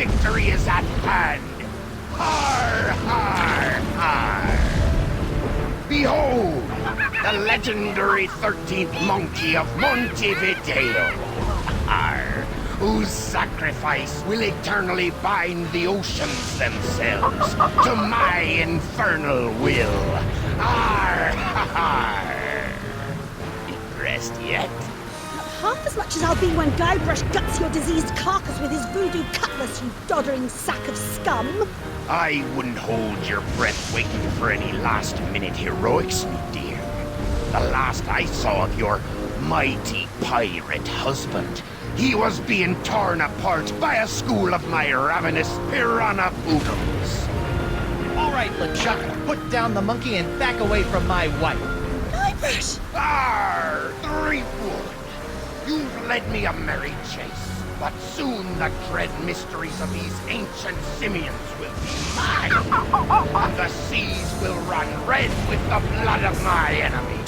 victory is at hand. Har, har, har. Behold, the legendary 13th monkey of Montevideo. Har, whose sacrifice will eternally bind the oceans themselves to my infernal will. Har, har, har. Rest yet? Half as much as I'll be when Guybrush guts your diseased carcass with his voodoo cutlass, you doddering sack of scum. I wouldn't hold your breath waiting for any last-minute heroics, me dear. The last I saw of your mighty pirate husband, he was being torn apart by a school of my ravenous piranha poodles. All right, LeChuck, put down the monkey and back away from my wife. Guybrush! Arr, Threepwood! You've led me a merry chase, but soon the dread mysteries of these ancient simians will be mine, and the seas will run red with the blood of my enemy.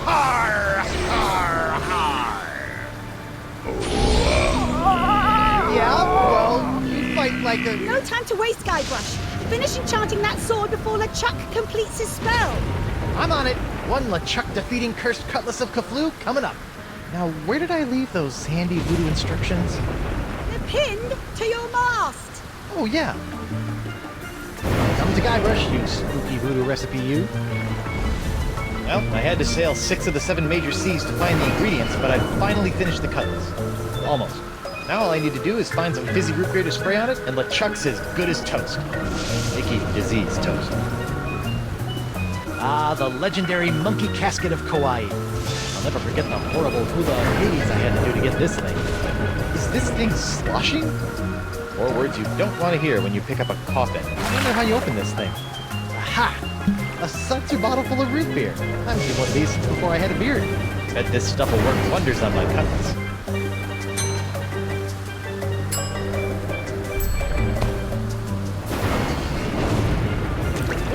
Har, har, har! Yeah, well, you fight like a... No time to waste, Guybrush. Finish enchanting that sword before LeChuck completes his spell. I'm on it. One LeChuck defeating cursed cutlass of Kaflu coming up. Now, where did I leave those handy voodoo instructions? They're pinned to your mast. Oh, yeah. Come to Guybrush, you spooky voodoo recipe, you. Well, I had to sail 6 of the 7 major seas to find the ingredients, but I finally finished the cutlass. Almost. Now all I need to do is find some fizzy root beer to spray on it, and LeChuck's as good as toast. Icky disease toast. Ah, the legendary monkey casket of Kauai. I'll never forget the horrible hula Hades I had to do to get this thing. Is this thing sloshing? 4 words you don't want to hear when you pick up a coffin. I wonder how you open this thing. Aha! A seltzer bottle full of root beer. I made one of these before I had a beard. Bet this stuff will work wonders on my cutlass.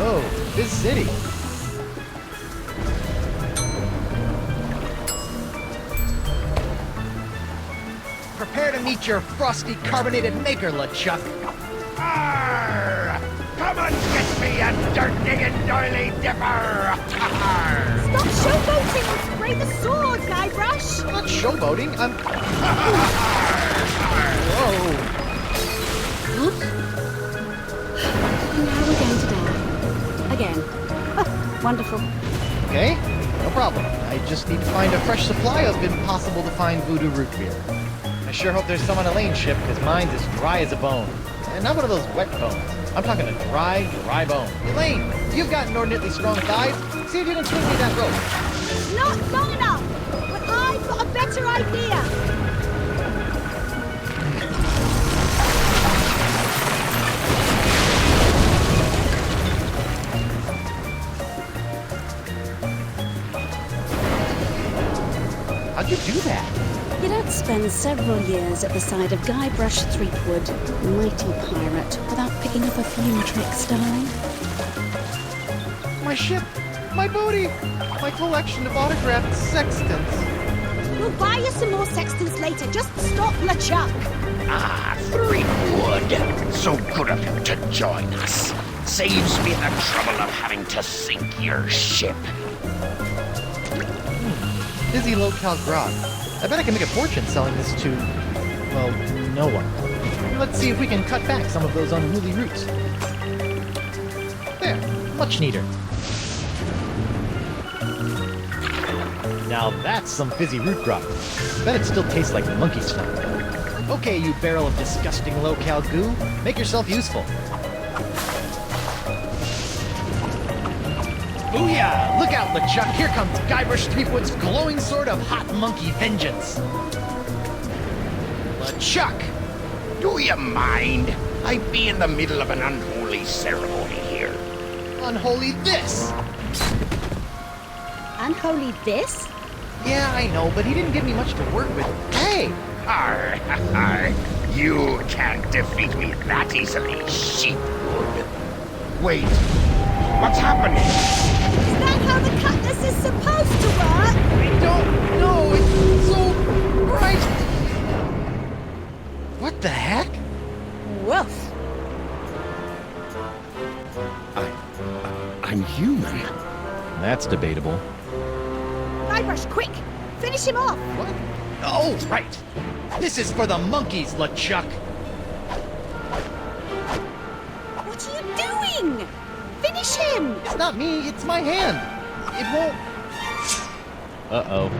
Oh, this city. Prepare to meet your frosty carbonated maker, LeChuck. Arr! Come and get me, a dirt-digging doily dipper! Arr! Stop showboating and spray the sword, Guybrush. I'm not showboating, I'm... Whoa. Oops. Now we're going to die. Again. Oh, wonderful. Okay, no problem. I just need to find a fresh supply of impossible to find voodoo root beer. I sure hope there's some on Elaine's ship, because mine's as dry as a bone. And not one of those wet bones. I'm talking a dry, dry bone. Elaine, you've got inordinately strong thighs. See if you can swing me that rope. Not long enough, but I've got a better idea. How'd you do that? You don't spend several years at the side of Guybrush Threepwood, mighty pirate, without picking up a few tricks, darling. My ship, my booty, my collection of autographed sextants. We'll buy you some more sextants later. Just stop LeChuck. Ah, Threepwood! So good of you to join us. Saves me the trouble of having to sink your ship. Fizzy low-cal grog. I bet I can make a fortune selling this to, well, no one. Let's see if we can cut back some of those unruly roots. There, much neater. Now that's some fizzy root grog. Bet it still tastes like monkey snot. Okay, you barrel of disgusting low-cal goo, make yourself useful. Booyah! Look out, LeChuck! Here comes Guybrush Threepwood's glowing sword of hot monkey vengeance! LeChuck! Do you mind? I'd be in the middle of an unholy ceremony here. Unholy this! Unholy this? Yeah, I know, but he didn't give me much to work with. Hey! Arr, arr, you can't defeat me that easily, sheepwood. Wait, what's happening? Is that how the cutlass is supposed to work? I don't know, it's so bright! What the heck? Whoa! that's debatable. Guybrush, quick! Finish him off! What? Oh, right! This is for the monkeys, LeChuck! What are you doing? Finish him! It's not me, it's my hand! It won't... Uh-oh.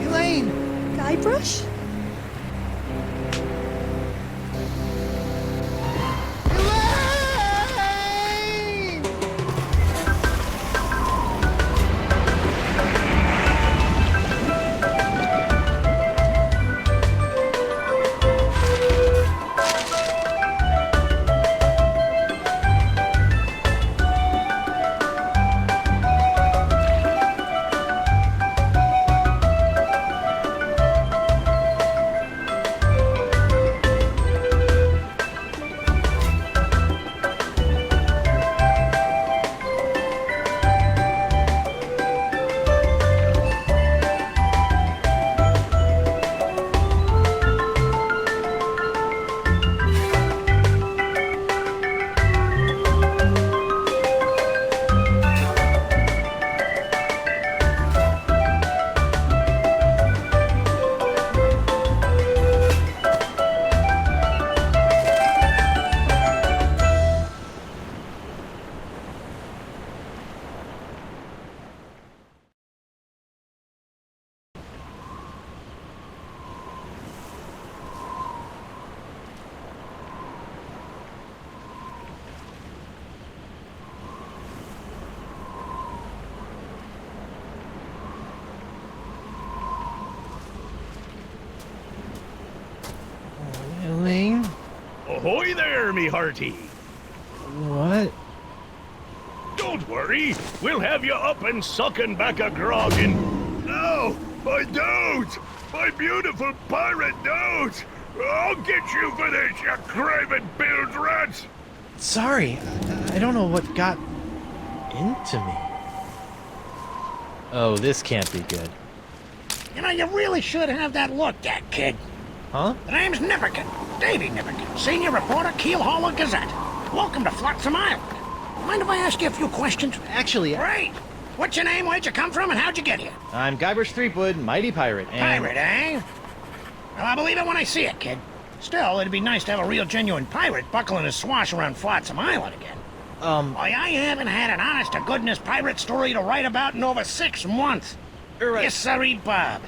Elaine! Guybrush? Elaine! Elaine? Ahoy there, me hearty! What? Don't worry, we'll have you up and sucking back a grog in... No, my note! My beautiful pirate note! I'll get you for this, you craven bilge rats! Sorry, I don't know what got into me. Oh, this can't be good. You know, you really should have that looked at, kid. Huh? The name's Nipperkin. Davy Nipperkin, senior reporter, Keelhauler Gazette. Welcome to Flotsam Island. Mind if I ask you a few questions? Actually, Great. What's your name, where'd you come from, and how'd you get here? I'm Guybrush Threepwood, mighty pirate, and... Pirate, eh? Well, I'll believe it when I see it, kid. Still, it'd be nice to have a real genuine pirate buckling his swash around Flotsam Island again. Why, I haven't had an honest-to-goodness pirate story to write about in over 6 months. Right. Yes, sirree, Bob.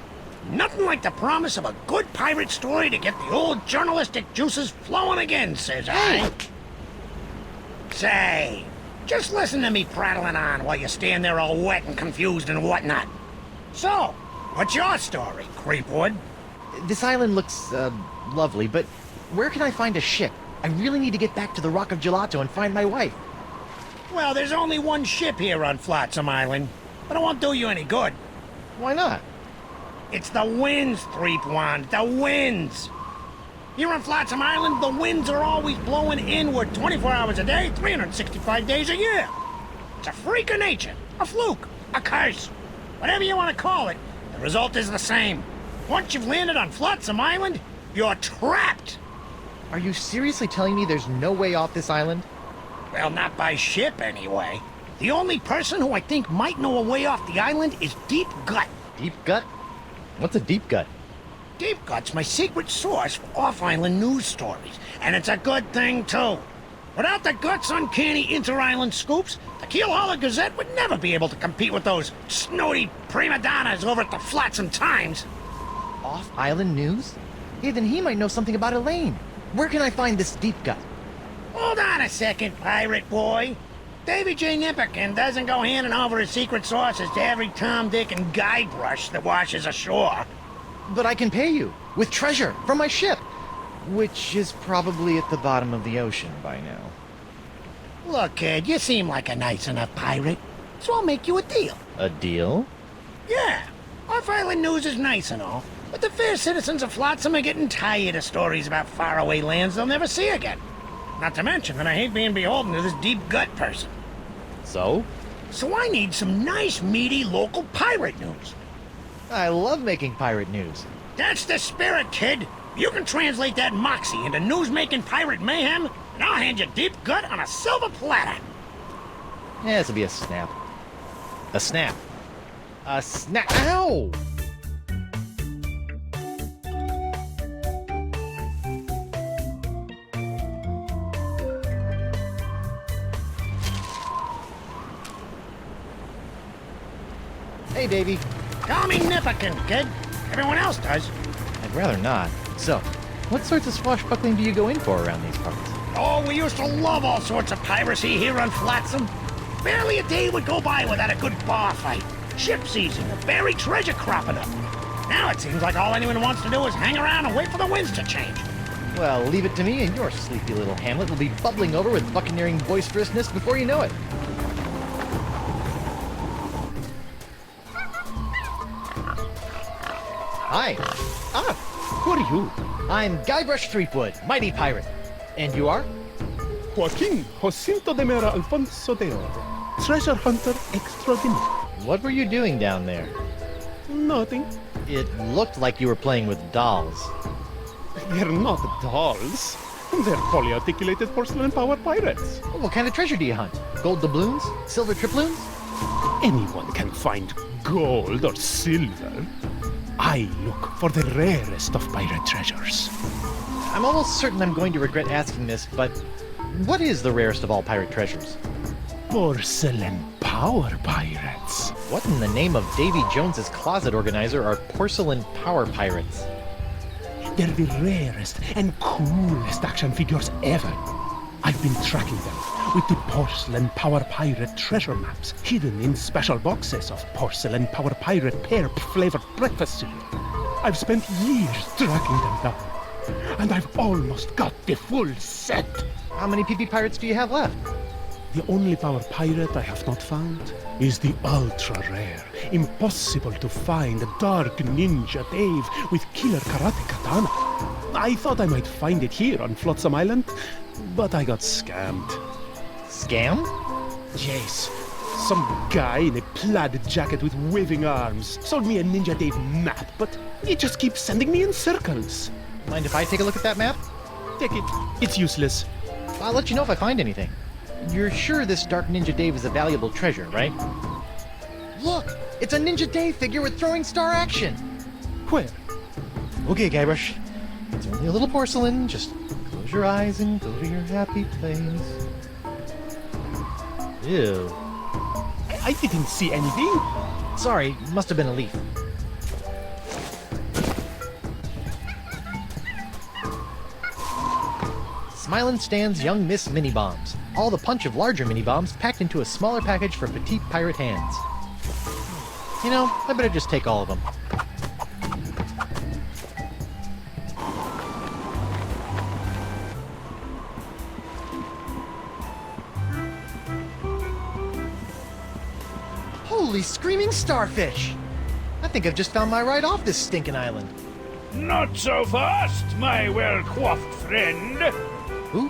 Nothing like the promise of a good pirate story to get the old journalistic juices flowing again, says I. Say, just listen to me prattling on while you stand there all wet and confused and whatnot. So, what's your story, Creepwood? This island looks, lovely, but where can I find a ship? I really need to get back to the Rock of Gelato and find my wife. Well, there's only one ship here on Flotsam Island, but it won't do you any good. Why not? It's the winds, Threepwood, the winds. Here on Flotsam Island, the winds are always blowing inward 24 hours a day, 365 days a year. It's a freak of nature, a fluke, a curse. Whatever you want to call it, the result is the same. Once you've landed on Flotsam Island, you're trapped. Are you seriously telling me there's no way off this island? Well, not by ship, anyway. The only person who I think might know a way off the island is Deep Gut. Deep gut? What's a deep gut? Deep Gut's my secret source for off-island news stories, and it's a good thing, too. Without the Gut's uncanny inter-island scoops, the Keelhauler Gazette would never be able to compete with those snooty prima donnas over at the Flotsam Times. Off-island news? Hey, then he might know something about Elaine. Where can I find this deep gut? Hold on a second, pirate boy. Davy J. Nipperkin doesn't go handing over his secret sources to every Tom, Dick, and Guybrush that washes ashore. But I can pay you with treasure from my ship, which is probably at the bottom of the ocean by now. Look, kid, you seem like a nice enough pirate, so I'll make you a deal. A deal? Yeah, off-island news is nice and all, but the fair citizens of Flotsam are getting tired of stories about faraway lands they'll never see again. Not to mention that I hate being beholden to this Deep Gut person. So? So I need some nice, meaty, local pirate news. I love making pirate news. That's the spirit, kid. You can translate that moxie into news-making pirate mayhem, and I'll hand you Deep Gut on a silver platter. Yeah, this will be a snap. A snap. A snap. Ow! Hey, baby. Call me Nipperkin, kid. Everyone else does. I'd rather not. So, what sorts of swashbuckling do you go in for around these parts? Oh, we used to love all sorts of piracy here on Flotsam. Barely a day would go by without a good bar fight. Ship season, or buried treasure cropping up. Now it seems like all anyone wants to do is hang around and wait for the winds to change. Well, leave it to me, and your sleepy little hamlet will be bubbling over with buccaneering boisterousness before you know it. Hi. Ah, who are you? I'm Guybrush Threepwood, mighty pirate. And you are? Joaquin Jacinto de Mera Alfonso de Oro, treasure hunter extraordinaire. What were you doing down there? Nothing. It looked like you were playing with dolls. They're not dolls. They're fully articulated porcelain-powered pirates. What kind of treasure do you hunt? Gold doubloons? Silver triploons? Anyone can find gold or silver. I look for the rarest of pirate treasures. I'm almost certain I'm going to regret asking this, but what is the rarest of all pirate treasures? Porcelain power pirates. What in the name of Davy Jones's closet organizer are porcelain power pirates? They're the rarest and coolest action figures ever. I've been tracking them with the Porcelain Power Pirate treasure maps hidden in special boxes of Porcelain Power Pirate pear-flavored breakfast cereal. I've spent years tracking them down, and I've almost got the full set. How many PP pirates do you have left? The only power pirate I have not found is the ultra-rare, impossible to find Dark Ninja Dave with killer karate katana. I thought I might find it here on Flotsam Island, but I got scammed. Scam? Yes. Some guy in a plaid jacket with waving arms sold me a Ninja Dave map, but he just keeps sending me in circles. Mind if I take a look at that map? Take it. It's useless. I'll let you know if I find anything. You're sure this Dark Ninja Dave is a valuable treasure, right? Look! It's a Ninja Dave figure with throwing star action! Where? Okay, Guybrush. It's only a little porcelain. Just close your eyes and go to your happy place. Ew. I didn't see anything. Sorry, must have been a leaf. Smilin' stands Young Miss Mini Bombs. All the punch of larger mini bombs packed into a smaller package for petite pirate hands. You know, I better just take all of them. Holy screaming starfish! I think I've just found my ride off this stinking island. Not so fast, my well-coiffed friend. Who?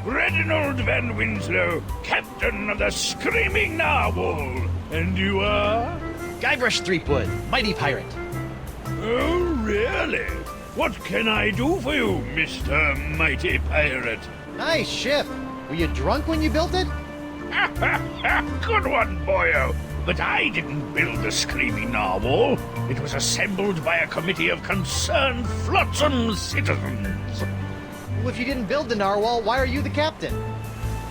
Reginald Van Winslow, captain of the Screaming Narwhal. And you are? Guybrush Threepwood, mighty pirate. Oh, really? What can I do for you, Mr. Mighty Pirate? Nice ship. Were you drunk when you built it? Good one, boyo. But I didn't build the Screaming Narwhal. It was assembled by a committee of concerned Flotsam citizens. Well, if you didn't build the narwhal, why are you the captain?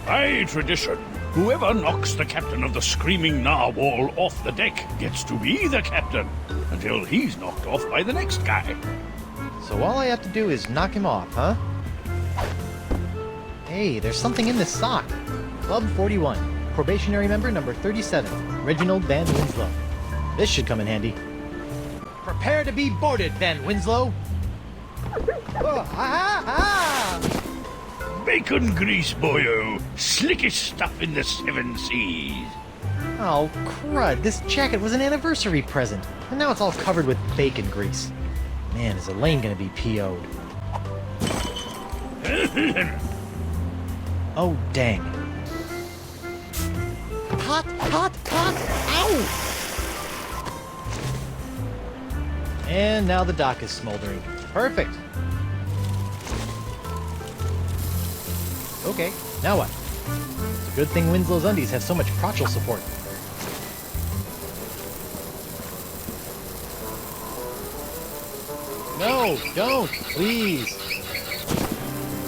By tradition, whoever knocks the captain of the Screaming Narwhal off the deck gets to be the captain, until he's knocked off by the next guy. So all I have to do is knock him off, huh? Hey, there's something in this sock. Club 41, probationary member number 37, Reginald Van Winslow. This should come in handy. Prepare to be boarded, Van Winslow! Bacon grease, boyo. Slickest stuff in the 7 seas. Oh, crud. This jacket was an anniversary present, and now it's all covered with bacon grease. Man, is Elaine gonna be PO'd. Oh, dang. Hot, hot, hot! Ow! And now the dock is smoldering. Perfect. Okay, now what? It's a good thing Winslow's undies have so much crotchal support. No, don't, please.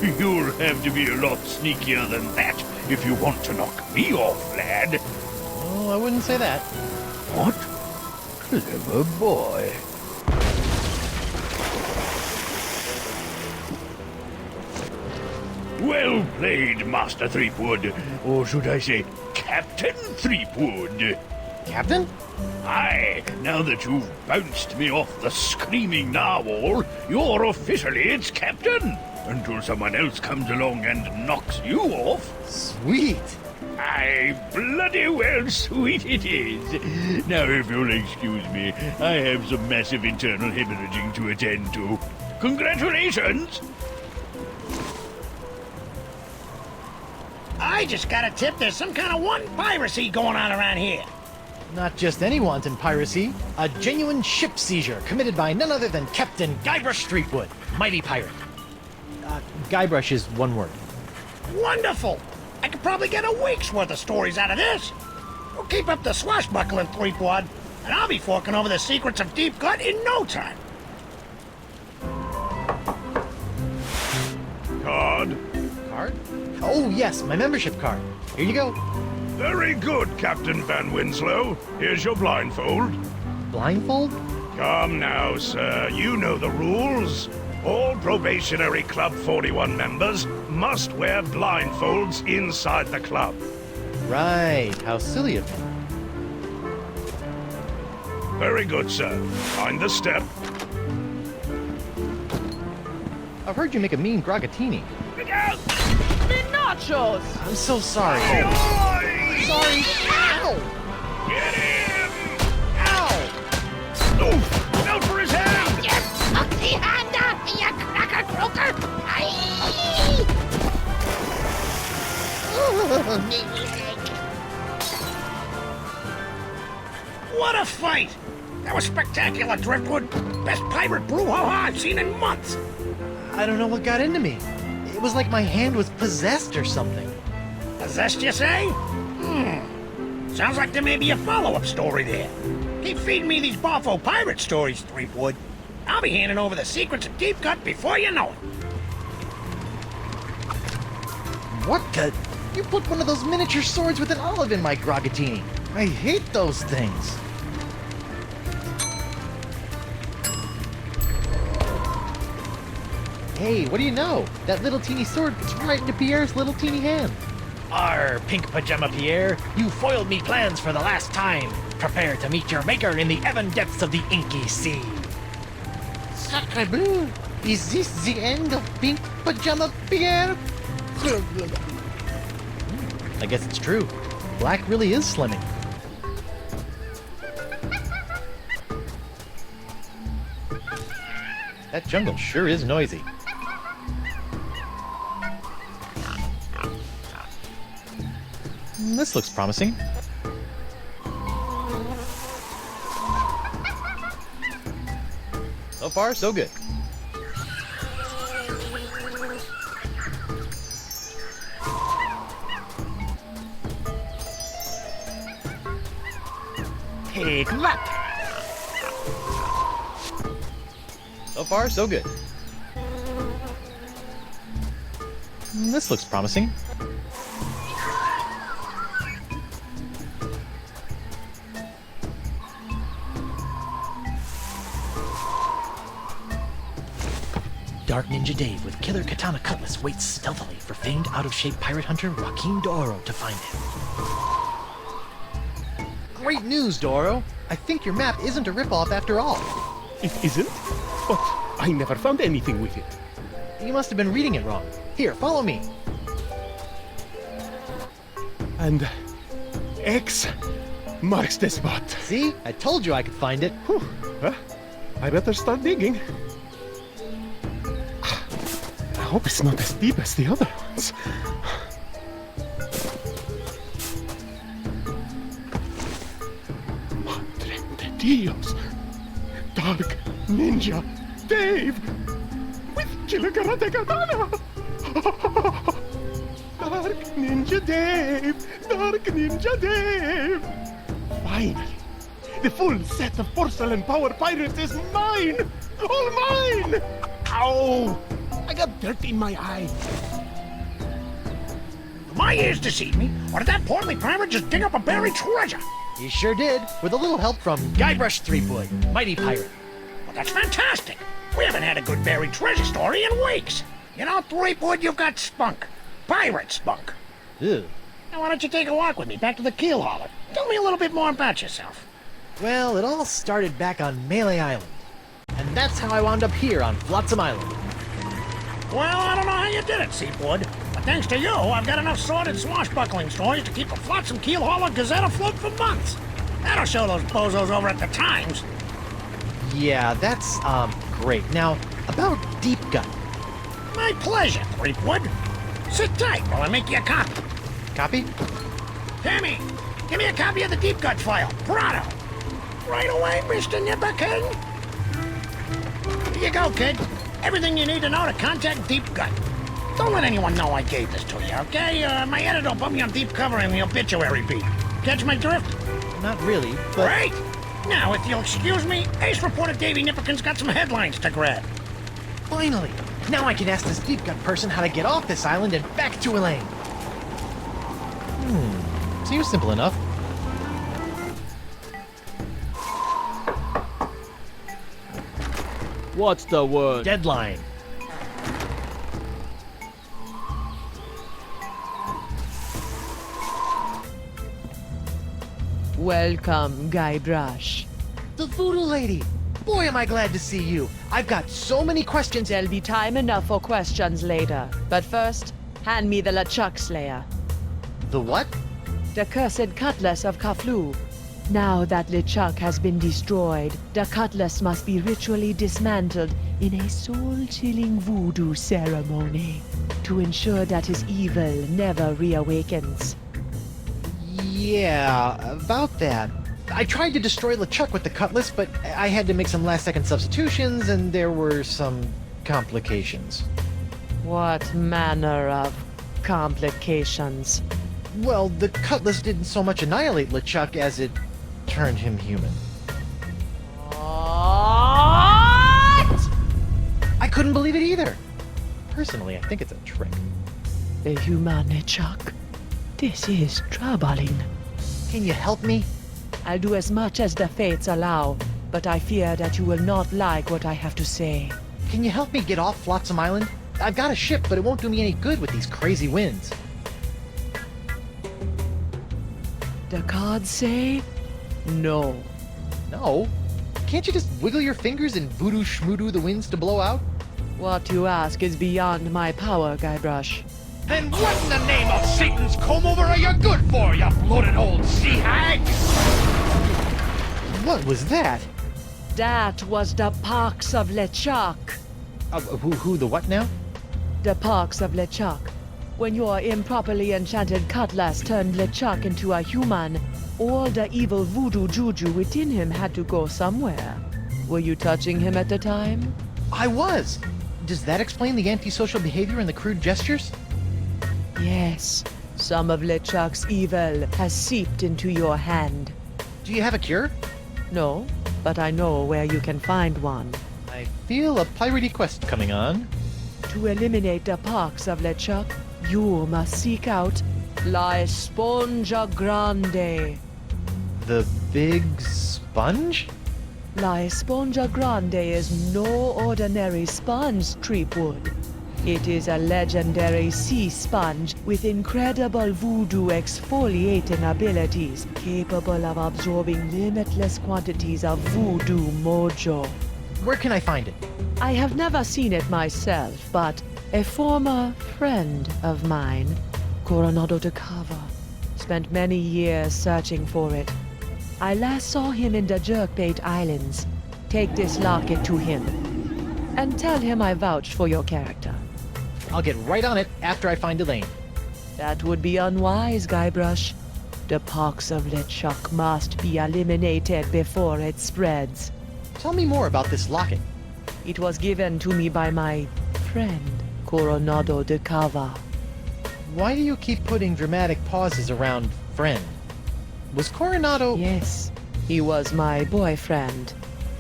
You'll have to be a lot sneakier than that if you want to knock me off, lad. Oh, I wouldn't say that. What? Clever boy. Well played, Master Threepwood. Or should I say, Captain Threepwood. Captain? Aye, now that you've bounced me off the screaming narwhal, you're officially its captain. Until someone else comes along and knocks you off. Sweet. Aye, bloody well sweet it is. Now, if you'll excuse me, I have some massive internal hemorrhaging to attend to. Congratulations! I just got a tip there's some kind of wanton piracy going on around here. Not just any wanton piracy, a genuine ship seizure committed by none other than Captain Guybrush Threepwood, mighty pirate. Guybrush is one word. Wonderful! I could probably get a week's worth of stories out of this. We'll keep up the swashbuckling, Threepwood, and I'll be forking over the secrets of Deep Cut in no time. Card. Card? Oh, yes, my membership card. Here you go. Very good, Captain Van Winslow. Here's your blindfold. Blindfold? Come now, sir. You know the rules. All Probationary Club 41 members must wear blindfolds inside the club. Right, how silly of me. Very good, sir. Mind the step. I've heard you make a mean grogatini. Look out! Nachos! I'm so sorry. Oi! Sorry. Ow! Get him! Ow! Oof! Out for his hand! Yes, tuck the hand out, you cracker croaker! Aye! Ooh, me leg. What a fight! That was spectacular, Driftwood. Best pirate brouhaha I've seen in months. I don't know what got into me. It was like my hand was possessed or something. Possessed, you say? Sounds like there may be a follow-up story there. Keep feeding me these Boffo pirate stories, Threepwood. I'll be handing over the secrets of Deep Cut before you know it. What the? You put one of those miniature swords with an olive in my grogatini. I hate those things. Hey, what do you know? That little teeny sword fits right into Pierre's little teeny hand. Arr, Pink Pajama Pierre, you foiled me plans for the last time. Prepare to meet your maker in the even depths of the inky sea. Sacre bleu! Is this the end of Pink Pajama Pierre? I guess it's true. Black really is slimming. That jungle sure is noisy. This looks promising. So far, so good. Take that! So far, so good. This looks promising. Dark Ninja Dave with Killer Katana Cutlass waits stealthily for famed out-of-shape pirate hunter Joaquin D'Oro to find him. Great news, D'Oro! I think your map isn't a ripoff after all. It isn't? But I never found anything with it. You must have been reading it wrong. Here, follow me. And X marks the spot. See? I told you I could find it. Whew. Well, I better start digging. I hope it's not as deep as the other ones. Madre de Dios! Dark Ninja Dave! With Killer Karate Katana! Dark Ninja Dave! Dark Ninja Dave! Finally! The full set of porcelain power pirates is mine! All mine! Ow! I got dirt in my eye. My ears deceive me, or did that portly pirate just dig up a buried treasure? He sure did, with a little help from Guybrush Threepwood, mighty pirate. Well, that's fantastic. We haven't had a good buried treasure story in weeks. You know, Threepwood, you've got spunk. Pirate spunk. Ew. Now, why don't you take a walk with me back to the keel hauler? Tell me a little bit more about yourself. Well, it all started back on Melee Island. And that's how I wound up here on Flotsam Island. Well, I don't know how you did it, Threepwood. But thanks to you, I've got enough sordid swashbuckling stories to keep the Flotsam Keel Hauler Gazette afloat for months. That'll show those bozos over at the Times. Yeah, that's, great. Now, about Deep Gut. My pleasure, Threepwood. Sit tight while I make you a copy. Copy? Tammy, give me a copy of the Deep Gut file. Pronto. Right away, Mr. Nipperkin. Here you go, kid. Everything you need to know to contact Deep Gut. Don't let anyone know I gave this to you, okay? My editor will put me on deep cover in the obituary beat. Catch my drift? Not really, but... Great! Now, if you'll excuse me, Ace reporter Davy Nipperkin's got some headlines to grab. Finally! Now I can ask this Deep Gut person how to get off this island and back to Elaine. Seems simple enough. What's the word? Deadline. Welcome, Guybrush. The Voodoo Lady! Boy, am I glad to see you. I've got so many questions. There'll be time enough for questions later. But first, hand me the LeChuck Slayer, The what? the cursed cutlass of Kaflu. Now that LeChuck has been destroyed, the cutlass must be ritually dismantled in a soul-chilling voodoo ceremony to ensure that his evil never reawakens. Yeah, about that. I tried to destroy LeChuck with the cutlass, but I had to make some last-second substitutions, and there were some complications. What manner of complications? Well, the cutlass didn't so much annihilate LeChuck as it turned him human. What? I couldn't believe it either. Personally, I think it's a trick. The human LeChuck. This is troubling. Can you help me? I'll do as much as the fates allow, but I fear that you will not like what I have to say. Can you help me get off Flotsam Island? I've got a ship, but it won't do me any good with these crazy winds. The cards say no. No? Can't you just wiggle your fingers and voodoo schmoodoo the winds to blow out? What you ask is beyond my power, Guybrush. Then what in the name of Satan's comb-over are you good for, you bloated old sea hag? What was that? That was the Parks of LeChuck. Who the what now? The Parks of LeChuck. When your improperly enchanted cutlass turned LeChuck into a human, all the evil voodoo juju within him had to go somewhere. Were you touching him at the time? I was! Does that explain the antisocial behavior and the crude gestures? Yes. Some of LeChuck's evil has seeped into your hand. Do you have a cure? No, but I know where you can find one. I feel a piratey quest coming on. To eliminate the Parks of LeChuck, you must seek out La Esponja Grande. The big sponge? La Esponja Grande is no ordinary sponge, Threepwood. It is a legendary sea sponge with incredible voodoo exfoliating abilities, capable of absorbing limitless quantities of voodoo mojo. Where can I find it? I have never seen it myself, but a former friend of mine, Coronado de Cava, spent many years searching for it. I last saw him in the Jerkbait Islands. Take this locket to him, and tell him I vouched for your character. I'll get right on it after I find Elaine. That would be unwise, Guybrush. The Parks of LeChuck must be eliminated before it spreads. Tell me more about this locket. It was given to me by my friend, Coronado de Cava. Why do you keep putting dramatic pauses around friend? Was Coronado... Yes, he was my boyfriend.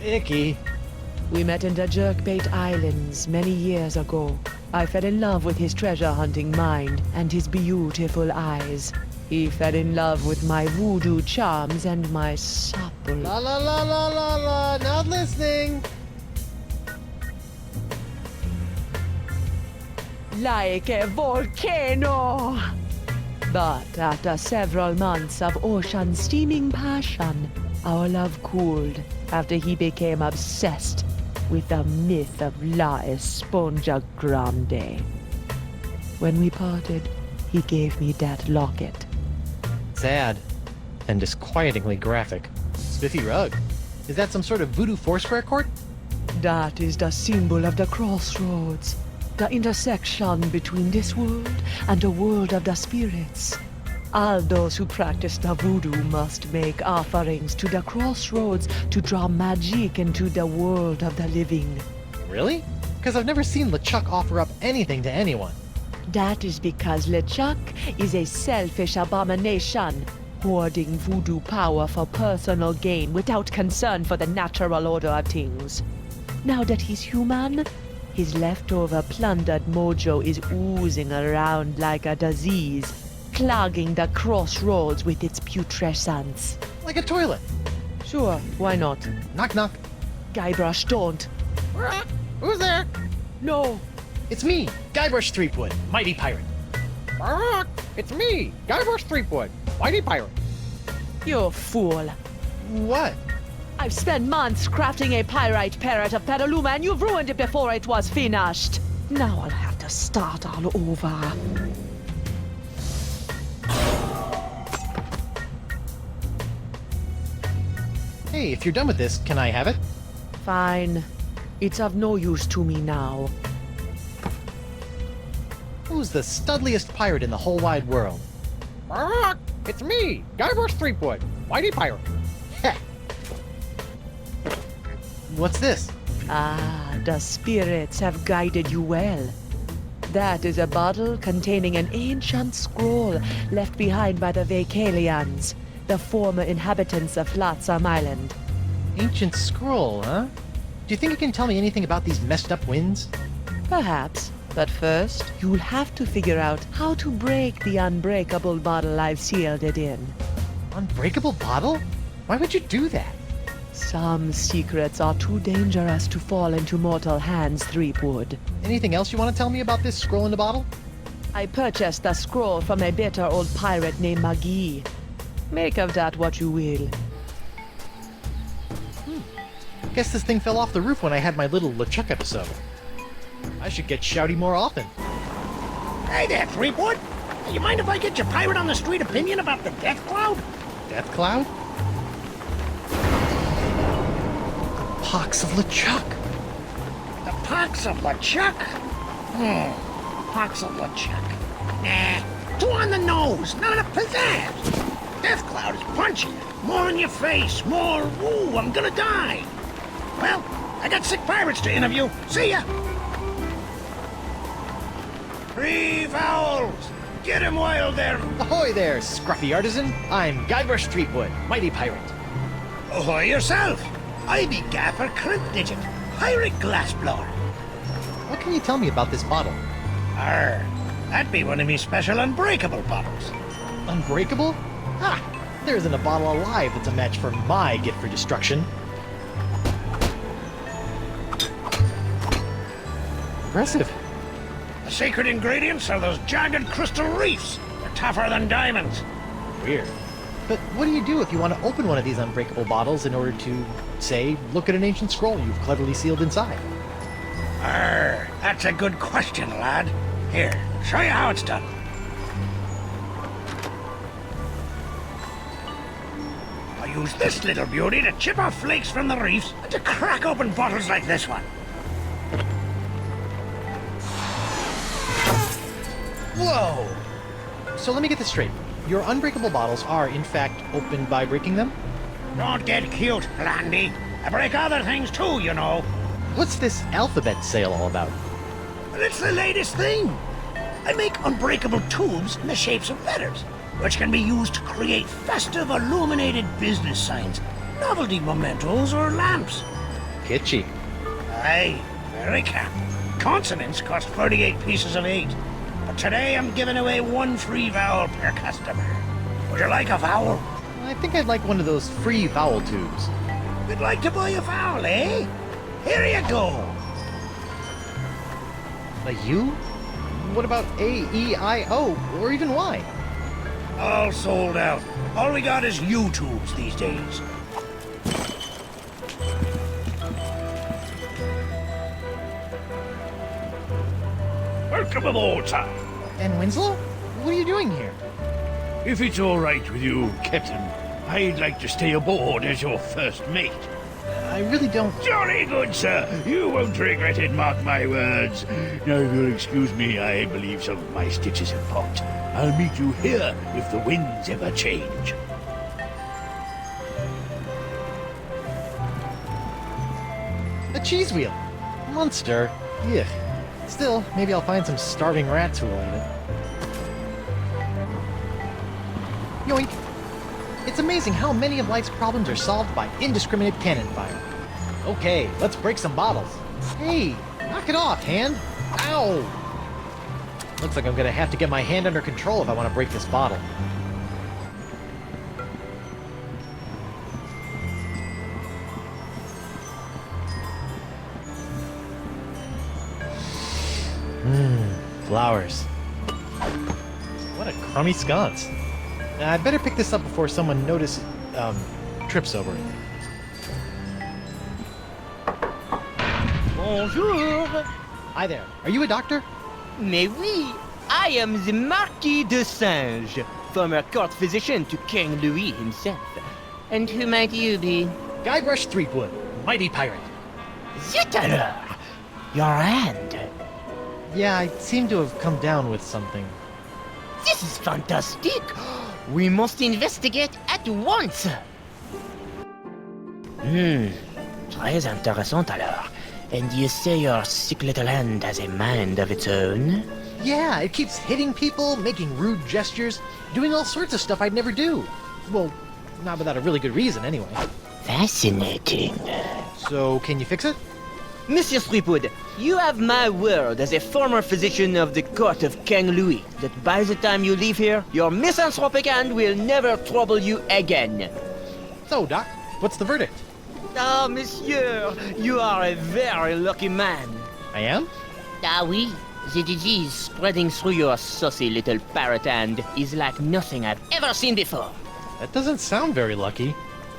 Icky. We met in the Jerkbait Islands many years ago. I fell in love with his treasure-hunting mind and his beautiful eyes. He fell in love with my voodoo charms and my supple... La la la la la la, not listening. Like a volcano! But after several months of ocean steaming passion, our love cooled after he became obsessed with the myth of La Esponja Grande. When we parted, he gave me that locket. Sad. And disquietingly graphic. Spiffy rug. Is that some sort of voodoo foursquare court? That is the symbol of the crossroads, the intersection between this world and the world of the spirits. All those who practice the voodoo must make offerings to the crossroads to draw magic into the world of the living. Really? Because I've never seen LeChuck offer up anything to anyone. That is because LeChuck is a selfish abomination, hoarding voodoo power for personal gain without concern for the natural order of things. Now that he's human, his leftover plundered mojo is oozing around like a disease, clogging the crossroads with its putrescence. Like a toilet. Sure, why not? Knock knock. Guybrush, don't. Who's there? No. It's me, Guybrush Threepwood, mighty pirate. It's me, Guybrush Threepwood, mighty pirate. You fool. What? I've spent months crafting a pyrite parrot of Petaluma and you've ruined it before it was finished. Now I'll have to start all over. Hey, if you're done with this, can I have it? Fine. It's of no use to me now. Who's the studliest pirate in the whole wide world? It's me, Guybrush Threepwood, mighty pirate. Heh. What's this? Ah, the spirits have guided you well. That is a bottle containing an ancient scroll left behind by the Vacalians, the former inhabitants of Flotsam Island. Ancient scroll, huh? Do you think you can tell me anything about these messed up winds? Perhaps. But first, you'll have to figure out how to break the unbreakable bottle I've sealed it in. Unbreakable bottle? Why would you do that? Some secrets are too dangerous to fall into mortal hands, Threepwood. Anything else you want to tell me about this scroll in the bottle? I purchased the scroll from a bitter old pirate named Magee. Make of that what you will. Guess this thing fell off the roof when I had my little LeChuck episode. I should get shouty more often. Hey there, Threepwood. You mind if I get your pirate on the street opinion about the death cloud? Death cloud? The pox of LeChuck. The pox of LeChuck? Pox of LeChuck. Nah, too on the nose, not enough pizzazz. Death cloud is punchy. More in your face, more, ooh, I'm gonna die. Well, I got sick pirates to interview. See ya. 3 fowls! Get him wild there! Ahoy there, scruffy artisan. I'm Guybrush Threepwood, mighty pirate. Ahoy yourself! I be Gaffer Crib-Digit, pirate glassblower. What can you tell me about this bottle? Arr, that be one of me special unbreakable bottles. Unbreakable? Ha! There isn't a bottle alive that's a match for my gift for destruction. Impressive. The secret ingredients are those jagged crystal reefs. They're tougher than diamonds. Weird. But what do you do if you want to open one of these unbreakable bottles in order to, say, look at an ancient scroll you've cleverly sealed inside? Arr, that's a good question, lad. Here, show you how it's done. I use this little beauty to chip off flakes from the reefs and to crack open bottles like this one. Whoa! So let me get this straight. Your unbreakable bottles are, in fact, opened by breaking them? Don't get cute, Landy. I break other things too, you know. What's this alphabet sale all about? But it's the latest thing. I make unbreakable tubes in the shapes of letters, which can be used to create festive illuminated business signs, novelty mementos, or lamps. Kitschy. Aye, very cap. Consonants cost 38 pieces of 8, but today I'm giving away 1 free vowel per customer. Would you like a vowel? I think I'd like one of those free vowel tubes. You'd like to buy a vowel, eh? Here you go. A U? What about A, E, I, O, or even Y? All sold out. All we got is U-tubes these days. Welcome aboard, sir. And Winslow? What are you doing here? If it's all right with you, Captain, I'd like to stay aboard as your first mate. I really don't... Jolly good, sir. You won't regret it, mark my words. Now, if you'll excuse me, I believe some of my stitches have popped. I'll meet you here if the winds ever change. A cheese wheel. Monster. Ugh. Still, maybe I'll find some starving rats who will eat it. Yoink! It's amazing how many of life's problems are solved by indiscriminate cannon fire. Okay, let's break some bottles. Hey, knock it off, hand! Ow! Looks like I'm gonna have to get my hand under control if I want to break this bottle. Flowers. What a crummy sconce. I'd better pick this up before someone trips over it. Bonjour. Hi there. Are you a doctor? Mais oui, I am the Marquis de Singe, former court physician to King Louis himself. And who might you be? Guybrush Threepwood, mighty pirate. Zut alors! Your hand. Yeah, I seem to have come down with something. This is fantastic. We must investigate at once. Très intéressant alors. And you say your sick little hand has a mind of its own? Yeah, it keeps hitting people, making rude gestures, doing all sorts of stuff I'd never do. Well, not without a really good reason, anyway. Fascinating. So, can you fix it? Monsieur Threepwood, you have my word as a former physician of the court of King Louis that by the time you leave here, your misanthropic hand will never trouble you again. So, Doc, what's the verdict? Ah, monsieur, you are a very lucky man. I am? Ah oui, the disease spreading through your saucy little parrot hand is like nothing I've ever seen before. That doesn't sound very lucky.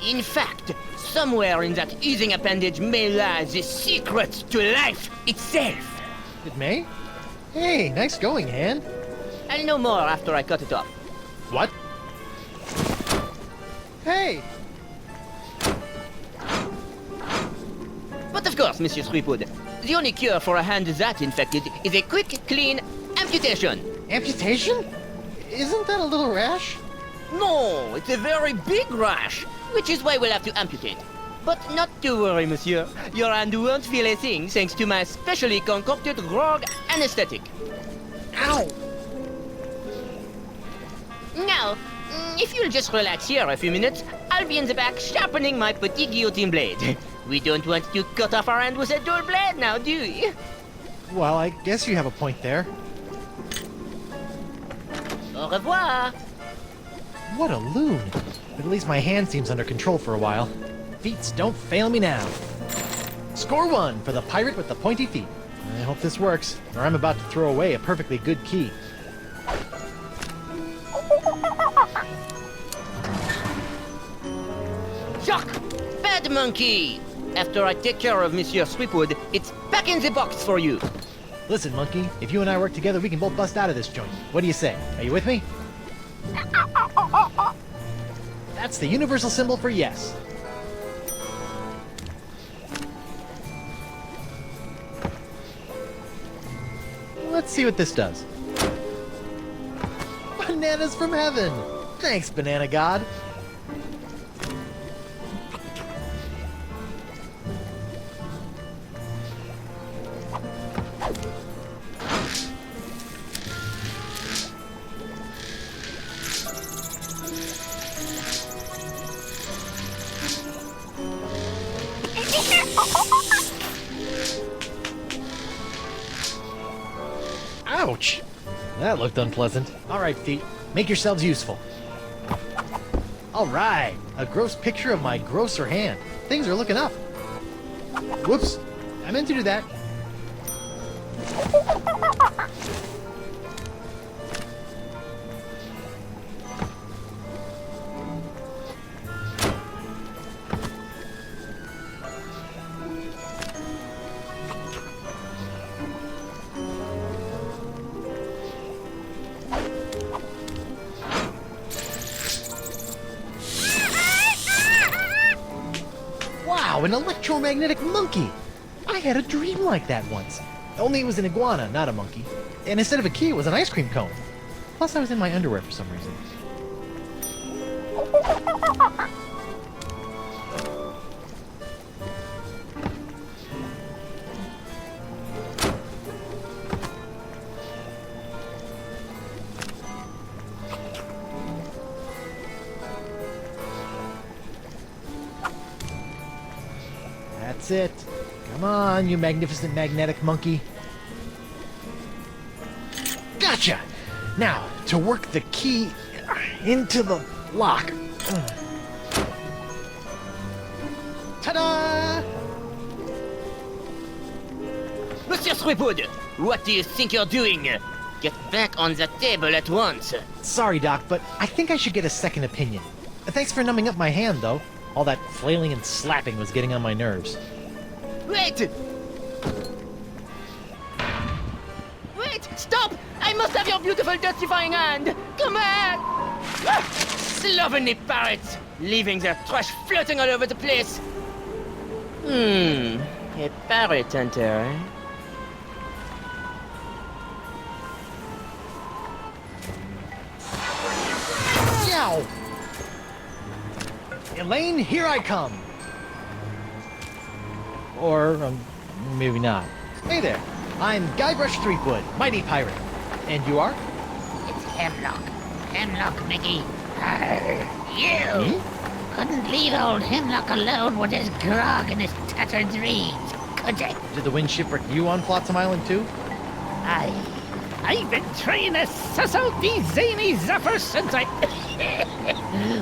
In fact, somewhere in that oozing appendage may lie the secret to life itself. It may? Hey, nice going, hand. I'll know more after I cut it off. What? Hey! But of course, Monsieur Threepwood, the only cure for a hand that infected is a quick, clean amputation. Amputation? Isn't that a little rash? No, it's a very big rash, which is why we'll have to amputate. But not to worry, monsieur. Your hand won't feel a thing thanks to my specially concocted grog anesthetic. Ow! Now, if you'll just relax here a few minutes, I'll be in the back sharpening my petit guillotine blade. We don't want to cut off our hand with a dull blade now, do we? Well, I guess you have a point there. Au revoir. What a loon. But at least my hand seems under control for a while. Feats don't fail me now. Score 1 for the pirate with the pointy feet. I hope this works, or I'm about to throw away a perfectly good key. Shock! Bad monkey! After I take care of Monsieur Threepwood, it's back in the box for you. Listen, monkey, if you and I work together, we can both bust out of this joint. What do you say? Are you with me? That's the universal symbol for yes. Let's see what this does. Bananas from heaven! Thanks, Banana God. Ouch! That looked unpleasant. Alright, feet, make yourselves useful. Alright, a gross picture of my grosser hand. Things are looking up. Whoops, I meant to do that. Wow, an electromagnetic monkey! I had a dream like that once. Only it was an iguana, not a monkey. And instead of a key, it was an ice cream cone. Plus, I was in my underwear for some reason. That's it. Come on, you magnificent magnetic monkey. Gotcha! Now, to work the key into the lock. Ta-da! Monsieur Threepwood, what do you think you're doing? Get back on the table at once. Sorry, Doc, but I think I should get a second opinion. Thanks for numbing up my hand, though. All that flailing and slapping was getting on my nerves. Wait! Wait! Stop! I must have your beautiful dustifying hand! Come on! Ah! Slovenly parrots! Leaving their trash floating all over the place! A parrot hunter, eh? Yow! Elaine, here I come! Or, maybe not. Hey there, I'm Guybrush Threepwood, mighty pirate. And you are? It's Hemlock. Hemlock, Mickey. You couldn't leave old Hemlock alone with his grog and his tattered dreams, could you? Did the wind shipwreck you on Flotsam Island too? I've been trying to suss out these zany zephyrs since I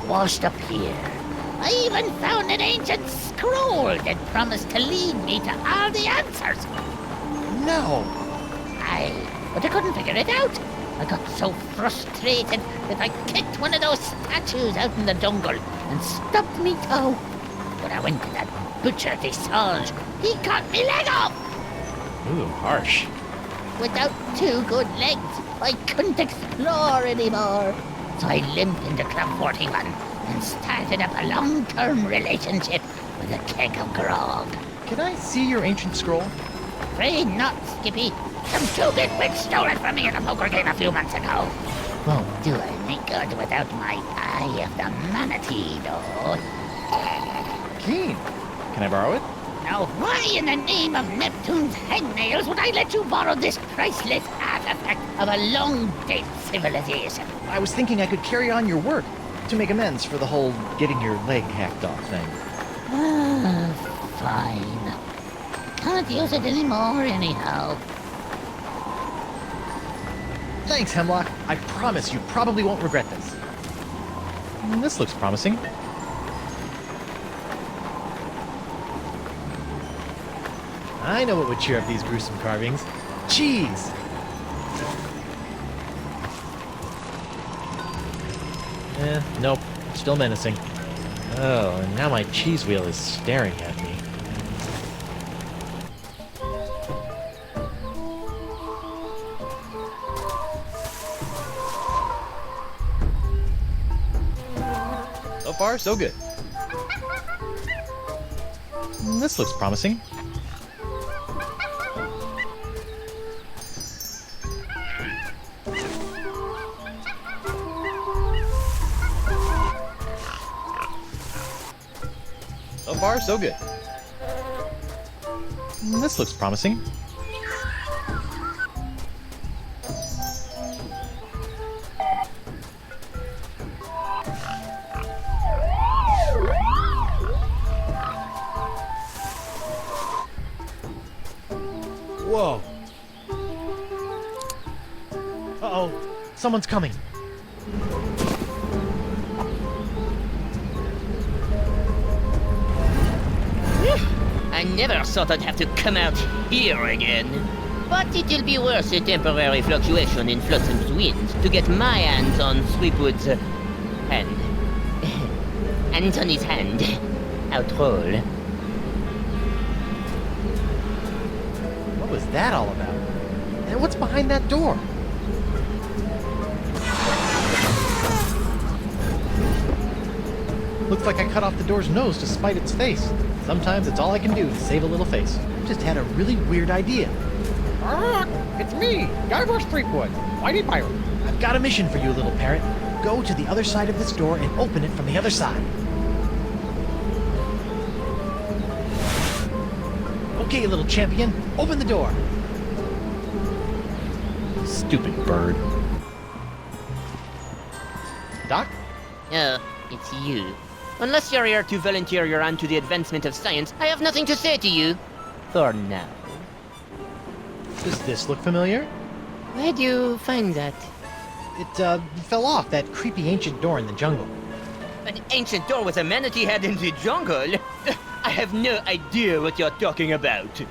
washed up here. I even found an ancient scroll that promised to lead me to all the answers. No! But I couldn't figure it out. I got so frustrated that I kicked one of those statues out in the jungle and stubbed me toe. When I went to that butcher Desange, he cut me leg off. Ooh, harsh. Without 2 good legs, I couldn't explore anymore. So I limped into Club 41 and started up a long-term relationship with a keg of grog. Can I see your ancient scroll? Afraid not, Skippy. Some 2 big stole it from me in a poker game a few months ago. Won't do any good without my Eye of the Manatee, though. Keen. Can I borrow it? Now, why in the name of Neptune's hangnails would I let you borrow this priceless artifact of a long-dead civilization? I was thinking I could carry on your work to make amends for the whole getting your leg hacked off thing. Fine. Can't use it anymore anyhow. Thanks, Hemlock. I promise you probably won't regret this. This looks promising. I know what would cheer up these gruesome carvings. Cheese! Nope. Still menacing. Oh, and now my cheese wheel is staring at me. So far, so good. This looks promising. So far, so good. This looks promising. Whoa. Uh-oh. Someone's coming. I never thought I'd have to come out here again. But it will be worth a temporary fluctuation in Flotsam's winds to get my hands on Threepwood's hand. Anthony's hand. Outroll. What was that all about? And what's behind that door? Looks like I cut off the door's nose to spite its face. Sometimes it's all I can do to save a little face. Just had a really weird idea. It's me, Guybrush Threepwood, Whitey Pirate. I've got a mission for you, little parrot. Go to the other side of this door and open it from the other side. Okay, little champion, open the door. Stupid bird. Doc? Oh, it's you. Unless you're here to volunteer your hand to the advancement of science, I have nothing to say to you. For now. Does this look familiar? Where'd you find that? It, fell off that creepy ancient door in the jungle. An ancient door with a manatee head in the jungle? I have no idea what you're talking about.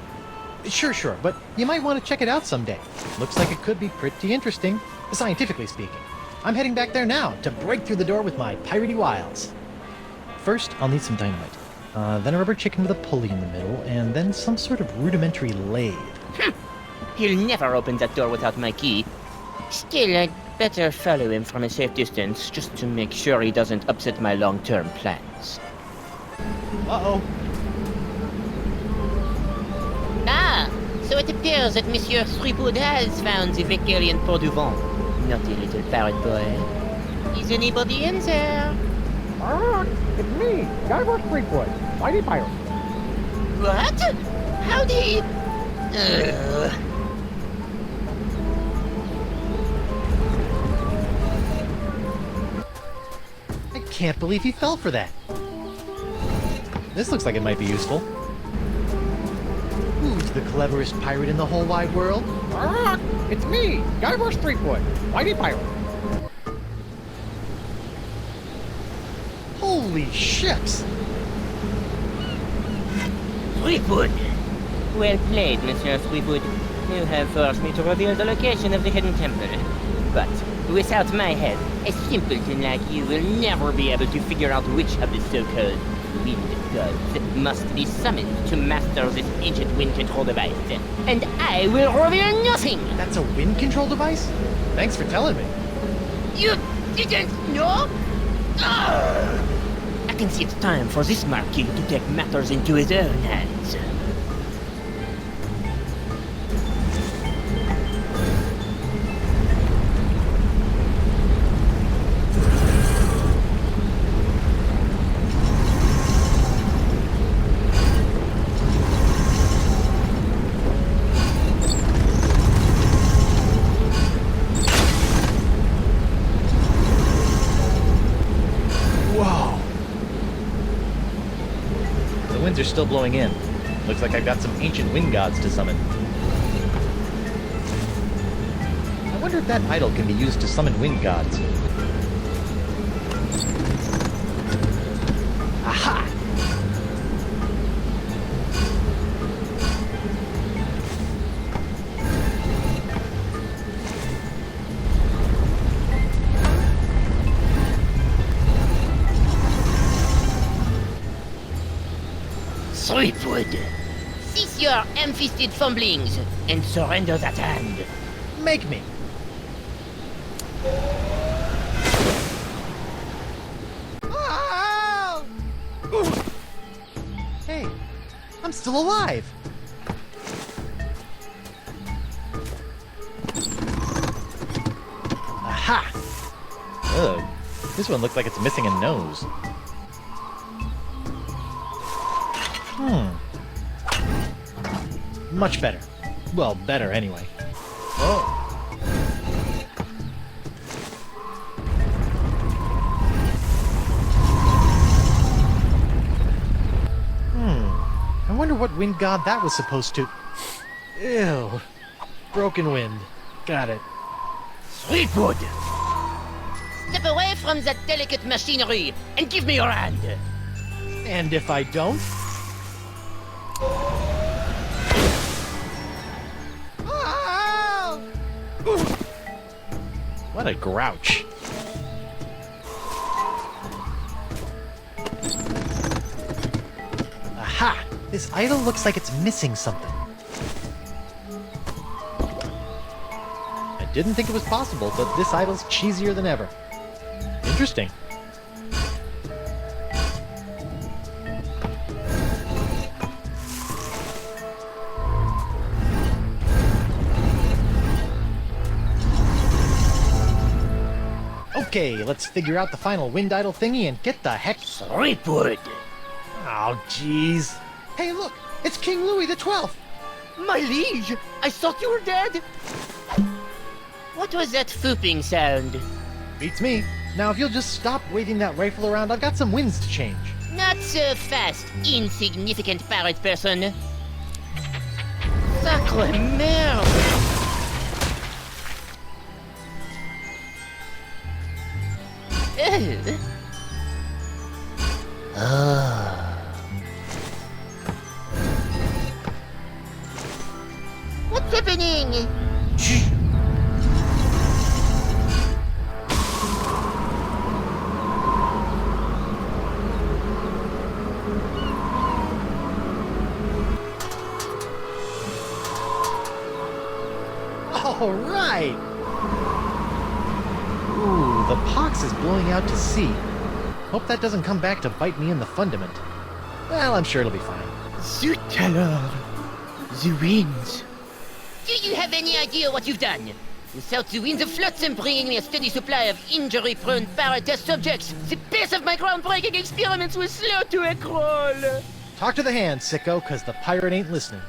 Sure, but you might want to check it out someday. Looks like it could be pretty interesting, scientifically speaking. I'm heading back there now to break through the door with my piratey wiles. First, I'll need some dynamite. Then a rubber chicken with a pulley in the middle, and then some sort of rudimentary lathe. He'll never open that door without my key. Still, I'd better follow him from a safe distance, just to make sure he doesn't upset my long-term plans. Uh-oh. Ah, so it appears that Monsieur Threepwood has found the Vicarian Port du Vent. Naughty little parrot boy. Is anybody in there? It's me, Guybrush Threepwood, Whitey Pirate. What? How'd he... I can't believe he fell for that. This looks like it might be useful. Who's the cleverest pirate in the whole wide world? It's me, Guybrush Threepwood, Whitey Pirate. Holy ships! Threepwood! Well played, Monsieur Threepwood. You have forced me to reveal the location of the hidden temple. But without my help, a simpleton like you will never be able to figure out which of the so-called wind gods must be summoned to master this ancient wind control device. And I will reveal nothing! That's a wind control device? Thanks for telling me. You didn't know? Ugh! I can see it's time for this Marquis to take matters into his own hands. Are still blowing in. Looks like I've got some ancient wind gods to summon. I wonder if that idol can be used to summon wind gods. Aha! Threepwood, cease your ham-fisted fumblings and surrender that hand. Make me. Oh! Hey, I'm still alive. Aha! Ugh, this one looks like it's missing a nose. Much better. Well, better anyway. Oh. I wonder what wind god that was supposed to... Ew. Broken wind. Got it. Threepwood! Step away from that delicate machinery and give me your hand. And if I don't? What a grouch. Aha! This idol looks like it's missing something. I didn't think it was possible, but this idol's cheesier than ever. Interesting. Okay, let's figure out the final wind idol thingy and get the heck... Threepwood! Oh, jeez. Hey, look! It's King Louis XII! My liege! I thought you were dead! What was that fooping sound? Beats me. Now, if you'll just stop waving that rifle around, I've got some winds to change. Not so fast, insignificant pirate person. Sacre merde! What's happening? All right! Ooh, the pox is blowing out to sea. Hope that doesn't come back to bite me in the fundament. Well, I'm sure it'll be fine. Zut alors! The winds. Do you have any idea what you've done? Without the winds of flotsam bringing me a steady supply of injury-prone para-test subjects, the pace of my groundbreaking experiments was slow to a crawl. Talk to the hand, sicko, cause the pirate ain't listening.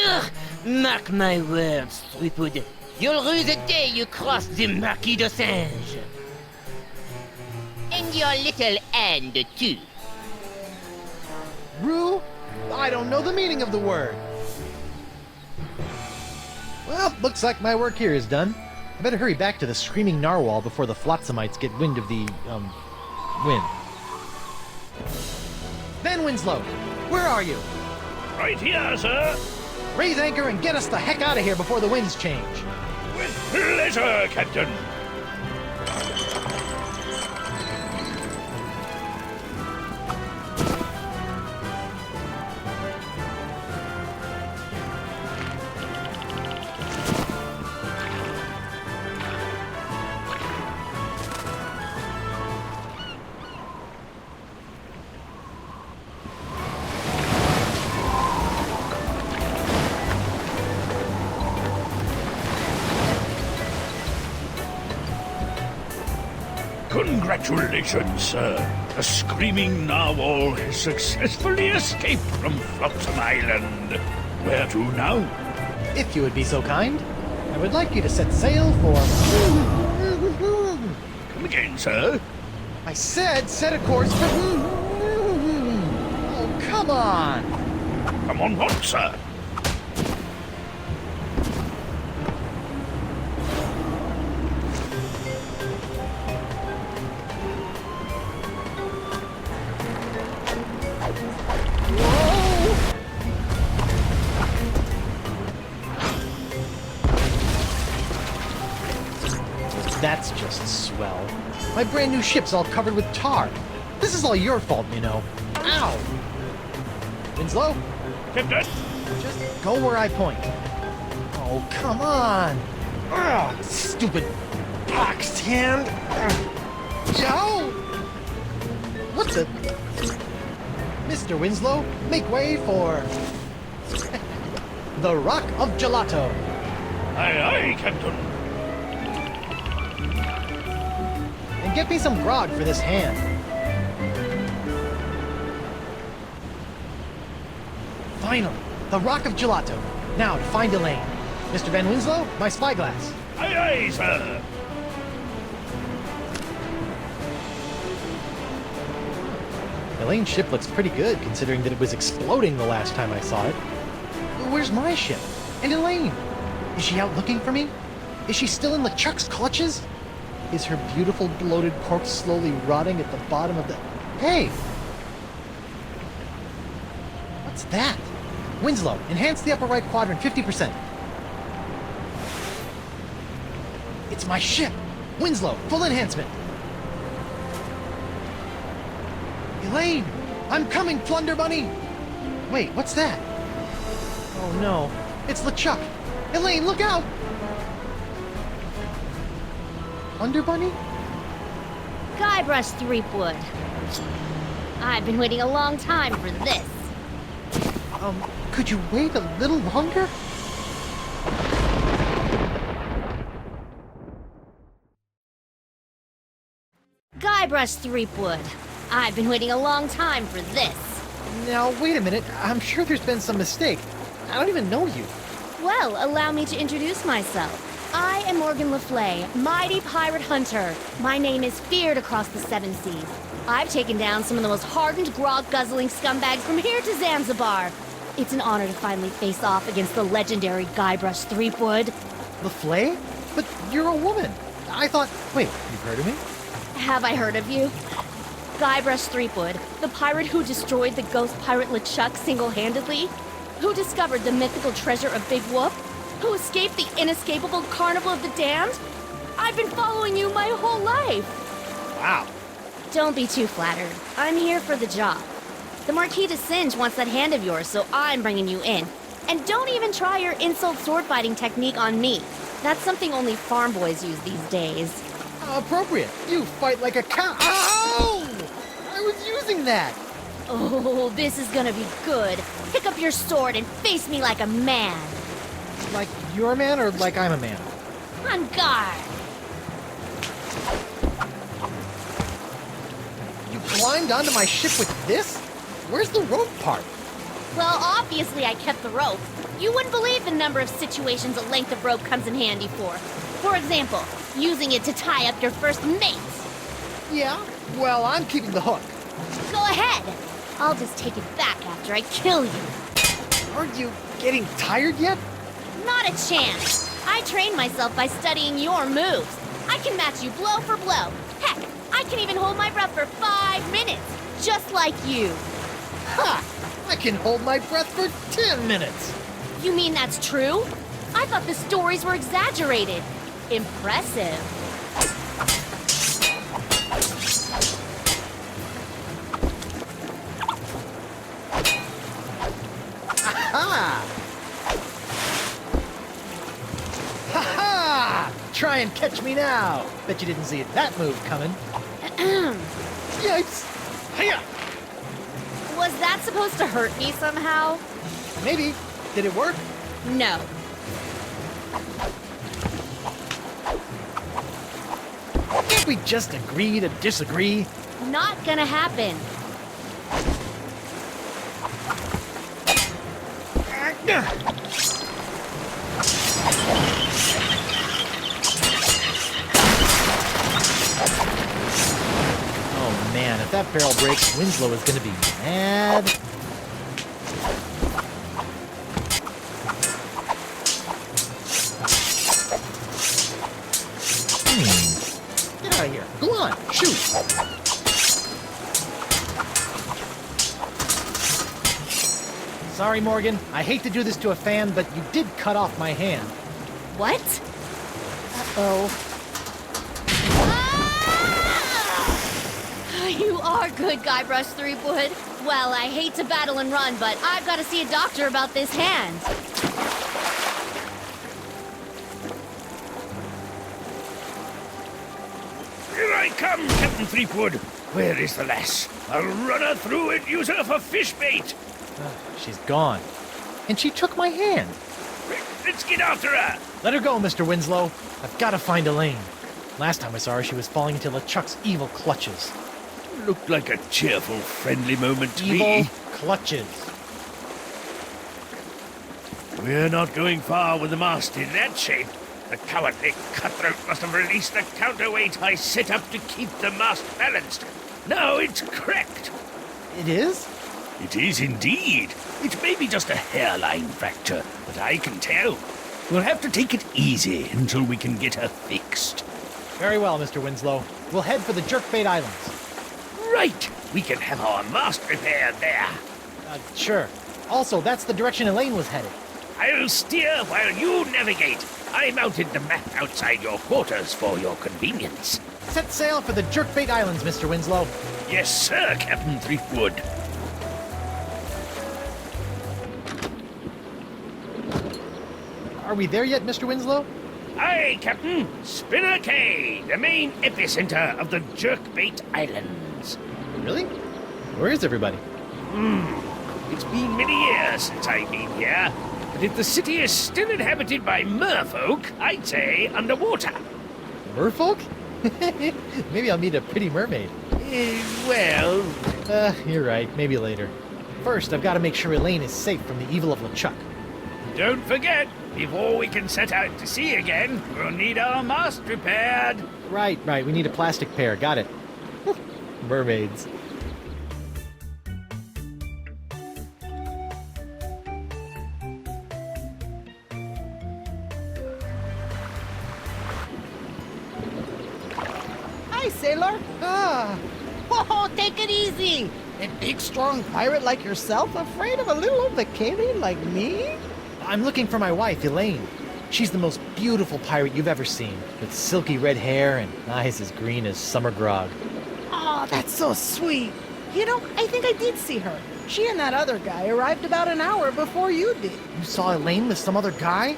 Ugh, mark my words, Threepwood. You'll rue the day you cross the Marquis de Singe. And your little hand, too. Rue? I don't know the meaning of the word. Well, looks like my work here is done. I better hurry back to the screaming narwhal before the flotsamites get wind of the, wind. Van Winslow, where are you? Right here, sir. Raise anchor and get us the heck out of here before the winds change. With pleasure, Captain. Congratulations, sir. The screaming narwhal has successfully escaped from Flotsam Island. Where to now? If you would be so kind, I would like you to set sail for... Come again, sir? I said set a course for... Oh, come on! Come on what, sir? That's just swell. My brand new ship's all covered with tar. This is all your fault, you know. Ow! Winslow? Captain? Just go where I point. Oh, come on! Ugh, stupid boxed hand! Joe! What the... Mr. Winslow, make way for... the Rock of Gelato. Aye, aye, Captain. And get me some grog for this hand. Finally, the Rock of Gelato. Now to find Elaine. Mr. Van Winslow, my spyglass. Aye, aye, sir. Elaine's ship looks pretty good, considering that it was exploding the last time I saw it. Where's my ship? And Elaine? Is she out looking for me? Is she still in LeChuck's clutches? Is her beautiful bloated corpse slowly rotting at the bottom of the... Hey! What's that? Winslow, enhance the upper right quadrant 50%. It's my ship! Winslow, full enhancement! Elaine! I'm coming, Plunder Bunny! Wait, what's that? Oh no, it's LeChuck! Elaine, look out! Plunder Bunny? Guybrush Threepwood. I've been waiting a long time for this. Could you wait a little longer? Guybrush Threepwood. I've been waiting a long time for this. Now, wait a minute. I'm sure there's been some mistake. I don't even know you. Well, allow me to introduce myself. I am Morgan Le Fay, mighty pirate hunter. My name is feared across the seven seas. I've taken down some of the most hardened, grog-guzzling scumbags from here to Zanzibar. It's an honor to finally face off against the legendary Guybrush Threepwood. Le Fay? But you're a woman. I thought... Wait, you've heard of me? Have I heard of you? Guybrush Threepwood, the pirate who destroyed the ghost pirate LeChuck single-handedly? Who discovered the mythical treasure of Big Whoop? Who escaped the inescapable Carnival of the Damned? I've been following you my whole life. Wow. Don't be too flattered. I'm here for the job. The Marquis de Singe wants that hand of yours, so I'm bringing you in. And don't even try your insult sword fighting technique on me. That's something only farm boys use these days. Appropriate. You fight like a cow. Ow! I was using that. Oh, this is gonna be good. Pick up your sword and face me like a man. Like you're a man or like I'm a man? On guard. You climbed onto my ship with this? Where's the rope part? Well, obviously I kept the rope. You wouldn't believe the number of situations a length of rope comes in handy for. For example, using it to tie up your first mate. Yeah? Well, I'm keeping the hook. Go ahead. I'll just take it back after I kill you. Aren't you getting tired yet? Not a chance. I trained myself by studying your moves. I can match you blow for blow. Heck, I can even hold my breath for 5 minutes, just like you. Ha! I can hold my breath for 10 minutes. You mean that's true? I thought the stories were exaggerated. Impressive. Aha! Ha-ha! Try and catch me now. Bet you didn't see that move coming. Yikes! Hiya! Was that supposed to hurt me somehow? Maybe. Did it work? No. Can't we just agree to disagree? Not gonna happen. Oh man, if that barrel breaks, Winslow is gonna be mad. Get out of here. Go on, shoot. Sorry, Morgan. I hate to do this to a fan, but you did cut off my hand. What? Uh-oh. Ah! You are good, Guybrush Threepwood. Well, I hate to battle and run, but I've got to see a doctor about this hand. Here I come, Captain Threepwood. Where is the lass? I'll run her through and use her for fish bait. She's gone. And she took my hand. Quick, let's get after her. Let her go, Mr. Winslow. I've got to find Elaine. Last time I saw her, she was falling into LeChuck's evil clutches. Looked like a cheerful, friendly moment to Evil me. clutches. We're not going far with the mast in that shape. The cowardly cutthroat must have released the counterweight I set up to keep the mast balanced. Now it's cracked. It is? It is indeed. It may be just a hairline fracture, but I can tell. We'll have to take it easy until we can get her fixed. Very well, Mr. Winslow. We'll head for the Jerkbait Islands. Right! We can have our mast repaired there. Sure. Also, that's the direction Elaine was headed. I'll steer while you navigate. I mounted the map outside your quarters for your convenience. Set sail for the Jerkbait Islands, Mr. Winslow. Yes, sir, Captain Threepwood. Are we there yet, Mr. Winslow? Aye, Captain. Spinner Cay, the main epicenter of the Jerkbait Islands. Really? Where is everybody? It's been many years since I've been here, but if the city is still inhabited by merfolk, I'd say underwater. Merfolk? Maybe I'll meet a pretty mermaid. Well... You're right. Maybe later. First, I've got to make sure Elaine is safe from the evil of LeChuck. Don't forget, before we can set out to sea again, we'll need our mast repaired. Right. We need a plastic pair. Got it. Mermaids. Hi, sailor. Oh, take it easy. A big, strong pirate like yourself afraid of a little old Vacalian like me? I'm looking for my wife, Elaine. She's the most beautiful pirate you've ever seen, with silky red hair and eyes as green as summer grog. Oh, that's so sweet. You know, I think I did see her. She and that other guy arrived about an hour before you did. You saw Elaine with some other guy?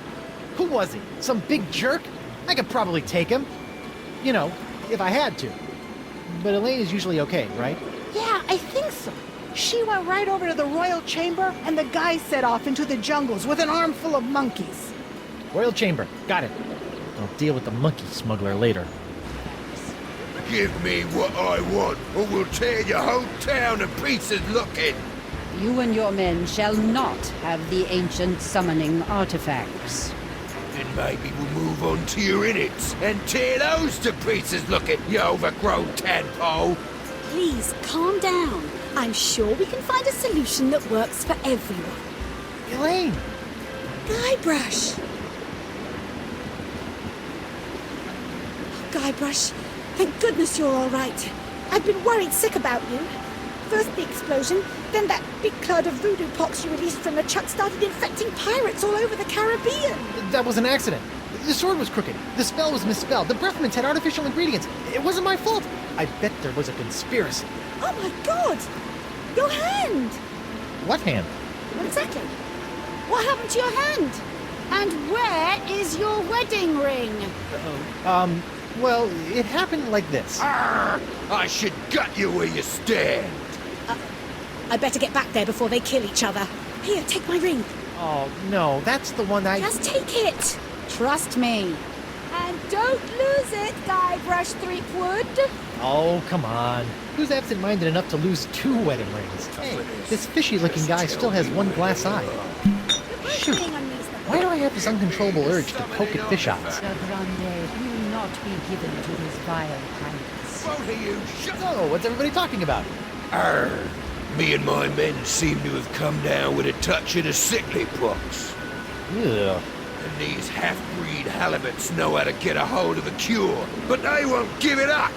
Who was he? Some big jerk? I could probably take him. You know, if I had to. But Elaine is usually okay, right? Yeah, I think so. She went right over to the royal chamber, and the guy set off into the jungles with an armful of monkeys. Royal chamber. Got it. I'll deal with the monkey smuggler later. Give me what I want, or we'll tear your whole town to pieces looking. You and your men shall not have the ancient summoning artifacts. Then maybe we'll move on to your innards and tear those to pieces looking, you overgrown tadpole. Please, calm down. I'm sure we can find a solution that works for everyone. Elaine! Guybrush! Guybrush, thank goodness you're all right. I've been worried sick about you. First the explosion, then that big cloud of voodoo pox you released from the chuck started infecting pirates all over the Caribbean. That was an accident. The sword was crooked. The spell was misspelled. The breath mints had artificial ingredients. It wasn't my fault. I bet there was a conspiracy. Oh my God! Your hand! What hand? Exactly. What happened to your hand? And where is your wedding ring? Well, it happened like this. Arr! I should gut you where you stand. I better get back there before they kill each other. Here, take my ring. Oh, no, that's the one I... Just take it. Trust me. And don't lose it, Guybrush Threepwood. Oh, come on. Who's absent-minded enough to lose 2 wedding rings? Hey, this fishy-looking guy still has 1 glass eye. Shoot. Why do I have this uncontrollable urge to poke at fish eyes? The Grande will not be given to these vile pirates. Both of you, shut up! Oh, what's everybody talking about? Arr! Me and my men seem to have come down with a touch of the sickly pox. Ugh. And these half-breed halibuts know how to get a hold of a cure, but they won't give it up!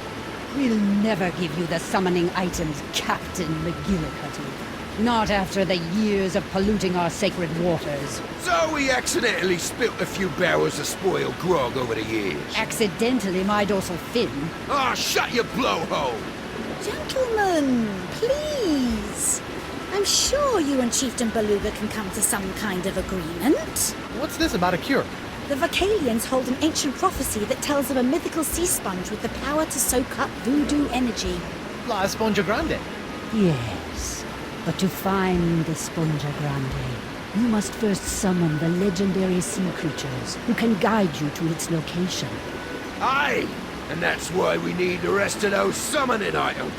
We'll never give you the summoning items, Captain McGillicuddy. Not after the years of polluting our sacred waters. So we accidentally spilt a few barrels of spoiled grog over the years. Accidentally, my dorsal fin. Ah, shut your blowhole! Gentlemen, please. I'm sure you and Chieftain Beluga can come to some kind of agreement. What's this about a cure? The Vacalians hold an ancient prophecy that tells of a mythical sea sponge with the power to soak up voodoo energy. La Esponja Grande. Yes, but to find the Sponja Grande, you must first summon the legendary sea creatures who can guide you to its location. Aye! And that's why we need the rest of those summoning items.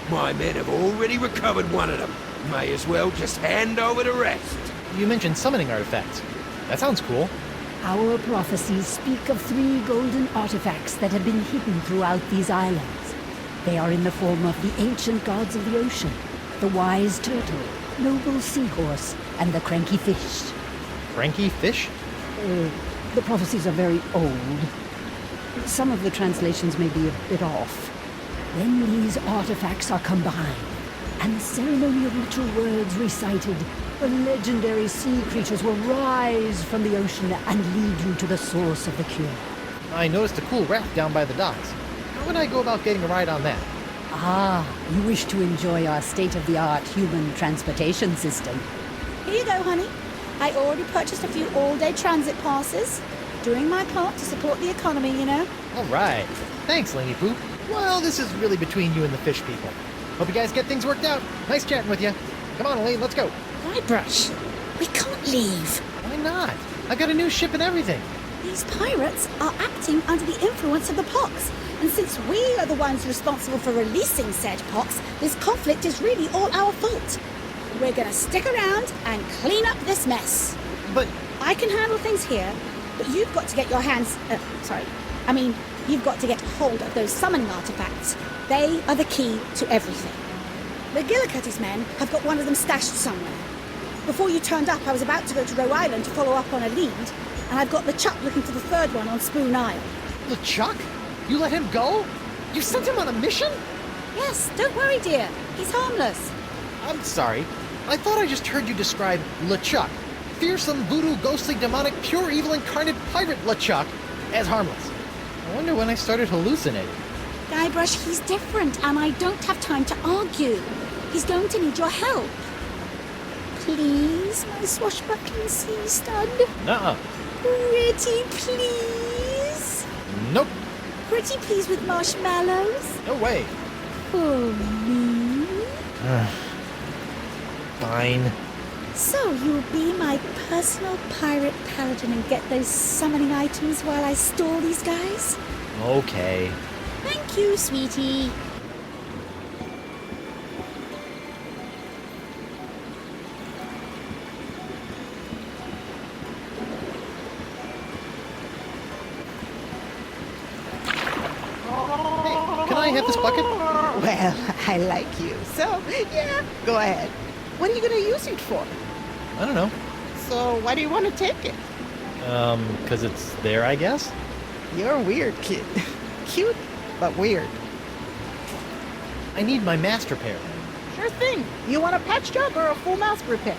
My men have already recovered one of them. May as well just hand over the rest. You mentioned summoning artifacts. That sounds cool. Our prophecies speak of 3 golden artifacts that have been hidden throughout these islands. They are in the form of the ancient gods of the ocean, the wise turtle, noble seahorse, and the cranky fish. Cranky fish? The prophecies are very old. Some of the translations may be a bit off. When these artifacts are combined, and the ceremony of ritual words recited, the legendary sea creatures will rise from the ocean and lead you to the source of the cure. I noticed a cool raft down by the docks. How would I go about getting a ride on that? Ah, you wish to enjoy our state-of-the-art human transportation system. Here you go, honey. I already purchased a few all-day transit passes. Doing my part to support the economy, you know. All right. Thanks, Laney Poo. Well, this is really between you and the fish people. Hope you guys get things worked out. Nice chatting with you. Come on, Elaine, let's go. Guybrush, we can't leave. Why not? I've got a new ship and everything. These pirates are acting under the influence of the pox. And since we are the ones responsible for releasing said pox, this conflict is really all our fault. We're gonna stick around and clean up this mess. But I can handle things here, but you've got to get your hands... you've got to get hold of those summoning artifacts. They are the key to everything. The Gillicuddy's men have got one of them stashed somewhere. Before you turned up, I was about to go to Roe Island to follow up on a lead, and I've got LeChuck looking for the third one on Spoon Isle. LeChuck? You let him go? You sent him on a mission? Yes, don't worry, dear. He's harmless. I'm sorry. I thought I just heard you describe LeChuck, fearsome, voodoo, ghostly, demonic, pure evil incarnate pirate LeChuck, as harmless. I wonder when I started hallucinating. Guybrush, he's different, and I don't have time to argue. He's going to need your help. Please, my swashbuckling sea stud? Nuh-uh. Pretty please? Nope. Pretty please with marshmallows? No way. For me? Fine. So you'll be my personal pirate paladin and get those summoning items while I stall these guys? Okay. Thank you, sweetie. Can I have this bucket? Well, I like you, so yeah, go ahead. What are you gonna use it for? I don't know. So why do you want to take it? 'Cause it's there, I guess? You're a weird kid. Cute, but weird. I need my mast repair. Sure thing. You want a patch job or a full mast repair?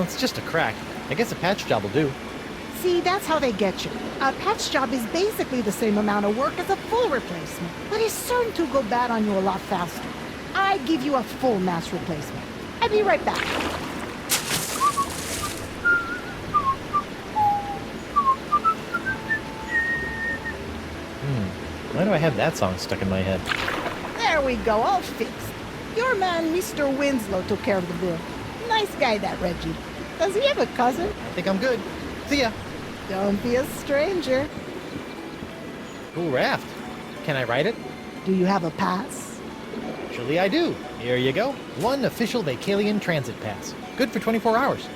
It's just a crack. I guess a patch job will do. See, that's how they get you. A patch job is basically the same amount of work as a full replacement, but it's certain to go bad on you a lot faster. I give you a full mast replacement. I'll be right back. Why do I have that song stuck in my head? There we go, all fixed. Your man, Mr. Winslow, took care of the bill. Nice guy, that Reggie. Does he have a cousin? I think I'm good. See ya. Don't be a stranger. Cool raft. Can I ride it? Do you have a pass? Actually, I do. Here you go. One official Vacalian transit pass. Good for 24 hours.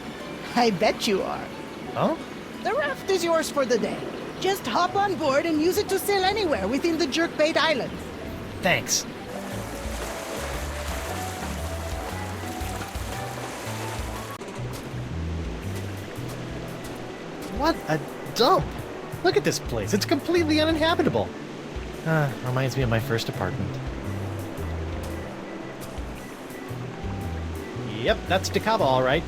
I bet you are. Huh? The raft is yours for the day. Just hop on board and use it to sail anywhere within the Jerkbait Islands. Thanks. What a dump! Look at this place. It's completely uninhabitable. Reminds me of my first apartment. Yep, that's Dakava, all right.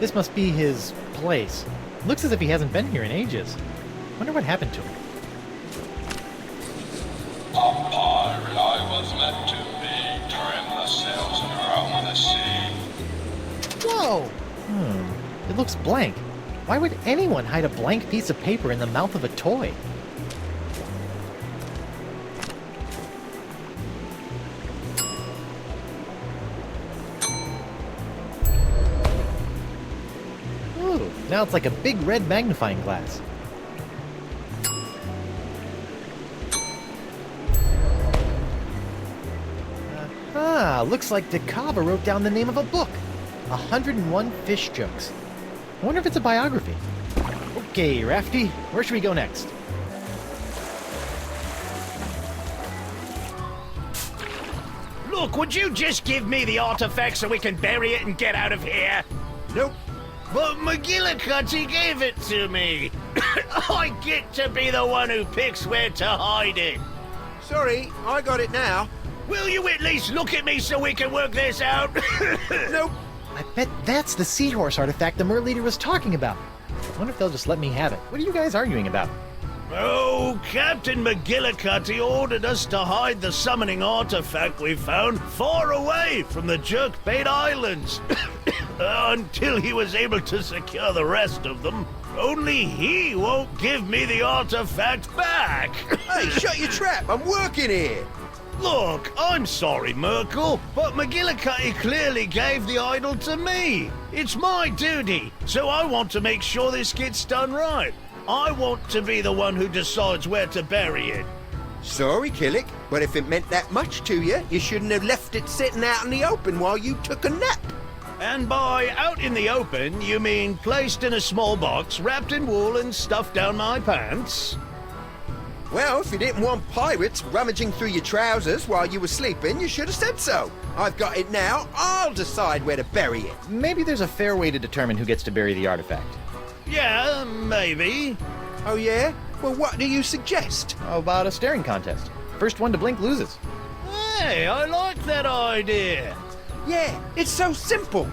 This must be his place. Looks as if he hasn't been here in ages. Wonder what happened to him. A pirate I was meant to be, trim the sails and roam on the sea. Whoa! It looks blank. Why would anyone hide a blank piece of paper in the mouth of a toy? Ooh, now it's like a big red magnifying glass. Looks like Dakava wrote down the name of a book. 101 Fish Jokes. I wonder if it's a biography. Okay, Rafty, where should we go next? Look, would you just give me the artifact so we can bury it and get out of here? Nope. But McGillicuddy gave it to me. I get to be the one who picks where to hide it. Sorry, I got it now. Will you at least look at me so we can work this out? Nope. I bet that's the seahorse artifact the Mer Leader was talking about. I wonder if they'll just let me have it. What are you guys arguing about? Oh, Captain McGillicuddy ordered us to hide the summoning artifact we found far away from the Jerkbait Islands. Until he was able to secure the rest of them. Only he won't give me the artifact back. Hey, shut your trap. I'm working here. Look, I'm sorry, Merkel, but McGillicuddy clearly gave the idol to me. It's my duty, so I want to make sure this gets done right. I want to be the one who decides where to bury it. Sorry, Killick, but if it meant that much to you, you shouldn't have left it sitting out in the open while you took a nap. And by out in the open, you mean placed in a small box, wrapped in wool and stuffed down my pants? Well, if you didn't want pirates rummaging through your trousers while you were sleeping, you should have said so. I've got it now. I'll decide where to bury it. Maybe there's a fair way to determine who gets to bury the artifact. Yeah, maybe. Oh, yeah? Well, what do you suggest? How about a staring contest? First one to blink loses. Hey, I like that idea. Yeah, it's so simple.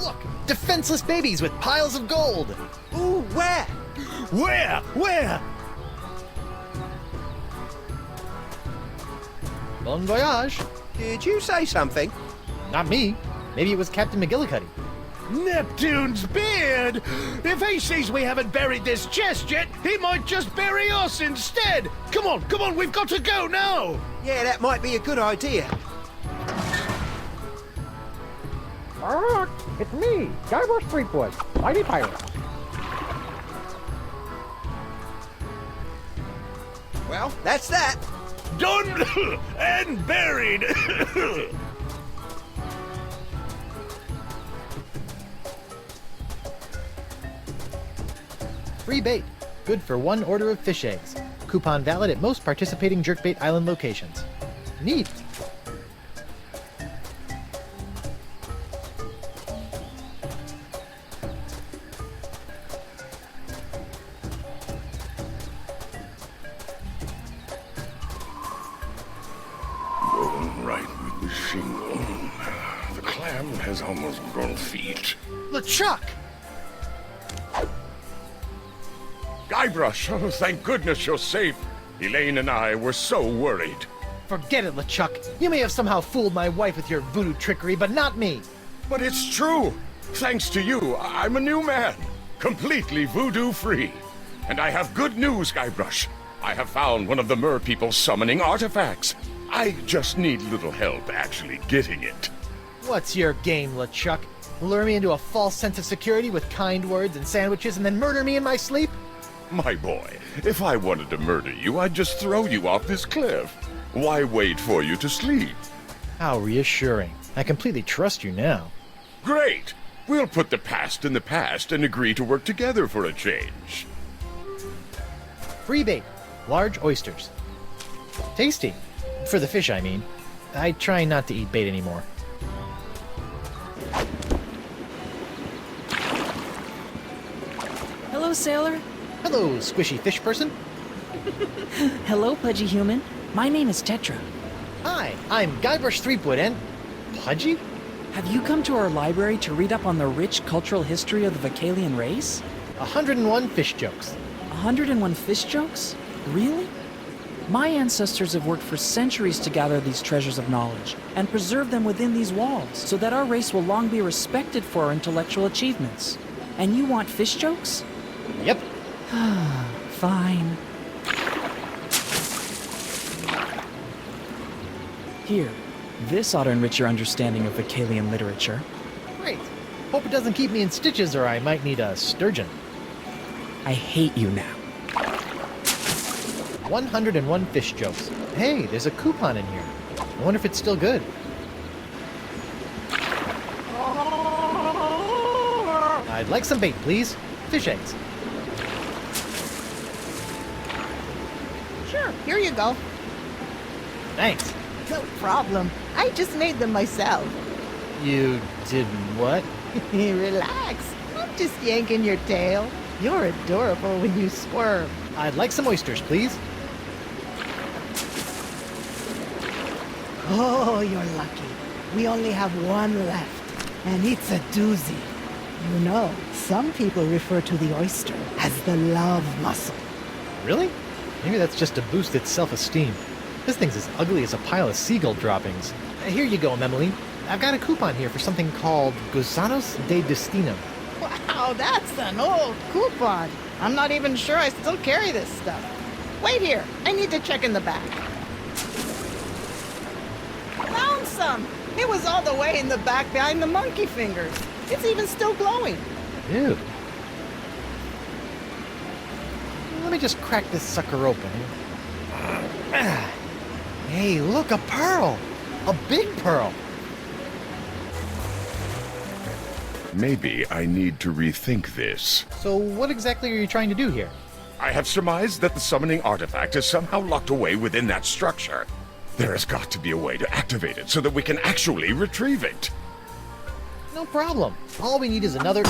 Look, defenseless babies with piles of gold. Ooh, where? Where? Bon voyage. Did you say something? Not me. Maybe it was Captain McGillicuddy. Neptune's beard! If he sees we haven't buried this chest yet, he might just bury us instead! Come on, we've got to go now! Yeah, that might be a good idea. It's me, Guybrush Threepwood, mighty pirate. Well, that's that. Done and buried! Free bait. Good for 1 order of fish eggs. Coupon valid at most participating Jerkbait Island locations. Neat. Going right with the shingle. The clam has almost grown feet. LeChuck! Guybrush, oh, thank goodness you're safe. Elaine and I were so worried. Forget it, LeChuck. You may have somehow fooled my wife with your voodoo trickery, but not me. But it's true. Thanks to you, I'm a new man. Completely voodoo-free. And I have good news, Guybrush. I have found one of the Mer people's summoning artifacts. I just need little help actually getting it. What's your game, LeChuck? Lure me into a false sense of security with kind words and sandwiches and then murder me in my sleep? My boy, if I wanted to murder you, I'd just throw you off this cliff. Why wait for you to sleep? How reassuring. I completely trust you now. Great! We'll put the past in the past and agree to work together for a change. Free bait. Large oysters. Tasty. For the fish, I mean. I try not to eat bait anymore. Hello, sailor. Hello, squishy fish person. Hello, pudgy human. My name is Tetra. Hi, I'm Guybrush Threepwood and... Pudgy? Have you come to our library to read up on the rich cultural history of the Vocalian race? 101 fish jokes. 101 fish jokes? Really? My ancestors have worked for centuries to gather these treasures of knowledge and preserve them within these walls so that our race will long be respected for our intellectual achievements. And you want fish jokes? Yep. Fine. Here, this ought to enrich your understanding of Vocalian literature. Great. Hope it doesn't keep me in stitches or I might need a sturgeon. I hate you now. 101 fish jokes. Hey, there's a coupon in here. I wonder if it's still good. I'd like some bait, please. Fish eggs. Sure, here you go. Thanks. No problem. I just made them myself. You did what? Relax. I'm just yanking your tail. You're adorable when you squirm. I'd like some oysters, please. Oh, you're lucky. We only have one left, and it's a doozy. You know, some people refer to the oyster as the love mussel. Really? Maybe that's just to boost its self-esteem. This thing's as ugly as a pile of seagull droppings. Here you go, Memoli. I've got a coupon here for something called Gusanos de Destino. Wow, that's an old coupon. I'm not even sure I still carry this stuff. Wait here. I need to check in the back. Found some. It was all the way in the back behind the monkey fingers. It's even still glowing. Ew. Let me just crack this sucker open. Hey, look, a pearl! A big pearl! Maybe I need to rethink this. So what exactly are you trying to do here? I have surmised that the summoning artifact is somehow locked away within that structure. There has got to be a way to activate it so that we can actually retrieve it. No problem. All we need is another...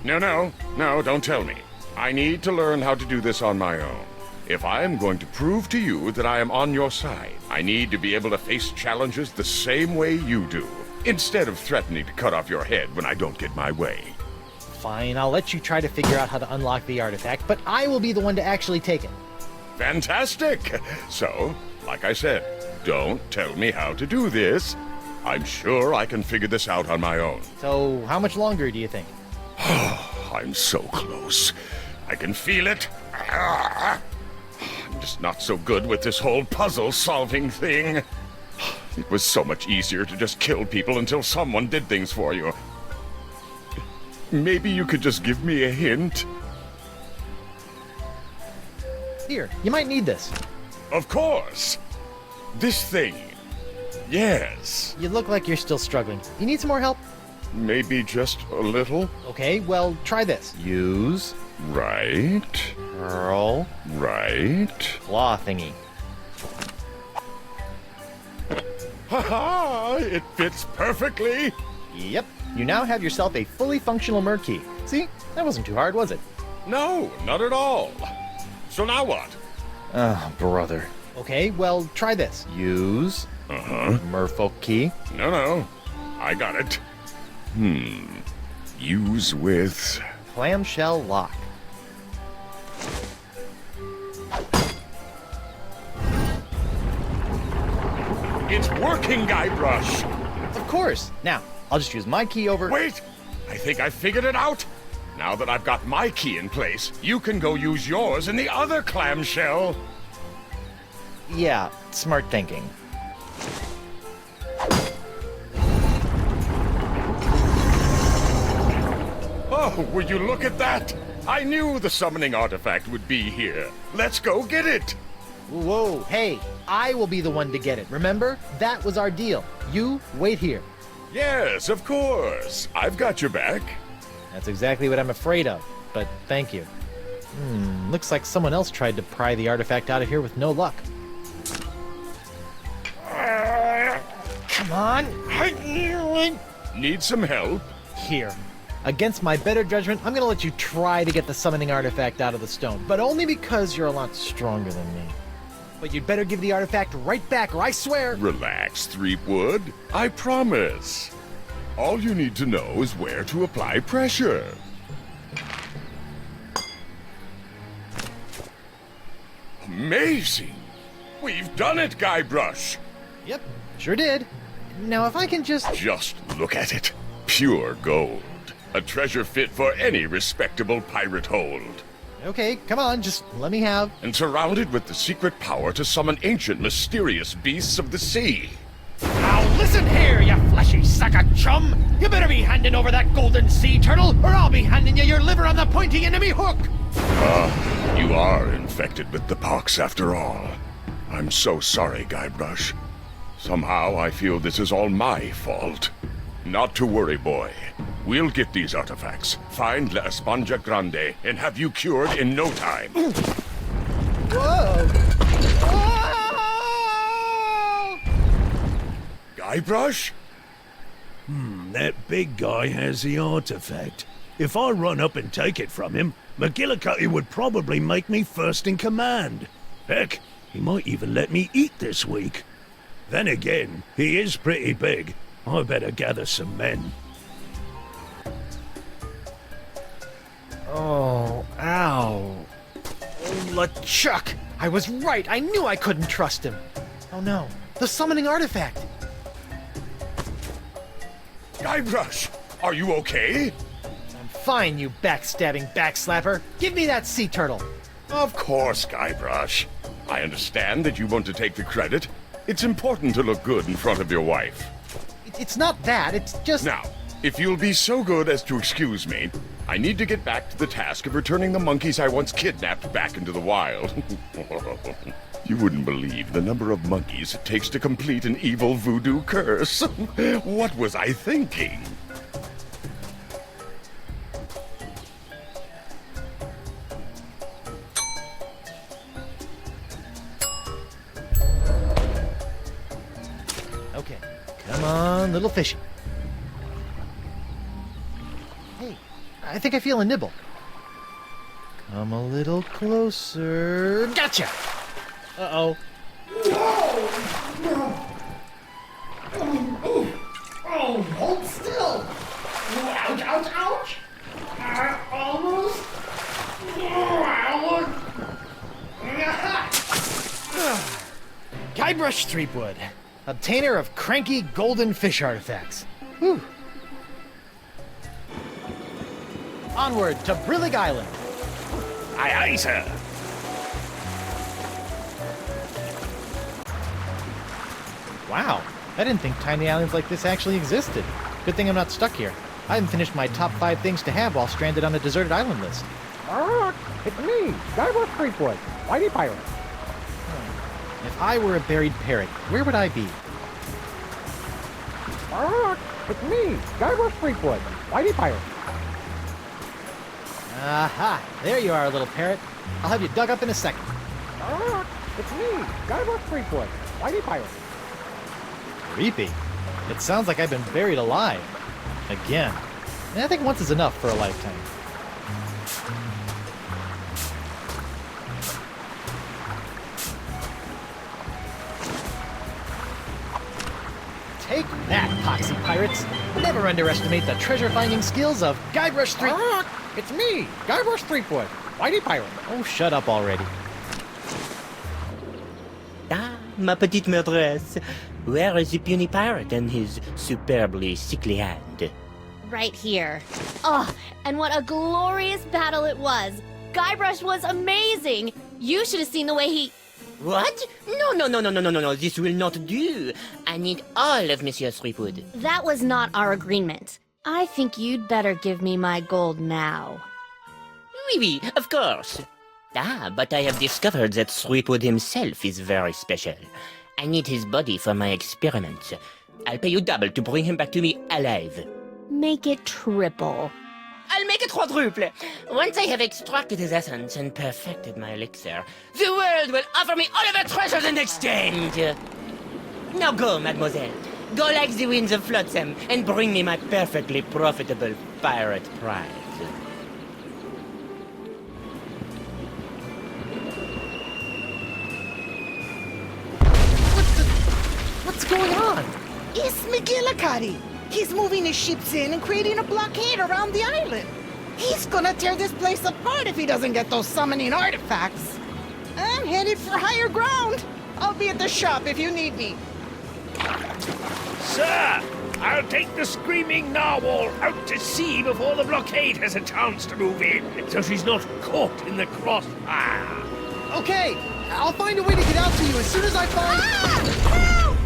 No, don't tell me. I need to learn how to do this on my own. If I am going to prove to you that I am on your side, I need to be able to face challenges the same way you do, instead of threatening to cut off your head when I don't get my way. Fine, I'll let you try to figure out how to unlock the artifact, but I will be the one to actually take it. Fantastic! So, like I said, don't tell me how to do this. I'm sure I can figure this out on my own. So, how much longer do you think? I'm so close. I can feel it. I'm just not so good with this whole puzzle-solving thing. It was so much easier to just kill people until someone did things for you. Maybe you could just give me a hint? Here, you might need this. Of course! This thing. Yes. You look like you're still struggling. You need some more help? Maybe just a little. Okay, well, try this. Use... Right. Pearl. Right. Claw thingy. Ha-ha! It fits perfectly! Yep. You now have yourself a fully functional mer key. See? That wasn't too hard, was it? No, not at all. So now what? Oh, brother. Okay, well, try this. Use... Merfolk key. No. I got it. Use with... Clamshell lock. It's working, Guybrush! Of course. Now, I'll just use my key over... Wait! I think I figured it out! Now that I've got my key in place, you can go use yours in the other clamshell! Yeah, smart thinking. Oh, will you look at that? I knew the summoning artifact would be here. Let's go get it! Whoa, hey, I will be the one to get it, remember? That was our deal. You wait here. Yes, of course. I've got your back. That's exactly what I'm afraid of, but thank you. Looks like someone else tried to pry the artifact out of here with no luck. Come on! Need some help? Here. Against my better judgment, I'm gonna let you try to get the summoning artifact out of the stone, but only because you're a lot stronger than me. But you'd better give the artifact right back, or I swear... Relax, Threepwood. I promise. All you need to know is where to apply pressure. Amazing! We've done it, Guybrush! Yep, sure did. Now if I can just... Just look at it. Pure gold. A treasure fit for any respectable pirate hold. Okay, come on, just let me have... And surrounded with the secret power to summon ancient, mysterious beasts of the sea. Now listen here, you fleshy sack of chum! You better be handing over that golden sea turtle, or I'll be handing you your liver on the pointy enemy hook! You are infected with the pox after all. I'm so sorry, Guybrush. Somehow I feel this is all my fault. Not to worry, boy. We'll get these artifacts, find La Esponja Grande, and have you cured in no time. Whoa! Guybrush? That big guy has the artifact. If I run up and take it from him, McGillicuddy would probably make me first in command. Heck, he might even let me eat this week. Then again, he is pretty big. I better gather some men. Oh, ow. Oh, LeChuck! I was right! I knew I couldn't trust him! Oh no, the summoning artifact! Guybrush, are you okay? I'm fine, you backstabbing backslapper! Give me that sea turtle! Of course, Guybrush. I understand that you want to take the credit. It's important to look good in front of your wife. It's not that, it's just... Now, if you'll be so good as to excuse me, I need to get back to the task of returning the monkeys I once kidnapped back into the wild. You wouldn't believe the number of monkeys it takes to complete an evil voodoo curse. What was I thinking? Okay, come on, little fishy. Hey, I think I feel a nibble. Come a little closer. Gotcha! Uh-oh. Oh, hold still! Ouch, ouch, ouch! Almost! Guybrush Threepwood, obtainer of cranky golden fish artifacts. Whew. Onward to Brillig Island. Aye, aye, sir. Wow, I didn't think tiny islands like this actually existed. Good thing I'm not stuck here. I haven't finished my top 5 things to have while stranded on a deserted island list. It's me, Guybrush Threepwood, Whitey Pirate. If I were a buried parrot, where would I be? It's me, Guybrush Threepwood, Whitey Pirate. Aha! There you are, little parrot. I'll have you dug up in a second. It's me, Guybrush Threepwood, Whitey Pirate. Creepy. It sounds like I've been buried alive. Again. I think once is enough for a lifetime. Take that, poxy pirates! Never underestimate the treasure-finding skills of Guybrush Threepwood. It's me, Guybrush Threepwood, Whitey Pirate. Oh, shut up already. Ah, ma petite maîtresse. Where is the puny pirate and his superbly sickly hand? Right here. Oh, and what a glorious battle it was. Guybrush was amazing. You should have seen the way he... What? No, this will not do. I need all of Monsieur Threepwood. That was not our agreement. I think you'd better give me my gold now. Oui, of course. Ah, but I have discovered that Threepwood himself is very special. I need his body for my experiments. I'll pay you double to bring him back to me alive. Make it triple. I'll make it quadruple. Once I have extracted his essence and perfected my elixir, the world will offer me all of their treasures in exchange. Now go, mademoiselle. Go like the winds of Flotsam and bring me my perfectly profitable pirate prize. What's going on? It's McGillicuddy. He's moving his ships in and creating a blockade around the island. He's gonna tear this place apart if he doesn't get those summoning artifacts. I'm headed for higher ground. I'll be at the shop if you need me. Sir, I'll take the screaming narwhal out to sea before the blockade has a chance to move in, so she's not caught in the crossfire. Okay, I'll find a way to get out to you as soon as I find... Help!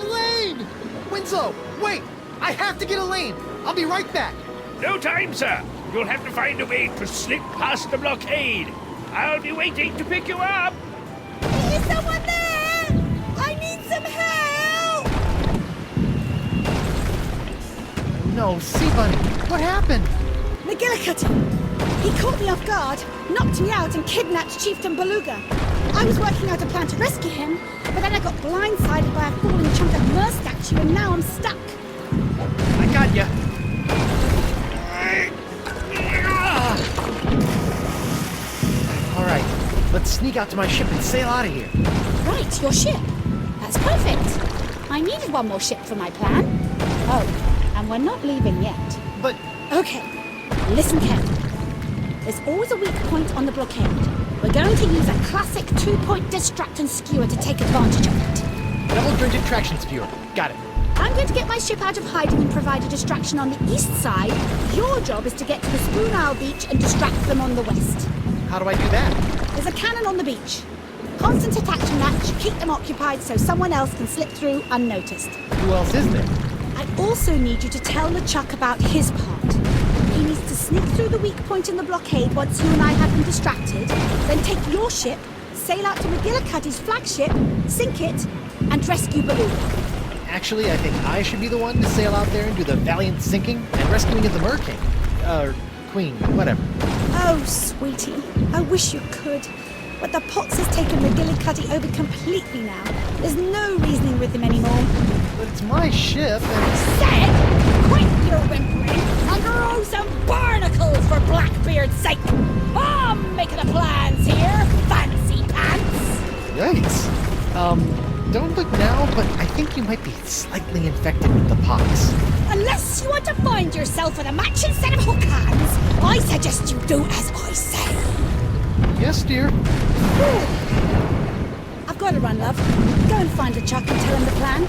Elaine! Winslow, wait! I have to get Elaine! I'll be right back! No time, sir. You'll have to find a way to slip past the blockade. I'll be waiting to pick you up. Is someone there? I need some help! No, Sea Bunny, what happened? McGillicuddy! He caught me off guard, knocked me out, and kidnapped Chieftain Beluga. I was working out a plan to rescue him, but then I got blindsided by a falling chunk of mer statue got you, and now I'm stuck. I got ya. All right, let's sneak out to my ship and sail out of here. Right, your ship. That's perfect. I needed one more ship for my plan. Oh, and we're not leaving yet. But... Okay, listen carefully. There's always a weak point on the blockade. We're going to use a classic two-point distract and skewer to take advantage of it. Double-jointed traction skewer. Got it. I'm going to get my ship out of hiding and provide a distraction on the east side. Your job is to get to the Spoon Isle beach and distract them on the west. How do I do that? There's a cannon on the beach. Constant attack to match, keep them occupied so someone else can slip through unnoticed. Who else is there? I also need you to tell LeChuck about his part. He needs to sneak through the weak point in the blockade once you and I have him distracted, then take your ship, sail out to McGillicuddy's flagship, sink it, and rescue Baloo. Actually, I think I should be the one to sail out there and do the valiant sinking and rescuing of the Mer King. Queen, whatever. Oh, sweetie, I wish you could. But the Pox has taken McGillicuddy over completely now. There's no reasoning with him anymore. But it's my ship and... Said! Quit your whimpering and grow some barnacles for Blackbeard's sake! I'm making the plans here, fancy pants! Yikes. Don't look now, but I think you might be slightly infected with the pox. Unless you want to find yourself with a match instead of hook hands, I suggest you do as I say. Yes, dear. Ooh. I've got to run, love. Go and find LeChuck and tell him the plan.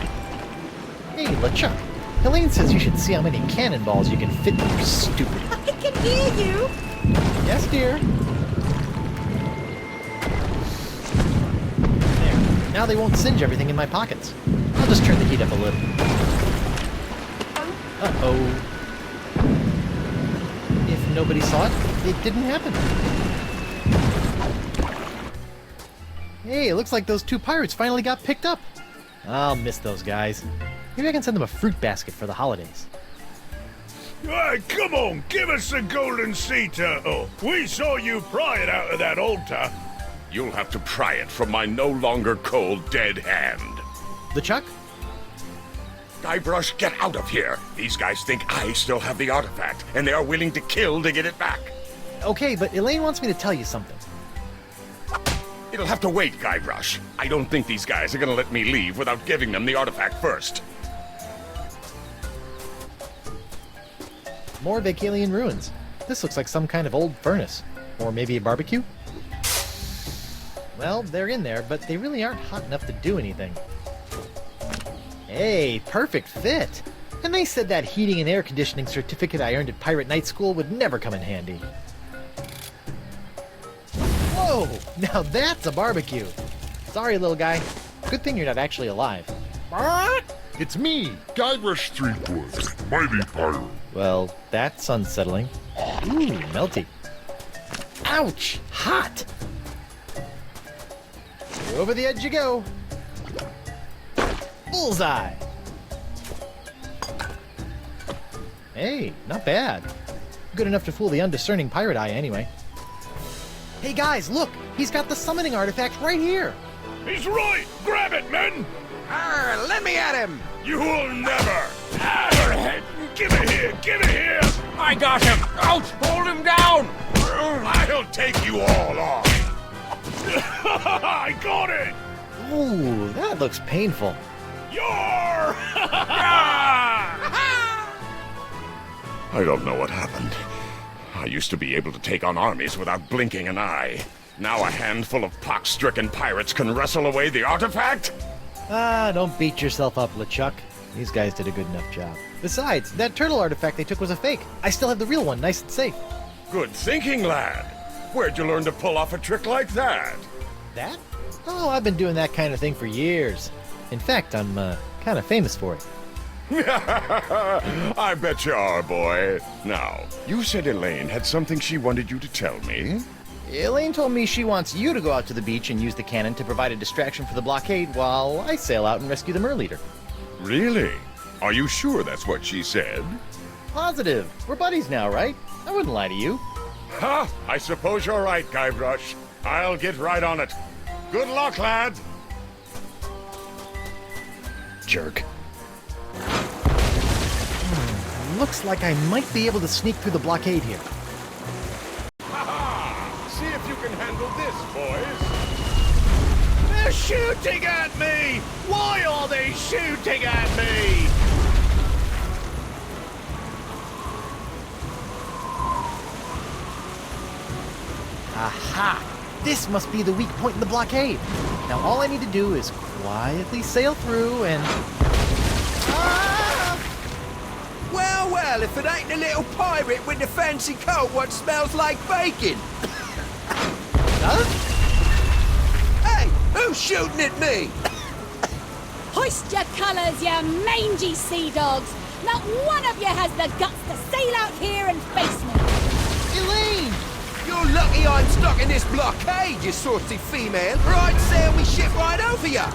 Hey, LeChuck. Elaine says you should see how many cannonballs you can fit in your stupid... I can hear you. Yes, dear. There. Now they won't singe everything in my pockets. I'll just turn the heat up a little. Uh-oh. If nobody saw it, it didn't happen. Hey, it looks like those two pirates finally got picked up. I'll miss those guys. Maybe I can send them a fruit basket for the holidays. Hey, come on, give us the golden sea turtle. We saw you pry it out of that altar. You'll have to pry it from my no longer cold, dead hand. LeChuck? Guybrush, get out of here. These guys think I still have the artifact, and they are willing to kill to get it back. Okay, but Elaine wants me to tell you something. It'll have to wait, Guybrush. I don't think these guys are gonna let me leave without giving them the artifact first. More Vacalian ruins. This looks like some kind of old furnace. Or maybe a barbecue? Well, they're in there, but they really aren't hot enough to do anything. Hey, perfect fit! And they said that heating and air conditioning certificate I earned at Pirate Night School would never come in handy. Whoa! Now that's a barbecue! Sorry, little guy. Good thing you're not actually alive. It's me, Guybrush Threepwood, mighty pirate. Well, that's unsettling. Ooh, melty. Ouch! Hot! Over the edge you go. Bullseye! Hey, not bad. Good enough to fool the undiscerning pirate eye, anyway. Hey guys, look! He's got the summoning artifact right here! He's right! Grab it, men! Arr, let me at him! You will never! Arr, give it here! Give it here! I got him! Ouch! Hold him down! I'll take you all on! I got it! Ooh, that looks painful. You're... I don't know what happened. I used to be able to take on armies without blinking an eye. Now a handful of pox-stricken pirates can wrestle away the artifact? Ah, don't beat yourself up, LeChuck. These guys did a good enough job. Besides, that turtle artifact they took was a fake. I still have the real one, nice and safe. Good thinking, lad. Where'd you learn to pull off a trick like that? That? Oh, I've been doing that kind of thing for years. In fact, I'm kind of famous for it. I bet you are, boy. Now, you said Elaine had something she wanted you to tell me? Elaine told me she wants you to go out to the beach and use the cannon to provide a distraction for the blockade while I sail out and rescue the Mer Leader. Really? Are you sure that's what she said? Positive. We're buddies now, right? I wouldn't lie to you. Ha! I suppose you're right, Guybrush. I'll get right on it. Good luck, lad! Jerk. Looks like I might be able to sneak through the blockade here. Ha-ha! See if you can handle this, boys. They're shooting at me! Why are they shooting at me? Aha! This must be the weak point in the blockade. Now all I need to do is quietly sail through and... Ah! Well, well, if it ain't the little pirate with the fancy coat what smells like bacon. Huh? Hey, who's shooting at me? Hoist your colours, you mangy sea dogs! Not one of you has the guts to sail out here and face me! Elaine! You're lucky I'm stuck in this blockade, you saucy female, or I'd sail me ship right over ya!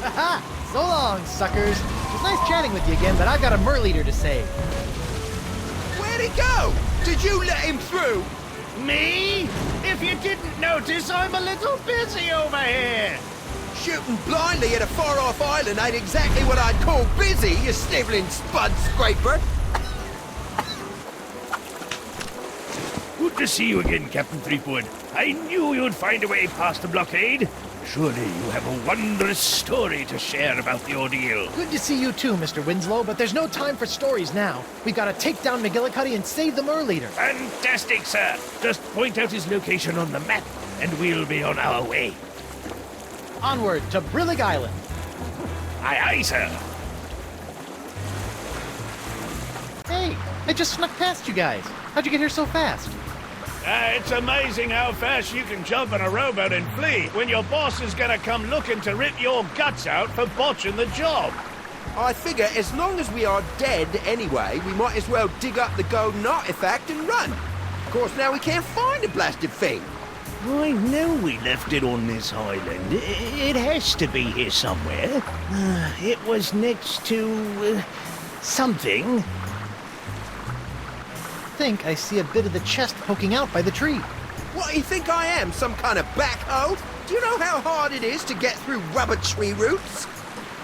Haha! So long, suckers. It was nice chatting with you again, but I've got a mer-leader to save. Where'd he go? Did you let him through? Me? If you didn't notice, I'm a little busy over here. Shooting blindly at a far-off island ain't exactly what I'd call busy, you snivelling spud scraper. Good to see you again, Captain Threepwood. I knew you'd find a way past the blockade. Surely you have a wondrous story to share about the ordeal. Good to see you too, Mr. Winslow, but there's no time for stories now. We've got to take down McGillicuddy and save the mer-leader. Fantastic, sir. Just point out his location on the map, and we'll be on our way. Onward to Brillig Island. Aye, aye, sir. Hey, I just snuck past you guys. How'd you get here so fast? It's amazing how fast you can jump on a rowboat and flee when your boss is gonna come looking to rip your guts out for botching the job. I figure as long as we are dead anyway, we might as well dig up the golden artifact and run. Of course, now we can't find the blasted thing. I know we left it on this island. It has to be here somewhere. It was next to... something. I think I see a bit of the chest poking out by the tree. What do you think I am, some kind of backhoe? Do you know how hard it is to get through rubber tree roots?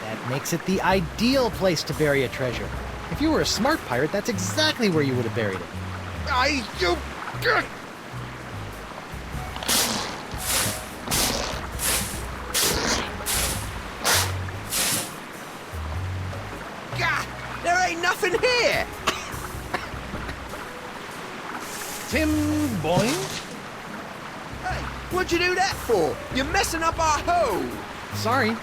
That makes it the ideal place to bury a treasure. If you were a smart pirate, that's exactly where you would have buried it. God, there ain't nothing here! Tim Boyne? Hey, what'd you do that for? You're messing up our hole! Sorry.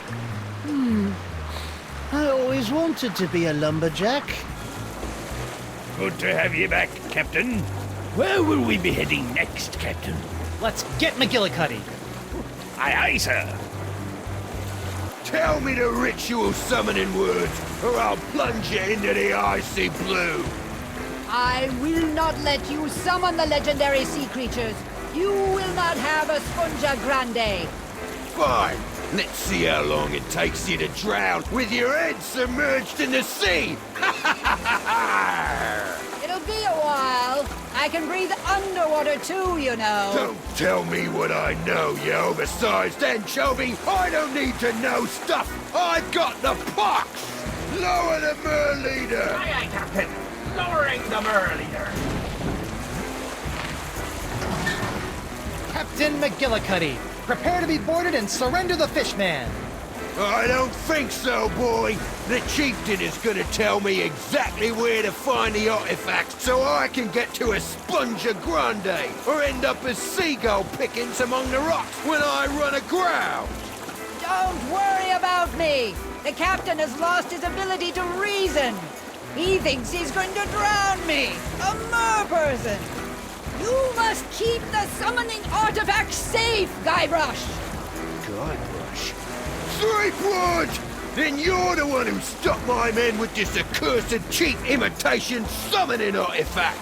I always wanted to be a lumberjack. Good to have you back, Captain. Where will we be heading next, Captain? Let's get McGillicuddy. Aye, aye, sir. Tell me the ritual summoning words, or I'll plunge you into the icy blue! I will not let you summon the legendary sea creatures. You will not have a Spongia Grande. Fine. Let's see how long it takes you to drown with your head submerged in the sea. It'll be a while. I can breathe underwater too, you know. Don't tell me what I know, you oversized anchovy. I don't need to know stuff. I've got the pox. Lower the mer-leader. Aye, aye, Captain. Lowering the mer-leader. Captain McGillicuddy, prepare to be boarded and surrender the fishman. I don't think so, boy. The chieftain is gonna tell me exactly where to find the artifacts so I can get to a Spongia Grande or end up as seagull pickings among the rocks when I run aground. Don't worry about me. The captain has lost his ability to reason. He thinks he's going to drown me, a mer-person. You must keep the summoning artifact safe, Guybrush. Guybrush? Threepwood! Then you're the one who stuck my men with this accursed cheap imitation summoning artifact!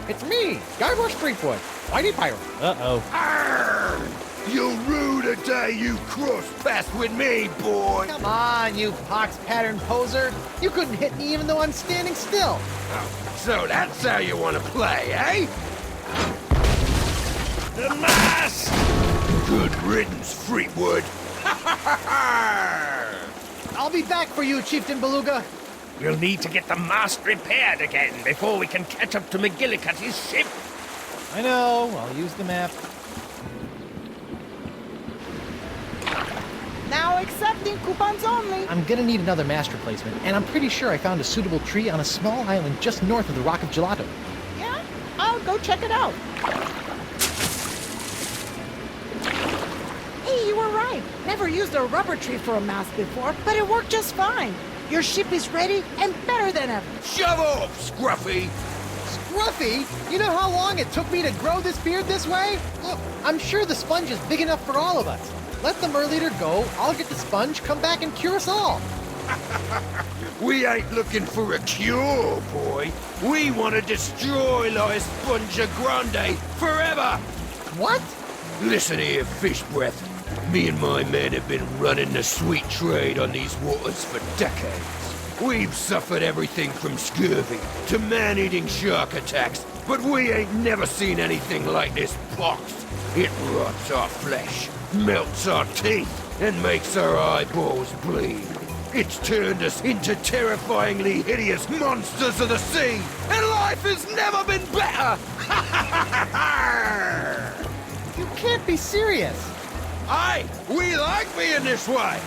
It's me, Guybrush Threepwood, Whitey Pirate. Uh-oh. Arrgh! You'll rue the day you cross paths with me, boy! Come on, you pox-pattern poser. You couldn't hit me even though I'm standing still. Oh, so that's how you want to play, eh? The mast! Good riddance, Threepwood! I'll be back for you, Chieftain Beluga. We'll need to get the mast repaired again before we can catch up to McGillicuddy's ship. I know. I'll use the map. Now accepting coupons only. I'm gonna need another mast replacement, and I'm pretty sure I found a suitable tree on a small island just north of the Rock of Gelato. Yeah? I'll go check it out. Hey, you were right. Never used a rubber tree for a mast before, but it worked just fine. Your ship is ready and better than ever. Shove off, Scruffy! Scruffy? You know how long it took me to grow this beard this way? Look, I'm sure the sponge is big enough for all of us. Let the Merleader go, I'll get the sponge, come back and cure us all. We ain't looking for a cure, boy. We want to destroy La Esponja Grande forever! What? Listen here, fish breath. Me and my men have been running the sweet trade on these waters for decades. We've suffered everything from scurvy to man-eating shark attacks, but we ain't never seen anything like this pox. It rots our flesh, melts our teeth, and makes our eyeballs bleed. It's turned us into terrifyingly hideous monsters of the sea, and life has never been better! You can't be serious. Aye, we like being this way.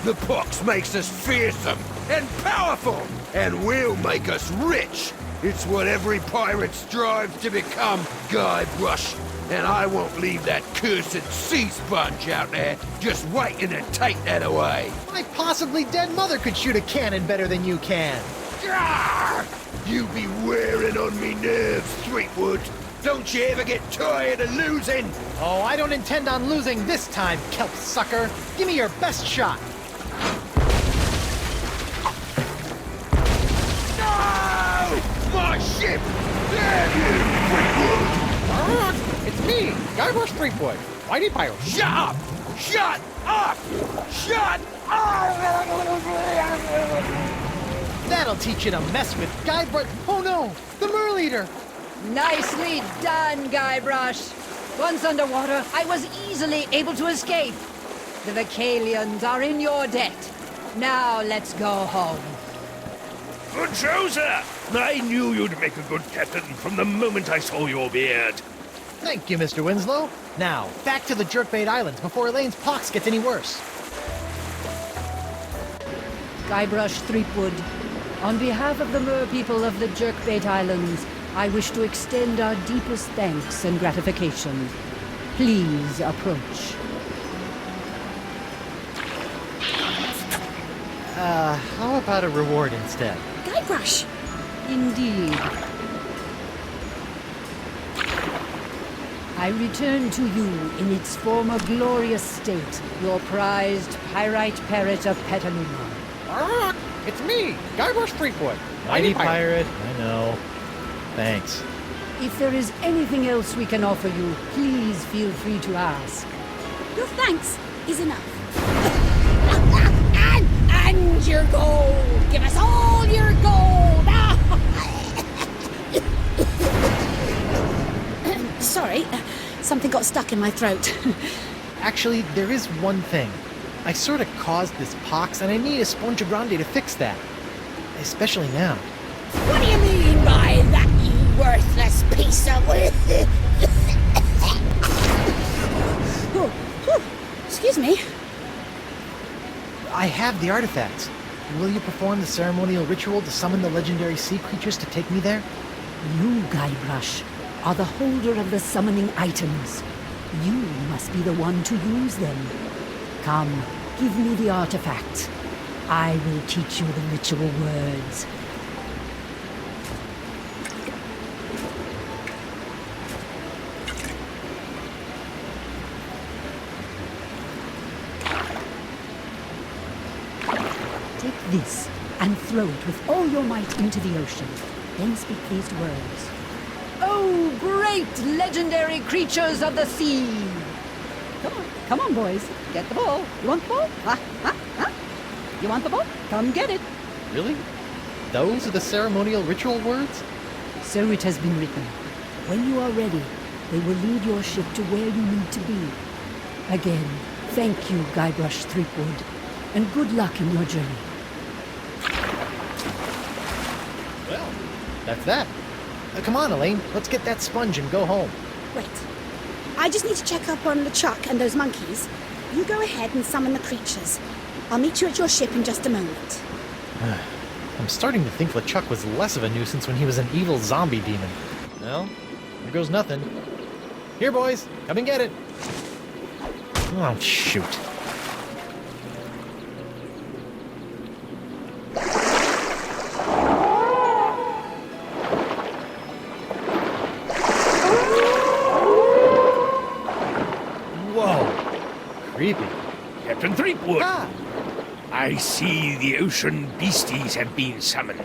The pox makes us fearsome and powerful, and will make us rich. It's what every pirate strives to become, Guybrush. And I won't leave that cursed sea sponge out there just waiting to take that away. My possibly dead mother could shoot a cannon better than you can. Arrgh! You be wearing on me nerves, Threepwood. Don't you ever get tired of losing? Oh, I don't intend on losing this time, kelp sucker. Give me your best shot. No! My ship! Damn you, Threepwood! It's me, Guybrush Threepwood, Mighty Pirate. Shut up! Shut up! Shut up! That'll teach you to mess with Guybrush. Oh no, the Merleader. Nicely done, Guybrush. Once underwater, I was easily able to escape. The Vocalians are in your debt. Now let's go home. Good show, sir. I knew you'd make a good captain from the moment I saw your beard. Thank you, Mr. Winslow. Now, back to the Jerkbait Islands before Elaine's pox gets any worse. Guybrush Threepwood, on behalf of the Mer people of the Jerkbait Islands, I wish to extend our deepest thanks and gratification. Please approach. How about a reward instead? Guybrush! Indeed. I return to you in its former glorious state, your prized pyrite parrot of Petaluma. It's me, Guybrush Threepwood. Mighty pirate, I know. Thanks. If there is anything else we can offer you, please feel free to ask. Your thanks is enough. And your gold! Give us all your gold! Sorry, something got stuck in my throat. Actually, there is one thing. I sort of caused this pox, and I need Esponja Grande to fix that. Especially now. What do you mean by that, you worthless piece of... Excuse me. I have the artifacts. Will you perform the ceremonial ritual to summon the legendary sea creatures to take me there? You, Guybrush, are the holder of the summoning items. You must be the one to use them. Come, give me the artifact. I will teach you the ritual words. Take this and throw it with all your might into the ocean. Then speak these words. Oh, great legendary creatures of the sea! Come on, boys. Get the ball. You want the ball? You want the ball? Come get it. Really? Those are the ceremonial ritual words? So it has been written. When you are ready, they will lead your ship to where you need to be. Again, thank you, Guybrush Threepwood. and good luck in your journey. Well, that's that. Come on, Elaine. Let's get that sponge and go home. Wait. I just need to check up on LeChuck and those monkeys. You go ahead and summon the creatures. I'll meet you at your ship in just a moment. I'm starting to think LeChuck was less of a nuisance when he was an evil zombie demon. Well, here goes nothing. Here, boys. Come and get it. Oh, shoot. Whoa. Creepy. Captain Threepwood. Ah. I see the ocean beasties have been summoned.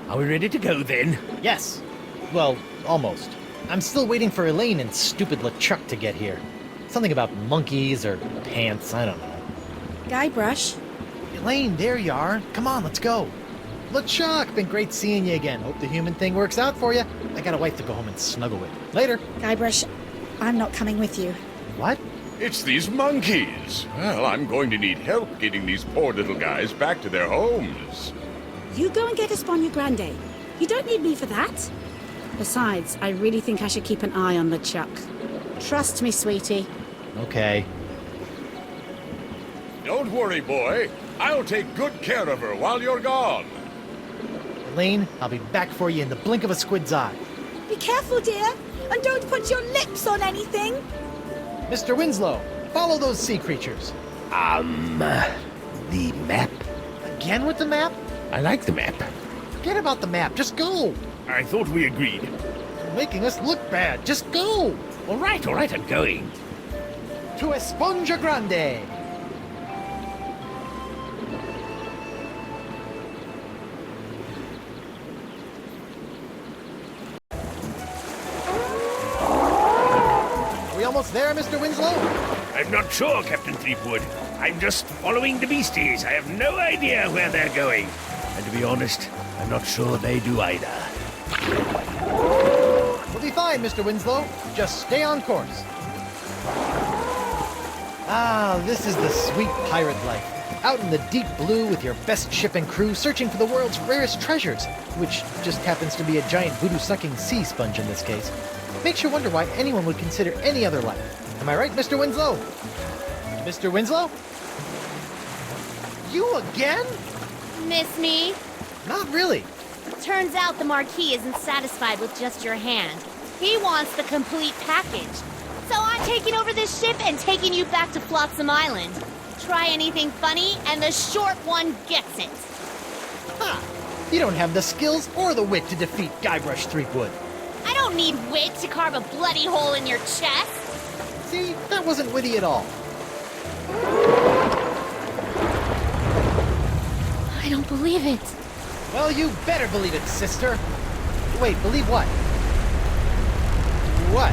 Are we ready to go then? Yes. Well, almost. I'm still waiting for Elaine and stupid LeChuck to get here. Something about monkeys or pants, I don't know. Guybrush? Elaine, there you are. Come on, let's go. LeChuck, been great seeing you again. Hope the human thing works out for you. I got a wife to go home and snuggle with. Later. Guybrush, I'm not coming with you. What? It's these monkeys. Well, I'm going to need help getting these poor little guys back to their homes. You go and get España Grande. You don't need me for that. Besides, I really think I should keep an eye on LeChuck. Trust me, sweetie. Okay. Don't worry, boy. I'll take good care of her while you're gone. Elaine, I'll be back for you in the blink of a squid's eye. Be careful, dear, and don't put your lips on anything. Mr. Winslow, follow those sea creatures. The map? Again with the map? I like the map. Forget about the map, just go. I thought we agreed. You're making us look bad, just go. All right, I'm going. To España Grande. Are we almost there, Mr. Winslow? I'm not sure, Captain Threepwood. I'm just following the beasties. I have no idea where they're going. And to be honest, I'm not sure they do either. We'll be fine, Mr. Winslow. Just stay on course. Ah, this is the sweet pirate life. Out in the deep blue with your best ship and crew searching for the world's rarest treasures, which just happens to be a giant voodoo-sucking sea sponge in this case. Makes you wonder why anyone would consider any other life. Am I right, Mr. Winslow? Mr. Winslow? You again? Miss me? Not really. Turns out the Marquis isn't satisfied with just your hand. He wants the complete package. So I'm taking over this ship and taking you back to Flotsam Island. Try anything funny, and the short one gets it. Ha! You don't have the skills or the wit to defeat Guybrush Threepwood. I don't need wit to carve a bloody hole in your chest. See, that wasn't witty at all. I don't believe it. Well, you better believe it, sister. Wait, believe what? What?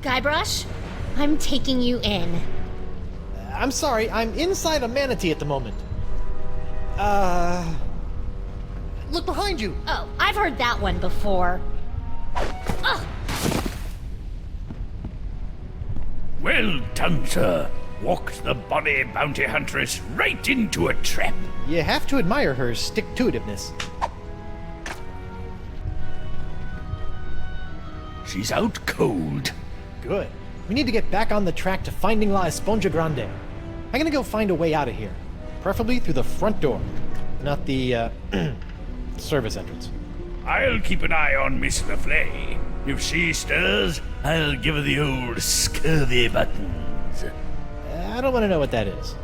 Guybrush, I'm taking you in. I'm sorry, I'm inside a manatee at the moment. Look behind you! Oh, I've heard that one before. Ugh. Well done, sir. Walked the bonny bounty huntress right into a trap. You have to admire her stick-to-itiveness. She's out cold. Good. We need to get back on the track to finding La España Grande. I'm gonna go find a way out of here. Preferably through the front door. Not the, service entrance. I'll keep an eye on Miss LaFlay. If she stirs, I'll give her the old scurvy buttons. I don't want to know what that is.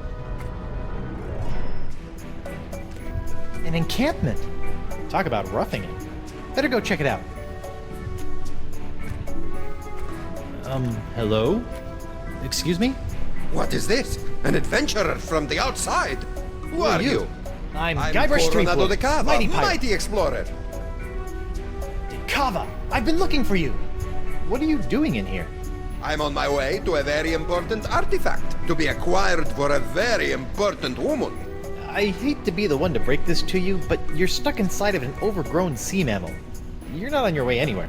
An encampment. Talk about roughing it. Better go check it out. Hello? Excuse me? What is this? An adventurer from the outside? Who are you? I'm Guybrush Coronado Threepwood, de Cava, mighty pirate. mighty explorer. Cava, I've been looking for you. What are you doing in here? I'm on my way to a very important artifact to be acquired for a very important woman. I hate to be the one to break this to you, but you're stuck inside of an overgrown sea mammal. You're not on your way anywhere.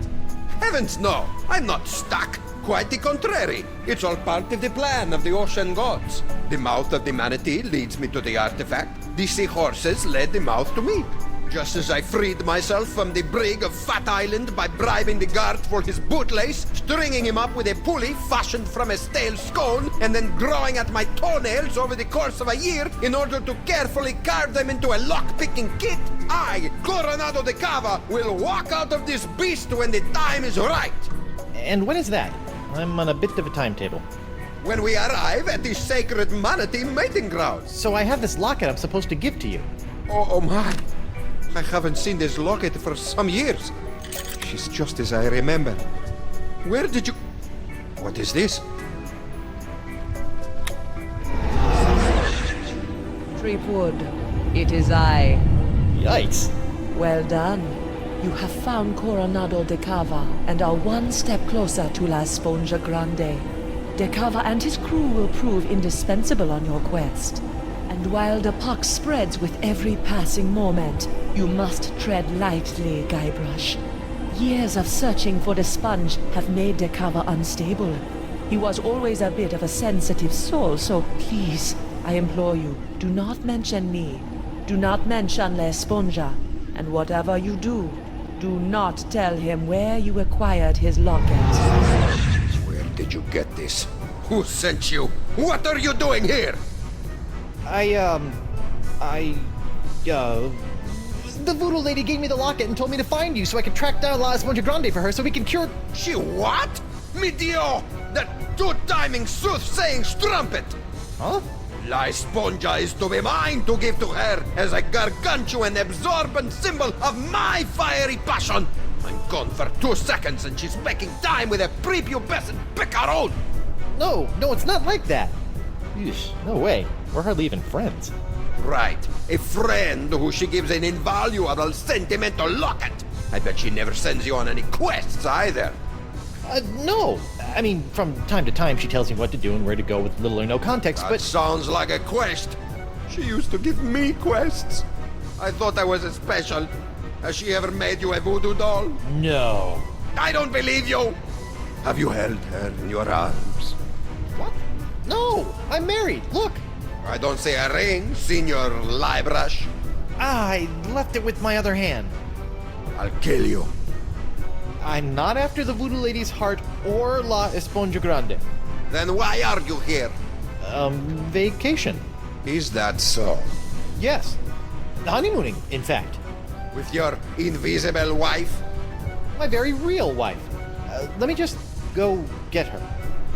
Heavens no, I'm not stuck. Quite the contrary. It's all part of the plan of the ocean gods. The mouth of the manatee leads me to the artifact. The seahorses led the mouth to me. Just as I freed myself from the brig of Fat Island by bribing the guard for his bootlace, stringing him up with a pulley fashioned from a stale scone, and then growing at my toenails over the course of a year in order to carefully carve them into a lock-picking kit, I, Coronado de Cava, will walk out of this beast when the time is right. And when is that? I'm on a bit of a timetable. When we arrive at the sacred manatee mating grounds. So I have this locket I'm supposed to give to you. Oh my. I haven't seen this locket for some years. She's just as I remember. Where did you... What is this? Threepwood, it is I. Yikes. Well done. You have found Coronado de Cava and are one step closer to La Sponja Grande. De Cava and his crew will prove indispensable on your quest. And while the pox spreads with every passing moment, you must tread lightly, Guybrush. Years of searching for the sponge have made De Cava unstable. He was always a bit of a sensitive soul, so please, I implore you, do not mention me. Do not mention La Sponja. And whatever you do, do not tell him where you acquired his locket. Where did you get this? Who sent you? What are you doing here? The voodoo lady gave me the locket and told me to find you so I could track down La Esponja Grande for her so we can cure... She what? Mi Dio! That two-timing soothsaying strumpet! Huh? La Esponja is to be mine to give to her as a gargantuan absorbent symbol of my fiery passion! I'm gone for 2 seconds and she's making time with a prepubescent picaron! No, it's not like that. Yeesh, no way. We're hardly even friends. Right. A friend who she gives an invaluable sentimental locket. I bet she never sends you on any quests either. No. I mean, from time to time she tells me what to do and where to go with little or no context, That but... sounds like a quest. She used to give me quests. I thought I was a special. Has she ever made you a voodoo doll? No. I don't believe you. Have you held her in your arms? What? No, I'm married. Look. I don't see a ring, Senor Guybrush. I left it with my other hand. I'll kill you. I'm not after the voodoo lady's heart or La Esponja Grande. Then why are you here? Vacation. Is that so? Yes. Honeymooning, in fact. With your invisible wife? My very real wife. Let me just go get her.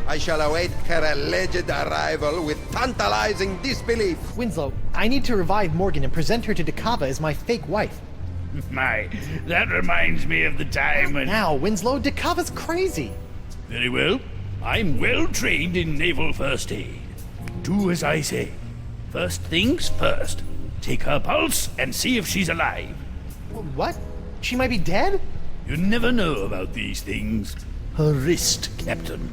I shall await her alleged arrival with tantalizing disbelief. Winslow, I need to revive Morgan and present her to De Cava as my fake wife. My, that reminds me of the time when... Now, Winslow, De Cava's crazy. Very well. I'm well trained in naval first aid. Do as I say. First things first. Take her pulse and see if she's alive. What? She might be dead? You never know about these things. Her wrist, Captain.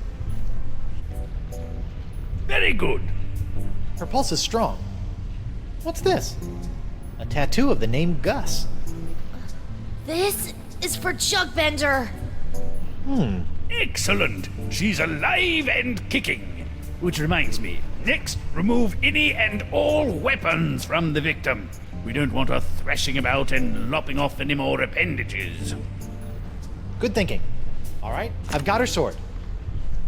Very good. Her pulse is strong. What's this? A tattoo of the name Gus. This is for Chuckbender. Excellent. She's alive and kicking. Which reminds me, next, remove any and all weapons from the victim. We don't want her thrashing about and lopping off any more appendages. Good thinking. All right, I've got her sword.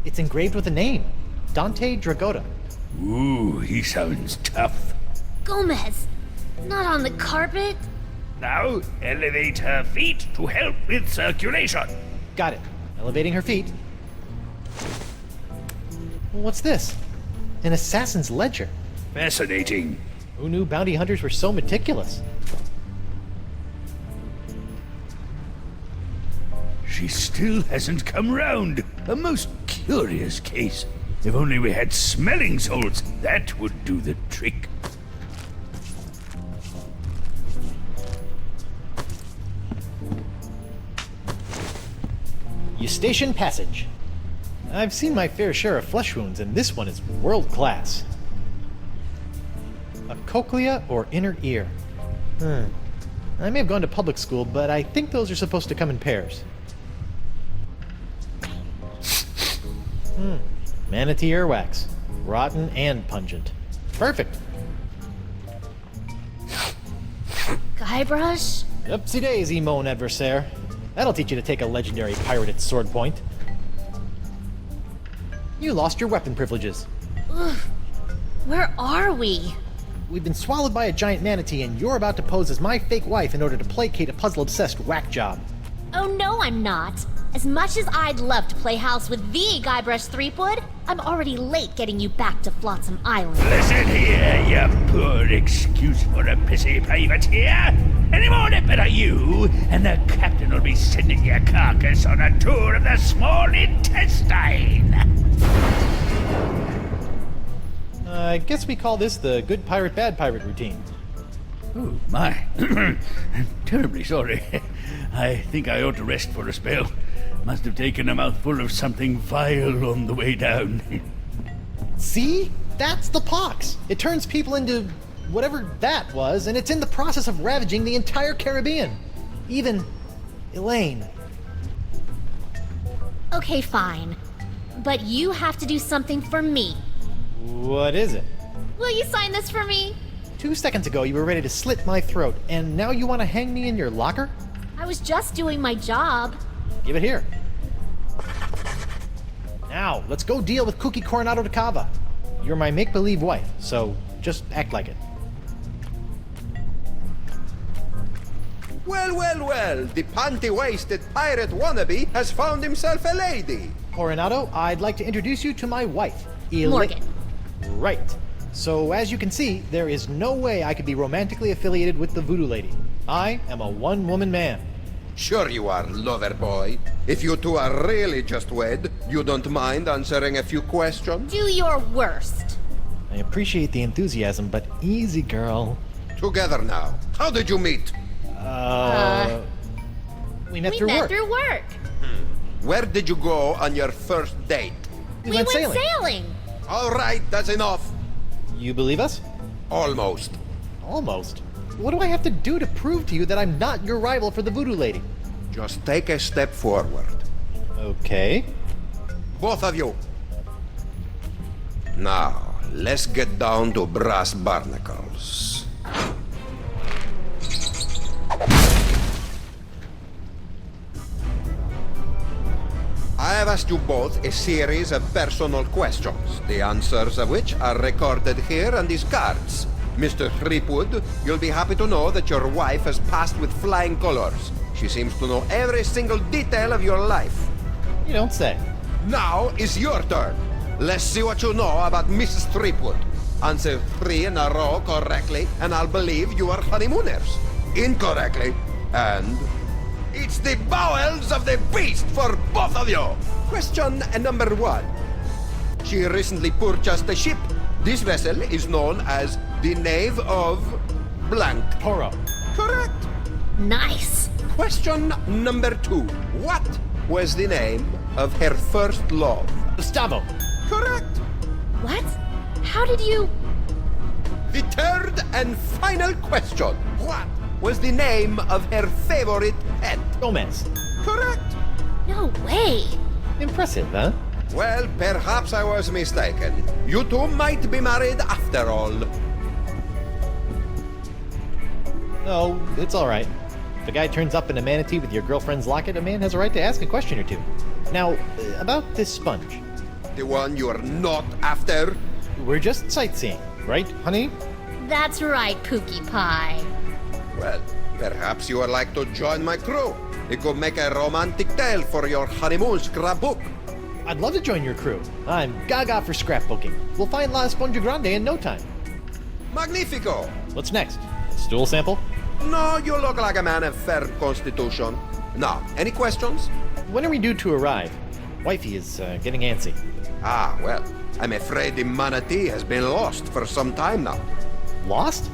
It's engraved with a name. Dante Dragota. Ooh, he sounds tough. Gomez, not on the carpet. Now, elevate her feet to help with circulation. Got it. Elevating her feet. What's this? An assassin's ledger. Fascinating. Who knew bounty hunters were so meticulous? She still hasn't come round. A most curious case. If only we had smelling salts, that would do the trick. Eustachian Passage. I've seen my fair share of flesh wounds, and this one is world class. A cochlea or inner ear. I may have gone to public school, but I think those are supposed to come in pairs. Manatee earwax. Rotten and pungent. Perfect. Guybrush? Upsy daisy, mon adversaire. That'll teach you to take a legendary pirate at sword point. You lost your weapon privileges. Ugh. Where are we? We've been swallowed by a giant manatee, and you're about to pose as my fake wife in order to placate a puzzle-obsessed whack job. Oh no, I'm not. As much as I'd love to play house with the Guybrush Threepwood, I'm already late getting you back to Flotsam Island. Listen here, you poor excuse for a pissy privateer. Any more nip at you, and the captain will be sending your carcass on a tour of the small intestine. I guess we call this the good pirate, bad pirate routine. Oh, my. I'm terribly sorry. I think I ought to rest for a spell. Must have taken a mouthful of something vile on the way down. See? That's the pox. It turns people into whatever that was, and it's in the process of ravaging the entire Caribbean. Even Elaine. Okay, fine. But you have to do something for me. What is it? Will you sign this for me? 2 seconds ago, you were ready to slit my throat, and now you want to hang me in your locker? I was just doing my job. Give it here. Now, let's go deal with Cookie Coronado de Cava. You're my make-believe wife, so just act like it. Well, well, well, the panty-waisted pirate wannabe has found himself a lady. Coronado, I'd like to introduce you to my wife, Morgan. Right. So, as you can see, there is no way I could be romantically affiliated with the Voodoo Lady. I am a one-woman man. Sure you are, lover boy. If you two are really just wed, you don't mind answering a few questions? Do your worst. I appreciate the enthusiasm, but easy, girl. Together now. How did you meet? We met through work. Where did you go on your first date? We went sailing. All right, that's enough. You believe us? Almost. Almost? What do I have to do to prove to you that I'm not your rival for the Voodoo Lady? Just take a step forward. Okay. Both of you. Now, let's get down to brass barnacles. I have asked you both a series of personal questions, the answers of which are recorded here on these cards. Mr. Threepwood, you'll be happy to know that your wife has passed with flying colors. She seems to know every single detail of your life. You don't say. Now is your turn. Let's see what you know about Mrs. Threepwood. Answer 3 in a row correctly, and I'll believe you are honeymooners. Incorrectly, and it's the bowels of the beast for both of you. Question number 1. She recently purchased a ship. This vessel is known as the Knave of blank. Toro. Correct. Nice. Question number 2. What was the name of her first love? Gustavo. Correct. What? How did you... The third and final question. What was the name of her favorite pet? Gomez. Correct. No way. Impressive, huh? Well, perhaps I was mistaken. You two might be married after all. No, it's all right. If a guy turns up in a manatee with your girlfriend's locket, a man has a right to ask a question or two. Now, about this sponge. The one you're not after? We're just sightseeing, right, honey? That's right, Pookie Pie. Well, perhaps you would like to join my crew. It could make a romantic tale for your honeymoon scrapbook. I'd love to join your crew. I'm gaga for scrapbooking. We'll find La Esponja Grande in no time. Magnifico! What's next? Stool sample? No, you look like a man of firm constitution. Now, any questions? When are we due to arrive? Wifey is getting antsy. Ah, well, I'm afraid the manatee has been lost for some time now. Lost?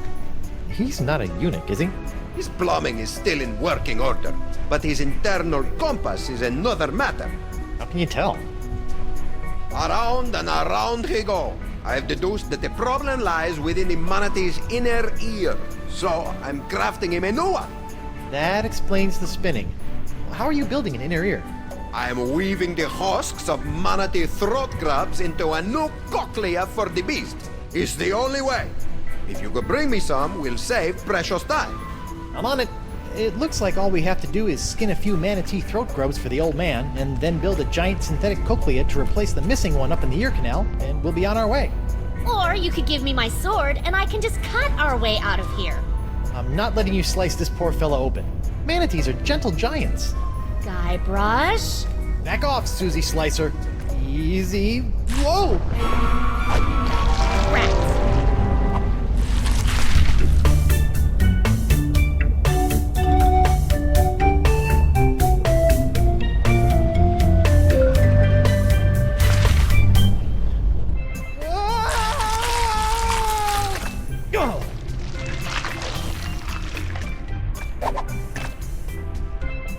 He's not a eunuch, is he? His plumbing is still in working order, but his internal compass is another matter. How can you tell? Around and around he go. I've deduced that the problem lies within the manatee's inner ear, so I'm crafting him a new one. That explains the spinning. How are you building an inner ear? I am weaving the husks of manatee throat grabs into a new cochlea for the beast. It's the only way. If you could bring me some, we'll save precious time. I'm on it. It looks like all we have to do is skin a few manatee throat grubs for the old man, and then build a giant synthetic cochlea to replace the missing one up in the ear canal, and we'll be on our way. Or you could give me my sword, and I can just cut our way out of here. I'm not letting you slice this poor fella open. Manatees are gentle giants. Guybrush? Back off, Susie Slicer. Easy. Whoa! Rats.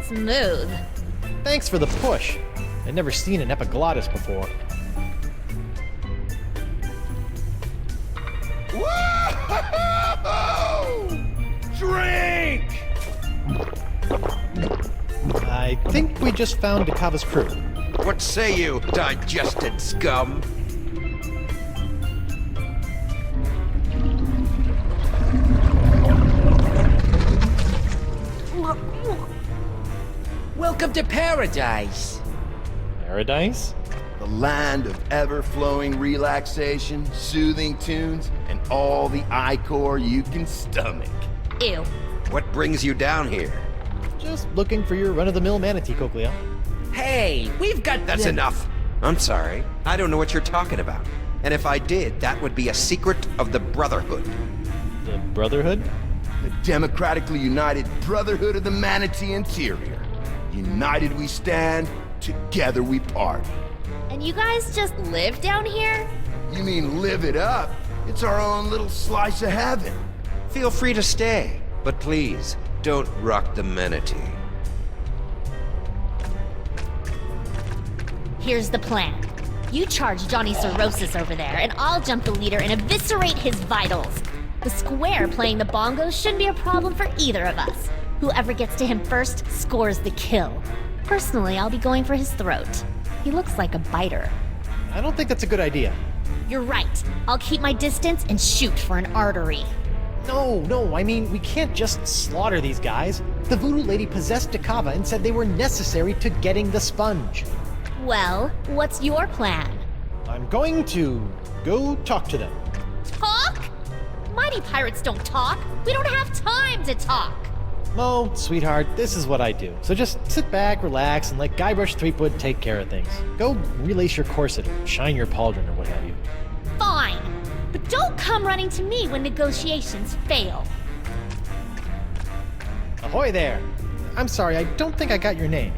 Smooth. Thanks for the push. I'd never seen an epiglottis before. Whoa! Drink! I think we just found Dakava's crew. What say you, digested scum? Welcome to paradise. Paradise? The land of ever-flowing relaxation, soothing tunes, and all the ichor you can stomach. Ew. What brings you down here? Just looking for your run-of-the-mill manatee cochlea. Hey, we've got... That's enough. I'm sorry. I don't know what you're talking about. And if I did, that would be a secret of the Brotherhood. The Brotherhood? The democratically united Brotherhood of the Manatee Interior. United we stand, together we party. And you guys just live down here? You mean live it up? It's our own little slice of heaven. Feel free to stay, but please, don't rock the manatee. Here's the plan. You charge Johnny Cirrhosis over there, and I'll jump the leader and eviscerate his vitals. The square playing the bongos shouldn't be a problem for either of us. Whoever gets to him first scores the kill. Personally, I'll be going for his throat. He looks like a biter. I don't think that's a good idea. You're right. I'll keep my distance and shoot for an artery. No, I mean, we can't just slaughter these guys. The voodoo lady possessed Dakava and said they were necessary to getting the sponge. Well, what's your plan? I'm going to go talk to them. Talk? Mighty pirates don't talk. We don't have time to talk. Mo, sweetheart, this is what I do. So just sit back, relax, and let Guybrush Threepwood take care of things. Go relace your corset or shine your pauldron or what have you. Fine. But don't come running to me when negotiations fail. Ahoy there! I'm sorry, I don't think I got your name.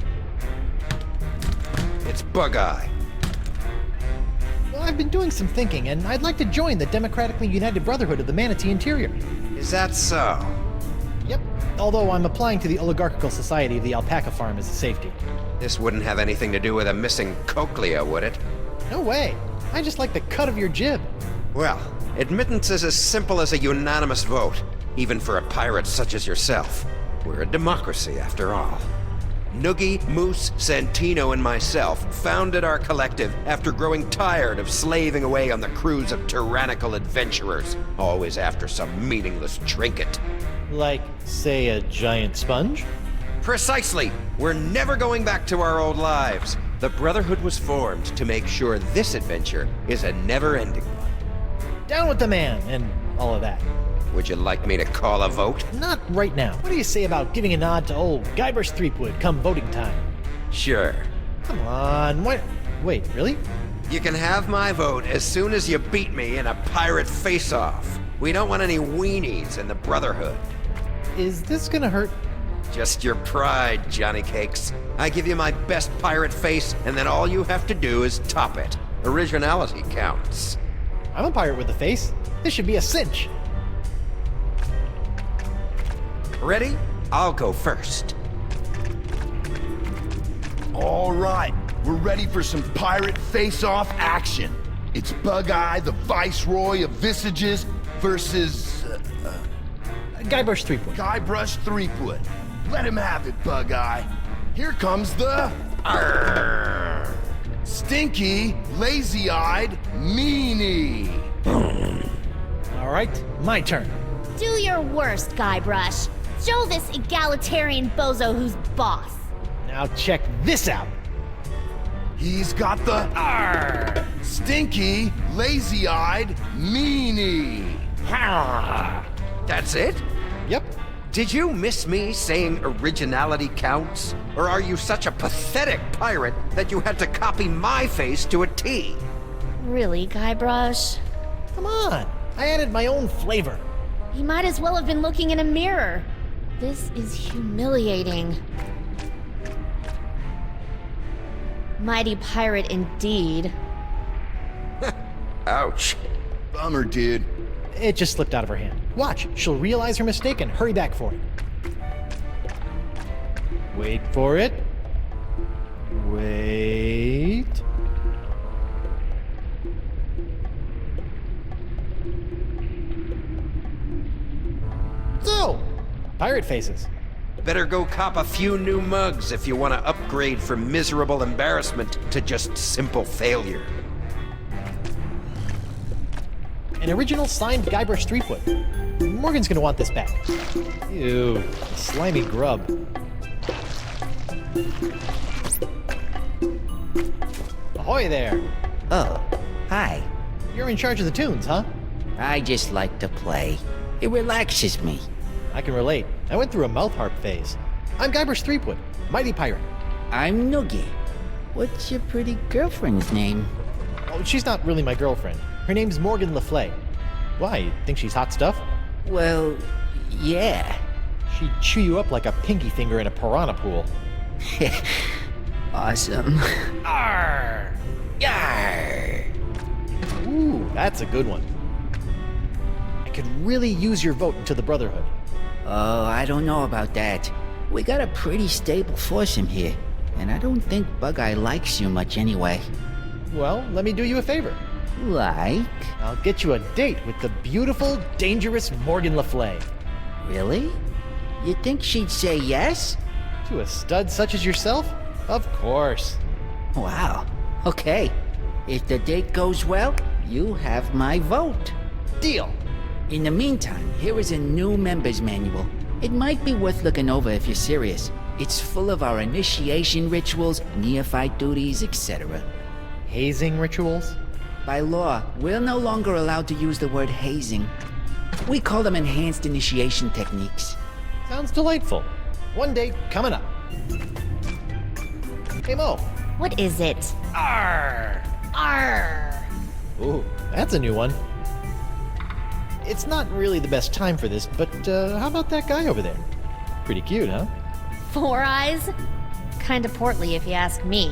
It's Bug-Eye. Well, I've been doing some thinking, and I'd like to join the democratically united Brotherhood of the Manatee Interior. Is that so? Yep, although I'm applying to the Oligarchical Society of the Alpaca Farm as a safety. This wouldn't have anything to do with a missing cochlea, would it? No way. I just like the cut of your jib. Well, admittance is as simple as a unanimous vote, even for a pirate such as yourself. We're a democracy, after all. Noogie, Moose, Santino, and myself founded our collective after growing tired of slaving away on the crews of tyrannical adventurers, always after some meaningless trinket. Like, say, a giant sponge? Precisely! We're never going back to our old lives. The Brotherhood was formed to make sure this adventure is a never-ending one. Down with the man, and all of that. Would you like me to call a vote? Not right now. What do you say about giving a nod to old Guybrush Threepwood come voting time? Sure. Come on, what? Wait, really? You can have my vote as soon as you beat me in a pirate face-off. We don't want any weenies in the Brotherhood. Is this gonna hurt? Just your pride, Johnny Cakes. I give you my best pirate face, and then all you have to do is top it. Originality counts. I'm a pirate with a face. This should be a cinch. Ready? I'll go first. All right, we're ready for some pirate face-off action. It's Bug-Eye, the Viceroy of Visages, versus... Guybrush Threepwood. Guybrush Threepwood. Let him have it, Bug-Eye. Here comes the... Arrgh. Stinky, lazy-eyed meanie. All right, my turn. Do your worst, Guybrush. Show this egalitarian bozo who's boss. Now check this out. He's got the... Arrgh. Stinky, lazy-eyed meanie. That's it? Yep. Did you miss me saying originality counts? Or are you such a pathetic pirate that you had to copy my face to a T? Really, Guybrush? Come on. I added my own flavor. You might as well have been looking in a mirror. This is humiliating. Mighty pirate indeed. Ouch. Bummer, dude. It just slipped out of her hand. Watch, she'll realize her mistake and hurry back for it. Wait for it. Wait. So, pirate faces. Better go cop a few new mugs if you want to upgrade from miserable embarrassment to just simple failure. An original signed Guybrush Threepwood. Morgan's gonna want this back. Ew, slimy grub. Ahoy there! Oh, hi. You're in charge of the tunes, huh? I just like to play. It relaxes me. I can relate. I went through a mouth harp phase. I'm Guybrush Threepwood, mighty pirate. I'm Noogie. What's your pretty girlfriend's name? Oh, she's not really my girlfriend. Her name's Morgan Le Fay. Why, you think she's hot stuff? Well, yeah. She'd chew you up like a pinky finger in a piranha pool. Awesome. Arr! Yarr! Ooh, that's a good one. I could really use your vote into the Brotherhood. Oh, I don't know about that. We got a pretty stable force in here, and I don't think Bug-Eye likes you much anyway. Well, let me do you a favor. Like? I'll get you a date with the beautiful, dangerous Morgan Le Fay. Really? You think she'd say yes? To a stud such as yourself? Of course. Wow. Okay. If the date goes well, you have my vote. Deal. In the meantime, here is a new member's manual. It might be worth looking over if you're serious. It's full of our initiation rituals, neophyte duties, etc. Hazing rituals? By law, we're no longer allowed to use the word hazing. We call them enhanced initiation techniques. Sounds delightful. One date coming up. Hey, Mo. What is it? Arr! Arr! Ooh, that's a new one. It's not really the best time for this, but how about that guy over there? Pretty cute, huh? 4 eyes? Kinda portly if you ask me.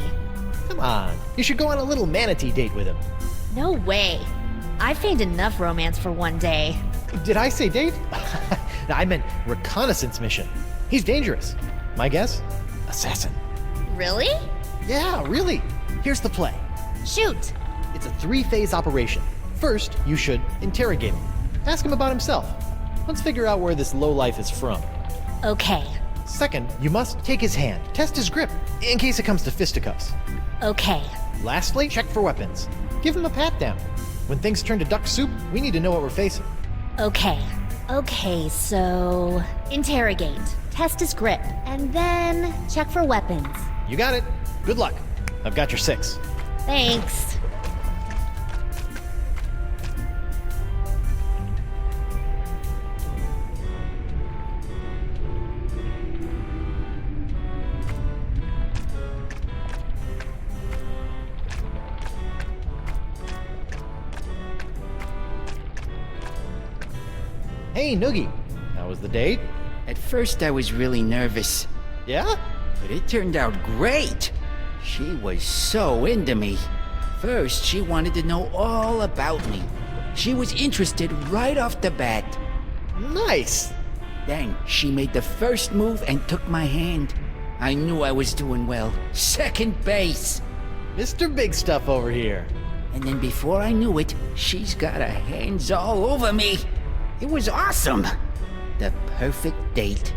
Come on, you should go on a little manatee date with him. No way. I feigned enough romance for one day. Did I say date? I meant reconnaissance mission. He's dangerous. My guess? Assassin. Really? Yeah, really. Here's the play. Shoot. It's a 3-phase operation. First, you should interrogate him. Ask him about himself. Let's figure out where this lowlife is from. Okay. Second, you must take his hand, test his grip, in case it comes to fisticuffs. Okay. Lastly, check for weapons. Give him a pat down. When things turn to duck soup, we need to know what we're facing. Okay. Okay, so... interrogate. Test his grip. And then check for weapons. You got it. Good luck. I've got your 6. Thanks. Hey, Noogie. How was the date? At first I was really nervous. Yeah? But it turned out great. She was so into me. First, she wanted to know all about me. She was interested right off the bat. Nice! Then she made the first move and took my hand. I knew I was doing well. Second base! Mr. Big Stuff over here. And then before I knew it, she's got her hands all over me. It was awesome. The perfect date.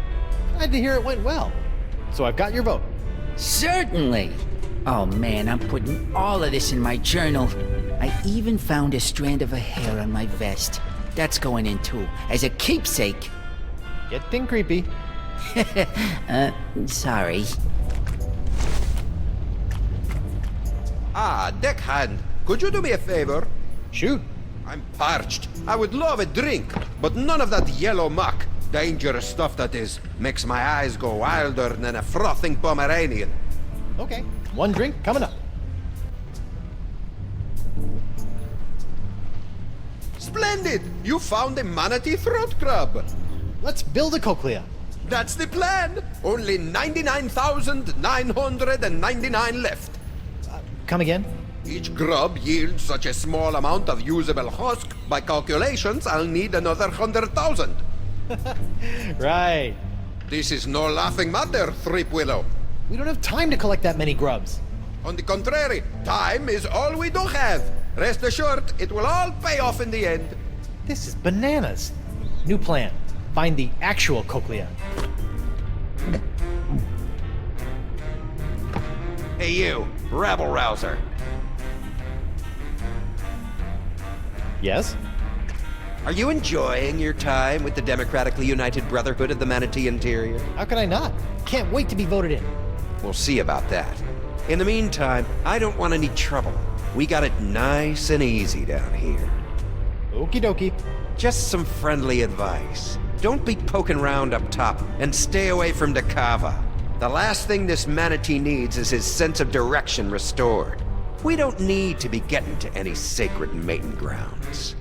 Glad to hear it went well. So I've got your vote. Certainly. Oh man, I'm putting all of this in my journal. I even found a strand of her hair on my vest. That's going in too, as a keepsake. Getting creepy. Sorry. Ah, Deckhand, could you do me a favor? Shoot. I'm parched. I would love a drink, but none of that yellow muck. Dangerous stuff that is. Makes my eyes go wilder than a frothing Pomeranian. Okay, one drink coming up. Splendid! You found a manatee throat crab. Let's build a cochlea. That's the plan. Only 99,999 left. Come again? Each grub yields such a small amount of usable husk. By calculations, I'll need another 100,000. Right. This is no laughing matter, Threepwillow. We don't have time to collect that many grubs. On the contrary, time is all we do have. Rest assured, it will all pay off in the end. This is bananas. New plan. Find the actual cochlea. Hey you, rabble-rouser. Yes? Are you enjoying your time with the democratically united Brotherhood of the Manatee Interior? How could I not? Can't wait to be voted in. We'll see about that. In the meantime, I don't want any trouble. We got it nice and easy down here. Okie dokie. Just some friendly advice. Don't be poking around up top, and stay away from Dakava. The last thing this manatee needs is his sense of direction restored. We don't need to be getting to any sacred mating grounds.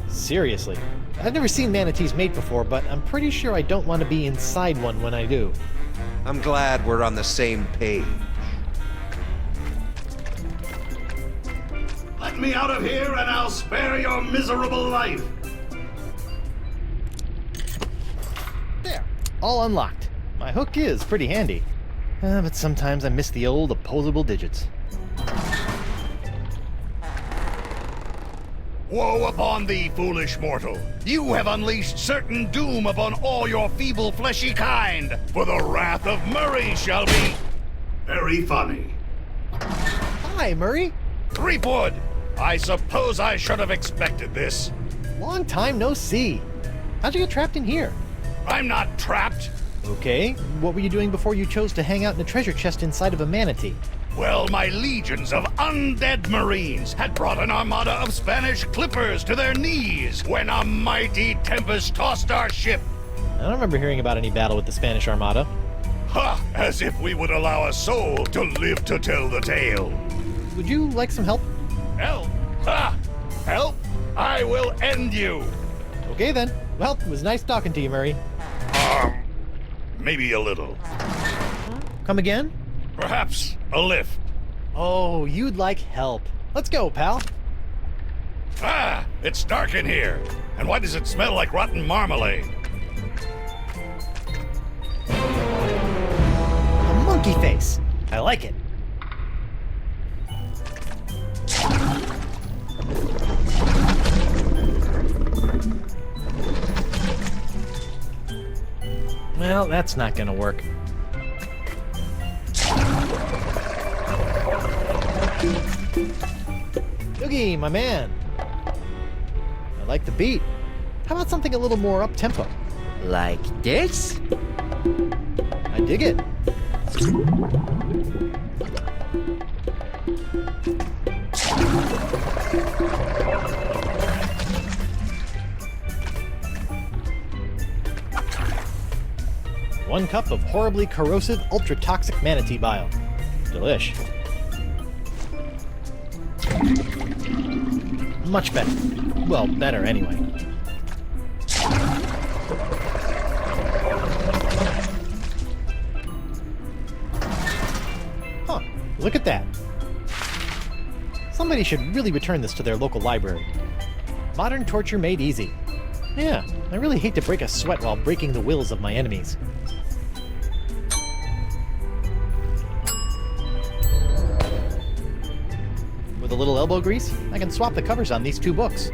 Seriously. I've never seen manatees mate before, but I'm pretty sure I don't want to be inside one when I do. I'm glad we're on the same page. Let me out of here and I'll spare your miserable life. There. All unlocked. My hook is pretty handy. But sometimes I miss the old opposable digits. Woe upon thee, foolish mortal! You have unleashed certain doom upon all your feeble fleshy kind, for the wrath of Murray shall be very funny. Hi, Murray. Threepwood! I suppose I should have expected this. Long time no see. How'd you get trapped in here? I'm not trapped. Okay, what were you doing before you chose to hang out in a treasure chest inside of a manatee? Well, my legions of undead Marines had brought an armada of Spanish clippers to their knees when a mighty tempest tossed our ship. I don't remember hearing about any battle with the Spanish Armada. Ha! As if we would allow a soul to live to tell the tale. Would you like some help? Help? Ha! Help? I will end you. Okay then. Well, it was nice talking to you, Murray. Maybe a little. Come again? Perhaps a lift. Oh, you'd like help. Let's go, pal. Ah! It's dark in here. And why does it smell like rotten marmalade? A monkey face. I like it. Well, that's not gonna work. Doogie, my man. I like the beat. How about something a little more up-tempo? Like this? I dig it. One cup of horribly corrosive, ultra-toxic manatee bile. Delish. Much better. Well, better anyway. Huh, look at that. Somebody should really return this to their local library. Modern torture made easy. Yeah, I really hate to break a sweat while breaking the wills of my enemies. With a little elbow grease, I can swap the covers on these two books.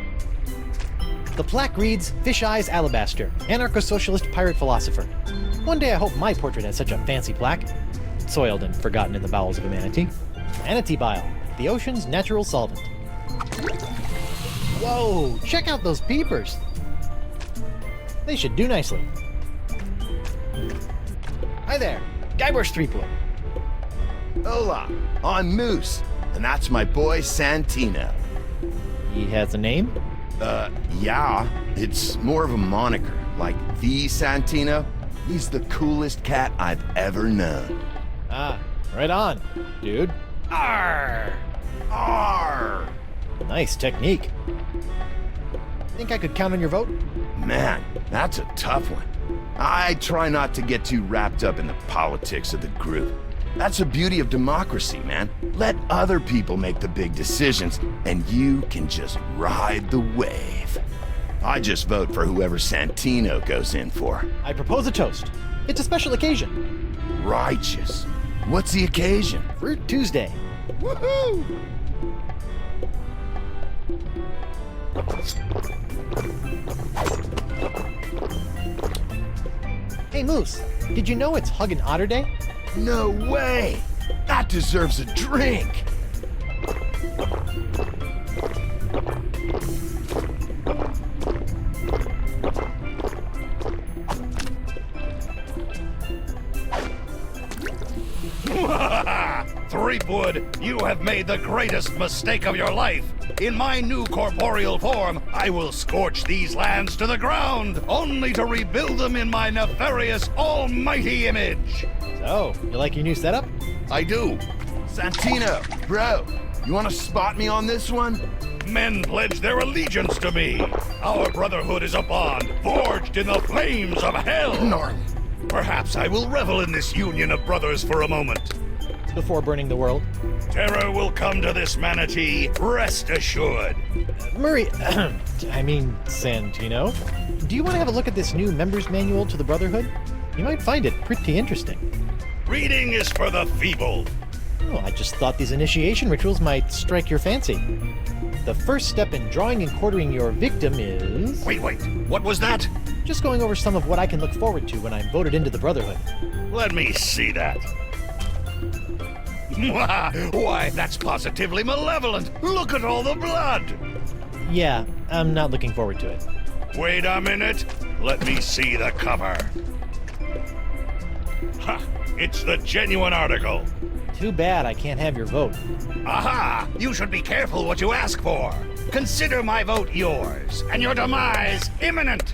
The plaque reads, Fish Eyes Alabaster, Anarcho-Socialist Pirate Philosopher. One day I hope my portrait has such a fancy plaque. Soiled and forgotten in the bowels of a manatee. Manatee bile, the ocean's natural solvent. Whoa, check out those peepers! They should do nicely. Hi there, Guybrush Threepwood. Hola, I'm Moose, and that's my boy Santino. He has a name? Yeah, it's more of a moniker, like the Santino. He's the coolest cat I've ever known. Ah, right on, dude. Arr! Arr! Nice technique. Think I could count on your vote? Man, that's a tough one. I try not to get too wrapped up in the politics of the group. That's the beauty of democracy, man. Let other people make the big decisions, and you can just ride the wave. I just vote for whoever Santino goes in for. I propose a toast. It's a special occasion. Righteous. What's the occasion? Fruit Tuesday. Woohoo! Hey Moose, did you know it's Hug and Otter Day? No way! That deserves a drink! Threepwood, you have made the greatest mistake of your life. In my new corporeal form, I will scorch these lands to the ground, only to rebuild them in my nefarious almighty image. So, you like your new setup? I do. Santino, bro, you want to spot me on this one? Men pledge their allegiance to me. Our brotherhood is a bond forged in the flames of hell. Gnarly. Perhaps I will revel in this union of brothers for a moment. Before burning the world. Terror will come to this manatee, rest assured. Murray, I mean Santino, do you want to have a look at this new member's manual to the Brotherhood? You might find it pretty interesting. Reading is for the feeble. Oh, I just thought these initiation rituals might strike your fancy. The first step in drawing and quartering your victim is... Wait, what was that? Just going over some of what I can look forward to when I'm voted into the Brotherhood. Let me see that. Why, that's positively malevolent. Look at all the blood. Yeah, I'm not looking forward to it. Wait a minute. Let me see the cover. Ha! It's the genuine article. Too bad I can't have your vote. Aha! You should be careful what you ask for. Consider my vote yours, and your demise imminent.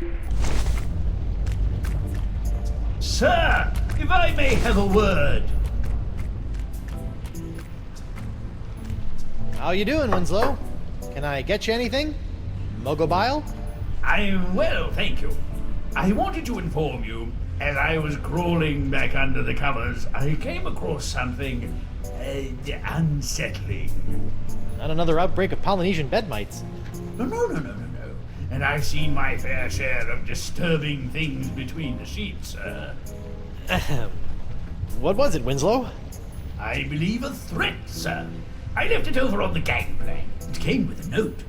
Sir, if I may have a word. How you doing, Winslow? Can I get you anything? Mogobile? I'm well, thank you. I wanted to inform you, as I was crawling back under the covers, I came across something unsettling. Not another outbreak of Polynesian bed mites. No. And I've seen my fair share of disturbing things between the sheets, sir. What was it, Winslow? I believe a threat, sir. I left it over on the gangplank. It came with a note.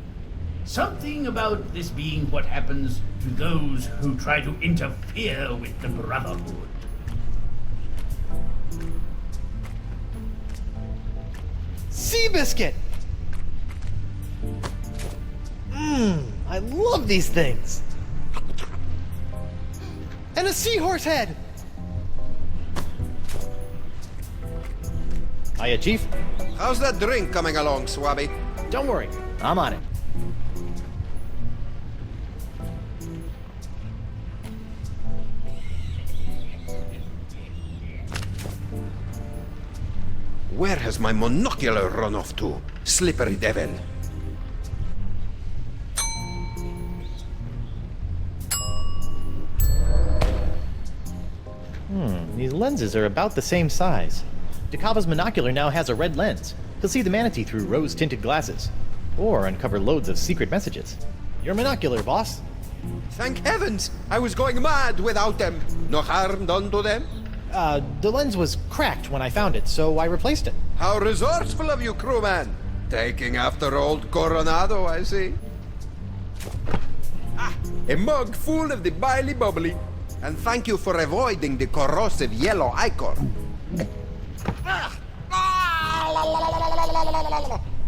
Something about this being what happens to those who try to interfere with the Brotherhood. Seabiscuit! I love these things! And a seahorse head! Hiya, Chief. How's that drink coming along, Swabby? Don't worry, I'm on it. Where has my monocular run off to? Slippery devil. These lenses are about the same size. Dakava's monocular now has a red lens. he'll see the manatee through rose-tinted glasses, or uncover loads of secret messages. You're monocular, boss. Thank heavens! I was going mad without them. No harm done to them? The lens was cracked when I found it, so I replaced it. How resourceful of you, crewman! Taking after old Coronado, I see. A mug full of the biley bubbly. And thank you for avoiding the corrosive yellow ichor.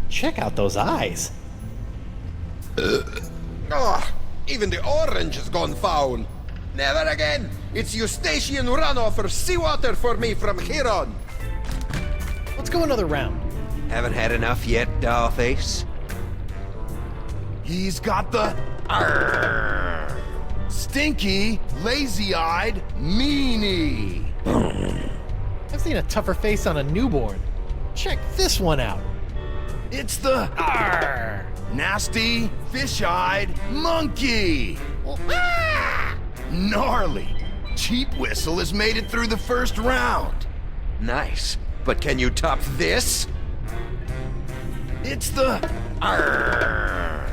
Check out those eyes. Even the orange has gone foul. Never again. It's Eustachian runoff or seawater for me from here on. Let's go another round. Haven't had enough yet, dollface? He's got the arrgh, stinky, lazy-eyed meanie. I've seen a tougher face on a newborn. Check this one out. It's the arrgh, nasty, fish-eyed monkey. Gnarly. Cheap Whistle has made it through the first round. Nice. But can you top this? It's the arrgh,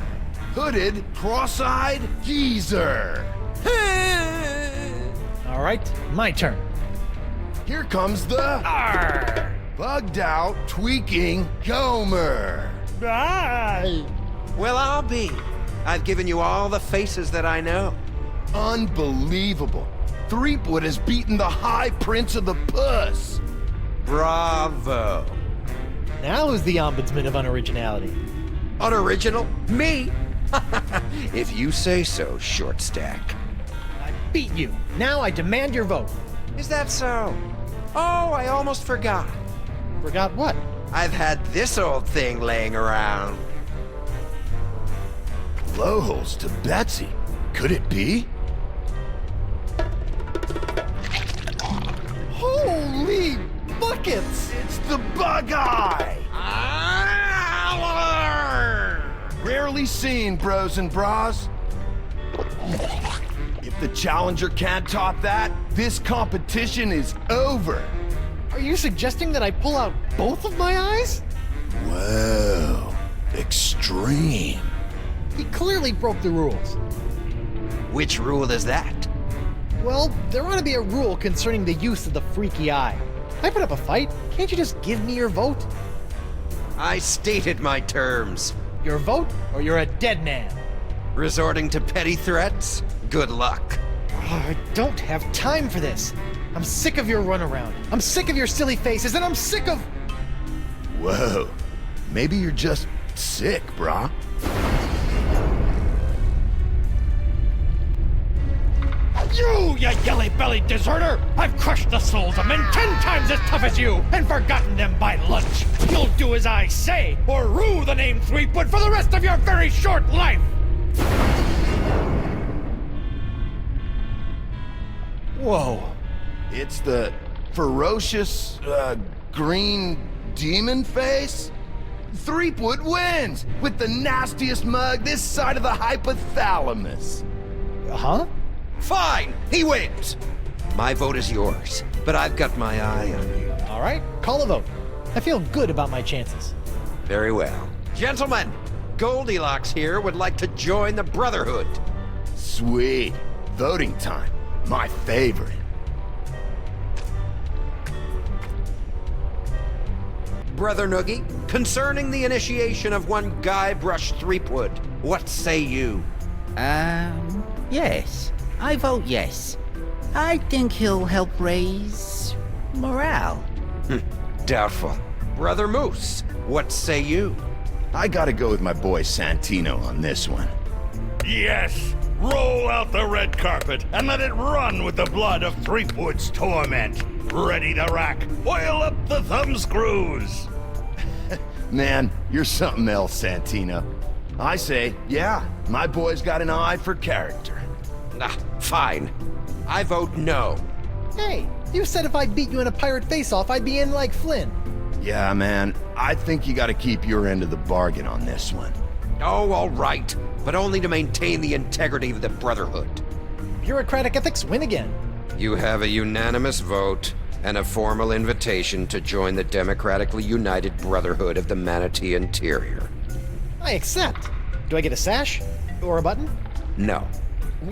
hooded, cross-eyed geezer. All right, my turn. Here comes the arrgh, bugged out, tweaking Gomer. Well, I'll be. I've given you all the faces that I know. Unbelievable. Threepwood has beaten the High Prince of the Puss. Bravo. Now who's the ombudsman of unoriginality? Unoriginal? Me? If you say so, short stack. I beat you. Now I demand your vote. Is that so? Oh, I almost forgot. Forgot what? I've had this old thing laying around. Blowholes to Betsy. Could it be? Holy buckets! It's the bug eye! Rarely seen, bros and bras. If the challenger can't top that, this competition is over. Are you suggesting that I pull out both of my eyes? Whoa, extreme. He clearly broke the rules. Which rule is that? Well, there ought to be a rule concerning the use of the freaky eye. I put up a fight. Can't you just give me your vote? I stated my terms. Your vote, or you're a dead man. Resorting to petty threats? Good luck. I don't have time for this. I'm sick of your runaround. I'm sick of your silly faces, and I'm sick of... Whoa. Maybe you're just sick, brah. You yelly-bellied deserter! I've crushed the souls of men 10 times as tough as you, and forgotten them by lunch! You'll do as I say, or rue the name Threepwood for the rest of your very short life! Whoa. It's the ferocious, green demon face? Threepwood wins, with the nastiest mug this side of the hypothalamus. Huh? Fine, he wins. My vote is yours, but I've got my eye on you. All right, call a vote. I feel good about my chances. Very well. Gentlemen, Goldilocks here would like to join the Brotherhood. Sweet. Voting time. My favorite. Brother Noogie, concerning the initiation of one Guybrush Threepwood, what say you? Yes. I vote yes. I think he'll help raise morale. Doubtful. Brother Moose, what say you? I gotta go with my boy Santino on this one. Yes! Roll out the red carpet and let it run with the blood of Threepwood's torment. Ready to rack. Oil up the thumb screws. Man, you're something else, Santino. I say, yeah, my boy's got an eye for character. Fine. I vote no. Hey, you said if I beat you in a pirate face-off, I'd be in like Flynn. Yeah, man, I think you gotta keep your end of the bargain on this one. Oh, all right, but only to maintain the integrity of the Brotherhood. Bureaucratic ethics win again. You have a unanimous vote. and a formal invitation to join the democratically united Brotherhood of the Manatee Interior. I accept. Do I get a sash? Or a button? No.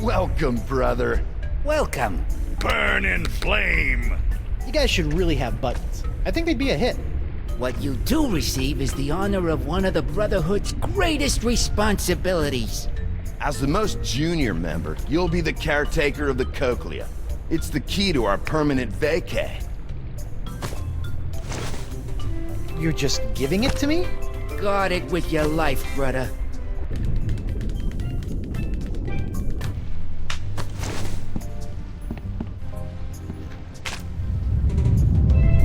Welcome, brother. Welcome. Burn in flame. You guys should really have buttons. I think they'd be a hit. What you do receive is the honor of one of the Brotherhood's greatest responsibilities. As the most junior member, you'll be the caretaker of the cochlea. It's the key to our permanent vacay. You're just giving it to me? Guard it with your life, brother.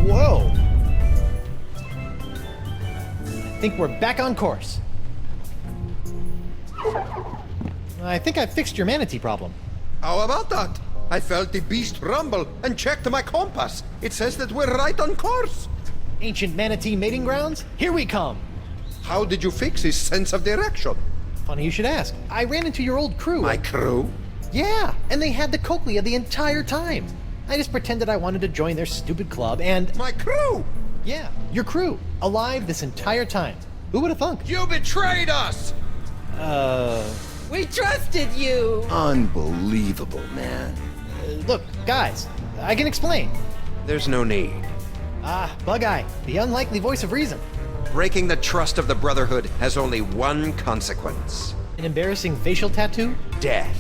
Whoa! I think we're back on course. I think I fixed your manatee problem. How about that? I felt the beast rumble and checked my compass. It says that we're right on course. Ancient manatee mating grounds? Here we come! How did you fix his sense of direction? Funny you should ask. I ran into your old crew. My crew? Yeah, and they had the cochlea the entire time. I just pretended I wanted to join their stupid club and... My crew? Yeah, your crew. Alive this entire time. Who would have thunk? You betrayed us! We trusted you! Unbelievable, man. Look, guys, I can explain. There's no need. Bug-Eye, the unlikely voice of reason. Breaking the trust of the Brotherhood has only one consequence. An embarrassing facial tattoo? Death.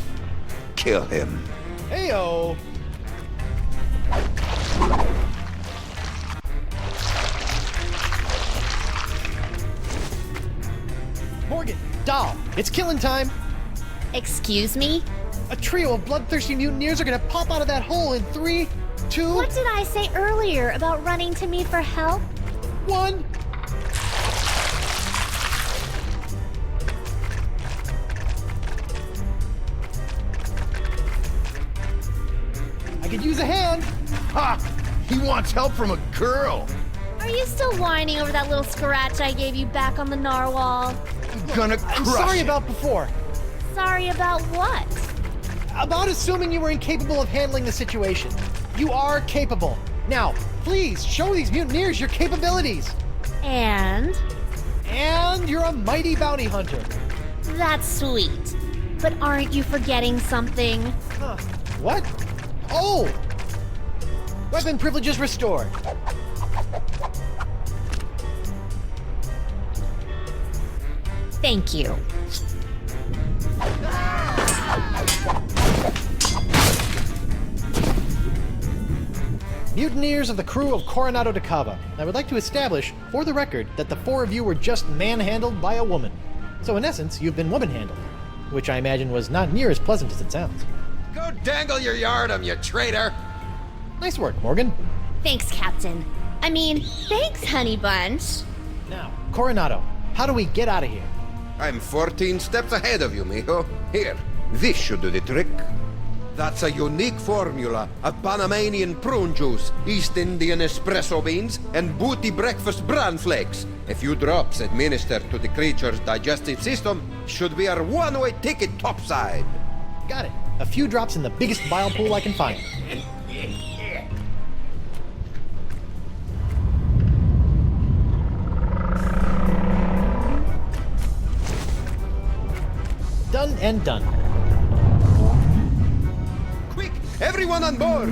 Kill him. Heyo! Morgan, Doll, it's killing time! Excuse me? A trio of bloodthirsty mutineers are gonna pop out of that hole in 3, 2... What did I say earlier about running to me for help? 1... I could use a hand! Ha! He wants help from a girl! Are you still whining over that little scratch I gave you back on the narwhal? I'm gonna crush I'm sorry it. about before. Sorry about what? About assuming you were incapable of handling the situation. You are capable. Now, please, show these mutineers your capabilities. And you're a mighty bounty hunter. that's sweet. But aren't you forgetting something? What? Oh! Weapon privileges restored. Thank you. Mutineers of the crew of Coronado de Cava. I would like to establish, for the record, that the 4 of you were just manhandled by a woman. So in essence, you've been woman-handled. Which I imagine was not near as pleasant as it sounds. Go dangle your yardum, you traitor! Nice work, Morgan. Thanks, Captain. I mean, thanks, Honey Bunch. Now, Coronado, how do we get out of here? I'm 14 steps ahead of you, mijo. Here, this should do the trick. That's a unique formula of Panamanian prune juice, East Indian espresso beans, and booty breakfast bran flakes. A few drops administered to the creature's digestive system should be our one-way ticket topside. Got it. A few drops in the biggest bile pool I can find. Done and done. Quick, everyone on board!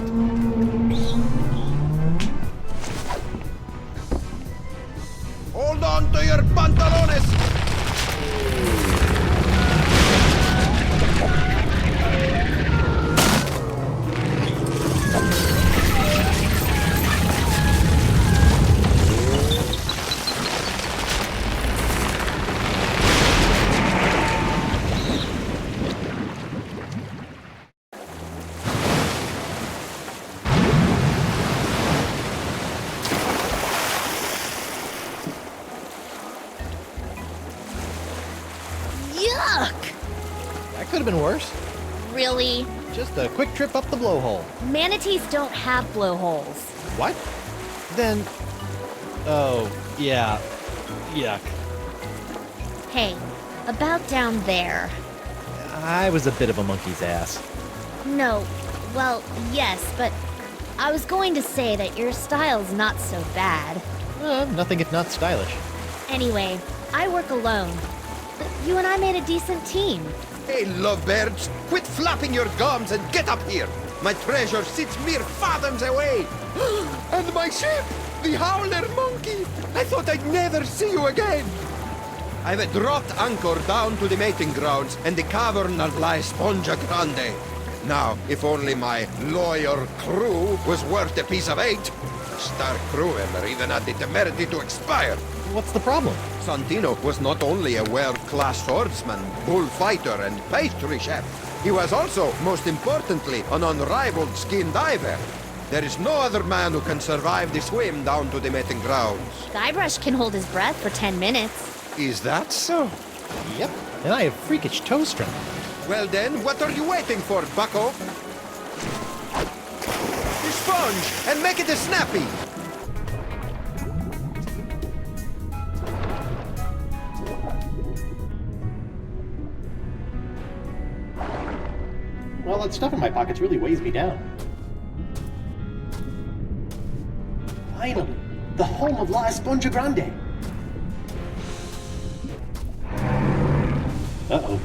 Hold on to your pantalones! That could have been worse. Really? Just a quick trip up the blowhole. Manatees don't have blowholes. What? Then... Oh, yeah. Yuck. Hey, about down there. I was a bit of a monkey's ass. No, well, yes, but I was going to say that your style's not so bad. Nothing if not stylish. Anyway, I work alone. But you and I made a decent team. Hey, lovebirds, quit flapping your gums and get up here. My treasure sits mere fathoms away. And my ship, the Howler Monkey. I thought I'd never see you again. I've dropped anchor down to the mating grounds and the cavern of La Esponja Grande. Now, if only my lawyer crew was worth a piece of 8. The star crew member even had the temerity to expire. What's the problem? Santino was not only a world-class swordsman, bullfighter, and pastry chef. He was also, most importantly, an unrivaled skin diver. There is no other man who can survive the swim down to the mating grounds. Guybrush can hold his breath for 10 minutes. Is that so? Yep, and I have freakish toe strength. Well then, what are you waiting for, bucko? The sponge, and make it a snappy! Well, that stuff in my pockets really weighs me down. Finally, the home of La Esponja Grande. Uh-oh.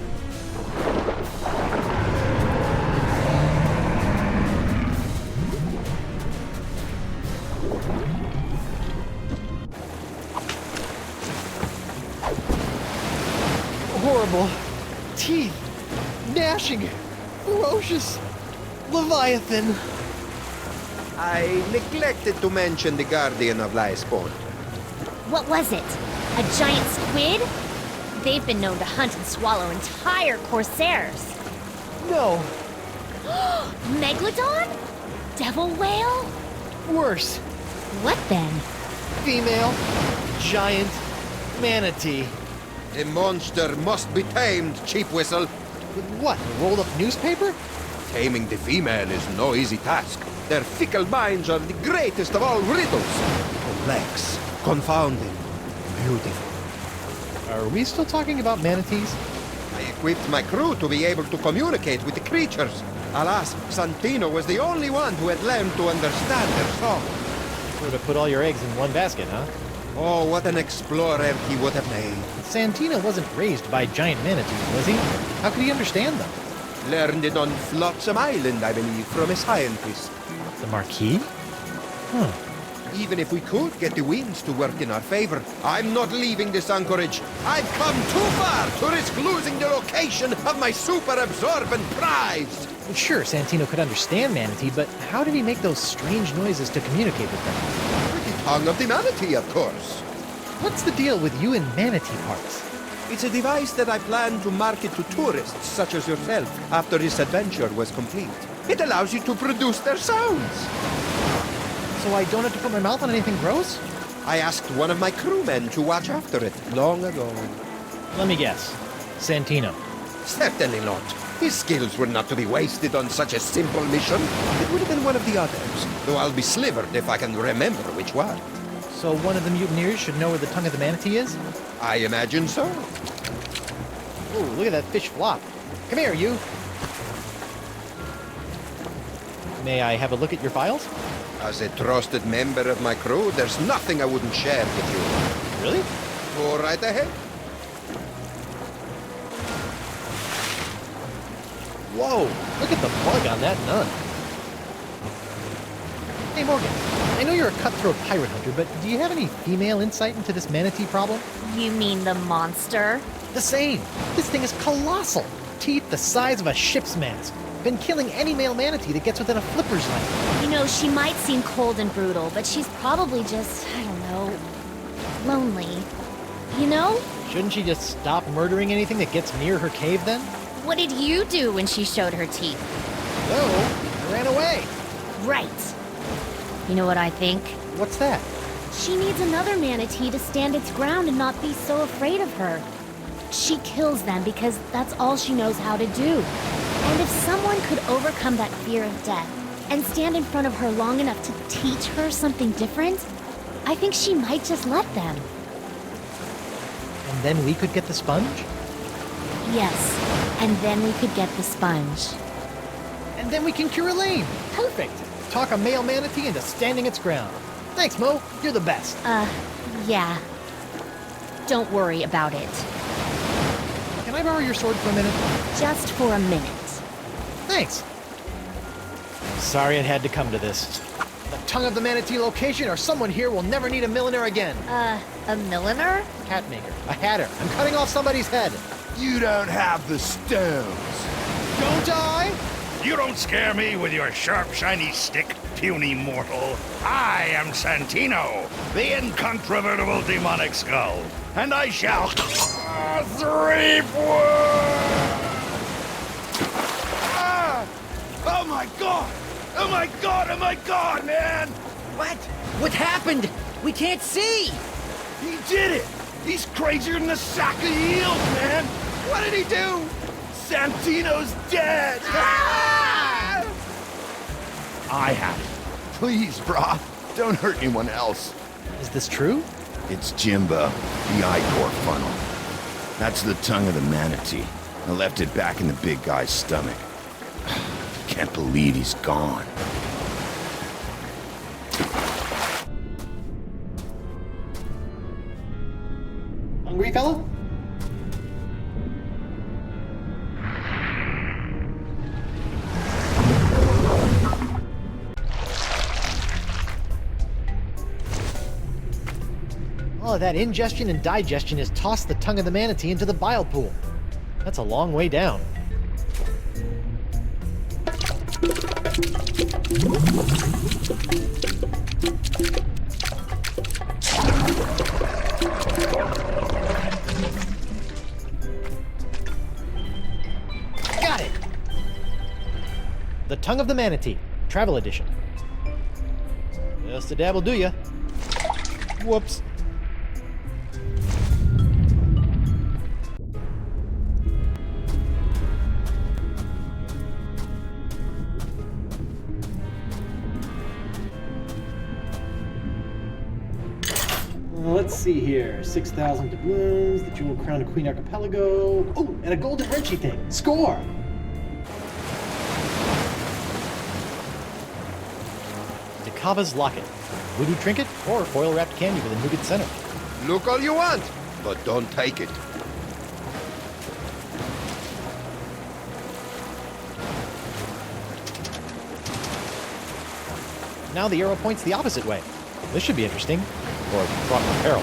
Horrible. Teeth. Gnashing. Ferocious. Leviathan. I neglected to mention the Guardian of La Esponja. What was it? A giant squid? They've been known to hunt and swallow entire corsairs. No. Megalodon? Devil whale? Worse. What then? Female. Giant. Manatee. A monster must be tamed, cheap whistle. With what? A rolled up newspaper? Taming the female is no easy task. Their fickle minds are the greatest of all riddles. Complex, confounding, beautiful. Are we still talking about manatees? I equipped my crew to be able to communicate with the creatures. Alas, Santino was the only one who had learned to understand their song. Would have put all your eggs in one basket, huh? Oh, what an explorer he would have made. Santino wasn't raised by giant manatees, was he? How could he understand them? Learned it on Flotsam Island, I believe, from a scientist. The Marquis? Huh. Even if we could get the winds to work in our favor, I'm not leaving this anchorage. I've come too far to risk losing the location of my super-absorbent prize. Well, sure, Santino could understand manatee, but how did he make those strange noises to communicate with them? With the tongue of the manatee, of course. What's the deal with you and manatee parts? It's a device that I plan to market to tourists such as yourself after this adventure was complete. It allows you to produce their sounds. So I don't have to put my mouth on anything gross? I asked one of my crewmen to watch after it long ago. Let me guess. Santino. Certainly not. His skills were not to be wasted on such a simple mission. It would have been one of the others, though I'll be slivered if I can remember which one. So one of the mutineers should know where the tongue of the manatee is? I imagine so. Ooh, look at that fish flop. Come here, you. May I have a look at your files? As a trusted member of my crew, there's nothing I wouldn't share with you. Really? Go right ahead. Whoa, look at the bug on that nun. Hey, Morgan, I know you're a cutthroat pirate hunter, but do you have any female insight into this manatee problem? You mean the monster? The same. This thing is colossal. Teeth the size of a ship's mast. Been killing any male manatee that gets within a flipper's length. You know, she might seem cold and brutal, but she's probably just, I don't know, lonely. You know? Shouldn't she just stop murdering anything that gets near her cave then? What did you do when she showed her teeth? No, I ran away. Right. You know what I think? What's that? She needs another manatee to stand its ground and not be so afraid of her. She kills them because that's all she knows how to do. And if someone could overcome that fear of death and stand in front of her long enough to teach her something different, I think she might just let them. And then we could get the sponge? Yes, and then we could get the sponge. And then we can cure Elaine. Perfect. talk a male manatee into standing its ground. Thanks, Mo. You're the best. Yeah. Don't worry about it. Can I borrow your sword for a minute? Just for a minute. Thanks. Sorry it had to come to this. The tongue of the manatee location, or someone here will never need a milliner again. A milliner? Hat maker. A hatter. I'm cutting off somebody's head. You don't have the stones. Don't I? You don't scare me with your sharp, shiny stick, puny mortal. I am Santino, the incontrovertible demonic skull, and I shall... Oh my god! Oh my god! Oh my god, man! What? What happened? We can't see! He did it! He's crazier than a sack of eels, man! What did he do? Santino's dead! Ah! I have it. Please, brah, don't hurt anyone else. Is this true? It's Jimbo, the I-core funnel. That's the tongue of the manatee. I left it back in the big guy's stomach. Can't believe he's gone. Hungry, fella? Oh, that ingestion and digestion has tossed the tongue of the manatee into the bile pool. That's a long way down. Got it! The Tongue of the Manatee, Travel Edition. Just a dab will do ya. Whoops. Let's see here. 6,000 doubloons, the Jewel Crown of Queen Archipelago. Oh, and a golden wrenchy thing. Score! Dakava's Locket. Voodoo trinket or foil-wrapped candy with a nougat center. Look all you want, but don't take it. Now the arrow points the opposite way. This should be interesting. Or fraught with peril.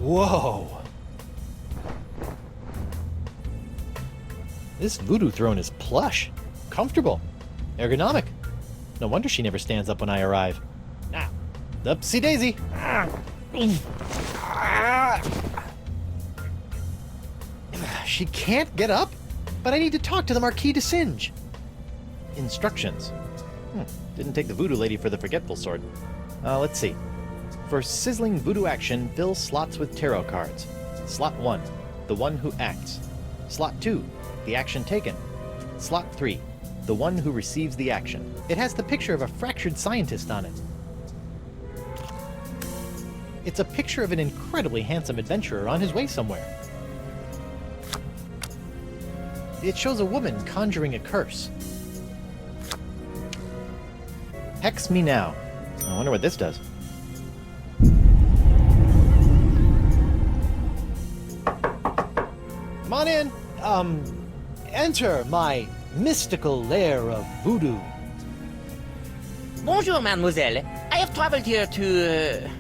Whoa! This voodoo throne is plush, comfortable, ergonomic. No wonder she never stands up when I arrive. Now, upsy daisy. She can't get up, but I need to talk to the Marquis de Singe. Instructions. Didn't take the voodoo lady for the forgetful sort. Let's see. For sizzling voodoo action, fill slots with tarot cards. Slot 1, the one who acts. Slot 2, the action taken. Slot 3, the one who receives the action. It has the picture of a fractured scientist on it. It's a picture of an incredibly handsome adventurer on his way somewhere. It shows a woman conjuring a curse. Hex me now. I wonder what this does. Come on in. Enter my mystical lair of voodoo. Bonjour, mademoiselle. I have traveled here to...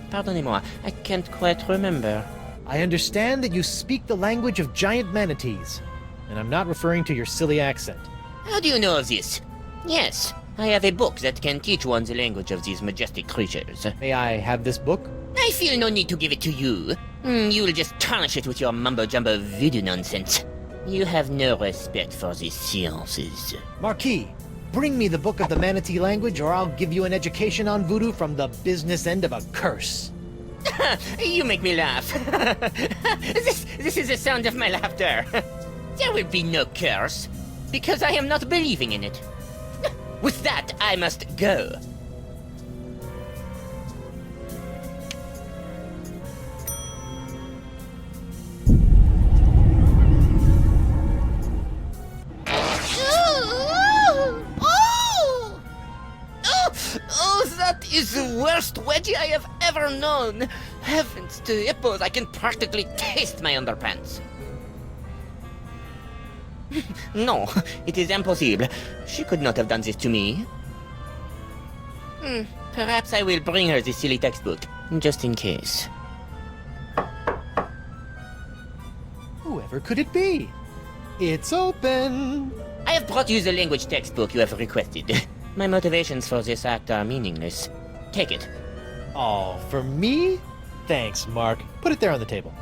Pardonnez-moi, I can't quite remember. I understand that you speak the language of giant manatees, and I'm not referring to your silly accent. How do you know of this? Yes, I have a book that can teach one the language of these majestic creatures. May I have this book? I feel no need to give it to you. You'll just tarnish it with your mumbo-jumbo voodoo nonsense. You have no respect for these sciences. Marquis, bring me the book of the manatee language, or I'll give you an education on voodoo from the business end of a curse. You make me laugh. This is the sound of my laughter. There will be no curse, because I am not believing in it. With that, I must go. Oh, that is the worst wedgie I have ever known. Heavens to hippos, I can practically taste my underpants. No, it is impossible. She could not have done this to me. Perhaps I will bring her this silly textbook, just in case. Whoever could it be? It's open! I have brought you the language textbook you have requested. My motivations for this act are meaningless. Take it. Oh, for me? Thanks, Mark. Put it there on the table.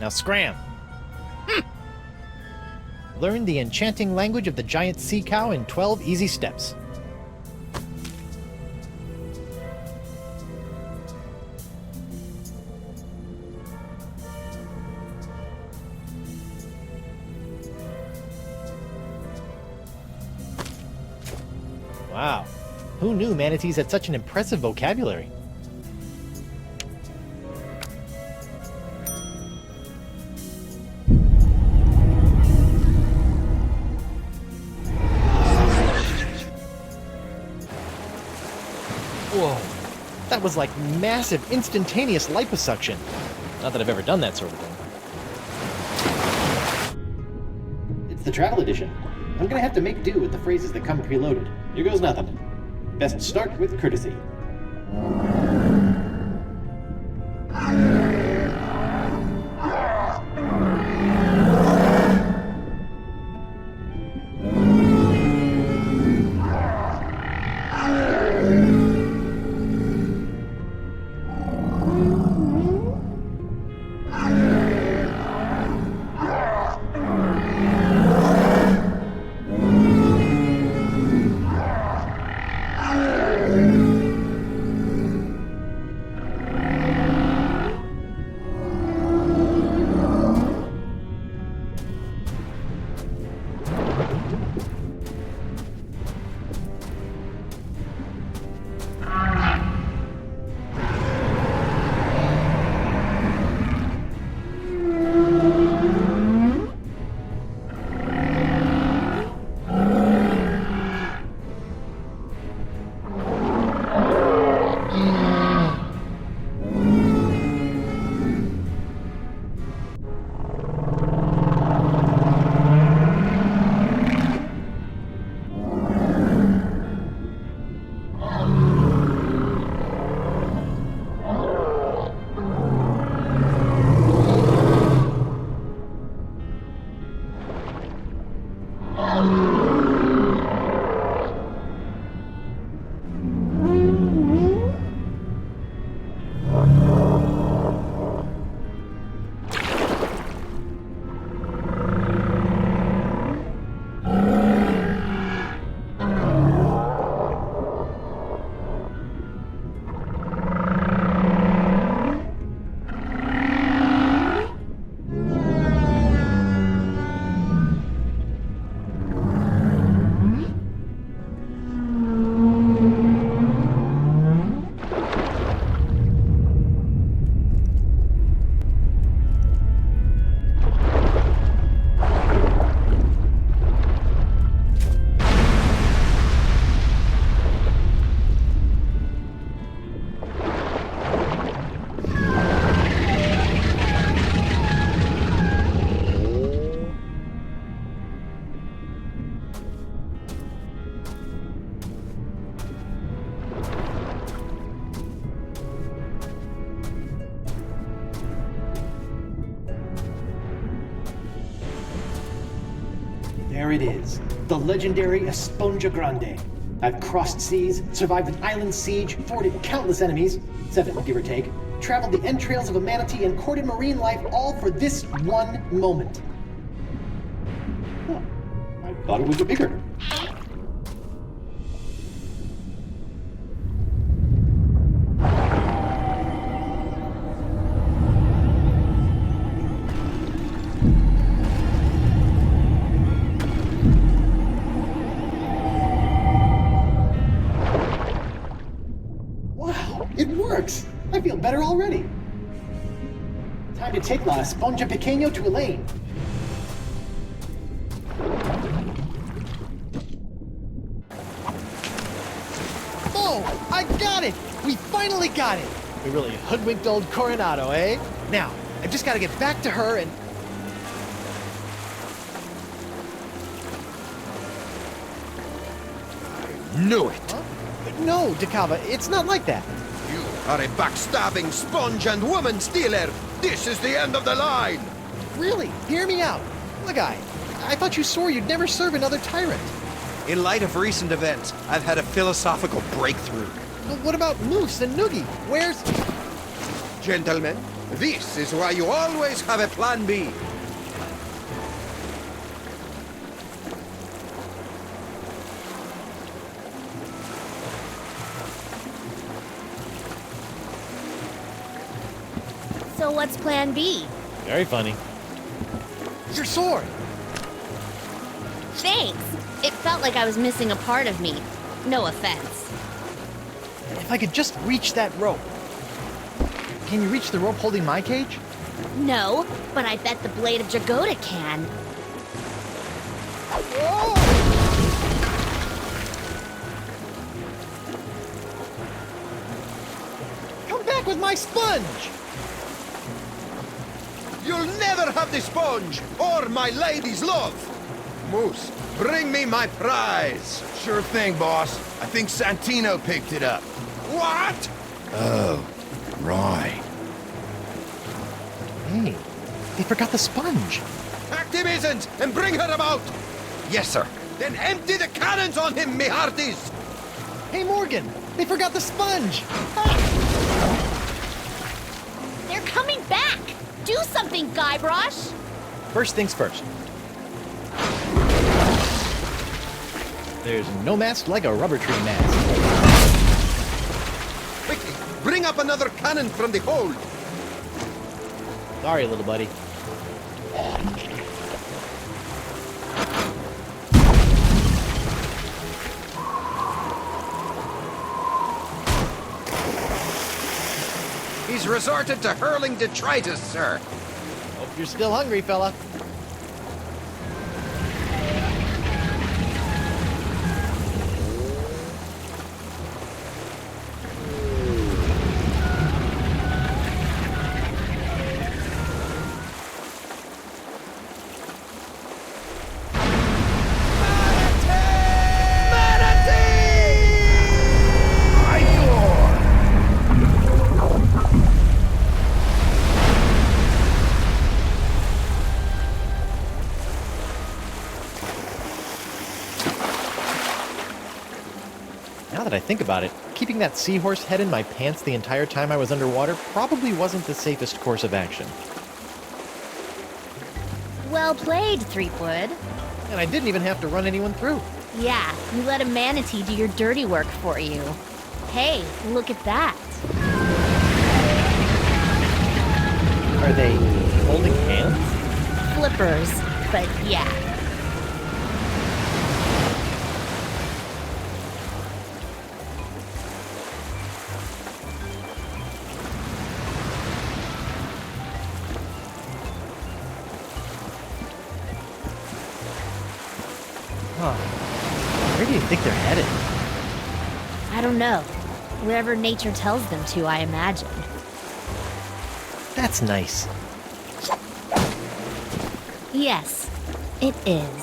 Now scram. Learn the enchanting language of the giant sea cow in 12 easy steps. Wow. Who knew manatees had such an impressive vocabulary? Whoa. That was like massive, instantaneous liposuction. Not that I've ever done that sort of thing. It's the travel edition. I'm gonna have to make do with the phrases that come preloaded. Here goes nothing. Best start with courtesy. There it is, the legendary Esponja Grande. I've crossed seas, survived an island siege, thwarted countless enemies, 7 give or take, traveled the entrails of a manatee, and courted marine life, all for this one moment. Huh. I thought it was bigger. It works! I feel better already. Time to take La Esponja Pequeño to Elaine. Oh, I got it! We finally got it! We really hoodwinked old Coronado, eh? Now, I've just got to get back to her and... Knew it! Huh? No, Dakava, it's not like that. You are a backstabbing sponge and woman stealer! This is the end of the line! Really? Hear me out. Look, I thought you swore you'd never serve another tyrant. In light of recent events, I've had a philosophical breakthrough. But what about Moose and Noogie? Where's... Gentlemen, this is why you always have a plan B. So what's plan B? Very funny. Your sword! Thanks! It felt like I was missing a part of me. No offense. If I could just reach that rope. Can you reach the rope holding my cage? No, but I bet the blade of Jagoda can. Whoa! Come back with my sponge! You'll never have the sponge, or my lady's love! Moose, bring me my prize! Sure thing, boss. I think Santino picked it up. What? Oh, right. Hey, they forgot the sponge. Activisms, and bring her about! Yes, sir. Then empty the cannons on him, me hearties! Hey, Morgan, they forgot the sponge! They're coming back! Do something, Guybrush! First things first. There's no mask like a rubber tree mask. Quickly, bring up another cannon from the hold! Sorry, little buddy. He's resorted to hurling detritus, sir. Hope you're still hungry, fella. Now that I think about it, keeping that seahorse head in my pants the entire time I was underwater probably wasn't the safest course of action. Well played, Threepwood. And I didn't even have to run anyone through. Yeah, you let a manatee do your dirty work for you. Hey, look at that. Are they holding hands? Flippers, but yeah. Where do you think they're headed? I don't know. Wherever nature tells them to, I imagine. That's nice. Yes, it is.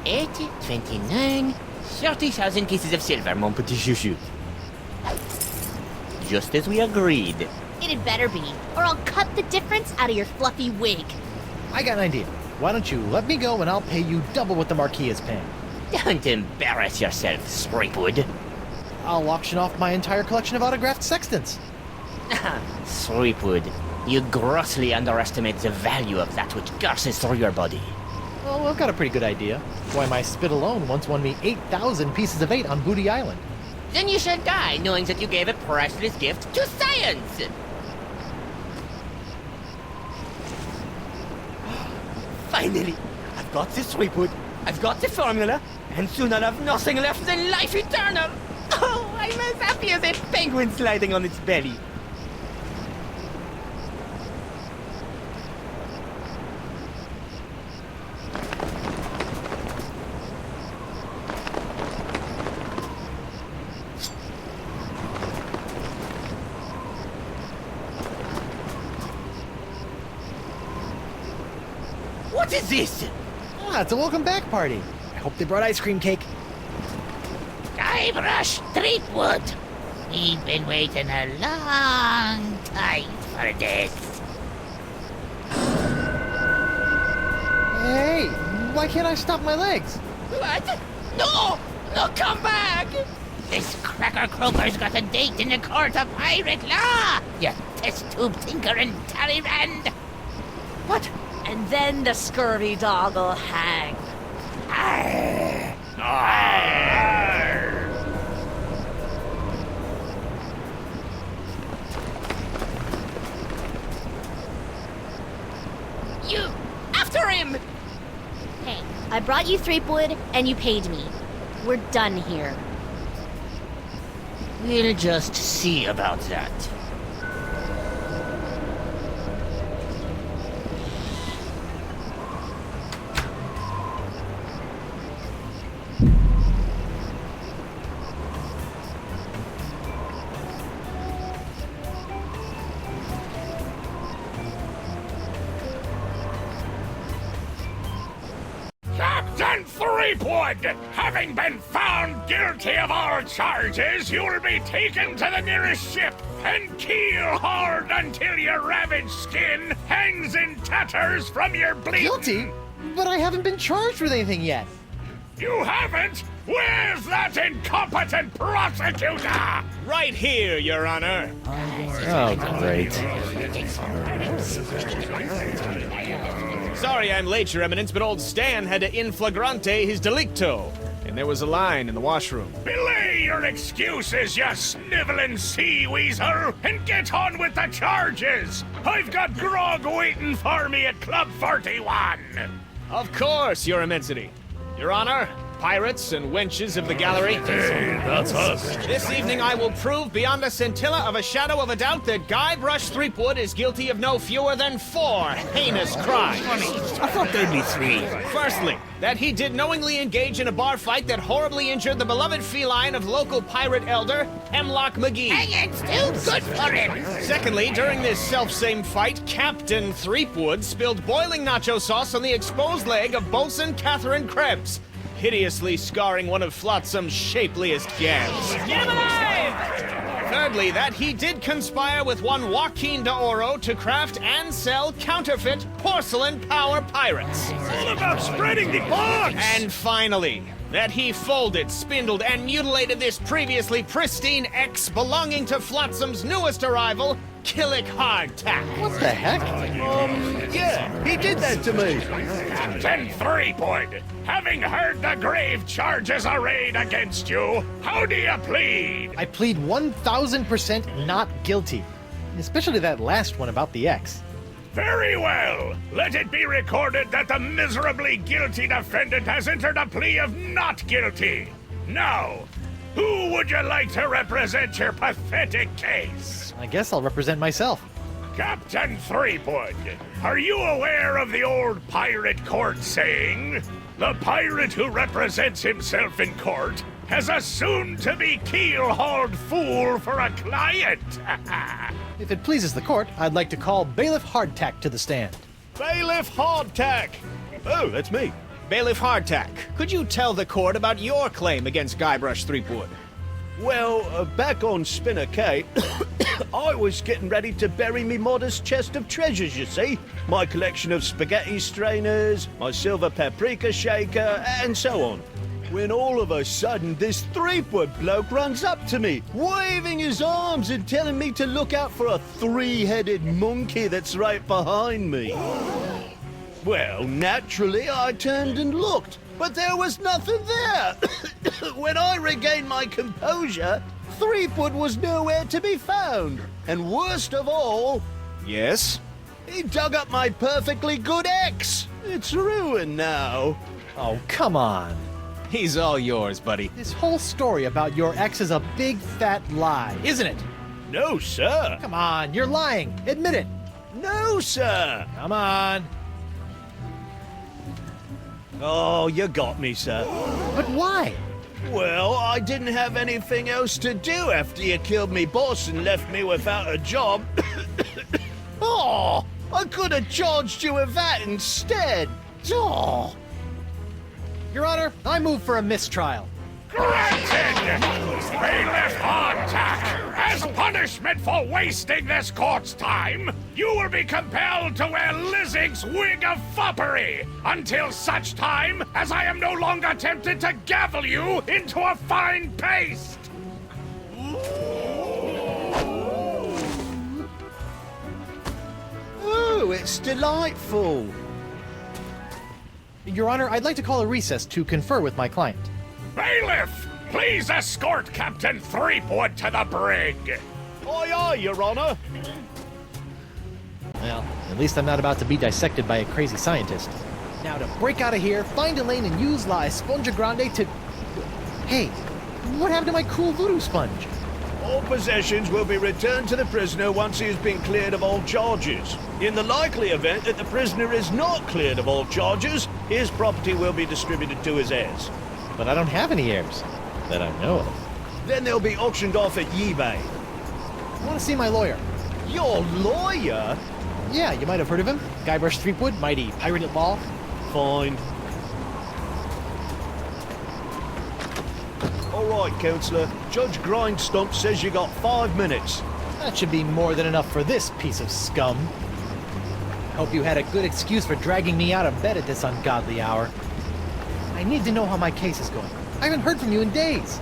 8, 29, 30,000 pieces of silver, mon petit chouchou. Just as we agreed. It had better be, or I'll cut the difference out of your fluffy wig. I got an idea. Why don't you let me go and I'll pay you double what the Marquis is paying? Don't embarrass yourself, Threepwood. I'll auction off my entire collection of autographed sextants. Threepwood, you grossly underestimate the value of that which gushes through your body. Well, I've got a pretty good idea. Why, my spit alone once won me 8,000 pieces of 8 on Booty Island. Then you shall die knowing that you gave a priceless gift to science! Finally! I've got the Threepwood, I've got the formula, and soon I'll have nothing left than life eternal! Oh, I'm as happy as a penguin sliding on its belly! What is this? Ah, it's a welcome back party. I hope they brought ice cream cake. Guybrush, Threepwood. We've been waiting a long time for this. Hey, why can't I stop my legs? What? No! No, come back! This cracker croaker's got a date in the court of pirate law! You test tube tinker and tallyrand! What? And then the scurvy dog'll hang. Arr! Arr! You! After him! Hey, I brought you Threepwood, and you paid me. We're done here. We'll just see about that. Captain Threepwood, having been found guilty of all charges, you will be taken to the nearest ship and keel-hauled until your ravaged skin hangs in tatters from your bleeding. Guilty? But I haven't been charged with anything yet. You haven't? Where's that incompetent prosecutor? Right here, Your Honor. Oh, great. Sorry I'm late, Your Eminence, but old Stan had to in flagrante his delicto. And there was a line in the washroom. Belay your excuses, you sniveling sea weasel, and get on with the charges! I've got grog waiting for me at Club 41! Of course, Your Immensity. Your Honor, pirates and wenches of the gallery. Hey, that's us. This evening I will prove beyond a scintilla of a shadow of a doubt that Guybrush Threepwood is guilty of no fewer than 4 heinous crimes. I thought there'd be 3. Firstly, that he did knowingly engage in a bar fight that horribly injured the beloved feline of local pirate elder, Hemlock McGee. Hang it's too good for him! Secondly, during this self-same fight, Captain Threepwood spilled boiling nacho sauce on the exposed leg of Bosun Catherine Krebs, hideously scarring one of Flotsam's shapeliest gams. Get him alive! Thirdly, that he did conspire with one Joaquin de Oro to craft and sell counterfeit porcelain power pirates. All about spreading the bugs! And finally, that he folded, spindled, and mutilated this previously pristine ex belonging to Flotsam's newest arrival, Killick Hardtack. What the heck? Yeah, he did that to me. Captain Threepwood, having heard the grave charges arrayed against you, how do you plead? I plead 1,000% not guilty. Especially that last one about the ex. Very well. Let it be recorded that the miserably guilty defendant has entered a plea of not guilty. Now, who would you like to represent your pathetic case? I guess I'll represent myself. Captain Threepwood, are you aware of the old pirate court saying, "The pirate who represents himself in court has a soon-to-be keel-hauled fool for a client"? If it pleases the court, I'd like to call Bailiff Hardtack to the stand. Bailiff Hardtack! Oh, that's me. Bailiff Hardtack, could you tell the court about your claim against Guybrush Threepwood? Well, back on Spinner Cay, I was getting ready to bury me modest chest of treasures, you see. My collection of spaghetti strainers, my silver paprika shaker, and so on. When all of a sudden, this Threepwood bloke runs up to me, waving his arms and telling me to look out for a three-headed monkey that's right behind me. Well, naturally, I turned and looked, but there was nothing there. When I regained my composure, Threepwood was nowhere to be found. And worst of all... Yes? He dug up my perfectly good ex. It's ruined now. Oh, come on. He's all yours, buddy. This whole story about your ex is a big fat lie, isn't it? No, sir. Come on, you're lying. Admit it. No, sir. Come on. Oh, you got me, sir. But why? Well, I didn't have anything else to do after you killed me boss and left me without a job. Oh, I could have charged you with that instead. Oh. Your Honor, I move for a mistrial. Granted! Bailiff Hardtack, as punishment for wasting this court's time, you will be compelled to wear Lizzing's wig of foppery until such time as I am no longer tempted to gavel you into a fine paste! Oh, it's delightful. Your Honor, I'd like to call a recess to confer with my client. Bailiff, please escort Captain Threepwood to the brig. Aye, aye, Your Honor. Well, at least I'm not about to be dissected by a crazy scientist. Now to break out of here, find Elaine and use La Esponja Grande to... Hey, what happened to my cool voodoo sponge? All possessions will be returned to the prisoner once he has been cleared of all charges. In the likely event that the prisoner is not cleared of all charges, his property will be distributed to his heirs. But I don't have any heirs that I know of. Then they'll be auctioned off at eBay. I want to see my lawyer. Your lawyer? Yeah, you might have heard of him. Guybrush Threepwood, mighty pirate at law. Fine. All right, Counselor. Judge Grindstump says you got 5 minutes. That should be more than enough for this piece of scum. Hope you had a good excuse for dragging me out of bed at this ungodly hour. I need to know how my case is going. I haven't heard from you in days.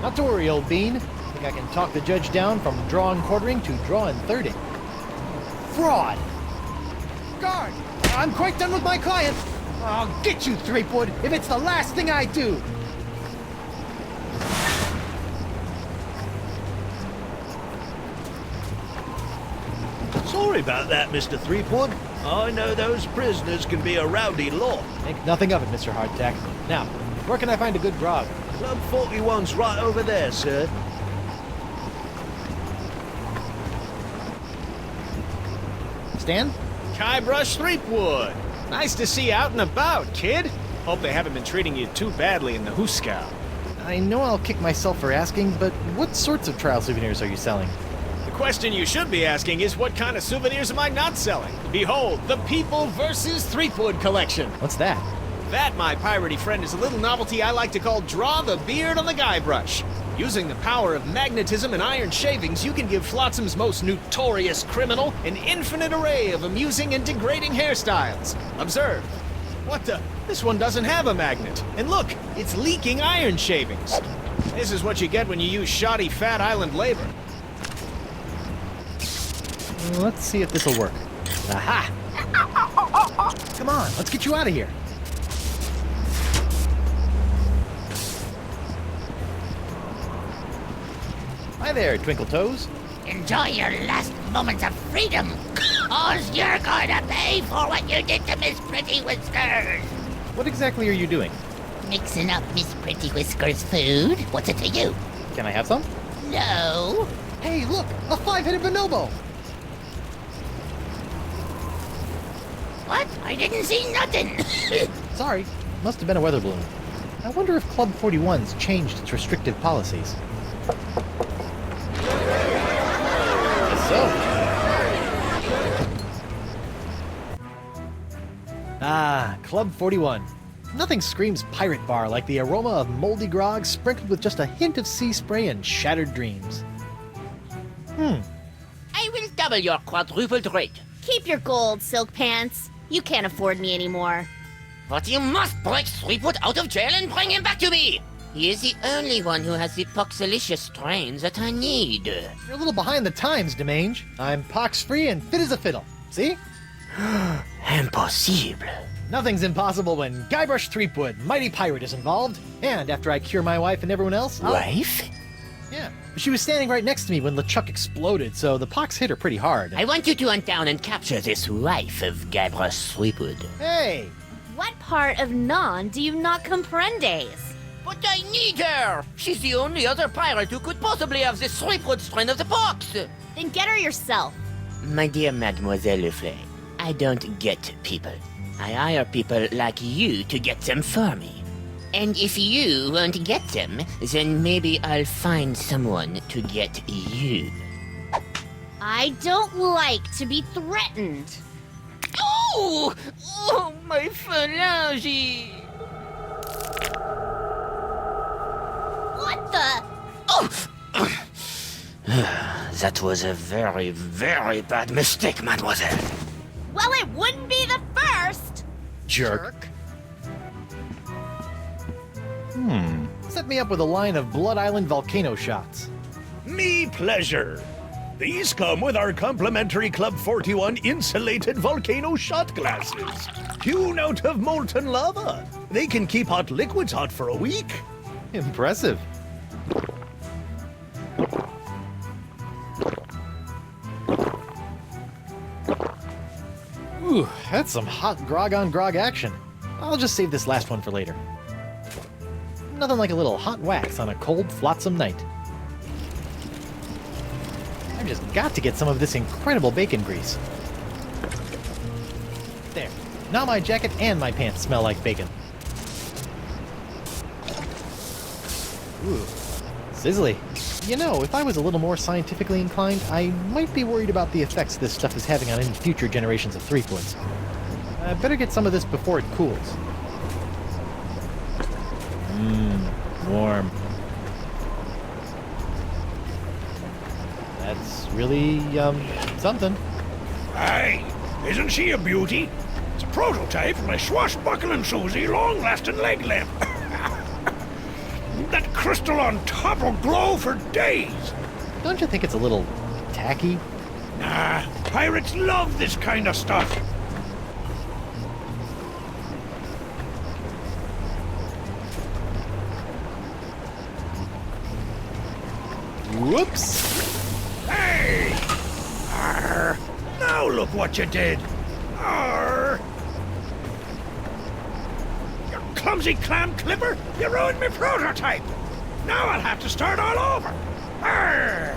Not to worry, old bean. I think I can talk the judge down from draw and quartering to draw and thirding. Fraud! Guard! I'm quite done with my client. I'll get you, Threepwood, if it's the last thing I do. Sorry about that, Mr. Threepwood. I know those prisoners can be a rowdy lot. Think nothing of it, Mr. Hardtack. Now, where can I find a good grog? Club 41's right over there, sir. Stan? Guybrush Threepwood. Nice to see you out and about, kid. Hope they haven't been treating you too badly in the Hooskow. I know I'll kick myself for asking, but what sorts of trial souvenirs are you selling? The question you should be asking is what kind of souvenirs am I not selling? Behold, the People vs. Threepwood collection. What's that? That, my piratey friend, is a little novelty I like to call Draw the Beard on the Guybrush. Using the power of magnetism and iron shavings, you can give Flotsam's most notorious criminal an infinite array of amusing and degrading hairstyles. Observe. What the? This one doesn't have a magnet. And look, it's leaking iron shavings. This is what you get when you use shoddy Fat Island labor. Let's see if this'll work. Aha! Come on, let's get you out of here. Hi there, Twinkle Toes. Enjoy your last moments of freedom, cause you're going to pay for what you did to Miss Pretty Whiskers. What exactly are you doing? Mixing up Miss Pretty Whiskers' food. What's it to you? Can I have some? No. Hey, look, a 5-headed bonobo. What? I didn't see nothing. Sorry, must have been a weather balloon. I wonder if Club 41's changed its restrictive policies. So. Ah, Club 41. Nothing screams pirate bar like the aroma of moldy grog sprinkled with just a hint of sea spray and shattered dreams. I will double your quadrupled rate. Keep your gold, Silk Pants. You can't afford me anymore. But you must break Threepwood out of jail and bring him back to me. He is the only one who has the poxalicious strains that I need. You're a little behind the times, Demange. I'm pox-free and fit as a fiddle. See? Impossible. Nothing's impossible when Guybrush Threepwood, mighty pirate, is involved. And after I cure my wife and everyone else... Wife? Yeah. She was standing right next to me when LeChuck exploded, so the pox hit her pretty hard. I want you to hunt down and capture this wife of Guybrush Threepwood. Hey! What part of Non do you not comprendes? But I need her! She's the only other pirate who could possibly have the Threepwood strain of the pox! Then get her yourself. My dear Mademoiselle Leflay, I don't get people. I hire people like you to get them for me. And if you won't get them, then maybe I'll find someone to get you. I don't like to be threatened. Oh! Oh, my phalange! What the? Oh! That was a very, very bad mistake, mademoiselle. Well, it wouldn't be the first. Jerk. Set me up with a line of Blood Island volcano shots. Me pleasure. These come with our complimentary Club 41 insulated volcano shot glasses. Hewn out of molten lava. They can keep hot liquids hot for a week. Impressive. Ooh, that's some hot grog-on-grog action. I'll just save this last one for later. Nothing like a little hot wax on a cold, flotsam night. I've just got to get some of this incredible bacon grease. There. Now my jacket and my pants smell like bacon. Ooh, sizzly. You know, if I was a little more scientifically inclined, I might be worried about the effects this stuff is having on any future generations of Threepwoods. I better get some of this before it cools. Warm. That's really, something. Aye, isn't she a beauty? It's a prototype for my swashbuckling Susie long-lasting leg lamp. That crystal on top will glow for days. Don't you think it's a little tacky? Nah, pirates love this kind of stuff. Whoops! Hey! Arr! Now look what you did! Arr! You clumsy clam clipper! You ruined my prototype! Now I'll have to start all over! Arr!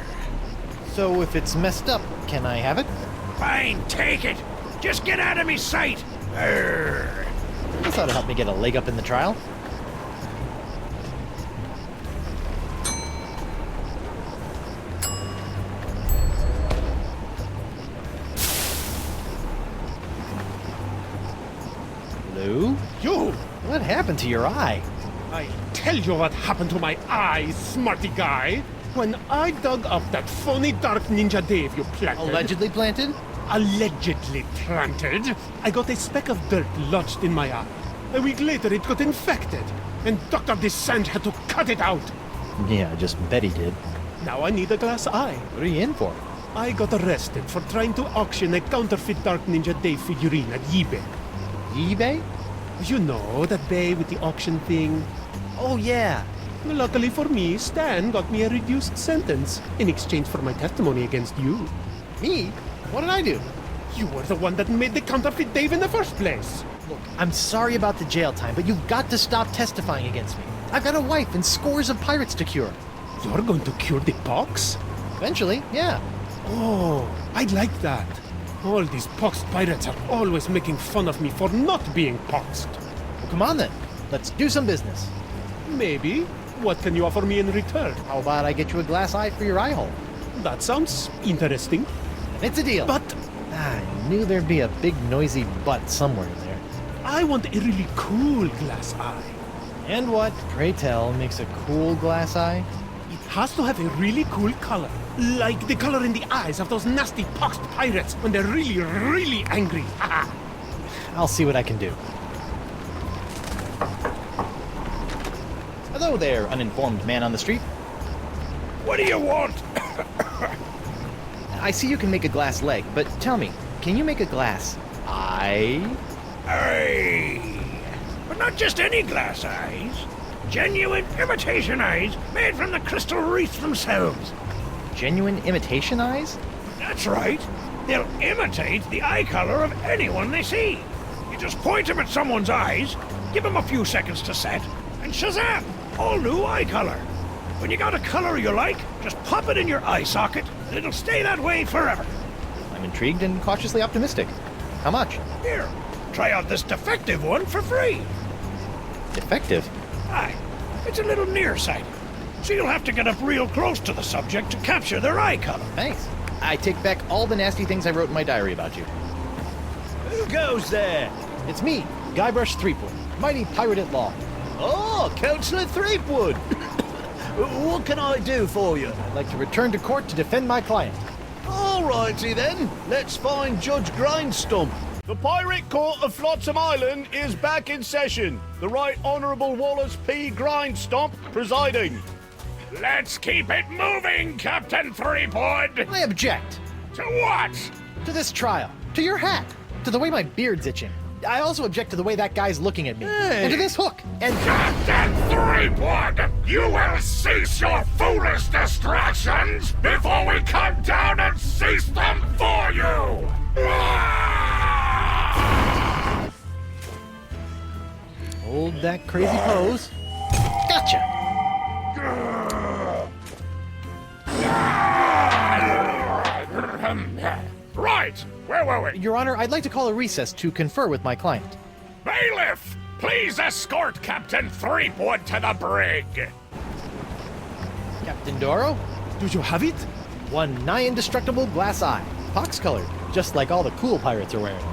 So if it's messed up, can I have it? Fine, take it! Just get out of me sight! Arr! This ought to help me get a leg up in the trial. Hello? You! What happened to your eye? I tell you what happened to my eye, smarty guy. When I dug up that phony Dark Ninja Dave you planted... Allegedly planted? Allegedly planted. I got a speck of dirt lodged in my eye. A week later it got infected, and Dr. Descent had to cut it out. Yeah, I just bet he did. Now I need a glass eye. What are you in for? I got arrested for trying to auction a counterfeit Dark Ninja Dave figurine at eBay. eBay? You know, that bay with the auction thing. Oh, yeah. Luckily for me, Stan got me a reduced sentence in exchange for my testimony against you. Me? What did I do? You were the one that made the counterfeit Dave in the first place. Look, I'm sorry about the jail time, but you've got to stop testifying against me. I've got a wife and scores of pirates to cure. You're going to cure the pox? Eventually, yeah. Oh, I'd like that. All these poxed pirates are always making fun of me for not being poxed. Well, come on then. Let's do some business. Maybe. What can you offer me in return? How about I get you a glass eye for your eye hole? That sounds interesting. And it's a deal. But... I knew there'd be a big noisy butt somewhere in there. I want a really cool glass eye. And what, pray tell, makes a cool glass eye? It has to have a really cool color. Like the color in the eyes of those nasty poxed pirates when they're really, really angry. I'll see what I can do. Hello there, uninformed man on the street. What do you want? I see you can make a glass leg, but tell me, can you make a glass eye? Aye. But not just any glass eyes. Genuine imitation eyes made from the crystal wreaths themselves. Genuine imitation eyes? That's right. They'll imitate the eye color of anyone they see. You just point them at someone's eyes, give them a few seconds to set, and shazam! All new eye color. When you got a color you like, just pop it in your eye socket, and it'll stay that way forever. I'm intrigued and cautiously optimistic. How much? Here, try out this defective one for free. Defective? Aye, it's a little nearsighted, so you'll have to get up real close to the subject to capture their eye color. Thanks. I take back all the nasty things I wrote in my diary about you. Who goes there? It's me, Guybrush Threepwood, mighty pirate at law. Oh, Councillor Threepwood. What can I do for you? I'd like to return to court to defend my client. All righty then. Let's find Judge Grindstump. The Pirate Court of Flotsam Island is back in session. The Right Honourable Wallace P. Grindstump presiding. Let's keep it moving, Captain Threepwood! I object. To what? To this trial. To your hat. To the way my beard's itching. I also object to the way that guy's looking at me. Hey. And to this hook. And Captain Threepwood, you will cease your foolish distractions before we come down and cease them for you! Hold that crazy pose. Gotcha! Right! Where were we? Your Honor, I'd like to call a recess to confer with my client. Bailiff! Please escort Captain Threepwood to the brig! Captain Doro? Do you have it? One nigh indestructible glass eye. Pox-colored, just like all the cool pirates are wearing.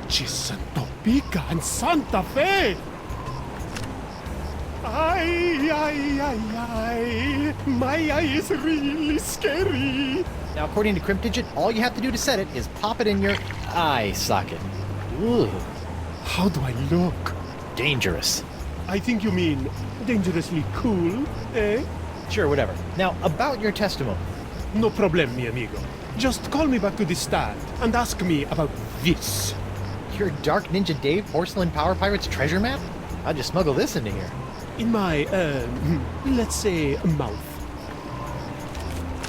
Santo Pica and Santa Fe! Ay, ay, ay, ay. My eye is really scary. Now, according to Cryptigit, all you have to do to set it is pop it in your eye socket. Ooh. How do I look? Dangerous. I think you mean dangerously cool, eh? Sure, whatever. Now, about your testimony. No problem, mi amigo. Just call me back to the stand and ask me about this. Your Dark Ninja Dave Porcelain Power Pirates treasure map? How'd you smuggle this into here? In my, let's say, mouth.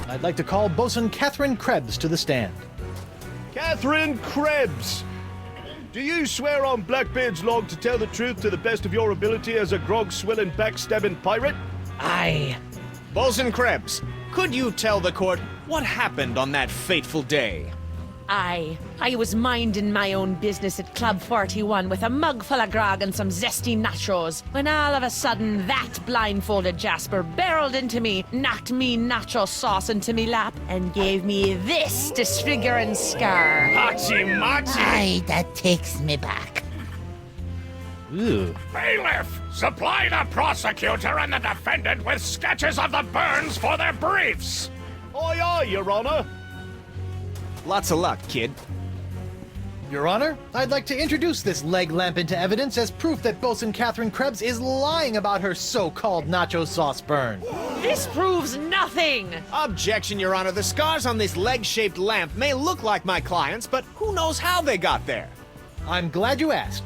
I'd like to call Bosun Catherine Krebs to the stand. Catherine Krebs! Do you swear on Blackbeard's log to tell the truth to the best of your ability as a grog-swilling, backstabbing pirate? Aye. Bosun Krebs, could you tell the court what happened on that fateful day? I was minding my own business at Club 41 with a mug full of grog and some zesty nachos, when all of a sudden that blindfolded Jasper barreled into me, knocked me nacho sauce into me lap, and gave me this disfiguring scar. Hachi-machi! Aye, that takes me back. Ooh. Bailiff, supply the prosecutor and the defendant with sketches of the burns for their briefs! Aye, aye, Your Honor. Lots of luck, kid. Your Honor, I'd like to introduce this leg lamp into evidence as proof that Bosun Catherine Krebs is lying about her so-called nacho sauce burn. This proves nothing! Objection, Your Honor. The scars on this leg-shaped lamp may look like my client's, but who knows how they got there? I'm glad you asked.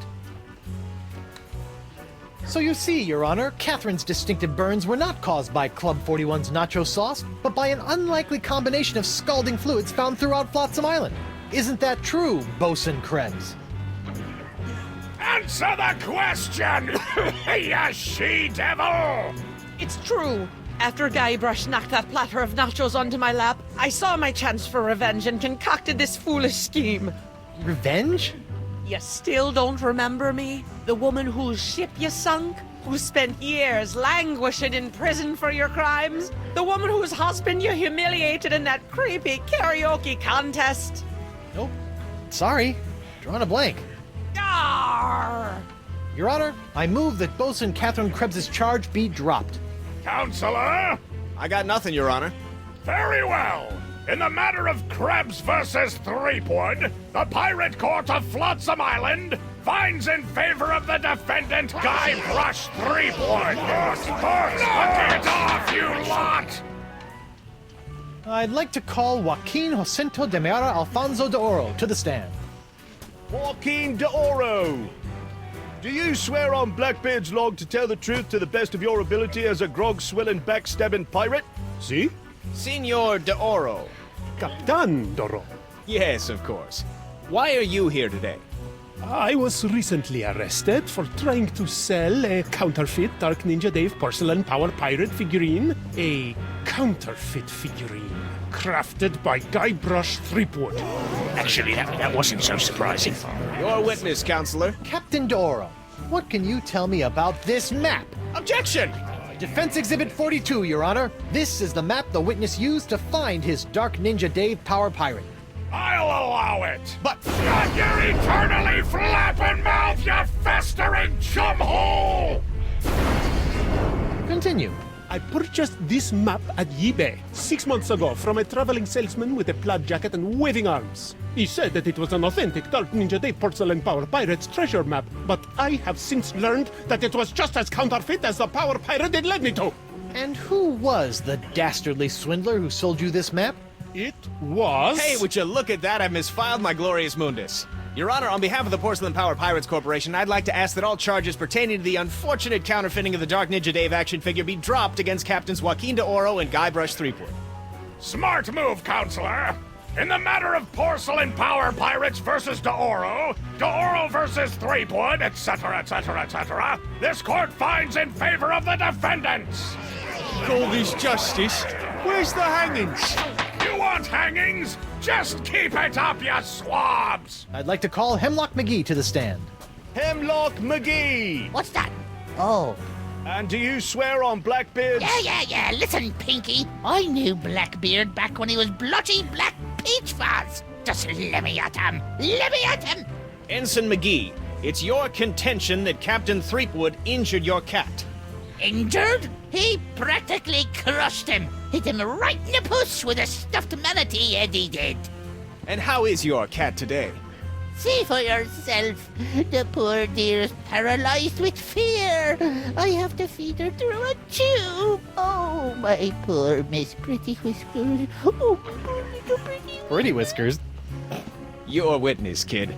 So you see, Your Honor, Catherine's distinctive burns were not caused by Club 41's nacho sauce, but by an unlikely combination of scalding fluids found throughout Flotsam Island. Isn't that true, Bosun Krebs? Answer the question, you she-devil! It's true. After Guybrush knocked that platter of nachos onto my lap, I saw my chance for revenge and concocted this foolish scheme. Revenge? You still don't remember me? The woman whose ship you sunk? Who spent years languishing in prison for your crimes? The woman whose husband you humiliated in that creepy karaoke contest? Nope. Sorry. Drawing a blank. Ah! Arr! Your Honor, I move that Bosun Catherine Krebs' charge be dropped. Counselor? I got nothing, Your Honor. Very well. In the matter of Krebs versus Threepwood, the Pirate Court of Flotsam Island finds in favor of the defendant Guybrush Threepwood. Knock it off, you lot! I'd like to call Joaquin Jacinto de Meara Alfonso de Oro to the stand. Joaquin de Oro! Do you swear on Blackbeard's log to tell the truth to the best of your ability as a grog-swilling, backstabbing pirate? See? Senor de Oro. Captain Doro. Yes, of course. Why are you here today? I was recently arrested for trying to sell a counterfeit Dark Ninja Dave porcelain power pirate figurine. A counterfeit figurine crafted by Guybrush Threepwood. Actually, that wasn't so surprising. Your witness, Counselor. Captain de Oro, what can you tell me about this map? Objection! Defense Exhibit 42, Your Honor. This is the map the witness used to find his Dark Ninja Dave power pirate. I'll allow it! But shut your eternally flapping mouth, you festering chumhole! Continue. I purchased this map at eBay 6 months ago from a traveling salesman with a plaid jacket and waving arms. He said that it was an authentic Dark Ninja Dave porcelain power pirate's treasure map, but I have since learned that it was just as counterfeit as the power pirate it led me to. And who was the dastardly swindler who sold you this map? It was... Hey, would you look at that? I've misfiled my glorious mundus. Your Honor, on behalf of the Porcelain Power Pirates Corporation, I'd like to ask that all charges pertaining to the unfortunate counterfeiting of the Dark Ninja Dave action figure be dropped against Captains Joaquin de Oro and Guybrush Threepwood. Smart move, Counselor. In the matter of Porcelain Power Pirates versus de Oro versus Threepwood, etc., etc., etc., this court finds in favor of the defendants. Call this justice? Where's the hangings? You want hangings? Just keep it up, you swabs! I'd like to call Hemlock McGee to the stand. Hemlock McGee! What's that? Oh. And do you swear on Blackbeard's... Yeah. Listen, Pinky. I knew Blackbeard back when he was blotchy Black Peach Fuzz. Just let me at him. Ensign McGee, it's your contention that Captain Threepwood injured your cat. Injured? He practically crushed him. Hit him right in the puss with a stuffed manatee, Eddie did. And how is your cat today? See for yourself. The poor dear's paralyzed with fear. I have to feed her through a tube. Oh, my poor Miss Pretty Whiskers. Oh, Pretty Whiskers? Your witness, kid.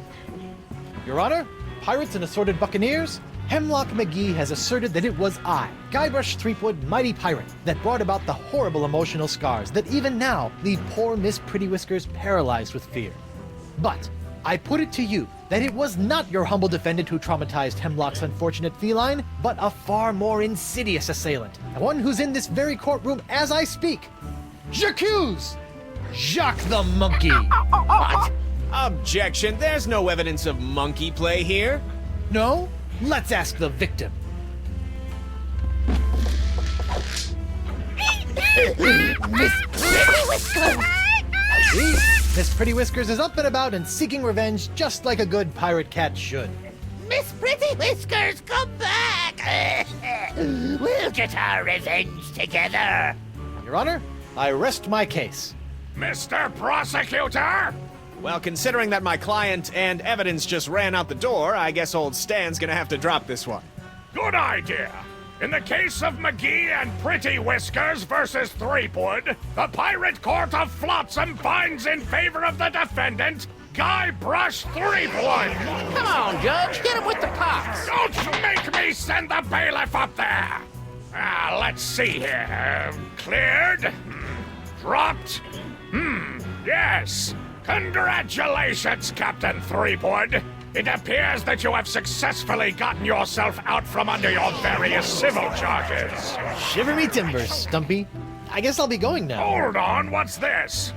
Your Honor, pirates and assorted buccaneers, Hemlock McGee has asserted that it was I, Guybrush Threepwood, mighty pirate, that brought about the horrible emotional scars that even now leave poor Miss Pretty Whiskers paralyzed with fear. But I put it to you that it was not your humble defendant who traumatized Hemlock's unfortunate feline, but a far more insidious assailant, one who's in this very courtroom as I speak. J'accuse Jacques the Monkey! What? Objection, there's no evidence of monkey play here. No? Let's ask the victim. Miss Pretty Whiskers! See? Miss Pretty Whiskers is up and about and seeking revenge just like a good pirate cat should. Miss Pretty Whiskers, come back! We'll get our revenge together. Your Honor, I rest my case. Mr. Prosecutor! Well, considering that my client and evidence just ran out the door, I guess old Stan's gonna have to drop this one. Good idea. In the case of McGee and Pretty Whiskers versus Threepwood, the Pirate Court of Flotsam finds in favor of the defendant, Guybrush Threepwood. Come on, Judge, hit him with the pox. Don't make me send the bailiff up there. Let's see here. Cleared. Dropped. Yes. Congratulations, Captain Threepwood. It appears that you have successfully gotten yourself out from under your various civil charges. Shiver me timbers, Stumpy. I guess I'll be going now. Hold on, what's this?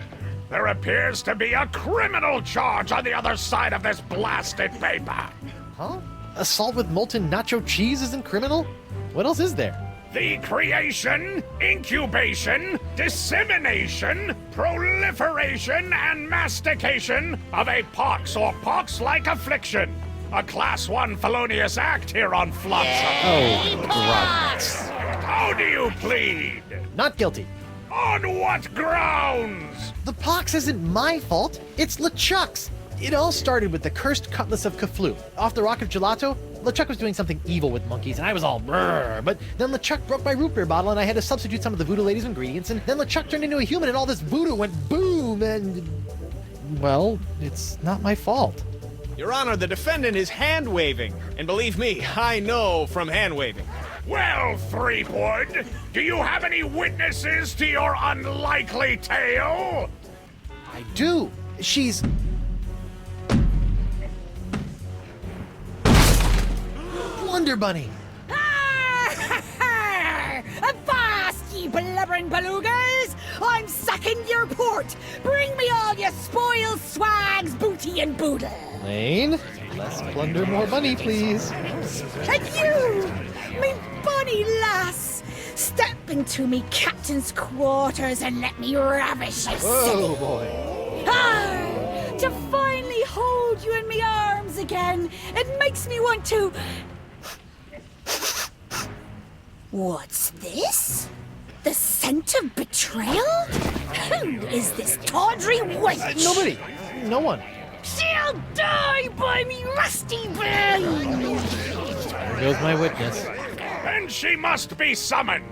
There appears to be a criminal charge on the other side of this blasted paper. Huh? Assault with molten nacho cheese isn't criminal? What else is there? The creation, incubation, dissemination, proliferation, and mastication of a pox or pox-like affliction. A Class 1 felonious act here on Flotsam. Oh, gross. How do you plead? Not guilty. On what grounds? The pox isn't my fault. It's LeChuck's. It all started with the cursed cutlass of Kaflu. Off the Rock of Gelato, LeChuck was doing something evil with monkeys, and I was all brrr. But then LeChuck broke my root beer bottle, and I had to substitute some of the voodoo lady's ingredients, and then LeChuck turned into a human, and all this voodoo went boom, and... well, it's not my fault. Your Honor, the defendant is hand-waving. And believe me, I know from hand-waving. Well, Threepwood, do you have any witnesses to your unlikely tale? I do. She's... Blunder Bunny. Avast, ye blubbering belugas! I'm sucking your port! Bring me all your spoils, swags, booty, and boodle! Lane, less plunder, more bunny, please. And you, me bonny lass, step into me captain's quarters and let me ravish you. Oh, boy. To finally hold you in me arms again, it makes me want to... What's this? The scent of betrayal? Who is this tawdry wench? Nobody. No one. She'll die by me rusty blade! There goes my witness. Then she must be summoned.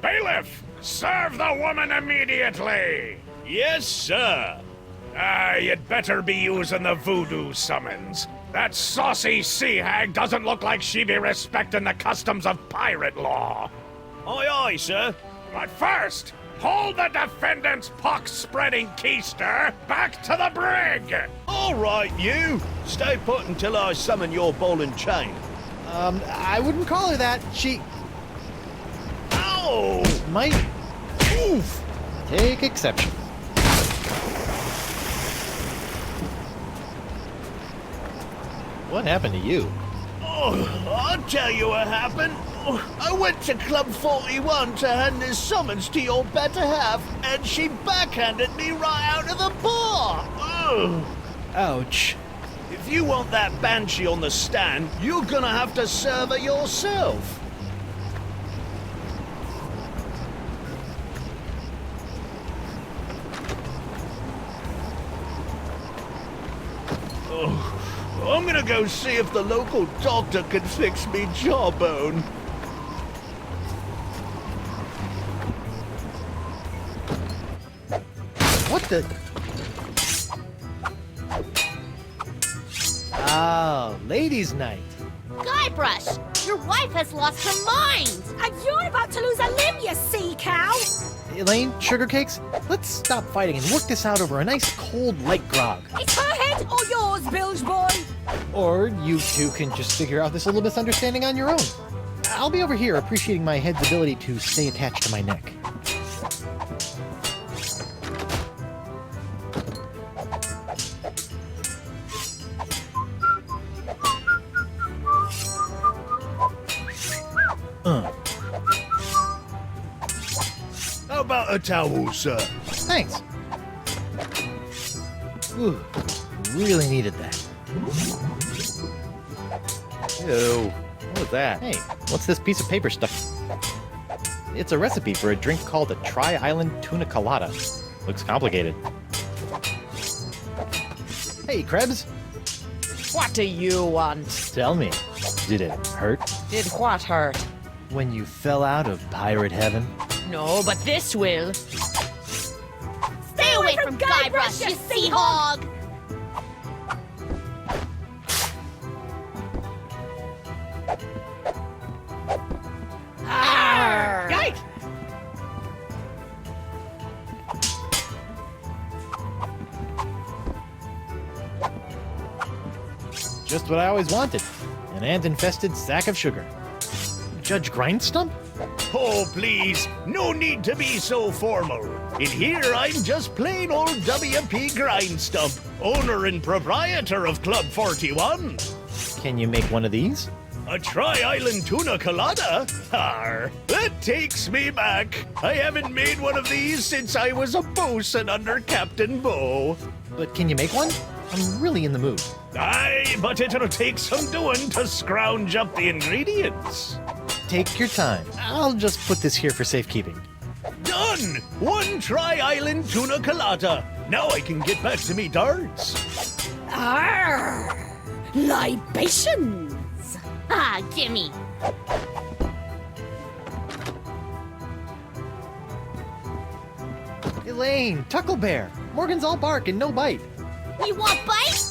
Bailiff, serve the woman immediately. Yes, sir. You'd better be using the voodoo summons. That saucy sea hag doesn't look like she be respecting the customs of pirate law. Aye, aye, sir. But first, hold the defendant's pox-spreading keister back to the brig! All right, you. Stay put until I summon your ball and chain. I wouldn't call her that. She... Ow! might... oof. Take exception. What happened to you? Oh, I'll tell you what happened. I went to Club 41 to hand this summons to your better half, and she backhanded me right out of the bar. Ugh. Ouch. If you want that banshee on the stand, you're gonna have to serve her yourself. Oh. I'm gonna go see if the local doctor can fix me jawbone. What the... oh, ladies' night. Guybrush, your wife has lost her mind! And you're about to lose a limb, you sea cow! Elaine, sugar cakes, let's stop fighting and work this out over a nice cold light grog. It's her head or yours, bilge boy! Or you two can just figure out this little misunderstanding on your own. I'll be over here appreciating my head's ability to stay attached to my neck. How about a towel, sir? Thanks. Ooh, really needed that. Ew. What was that? Hey, what's this piece of paper stuck? It's a recipe for a drink called a Tri-Island Tuna Colada. Looks complicated. Hey, Krebs. What do you want? Tell me, did it hurt? Did what hurt? When you fell out of pirate heaven? No, but this will. Stay away from Guybrush, you sea hog! Yikes! Just what I always wanted. An ant-infested sack of sugar. Judge Grindstump? Oh, please, no need to be so formal. In here, I'm just plain old W.P. Grindstump, owner and proprietor of Club 41. Can you make one of these? A Tri-Island Tuna Colada? Arr, that takes me back. I haven't made one of these since I was a bosun under Captain Bo. But can you make one? I'm really in the mood. Aye, but it'll take some doing to scrounge up the ingredients. Take your time. I'll just put this here for safekeeping. Done! One Tri-Island Tuna Colada. Now I can get back to me darts. Arr! Libations! Ah, gimme. Elaine, Tucklebear. Morgan's all bark and no bite. You want bite?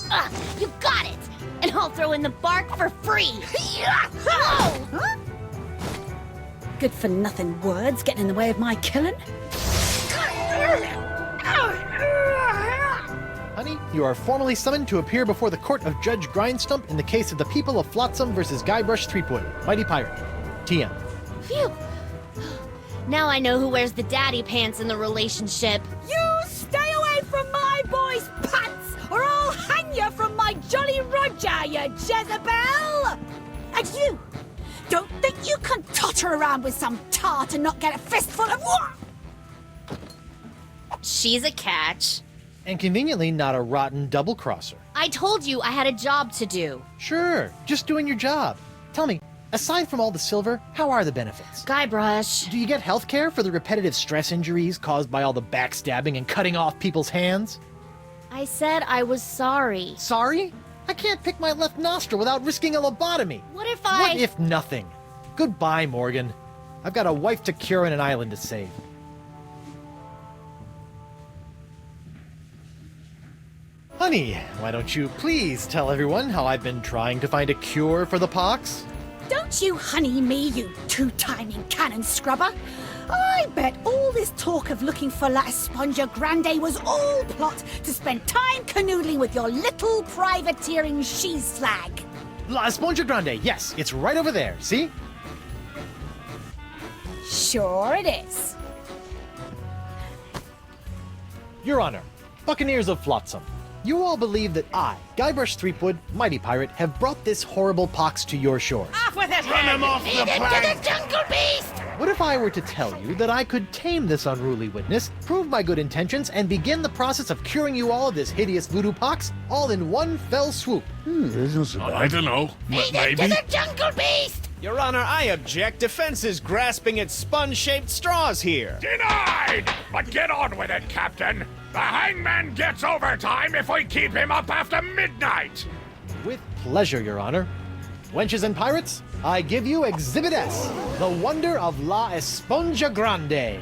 You got it. And I'll throw in the bark for free. Huh? Good for nothing words getting in the way of my killing. Honey, you are formally summoned to appear before the court of Judge Grindstump in the case of the people of Flotsam versus Guybrush Threepwood, Mighty Pirate. TM. Phew. Now I know who wears the daddy pants in the relationship. You stay away from my boy's pants, or I'll hang you from my Jolly Roger, you Jezebel! And you, don't think you can totter around with some tart and not get a fistful of what? She's a catch. And conveniently not a rotten double-crosser. I told you I had a job to do. Sure, just doing your job. Tell me, aside from all the silver, how are the benefits? Guybrush. Do you get health care for the repetitive stress injuries caused by all the backstabbing and cutting off people's hands? I said I was sorry. Sorry? I can't pick my left nostril without risking a lobotomy. What if I... What if nothing? Goodbye, Morgan. I've got a wife to cure and an island to save. Honey, why don't you please tell everyone how I've been trying to find a cure for the pox? Don't you honey me, you two-timing cannon scrubber. I bet all this talk of looking for La Esponja Grande was all plot to spend time canoodling with your little privateering she-slag. La Esponja Grande, yes, it's right over there, see? Sure it is. Your Honor, Buccaneers of Flotsam, you all believe that I, Guybrush Threepwood, Mighty Pirate, have brought this horrible pox to your shores. Off with it! Run him off the Feed it plank! to the jungle beast! What if I were to tell you that I could tame this unruly witness, prove my good intentions, and begin the process of curing you all of this hideous voodoo pox, all in one fell swoop? I don't know. Feed it to the jungle beast! Your Honor, I object. Defense is grasping at sponge-shaped straws here. Denied! But get on with it, Captain. The hangman gets overtime if we keep him up after midnight. With pleasure, Your Honor. Wenches and pirates, I give you Exhibit S, the wonder of La Esponja Grande.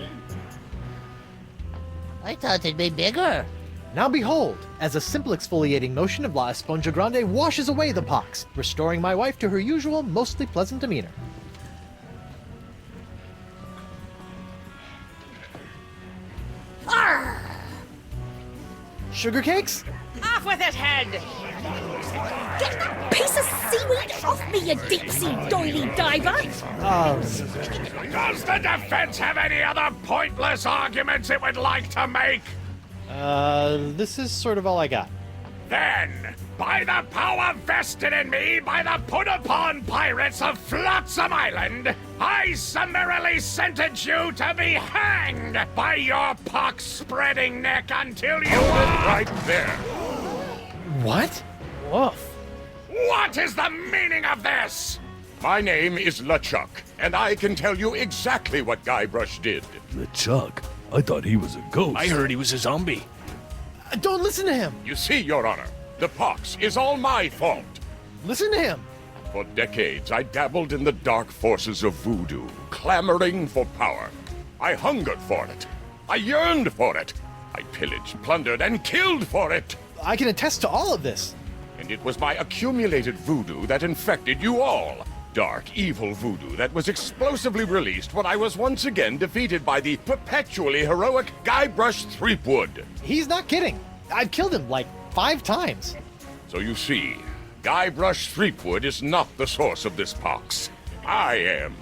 I thought it'd be bigger. Now behold, as a simple exfoliating motion of La Esponja Grande washes away the pox, restoring my wife to her usual, mostly pleasant demeanor. Arr! Sugar cakes? Off with his head! Get that piece of seaweed off me, you deep-sea doily diver! Does the defense have any other pointless arguments it would like to make? This is sort of all I got. Then, by the power vested in me by the put-upon pirates of Flotsam Island, I summarily sentence you to be hanged by your pox-spreading neck until you are... Right there. What? Woof. What is the meaning of this? My name is LeChuck, and I can tell you exactly what Guybrush did. LeChuck? I thought he was a ghost. I heard he was a zombie. Don't listen to him! You see, Your Honor, the pox is all my fault. Listen to him! For decades, I dabbled in the dark forces of voodoo, clamoring for power. I hungered for it. I yearned for it. I pillaged, plundered, and killed for it. I can attest to all of this. And it was my accumulated voodoo that infected you all. Dark, evil voodoo that was explosively released when I was once again defeated by the perpetually heroic Guybrush Threepwood. He's not kidding. I've killed him like 5 times. So you see, Guybrush Threepwood is not the source of this pox. I am.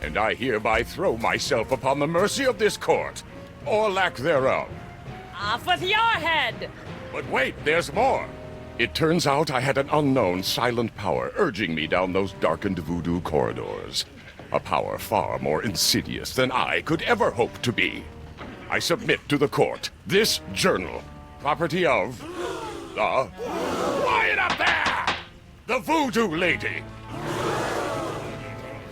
And I hereby throw myself upon the mercy of this court, or lack thereof. Off with your head! But wait, there's more. It turns out I had an unknown silent power urging me down those darkened voodoo corridors. A power far more insidious than I could ever hope to be. I submit to the court this journal, property of the... Quiet up there! The Voodoo Lady!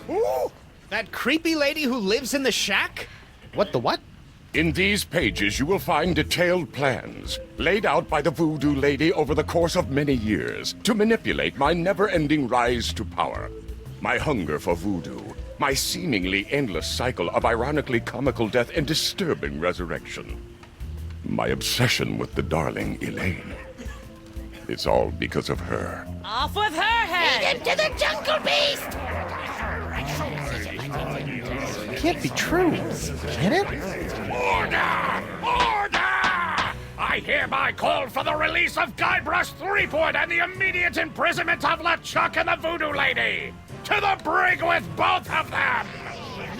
Ooh! That creepy lady who lives in the shack? What the what? In these pages you will find detailed plans, laid out by the Voodoo Lady over the course of many years, to manipulate my never-ending rise to power. My hunger for voodoo, my seemingly endless cycle of ironically comical death and disturbing resurrection. My obsession with the darling Elaine. It's all because of her. Off with her head! Lead him to the jungle beast! It can't be true, can it? Order! Order! I hereby call for the release of Guybrush Threepwood and the immediate imprisonment of LeChuck and the Voodoo Lady! To the brig with both of them!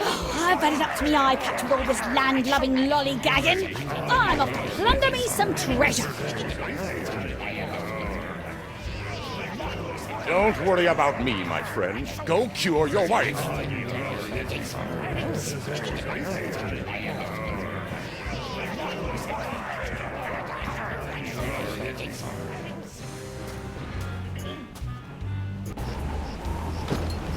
I've had it up to me eye patch with all this land-loving lollygagging. I'm off to plunder me some treasure. Don't worry about me, my friend. Go cure your wife.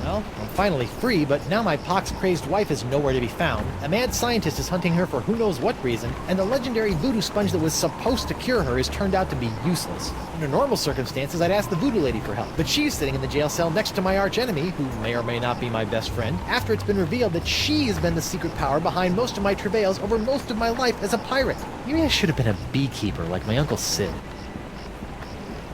Well, I'm finally free, but now my pox-crazed wife is nowhere to be found. A mad scientist is hunting her for who knows what reason, and the legendary voodoo sponge that was supposed to cure her has turned out to be useless. Under normal circumstances, I'd ask the voodoo lady for help, but she's sitting in the jail cell next to my archenemy, who may or may not be my best friend, after it's been revealed that she has been the secret power behind most of my travails over most of my life as a pirate. Maybe I should have been a beekeeper like my Uncle Sid.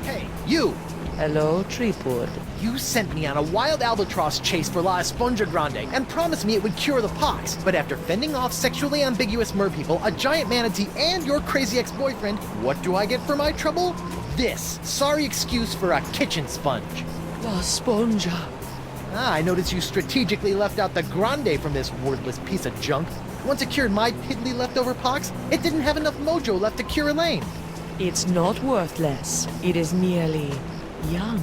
Hey, you! Hello, Threepwood. You sent me on a wild albatross chase for La Esponja Grande and promised me it would cure the pox. But after fending off sexually ambiguous merpeople, a giant manatee, and your crazy ex-boyfriend, what do I get for my trouble? This sorry excuse for a kitchen sponge. La Esponja. I noticed you strategically left out the Grande from this worthless piece of junk. Once it cured my piddly leftover pox, it didn't have enough mojo left to cure Elaine. It's not worthless. It is merely young.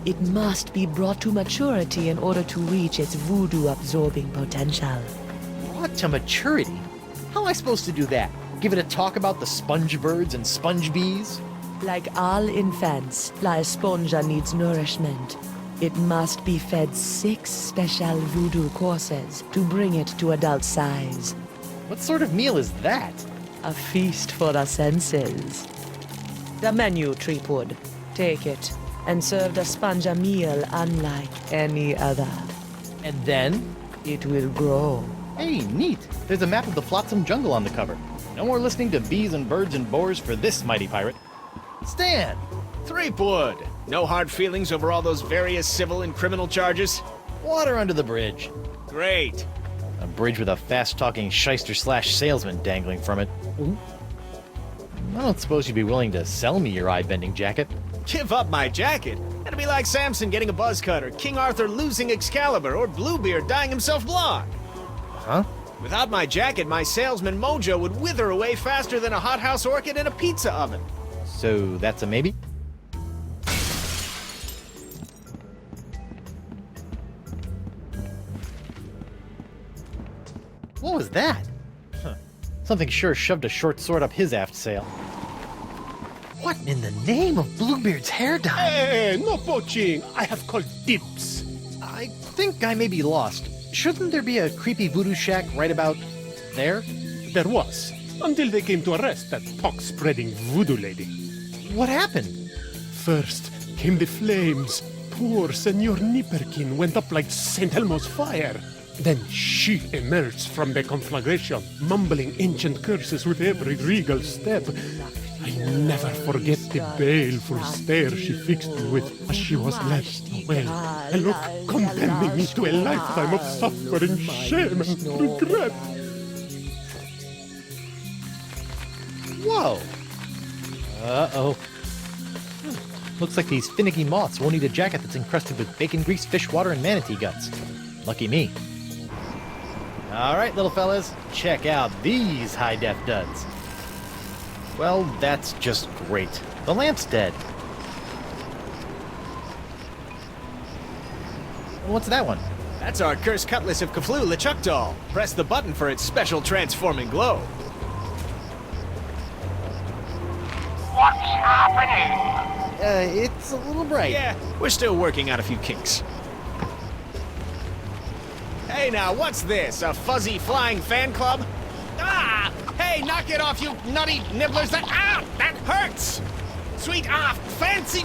It must be brought to maturity in order to reach its voodoo-absorbing potential. Brought to maturity? How am I supposed to do that? Give it a talk about the sponge birds and sponge bees? Like all infants, La Esponja needs nourishment. It must be fed 6 special voodoo courses to bring it to adult size. What sort of meal is that? A feast for the senses. The menu, Threepwood. Take it, and serve the sponge a meal unlike any other. And then? It will grow. Hey, neat. There's a map of the Flotsam Jungle on the cover. No more listening to bees and birds and boars for this mighty pirate. Stan! Threepwood! No hard feelings over all those various civil and criminal charges? Water under the bridge. Great. A bridge with a fast-talking shyster/salesman dangling from it. Ooh. I don't suppose you'd be willing to sell me your eye-bending jacket. Give up my jacket? That'd be like Samson getting a buzz cut, or King Arthur losing Excalibur, or Bluebeard dying himself blind. Huh? Without my jacket, my salesman mojo would wither away faster than a hothouse orchid in a pizza oven. So that's a maybe? What was that? Huh. Something sure shoved a short sword up his aft sail. What in the name of Bluebeard's hair dye? Hey, no poaching! I have called dibs. I think I may be lost. Shouldn't there be a creepy voodoo shack right about there? There was, until they came to arrest that pox-spreading voodoo lady. What happened? First came the flames. Poor Senor Nipperkin went up like St. Elmo's fire. Then she emerged from the conflagration, mumbling ancient curses with every regal step. I never forget the baleful stare she fixed me with as she was led away. A look condemning me to a lifetime of suffering, shame, and regret. Whoa! Uh-oh. Looks like these finicky moths won't eat a jacket that's encrusted with bacon grease, fish water, and manatee guts. Lucky me. All right, little fellas, check out these high-def duds. Well, that's just great. The lamp's dead. What's that one? That's our cursed cutlass of Kaflu LeChuckdoll. Press the button for its special transforming glow. What's happening? It's a little bright. Yeah, we're still working out a few kinks. Hey now, what's this? A fuzzy flying fan club? Ah! Hey, knock it off, you nutty nibblers! That hurts! Sweet, fancy,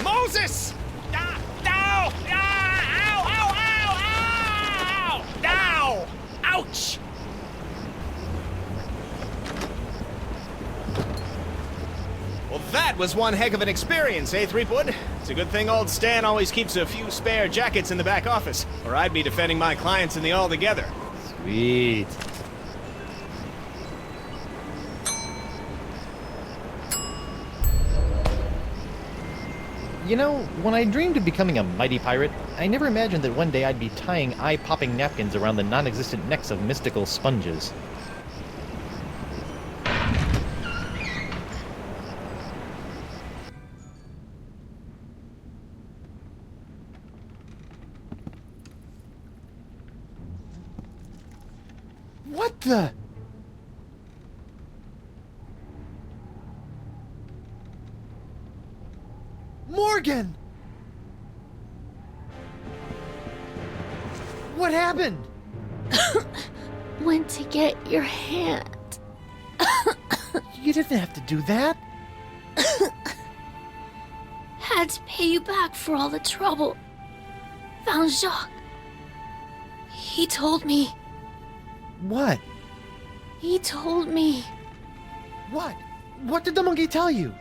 Moses! No! Ow! No! Ouch! Well, that was one heck of an experience, eh, Threepwood? It's a good thing old Stan always keeps a few spare jackets in the back office, or I'd be defending my clients in the Altogether. Sweet. You know, when I dreamed of becoming a mighty pirate, I never imagined that one day I'd be tying eye-popping napkins around the non-existent necks of mystical sponges. What the? Morgan! What happened? Went to get your hand. You didn't have to do that. Had to pay you back for all the trouble. Found Jacques. He told me. What? He told me. What? What did the monkey tell you?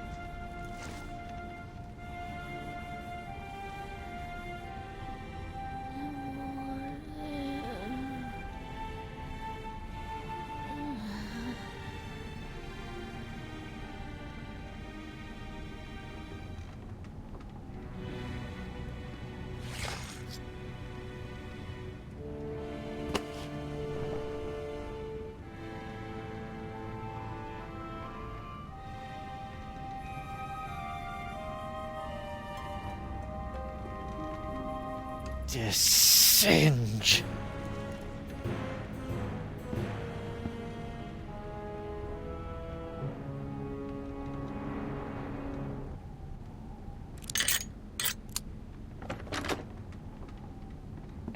Singe.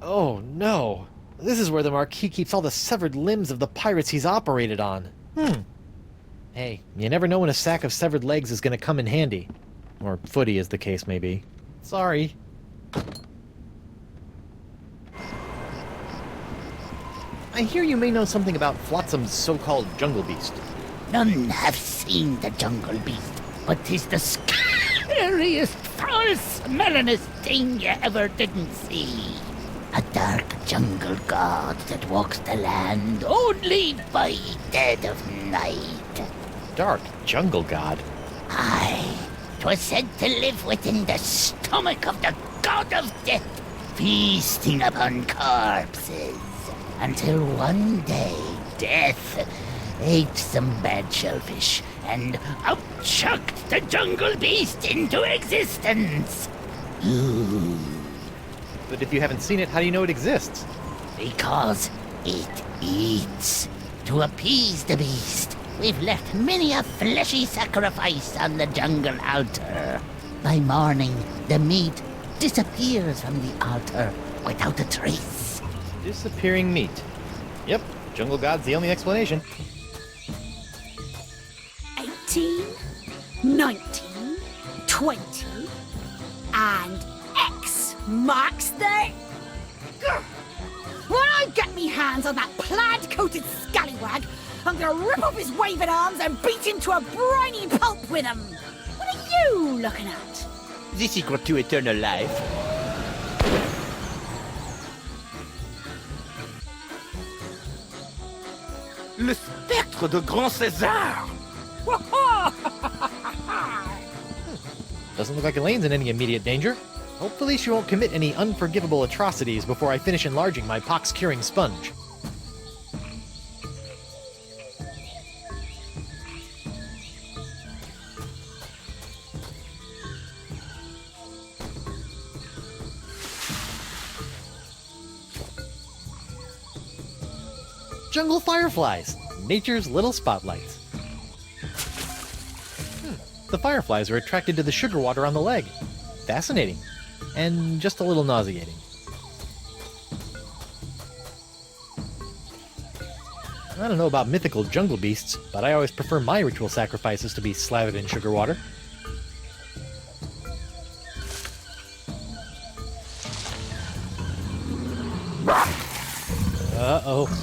Oh no. This is where the Marquis keeps all the severed limbs of the pirates he's operated on. Hey, you never know when a sack of severed legs is gonna come in handy. Or footy, as the case may be. Sorry. I hear you may know something about Flotsam's so-called jungle beast. None have seen the jungle beast, but 'tis the scariest, foul-smellingest thing you ever didn't see. A dark jungle god that walks the land only by dead of night. Dark jungle god? Aye, 'twas said to live within the stomach of the god of death, feasting upon corpses. Until one day, Death ate some bad shellfish and out-chucked the jungle beast into existence. But if you haven't seen it, how do you know it exists? Because it eats. To appease the beast, we've left many a fleshy sacrifice on the jungle altar. By morning, the meat disappears from the altar without a trace. Disappearing meat. Yep, jungle god's the only explanation. 18, 19, 20, and X marks the... When I get me hands on that plaid-coated scallywag, I'm gonna rip off his waving arms and beat him to a briny pulp with them. What are you looking at? The secret to eternal life. Le spectre de Grand César! Doesn't look like Elaine's in any immediate danger. Hopefully she won't commit any unforgivable atrocities before I finish enlarging my pox-curing sponge. jungle fireflies, nature's little spotlights. The fireflies are attracted to the sugar water on the leg. Fascinating. And just a little nauseating. I don't know about mythical jungle beasts, but I always prefer my ritual sacrifices to be slathered in sugar water. Uh-oh.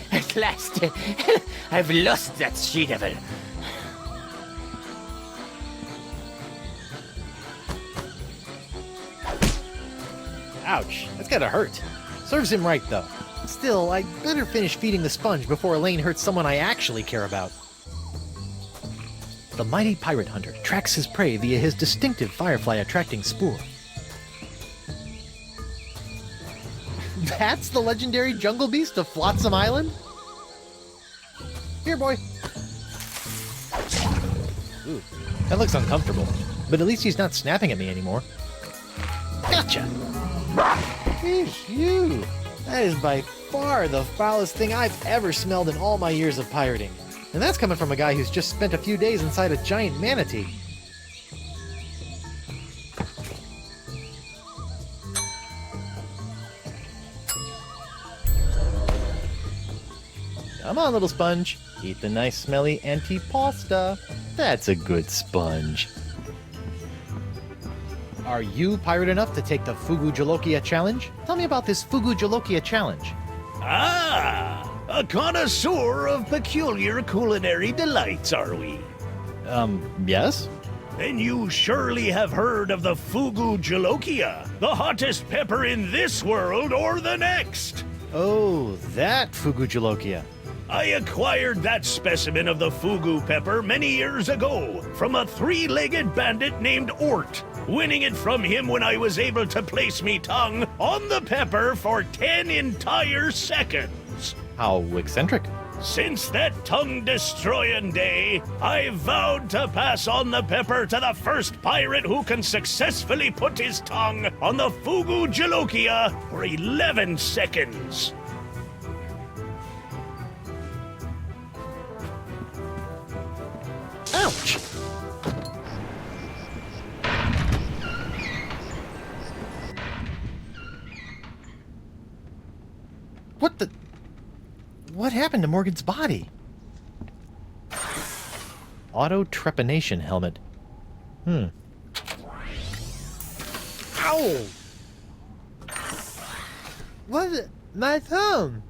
At last, I've lost that she-devil. Ouch, that's gotta hurt. Serves him right, though. Still, I'd better finish feeding the sponge before Elaine hurts someone I actually care about. The mighty pirate hunter tracks his prey via his distinctive firefly-attracting spoor. That's the legendary jungle beast of Flotsam Island? Here, boy. Ooh, that looks uncomfortable. But at least he's not snapping at me anymore. Gotcha! Phew! That is by far the foulest thing I've ever smelled in all my years of pirating. And that's coming from a guy who's just spent a few days inside a giant manatee. Come on, little sponge. Eat the nice smelly antipasta. That's a good sponge. Are you pirate enough to take the Fugu Jalokia challenge? Tell me about this Fugu Jalokia challenge. Ah, a connoisseur of peculiar culinary delights, are we? Yes? Then you surely have heard of the Fugu Jalokia, the hottest pepper in this world or the next. Oh, that Fugu Jalokia. I acquired that specimen of the Fugu pepper many years ago from a three-legged bandit named Ort, winning it from him when I was able to place me tongue on the pepper for 10 entire seconds. How eccentric. Since that tongue-destroying day, I vowed to pass on the pepper to the first pirate who can successfully put his tongue on the Fugu Jalokia for 11 seconds. Ouch! What the... What happened to Morgan's body? Auto trepanation helmet. Ow! What? My thumb!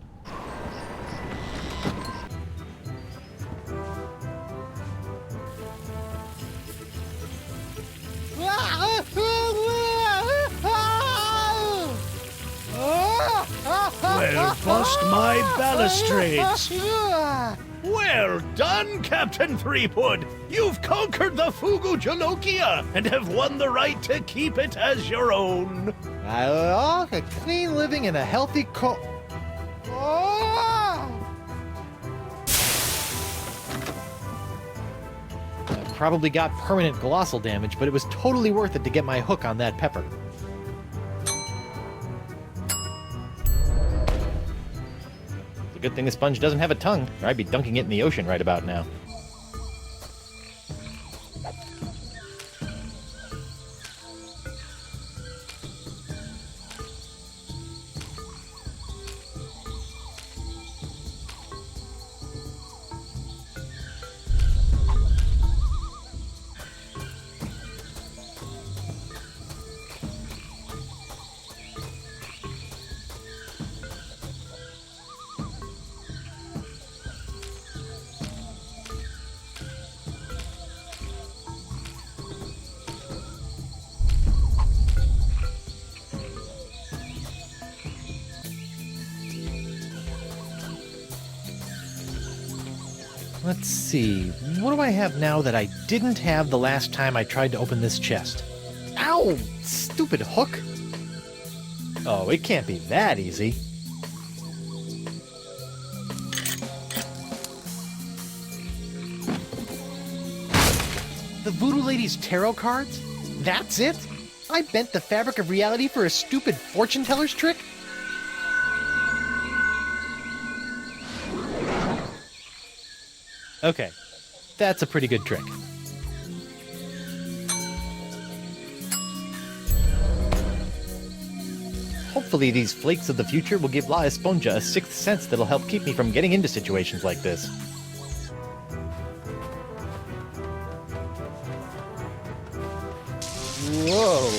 Well, bust my balustrades. Well done, Captain Threepwood. You've conquered the Fugu Jalokia and have won the right to keep it as your own. I love a clean living and a healthy I probably got permanent glossal damage, but it was totally worth it to get my hook on that pepper. It's a good thing the sponge doesn't have a tongue, or I'd be dunking it in the ocean right about now. Let's see, what do I have now that I didn't have the last time I tried to open this chest? Ow! Stupid hook! Oh, it can't be that easy. The Voodoo Lady's tarot cards? That's it? I bent the fabric of reality for a stupid fortune teller's trick? Okay, that's a pretty good trick. Hopefully these flakes of the future will give La Esponja a sixth sense that'll help keep me from getting into situations like this. Whoa!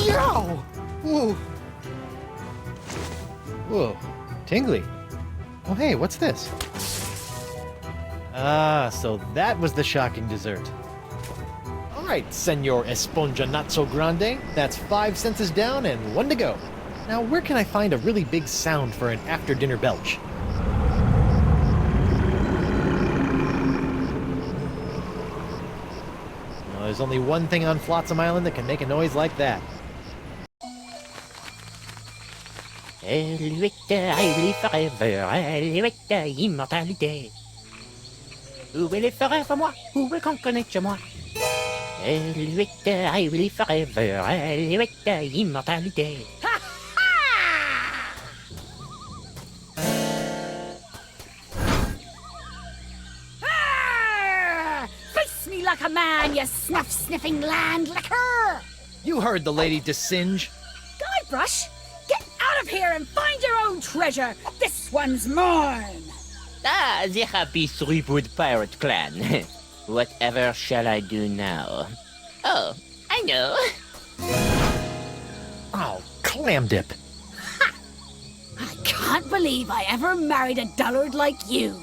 Yow! Whoa! Whoa. Tingly. Oh hey, what's this? Ah, so that was the shocking dessert. Alright, Senor Esponja Not So Grande. That's 5 senses down and 1 to go. Now, where can I find a really big sound for an after-dinner belch? Well, there's only one thing on Flotsam Island that can make a noise like that. Immortalité. Où est les forever moi? Où est qu'on connaît chez moi? I will forever, immortalité. Face me like a man, you snuff-sniffing land licker! You heard the lady Desinge. Guybrush, get out of here and find your own treasure! This one's mine! Ah, the happy Threepwood pirate clan. Whatever shall I do now? Oh, I know. Oh, clam dip. I can't believe I ever married a dullard like you.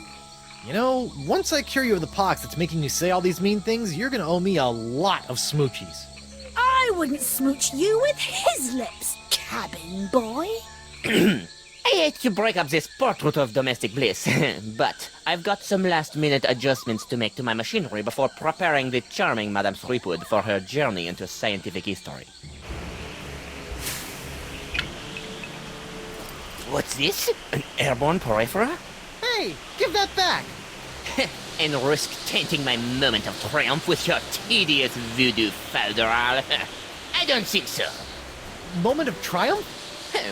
You know, once I cure you of the pox that's making you say all these mean things, you're gonna owe me a lot of smoochies. I wouldn't smooch you with his lips, cabin boy. I hate to break up this portrait of domestic bliss, but I've got some last-minute adjustments to make to my machinery before preparing the charming Madame Threepwood for her journey into scientific history. What's this? An airborne porifera? Hey, give that back! And risk tainting my moment of triumph with your tedious voodoo falderal? I don't think so. Moment of triumph?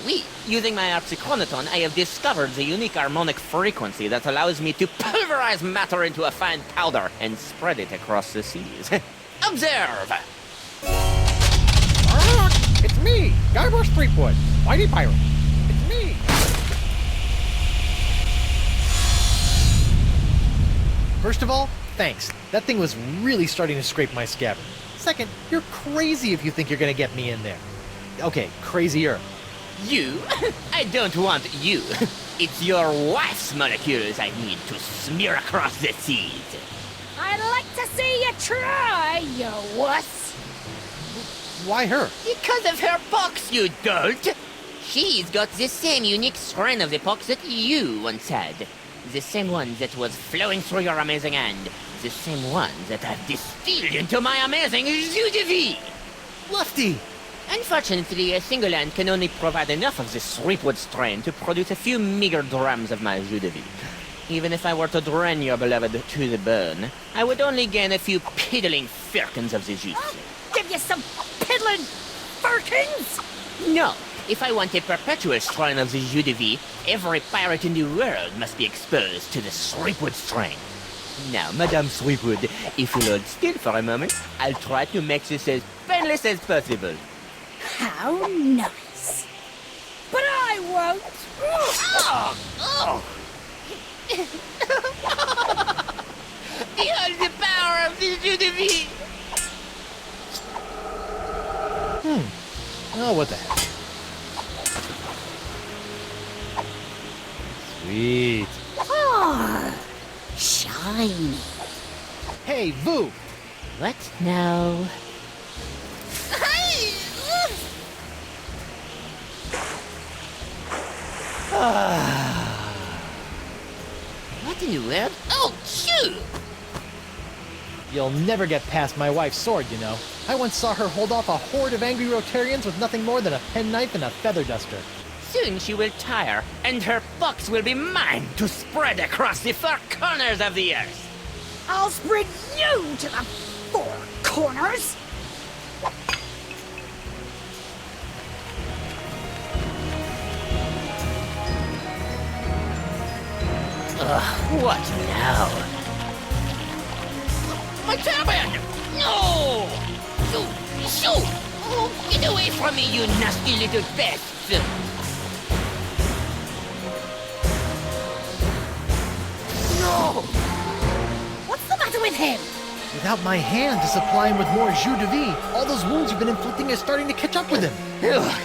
Oui, using my harpsichronoton, I have discovered the unique harmonic frequency that allows me to pulverize matter into a fine powder and spread it across the seas. Observe! It's me, Guybrush Threepwood, Mighty Pirate. It's me! First of all, thanks. That thing was really starting to scrape my scabbard. Second, you're crazy if you think you're gonna get me in there. Okay, crazier. You? I don't want you. It's your wife's molecules I need to smear across the seas. I'd like to see you try, you wuss. Why her? Because of her pox, you dolt. She's got the same unique strain of the pox that you once had. The same one that was flowing through your amazing hand. The same one that I've distilled into my amazing jus de vie. Lefty! Unfortunately, a single hand can only provide enough of this Threepwood strain to produce a few meager drams of my jus de vie. Even if I were to drain your beloved to the bone, I would only gain a few piddling firkins of the juice. Give you some piddling firkins? No. If I want a perpetual strain of the jus de vie, every pirate in the world must be exposed to the Threepwood strain. Now, Madame Threepwood, if you'll hold still for a moment, I'll try to make this as painless as possible. How nice. But I won't. Behold the power of the jus de vie! Oh, what the heck. Sweet. Oh, shiny. Hey, Voo! What now? What in the world? Oh, shoot! You'll never get past my wife's sword, you know. I once saw her hold off a horde of angry Rotarians with nothing more than a penknife and a feather duster. Soon she will tire, and her box will be mine to spread across the four corners of the earth. I'll spread you to the four corners. Ugh, what now? My turban! No! Shoo! Oh, get away from me, you nasty little pests! No! What's the matter with him? Without my hand to supply him with more jus de vie, all those wounds you've been inflicting are starting to catch up with him. Ugh.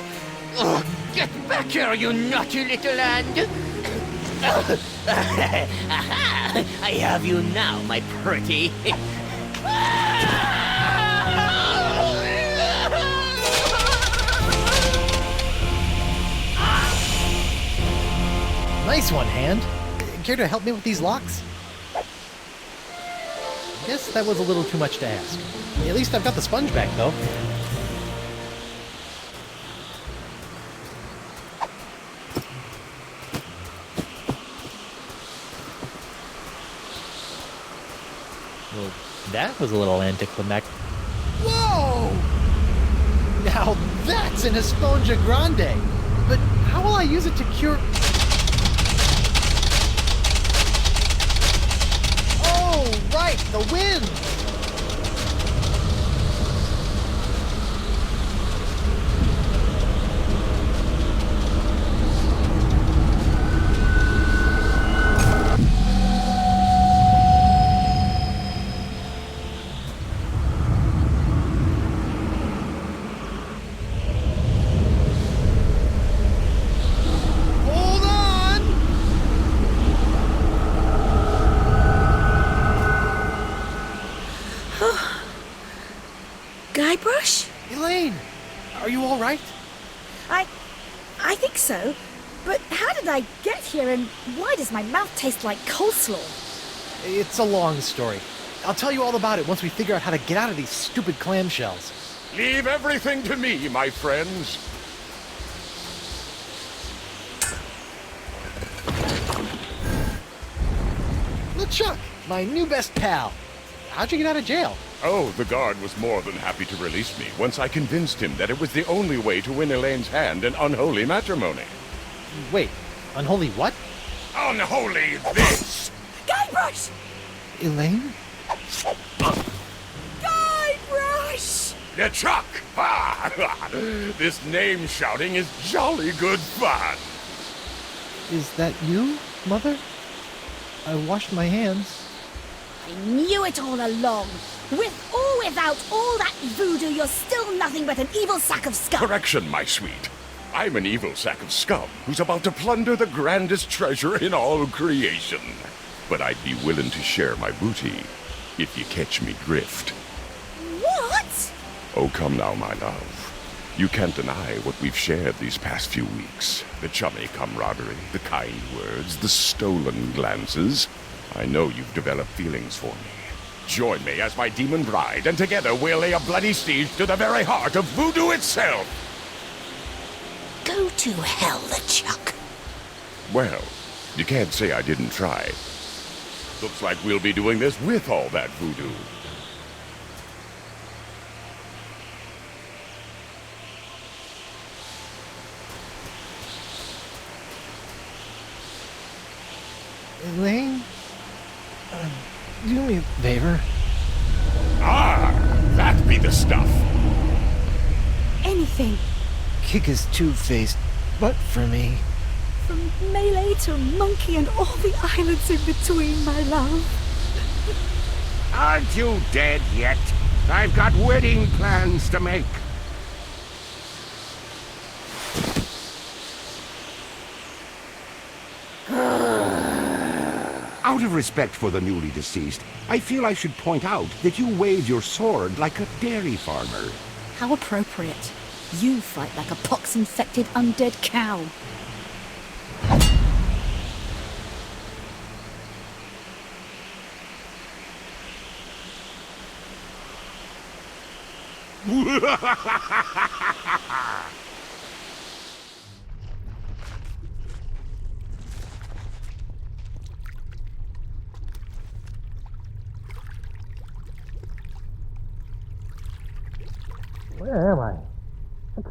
Oh, get back here, you naughty little hand! Aha! I have you now, my pretty. Nice one, Hand. Care to help me with these locks? Guess that was a little too much to ask. At least I've got the sponge back, though. Well, that was a little anticlimactic. Whoa! Now that's an Esponja Grande! But how will I use it to cure... Oh, right! The wind! Guybrush? Elaine! Are you all right? I think so. But how did I get here, and why does my mouth taste like coleslaw? It's a long story. I'll tell you all about it once we figure out how to get out of these stupid clamshells. Leave everything to me, my friends. LeChuck, my new best pal. How'd you get out of jail? Oh, the guard was more than happy to release me once I convinced him that it was the only way to win Elaine's hand in unholy matrimony. Wait, unholy what? Unholy this! Guybrush! Elaine? Guybrush! LeChuck! Ha! This name shouting is jolly good fun. Is that you, Mother? I washed my hands. I knew it all along. With or without all that voodoo, you're still nothing but an evil sack of scum. Correction, my sweet. I'm an evil sack of scum who's about to plunder the grandest treasure in all creation. But I'd be willing to share my booty if you catch me drift. What? Oh, come now, my love. You can't deny what we've shared these past few weeks. The chummy camaraderie, the kind words, the stolen glances. I know you've developed feelings for me. Join me as my demon bride, and together we'll lay a bloody siege to the very heart of voodoo itself! Go to hell, LeChuck. Well, you can't say I didn't try. Looks like we'll be doing this with all that voodoo. Elaine? Do me a favor. Ah! That be the stuff! Anything. Kick his two-faced butt for me. From Melee to Monkey and all the islands in between, my love. Aren't you dead yet? I've got wedding plans to make. Out of respect for the newly deceased, I feel I should point out that you wave your sword like a dairy farmer. How appropriate. You fight like a pox-infected undead cow.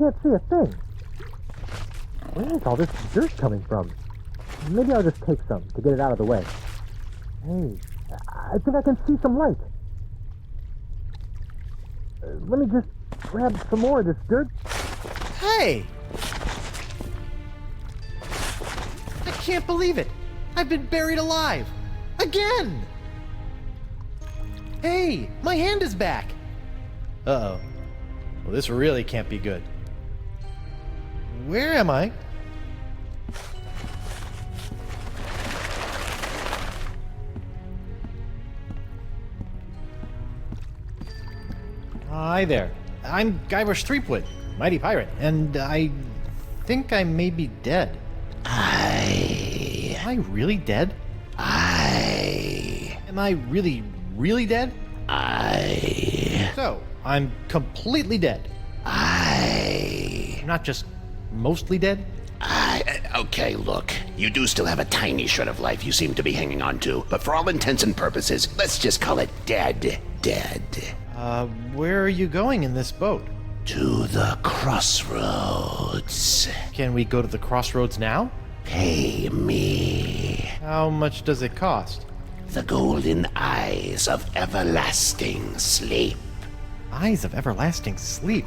can't see a thing. Where is all this dirt coming from? Maybe I'll just take some to get it out of the way. Hey, I think I can see some light. Let me just grab some more of this dirt. Hey! I can't believe it! I've been buried alive! Again! Hey, my hand is back! Uh-oh. Well, this really can't be good. Where am I? Hi there. I'm Guybrush Threepwood, mighty pirate, and I think I may be dead. Am I really dead? Am I really, really dead? So, I'm completely dead. Not just mostly dead? Okay, look. You do still have a tiny shred of life you seem to be hanging on to, but for all intents and purposes, let's just call it dead. Where are you going in this boat? To the crossroads. Can we go to the crossroads now? Pay me. How much does it cost? The golden eyes of everlasting sleep. Eyes of everlasting sleep?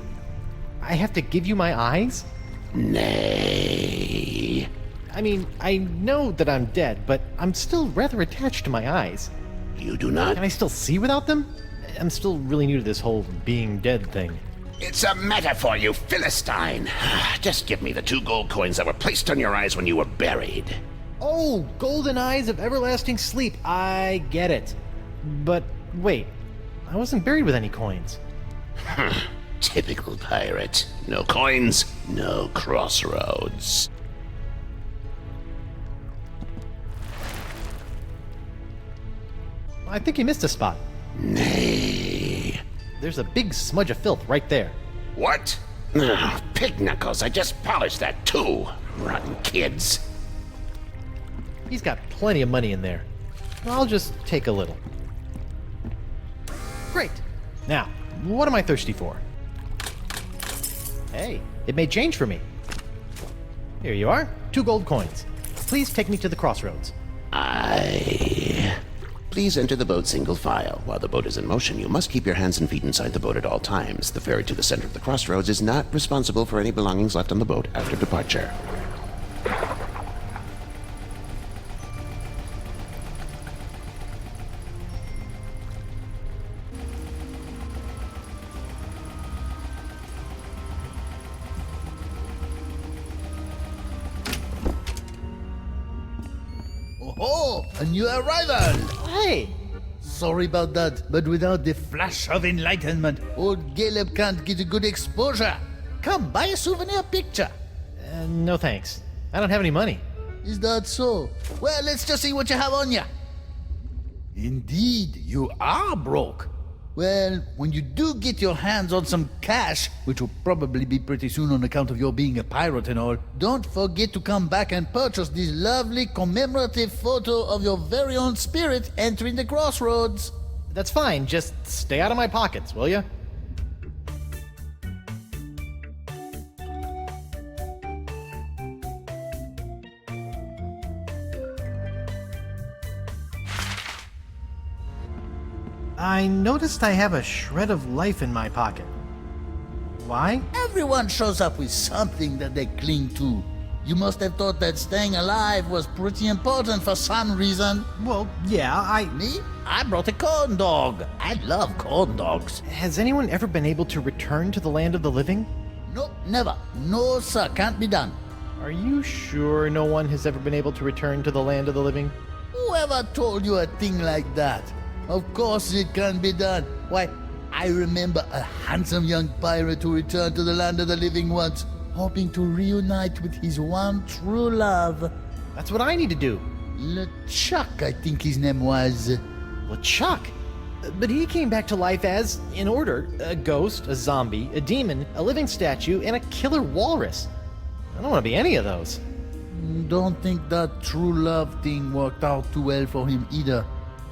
I have to give you my eyes? Nay. I mean, I know that I'm dead, but I'm still rather attached to my eyes. You do not? Can I still see without them? I'm still really new to this whole being dead thing. It's a metaphor, you Philistine. Just give me the 2 gold coins that were placed on your eyes when you were buried. Oh, golden eyes of everlasting sleep. I get it. But wait, I wasn't buried with any coins. Typical pirate. No coins, no crossroads. I think you missed a spot. Nay. There's a big smudge of filth right there. What? Oh, pig knuckles, I just polished that too. Rotten kids. He's got plenty of money in there. I'll just take a little. Great. Now, what am I thirsty for? Hey, it made change for me. Here you are, 2 gold coins. Please take me to the crossroads. Please enter the boat single file. While the boat is in motion, you must keep your hands and feet inside the boat at all times. The ferry to the center of the crossroads is not responsible for any belongings left on the boat after departure. Oh, a new arrival! Hey! Sorry about that, but without the flash of enlightenment, old Caleb can't get a good exposure. Come, buy a souvenir picture. No thanks. I don't have any money. Is that so? Well, let's just see what you have on you. Indeed, you are broke. Well, when you do get your hands on some cash, which will probably be pretty soon on account of your being a pirate and all, don't forget to come back and purchase this lovely commemorative photo of your very own spirit entering the crossroads. That's fine, just stay out of my pockets, will ya? I noticed I have a shred of life in my pocket. Why? Everyone shows up with something that they cling to. You must have thought that staying alive was pretty important for some reason. Well, yeah, Me? I brought a corn dog. I love corn dogs. Has anyone ever been able to return to the land of the living? Nope, never. No, sir, can't be done. Are you sure no one has ever been able to return to the land of the living? Whoever told you a thing like that? Of course it can be done. Why, I remember a handsome young pirate who returned to the land of the living once, hoping to reunite with his one true love. That's what I need to do. LeChuck, I think his name was. LeChuck? But he came back to life as, in order, a ghost, a zombie, a demon, a living statue, and a killer walrus. I don't want to be any of those. Don't think that true love thing worked out too well for him either.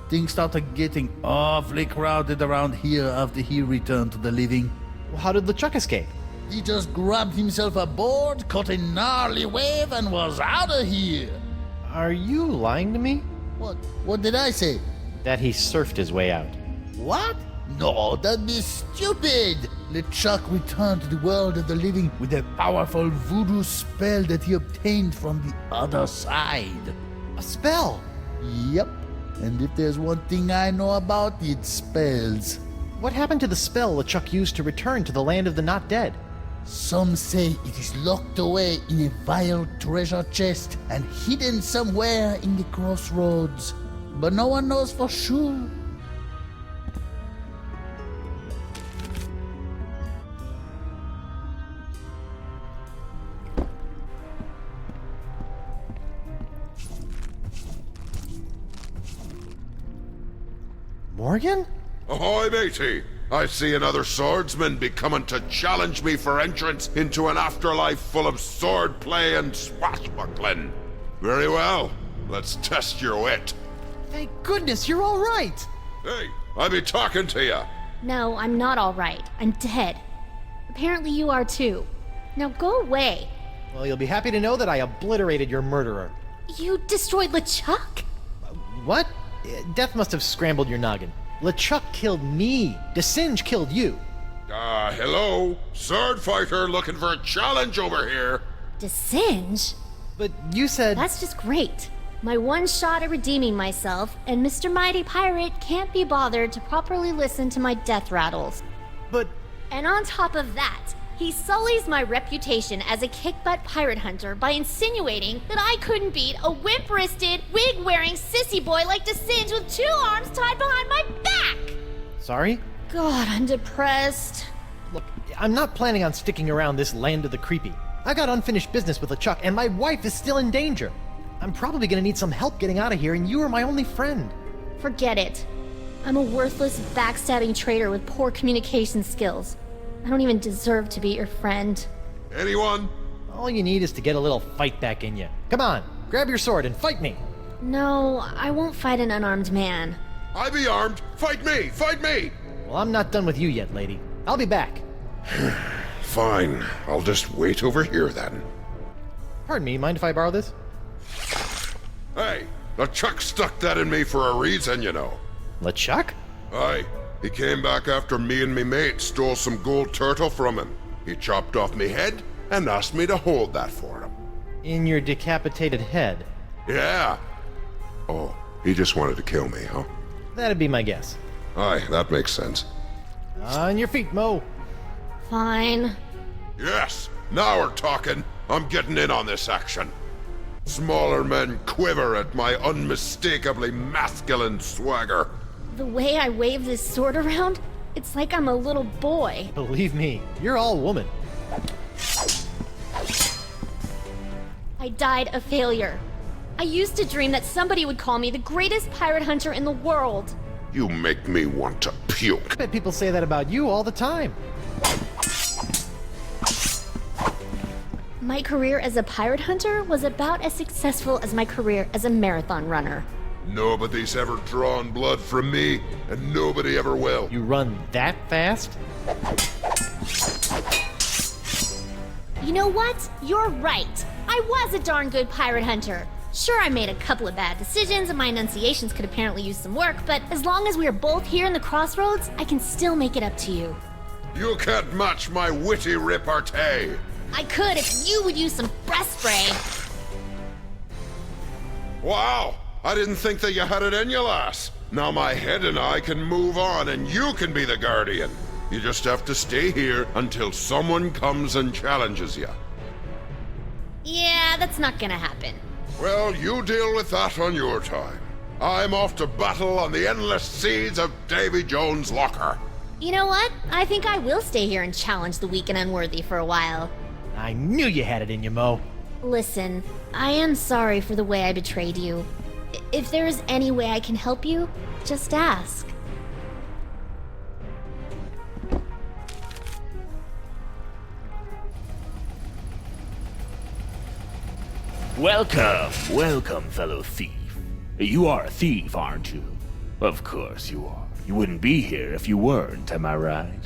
Things started getting awfully crowded around here after he returned to the living. Well, how did LeChuck escape? He just grabbed himself a board, caught a gnarly wave, and was out of here. Are you lying to me? What did I say? That he surfed his way out. What? No, that'd be stupid. LeChuck returned to the world of the living with a powerful voodoo spell that he obtained from the other side. A spell? Yep. And if there's one thing I know about, it's spells. What happened to the spell LeChuck used to return to the land of the not dead? Some say it is locked away in a vile treasure chest and hidden somewhere in the crossroads. But no one knows for sure. Morgan? Ahoy, matey! I see another swordsman be coming to challenge me for entrance into an afterlife full of swordplay and swashbuckling. Very well. Let's test your wit. Thank goodness you're all right! Hey, I be talking to you. No, I'm not all right. I'm dead. Apparently you are too. Now go away. Well, you'll be happy to know that I obliterated your murderer. You destroyed LeChuck? What? Death must have scrambled your noggin. LeChuck killed me. DeSinge killed you. Hello? Sword fighter looking for a challenge over here. DeSinge? But you said... That's just great. My one shot at redeeming myself, and Mr. Mighty Pirate can't be bothered to properly listen to my death rattles. But... And on top of that, he sullies my reputation as a kick-butt pirate hunter by insinuating that I couldn't beat a wimp-wristed, wig-wearing sissy boy like DeSinge with 2 arms tied behind my back! Sorry? God, I'm depressed. Look, I'm not planning on sticking around this land of the creepy. I got unfinished business with LeChuck, and my wife is still in danger. I'm probably gonna need some help getting out of here, and you are my only friend. Forget it. I'm a worthless, backstabbing traitor with poor communication skills. I don't even deserve to be your friend. Anyone? All you need is to get a little fight back in you. Come on, grab your sword and fight me. No, I won't fight an unarmed man. I be armed. Fight me! Fight me! Well, I'm not done with you yet, lady. I'll be back. Fine. I'll just wait over here then. Pardon me, mind if I borrow this? Hey, LeChuck stuck that in me for a reason, you know. LeChuck? Aye. He came back after me and me mate stole some gold turtle from him. He chopped off me head and asked me to hold that for him. In your decapitated head? Yeah. Oh, he just wanted to kill me, huh? That'd be my guess. Aye, that makes sense. On your feet, Mo. Fine. Yes, now we're talking. I'm getting in on this action. Smaller men quiver at my unmistakably masculine swagger. The way I wave this sword around, it's like I'm a little boy. Believe me, you're all woman. I died a failure. I used to dream that somebody would call me the greatest pirate hunter in the world. You make me want to puke. I bet people say that about you all the time. My career as a pirate hunter was about as successful as my career as a marathon runner. Nobody's ever drawn blood from me, and nobody ever will. You run that fast? You know what? You're right. I was a darn good pirate hunter. Sure, I made a couple of bad decisions, and my enunciations could apparently use some work, but as long as we are both here in the crossroads, I can still make it up to you. You can't match my witty repartee. I could if you would use some breath spray. Wow! I didn't think that you had it in you, lass. Now my head and I can move on, and you can be the guardian. You just have to stay here until someone comes and challenges you. Yeah, that's not gonna happen. Well, you deal with that on your time. I'm off to battle on the endless seas of Davy Jones' locker. You know what? I think I will stay here and challenge the weak and unworthy for a while. I knew you had it in you, Mo. Listen, I am sorry for the way I betrayed you. If there is any way I can help you, just ask. Welcome, fellow thief. You are a thief, aren't you? Of course you are. You wouldn't be here if you weren't, am I right?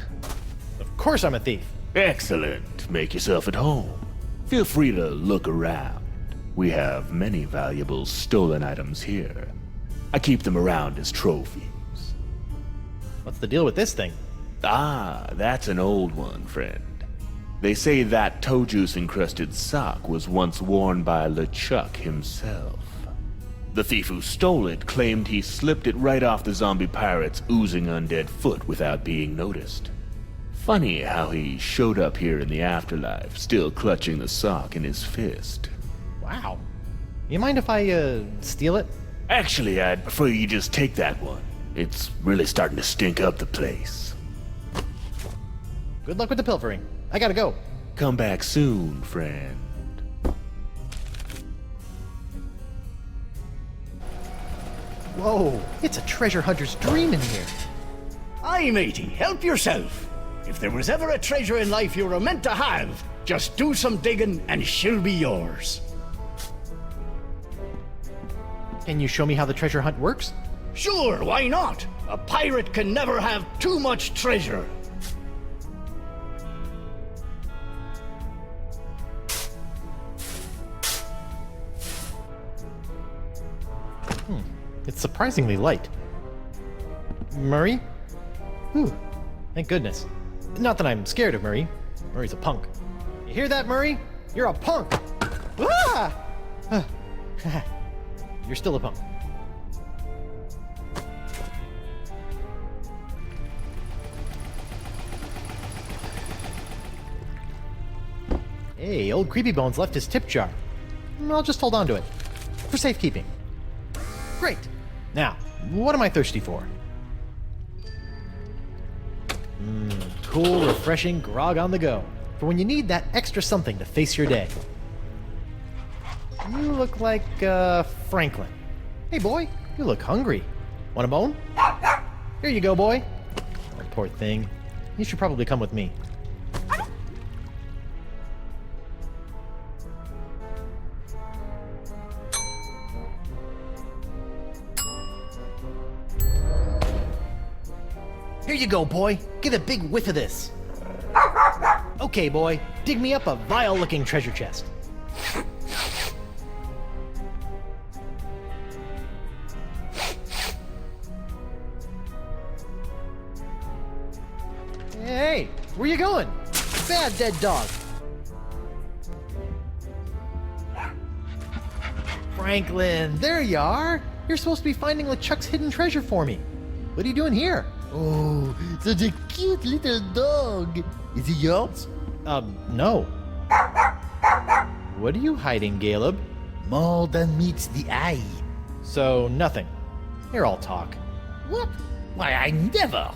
Of course I'm a thief. Excellent. Make yourself at home. Feel free to look around. We have many valuable stolen items here. I keep them around as trophies. What's the deal with this thing? Ah, that's an old one, friend. They say that toe juice-encrusted sock was once worn by LeChuck himself. The thief who stole it claimed he slipped it right off the zombie pirate's oozing undead foot without being noticed. Funny how he showed up here in the afterlife, still clutching the sock in his fist. Wow. You mind if I, steal it? Actually, I'd prefer you just take that one. It's really starting to stink up the place. Good luck with the pilfering. I gotta go. Come back soon, friend. Whoa, it's a treasure hunter's dream in here. Aye, matey, help yourself. If there was ever a treasure in life you were meant to have, just do some digging and she'll be yours. Can you show me how the treasure hunt works? Sure, why not? A pirate can never have too much treasure. It's surprisingly light. Murray? Whew. Thank goodness. Not that I'm scared of Murray. Murray's a punk. You hear that, Murray? You're a punk! Ah! You're still a punk. Hey, old Creepy Bones left his tip jar. I'll just hold on to it. For safekeeping. Great! Now, what am I thirsty for? Cool, refreshing grog on the go. For when you need that extra something to face your day. You look like, Franklin. Hey, boy, you look hungry. Want a bone? Here you go, boy. Oh, poor thing. You should probably come with me. Here you go, boy. Get a big whiff of this. Okay, boy. Dig me up a vile-looking treasure chest. Hey, where you going? Bad dead dog. Franklin, there you are. You're supposed to be finding LeChuck's hidden treasure for me. What are you doing here? Oh, such a cute little dog. Is he yours? No. What are you hiding, Caleb? More than meets the eye. So, nothing. Here, I'll talk. What? Why, I never.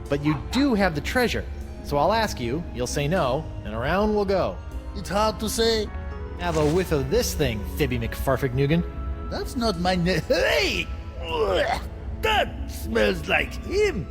But you do have the treasure. So I'll ask you, you'll say no, and around we'll go. It's hard to say. Have a whiff of this thing, Fibby McFarfignugan. That's not my name. Hey! Ugh, that smells like him.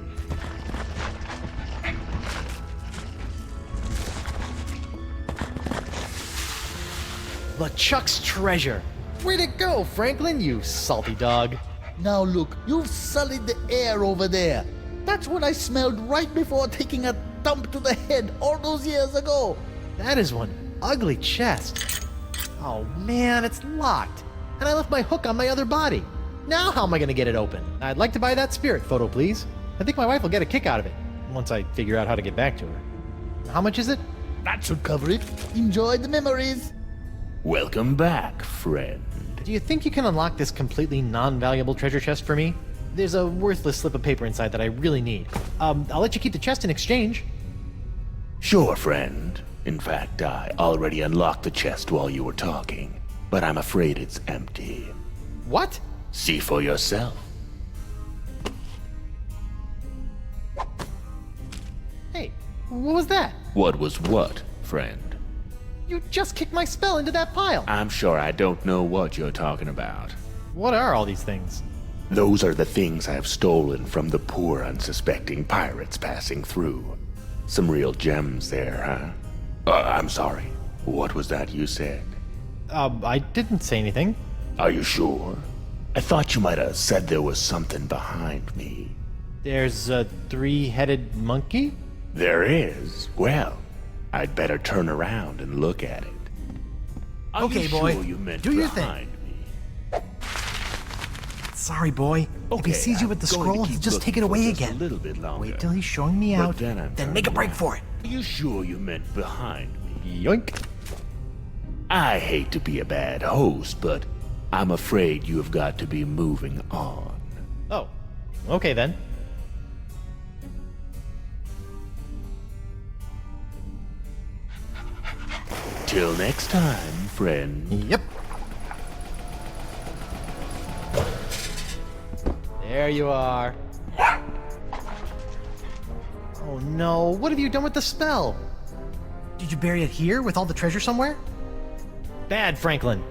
LeChuck's treasure. Where'd it go, Franklin, you salty dog? Now look, you've sullied the air over there. That's what I smelled right before taking a thump to the head all those years ago. That is one ugly chest. Oh man, it's locked. And I left my hook on my other body. Now how am I going to get it open? I'd like to buy that spirit photo, please. I think my wife will get a kick out of it, once I figure out how to get back to her. How much is it? That should cover it. Enjoy the memories. Welcome back, friend. Do you think you can unlock this completely non-valuable treasure chest for me? There's a worthless slip of paper inside that I really need. I'll let you keep the chest in exchange. Sure, friend. In fact, I already unlocked the chest while you were talking, but I'm afraid it's empty. What? See for yourself. Hey, what was that? What was what, friend? You just kicked my spell into that pile. I'm sure I don't know what you're talking about. What are all these things? Those are the things I've stolen from the poor, unsuspecting pirates passing through. Some real gems there, huh? I'm sorry. What was that you said? I didn't say anything. Are you sure? I thought you might have said there was something behind me. There's a three-headed monkey? There is? Well, I'd better turn around and look at it. Are Okay, you boy. Sure you meant Do your behind thing. Sorry, boy. If he sees you with the scroll, he'll just take it away again. A little bit longer. Wait till he's showing me But out, then then make a break for it. Are you sure you meant behind me? Yoink. I hate to be a bad host, but I'm afraid you have got to be moving on. Oh, okay then. Till next time, friend. Yep. There you are. Oh no, what have you done with the spell? Did you bury it here with all the treasure somewhere? Bad, Franklin.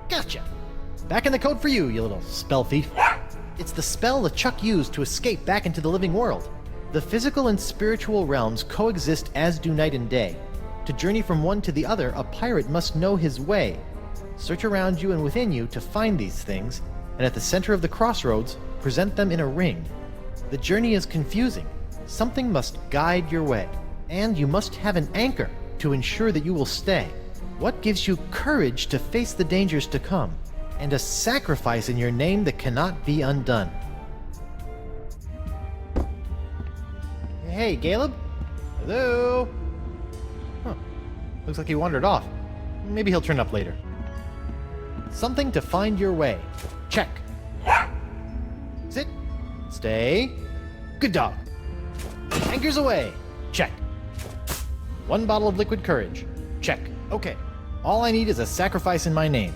Gotcha. Back in the code for you, you little spell thief. It's the spell LeChuck used to escape back into the living world. The physical and spiritual realms coexist as do night and day. To journey from one to the other, a pirate must know his way. Search around you and within you to find these things, and at the center of the crossroads, present them in a ring. The journey is confusing. Something must guide your way, and you must have an anchor to ensure that you will stay. What gives you courage to face the dangers to come, and a sacrifice in your name that cannot be undone? Hey, Caleb? Hello? Huh. Looks like he wandered off. Maybe he'll turn up later. Something to find your way. Check. Sit. Stay. Good dog. Anchors away. Check. 1 bottle of liquid courage. Check. Okay. All I need is a sacrifice in my name.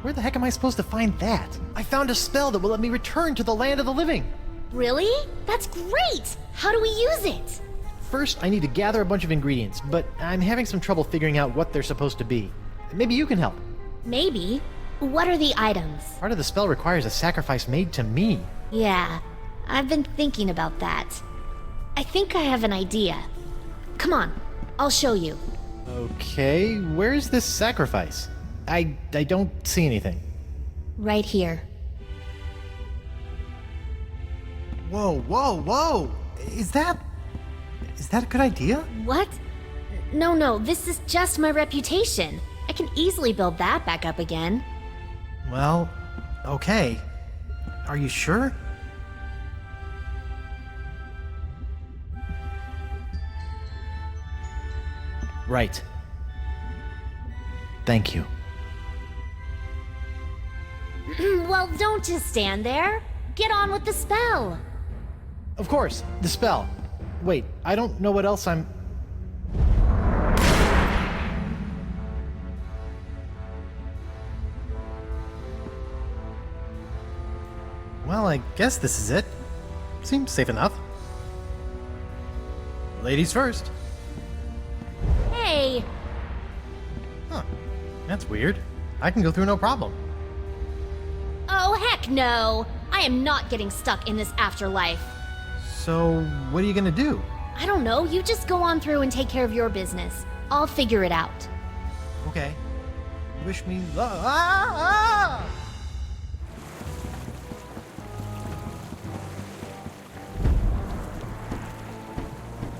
Where the heck am I supposed to find that? I found a spell that will let me return to the land of the living. Really? That's great! How do we use it? First, I need to gather a bunch of ingredients, but I'm having some trouble figuring out what they're supposed to be. Maybe you can help. Maybe. What are the items? Part of the spell requires a sacrifice made to me. Yeah, I've been thinking about that. I think I have an idea. Come on, I'll show you. Okay, where's this sacrifice? I don't see anything. Right here. Whoa, whoa, whoa! Is that a good idea? What? No, this is just my reputation. I can easily build that back up again. Well, okay. Are you sure? Right. Thank you. Well, don't just stand there. Get on with the spell. Of course, the spell. Wait, I don't know what else I'm... Well, I guess this is it. Seems safe enough. Ladies first. Hey! Huh. That's weird. I can go through no problem. Oh, heck no! I am not getting stuck in this afterlife. So, what are you gonna do? I don't know, you just go on through and take care of your business. I'll figure it out. Okay. Wish me luck. Ah!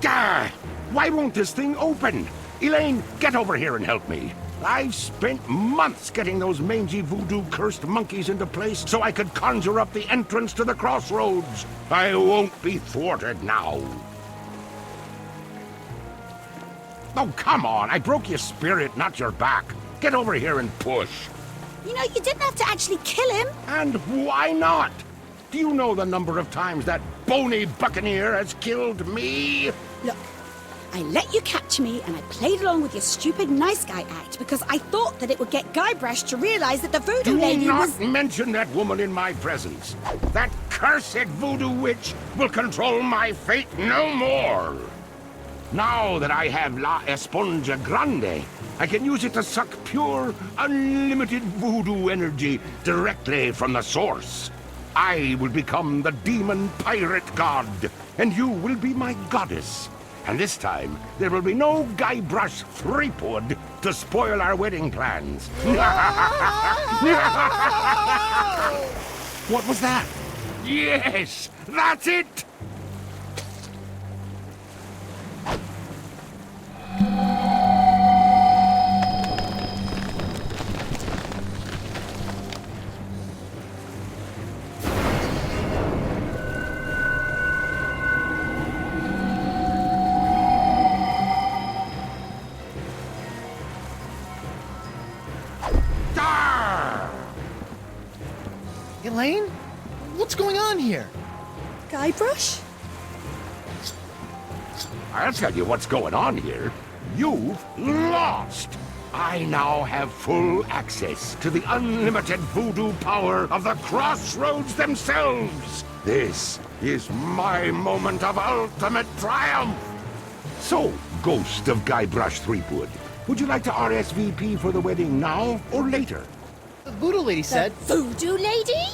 Gah! Why won't this thing open? Elaine, get over here and help me. I've spent months getting those mangy voodoo-cursed monkeys into place so I could conjure up the entrance to the crossroads. I won't be thwarted now. Oh, come on. I broke your spirit, not your back. Get over here and push. You know, you didn't have to actually kill him. And why not? Do you know the number of times that bony buccaneer has killed me? Look, I let you capture me and I played along with your stupid nice guy act because I thought that it would get Guybrush to realize that the voodoo lady was... Do not mention that woman in my presence. That cursed voodoo witch will control my fate no more. Now that I have La Esponja Grande, I can use it to suck pure, unlimited voodoo energy directly from the source. I will become the demon pirate god, and you will be my goddess. And this time, there will be no Guybrush Threepwood to spoil our wedding plans. What was that? Yes, that's it! Elaine? What's going on here? Guybrush? I'll tell you what's going on here. You've lost! I now have full access to the unlimited voodoo power of the Crossroads themselves! This is my moment of ultimate triumph! So, Ghost of Guybrush Threepwood, would you like to RSVP for the wedding now or later? The voodoo lady said... Voodoo lady?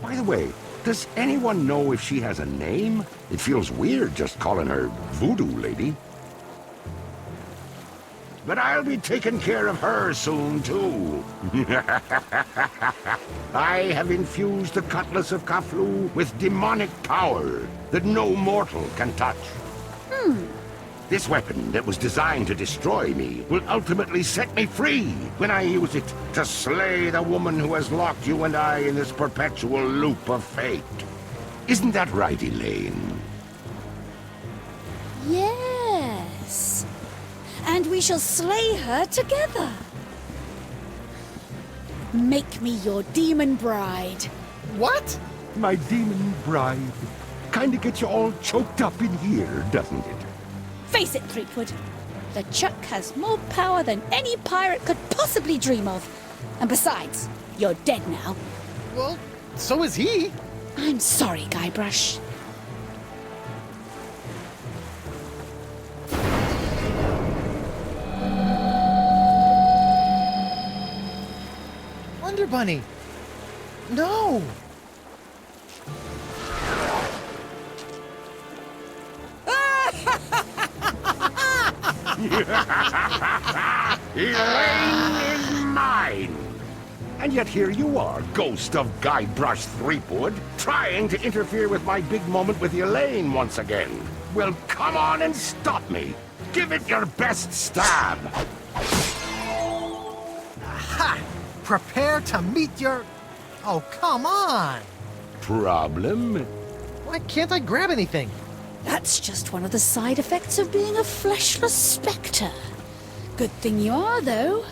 By the way, does anyone know if she has a name? It feels weird just calling her Voodoo Lady. But I'll be taking care of her soon, too. I have infused the Cutlass of Kaflu with demonic power that no mortal can touch. This weapon that was designed to destroy me will ultimately set me free when I use it to slay the woman who has locked you and I in this perpetual loop of fate. Isn't that right, Elaine? Yes. And we shall slay her together. Make me your demon bride. What? My demon bride. Kinda gets you all choked up in here, doesn't it? Face it, Threepwood. LeChuck has more power than any pirate could possibly dream of. And besides, you're dead now. Well, so is he. I'm sorry, Guybrush. Wonder Bunny. No. Elaine is mine! And yet here you are, Ghost of Guybrush Threepwood, trying to interfere with my big moment with Elaine once again. Well, come on and stop me. Give it your best stab. Aha! Prepare to meet your... Oh, come on! Problem? Why can't I grab anything? That's just one of the side effects of being a fleshless spectre. Good thing you are, though.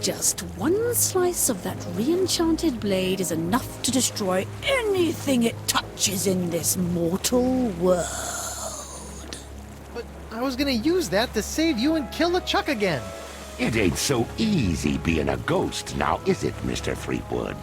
Just one slice of that re-enchanted blade is enough to destroy anything it touches in this mortal world. But I was gonna use that to save you and kill LeChuck again. It ain't so easy being a ghost now, is it, Mr. Threepwood?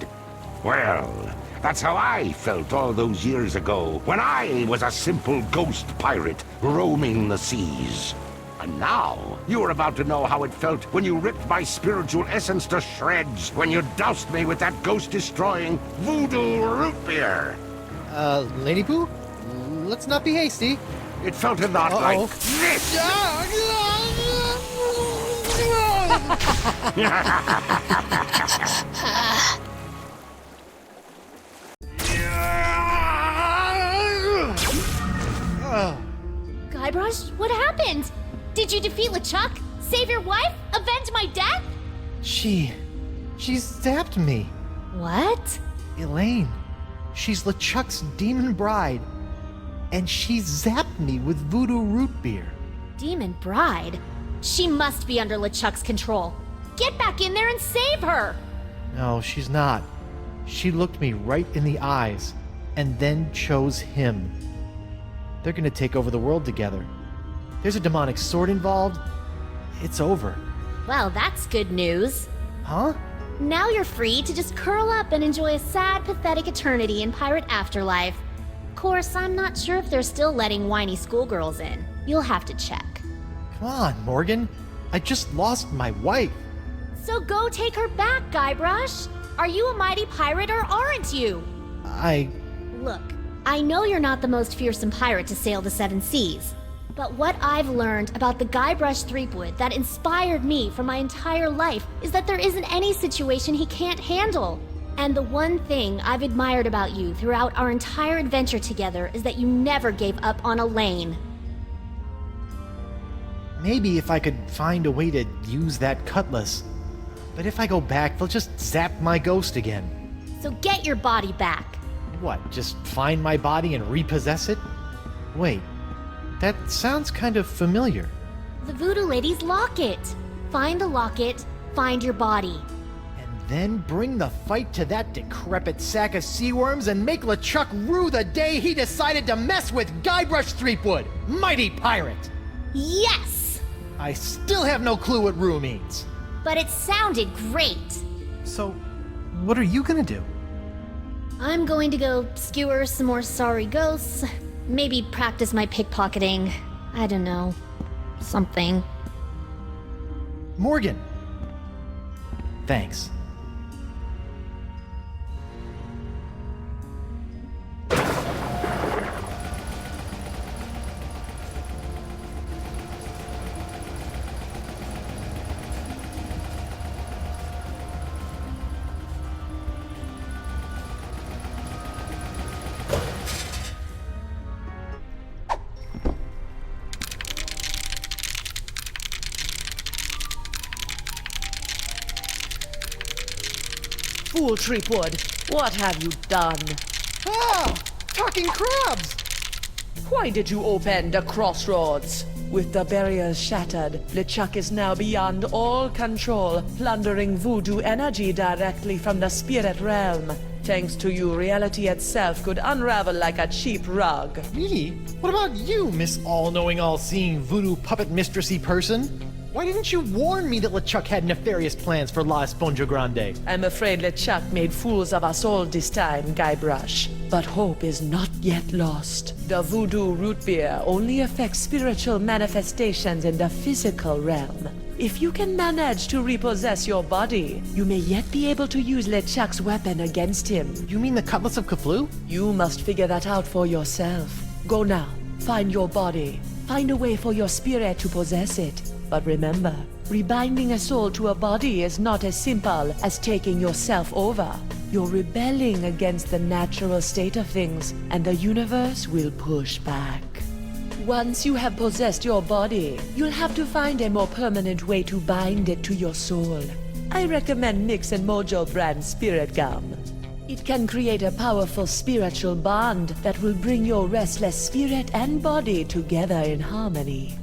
Well, that's how I felt all those years ago, when I was a simple ghost pirate roaming the seas. And now, you're about to know how it felt when you ripped my spiritual essence to shreds, when you doused me with that ghost-destroying voodoo root beer. Lady Pooh? Let's not be hasty. It felt a lot like this. Guybrush, what happened? Did you defeat LeChuck? Save your wife? Avenge my death? She zapped me. What? Elaine. She's LeChuck's demon bride. And she zapped me with voodoo root beer. Demon bride? She must be under LeChuck's control. Get back in there and save her! No, she's not. She looked me right in the eyes and then chose him. They're gonna take over the world together. There's a demonic sword involved. It's over. Well, that's good news. Huh? Now you're free to just curl up and enjoy a sad, pathetic eternity in Pirate Afterlife. Of course, I'm not sure if they're still letting whiny schoolgirls in. You'll have to check. Come on, Morgan. I just lost my wife. So go take her back, Guybrush. Are you a mighty pirate or aren't you? I... Look, I know you're not the most fearsome pirate to sail the seven seas. But what I've learned about the Guybrush Threepwood that inspired me for my entire life is that there isn't any situation he can't handle. And the one thing I've admired about you throughout our entire adventure together is that you never gave up on Elaine. Maybe if I could find a way to use that cutlass. But if I go back, they'll just zap my ghost again. So get your body back. What, just find my body and repossess it? Wait, that sounds kind of familiar. The Voodoo Lady's locket. Find the locket, find your body. Then bring the fight to that decrepit sack of sea worms and make LeChuck rue the day he decided to mess with Guybrush Threepwood, mighty pirate! Yes! I still have no clue what rue means. But it sounded great. So, what are you gonna do? I'm going to go skewer some more sorry ghosts. Maybe practice my pickpocketing. I don't know. Something. Morgan! Thanks. Fool Threepwood, what have you done? Ah! Talking crabs! Why did you open the crossroads? With the barriers shattered, LeChuck is now beyond all control, plundering voodoo energy directly from the spirit realm. Thanks to you, reality itself could unravel like a cheap rug. Me? What about you, Miss All-Knowing, All-Seeing voodoo puppet mistressy person? Why didn't you warn me that LeChuck had nefarious plans for La Esponja Grande? I'm afraid LeChuck made fools of us all this time, Guybrush. But hope is not yet lost. The voodoo root beer only affects spiritual manifestations in the physical realm. If you can manage to repossess your body, you may yet be able to use LeChuck's weapon against him. You mean the Cutlass of Cthulhu? You must figure that out for yourself. Go now, find your body. Find a way for your spirit to possess it. But remember, rebinding a soul to a body is not as simple as taking yourself over. You're rebelling against the natural state of things, and the universe will push back. Once you have possessed your body, you'll have to find a more permanent way to bind it to your soul. I recommend Mix and Mojo brand Spirit Gum. It can create a powerful spiritual bond that will bring your restless spirit and body together in harmony.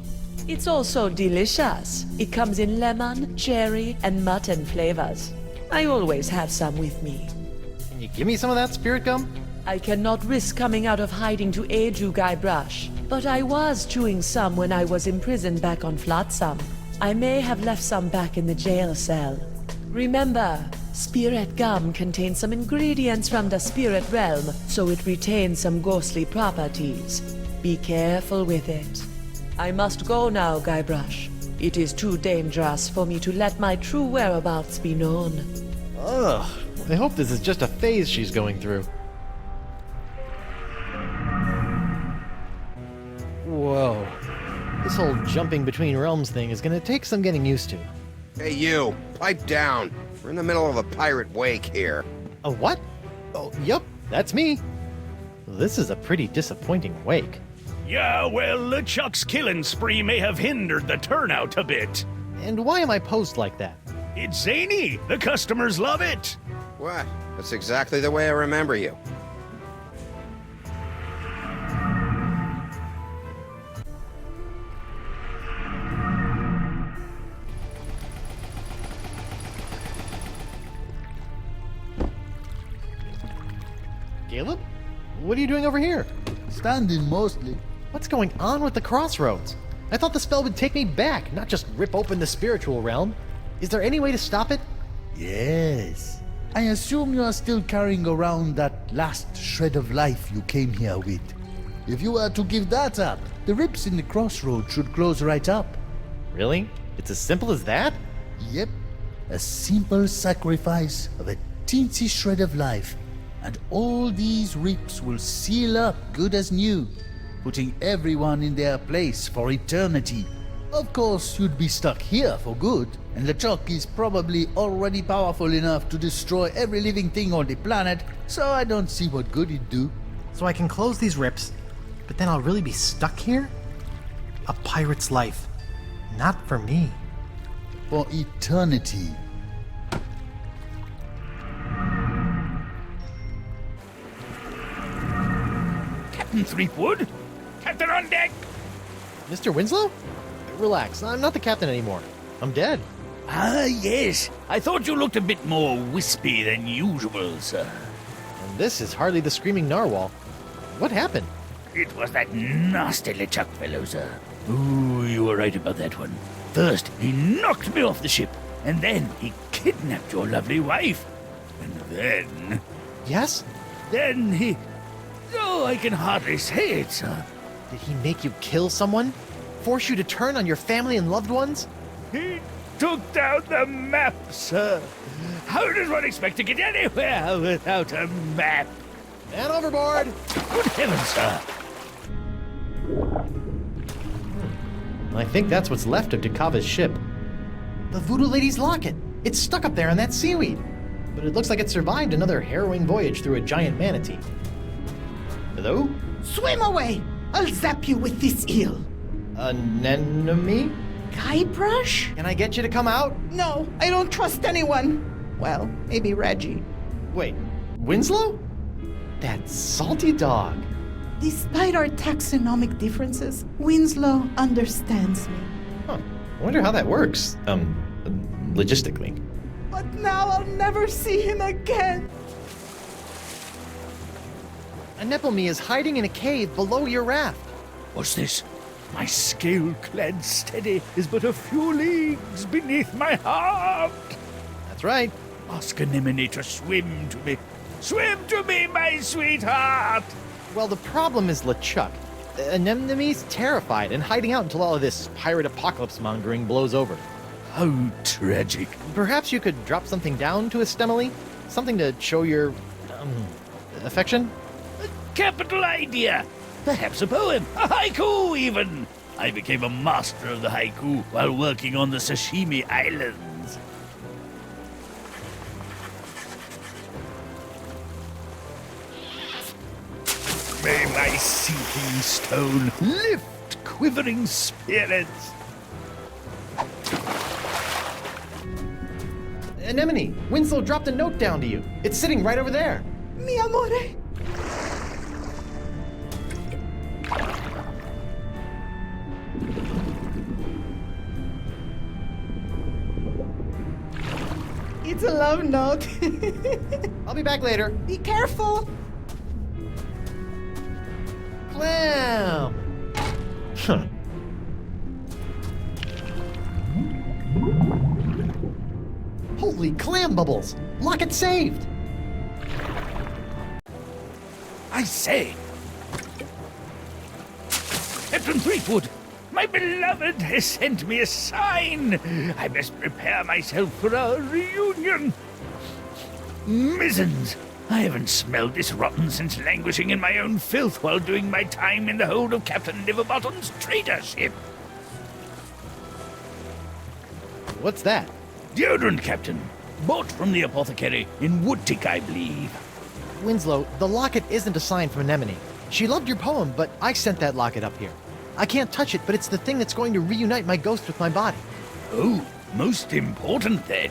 It's also delicious. It comes in lemon, cherry, and mutton flavors. I always have some with me. Can you give me some of that spirit gum? I cannot risk coming out of hiding to aid you, Guybrush. But I was chewing some when I was imprisoned back on Flotsam. I may have left some back in the jail cell. Remember, spirit gum contains some ingredients from the spirit realm, so it retains some ghostly properties. Be careful with it. I must go now, Guybrush. It is too dangerous for me to let my true whereabouts be known. Ugh, I hope this is just a phase she's going through. Whoa. This whole jumping between realms thing is gonna take some getting used to. Hey you, pipe down. We're in the middle of a pirate wake here. A what? Oh, yep, that's me. This is a pretty disappointing wake. Yeah, well, LeChuck's killing spree may have hindered the turnout a bit. And why am I posed like that? It's zany. The customers love it. What? That's exactly the way I remember you. Caleb? What are you doing over here? Standing mostly. What's going on with the crossroads? I thought the spell would take me back, not just rip open the spiritual realm. Is there any way to stop it? Yes. I assume you are still carrying around that last shred of life you came here with. If you were to give that up, the rips in the crossroads should close right up. Really? It's as simple as that? Yep. A simple sacrifice of a teensy shred of life, and all these rips will seal up good as new. putting everyone in their place for eternity. Of course, you'd be stuck here for good, and LeChuck is probably already powerful enough to destroy every living thing on the planet, so I don't see what good it'd do. So I can close these rips, but then I'll really be stuck here? A pirate's life. Not for me. For eternity. Captain Threepwood? Captain on deck! Mr. Winslow? Relax, I'm not the captain anymore. I'm dead. Ah, yes. I thought you looked a bit more wispy than usual, sir. And this is hardly the screaming narwhal. What happened? It was that nasty LeChuck fellow, sir. Ooh, you were right about that one. First, he knocked me off the ship, and then he kidnapped your lovely wife. And then... Yes? Then he... Oh, I can hardly say it, sir. Did he make you kill someone? Force you to turn on your family and loved ones? He took down the map, sir. How does one expect to get anywhere without a map? Man overboard! Good heavens, sir. I think that's what's left of Dakava's ship. The Voodoo Lady's locket. It's stuck up there in that seaweed. But it looks like it survived another harrowing voyage through a giant manatee. Hello? Swim away! I'll zap you with this eel. Anemone? Guybrush? Can I get you to come out? No, I don't trust anyone. Well, maybe Reggie. Wait, Winslow? That salty dog. Despite our taxonomic differences, Winslow understands me. Huh. I wonder how that works. Logistically. But now I'll never see him again. Anemone is hiding in a cave below your raft. What's this? My scale-clad steady is but a few leagues beneath my heart. That's right. Ask Anemone to swim to me. Swim to me, my sweetheart! Well, the problem is LeChuck. Anemone's terrified and hiding out until all of this pirate apocalypse mongering blows over. How tragic. Perhaps you could drop something down to Estemily? Something to show your, affection? A capital idea! Perhaps a poem, a haiku even! I became a master of the haiku while working on the Sashimi Islands. May my sinking stone lift quivering spirits. Anemone, Winslow dropped a note down to you. It's sitting right over there. Mi amore. It's a love note. I'll be back later. Be careful. Clam! Huh. Holy clam bubbles! Locket saved! I say! Captain Threepwood, my beloved has sent me a sign. I must prepare myself for our reunion. Mizzens! I haven't smelled this rotten since languishing in my own filth while doing my time in the hold of Captain Liverbottom's trader ship. What's that? Deodorant, Captain. Bought from the apothecary in Woodtick, I believe. Winslow, the locket isn't a sign from Anemone. She loved your poem, but I sent that locket up here. I can't touch it, but it's the thing that's going to reunite my ghost with my body. Oh, most important then.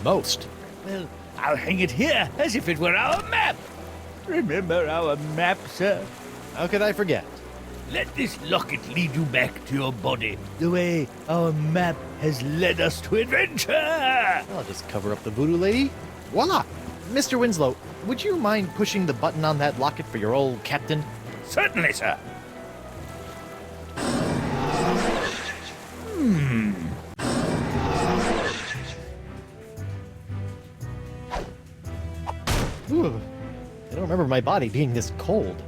Most? Well, I'll hang it here as if it were our map. Remember our map, sir? How could I forget? Let this locket lead you back to your body, the way our map has led us to adventure. I'll just cover up the Voodoo Lady. Voila! Mr. Winslow, would you mind pushing the button on that locket for your old captain? Certainly, sir. Ooh, I don't remember my body being this cold.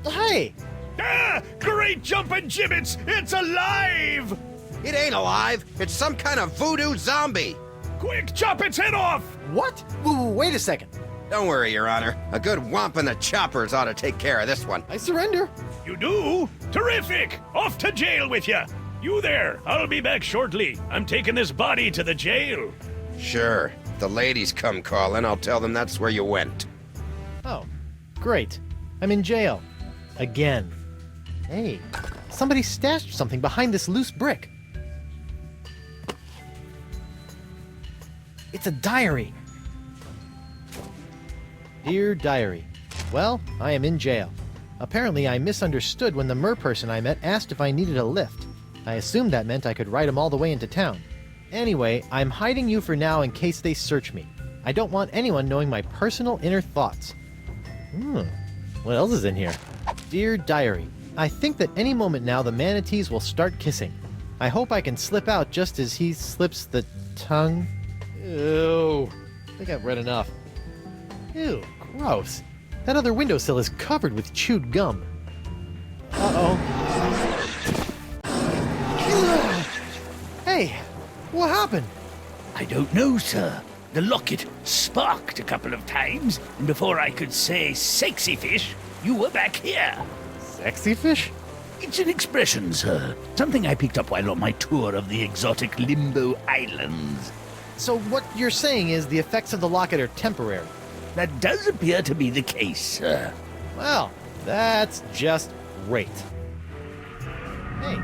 Hey! Ah! Great jumping gibbets! It's alive! It ain't alive. It's some kind of voodoo zombie. Quick, chop its head off! What? Wait a second. Don't worry, Your Honor. A good whomp in the choppers ought to take care of this one. I surrender. You do? Terrific! Off to jail with you! You there! I'll be back shortly. I'm taking this body to the jail. Sure. If the ladies come calling, I'll tell them that's where you went. Oh, great. I'm in jail. Again. Hey, somebody stashed something behind this loose brick. It's a diary. Dear Diary. Well, I am in jail. Apparently, I misunderstood when the merperson I met asked if I needed a lift. I assumed that meant I could ride him all the way into town. Anyway, I'm hiding you for now in case they search me. I don't want anyone knowing my personal inner thoughts. What else is in here? Dear Diary, I think that any moment now the manatees will start kissing. I hope I can slip out just as he slips the tongue. Ew. I think I've read enough. Ew, gross. That other windowsill is covered with chewed gum. Uh-oh. Hey, what happened? I don't know, sir. The locket sparked a couple of times, and before I could say sexy fish, you were back here. Sexy fish? It's an expression, sir. Something I picked up while on my tour of the exotic Limbo Islands. So what you're saying is the effects of the locket are temporary? That does appear to be the case, sir. Well, that's just great. Hey,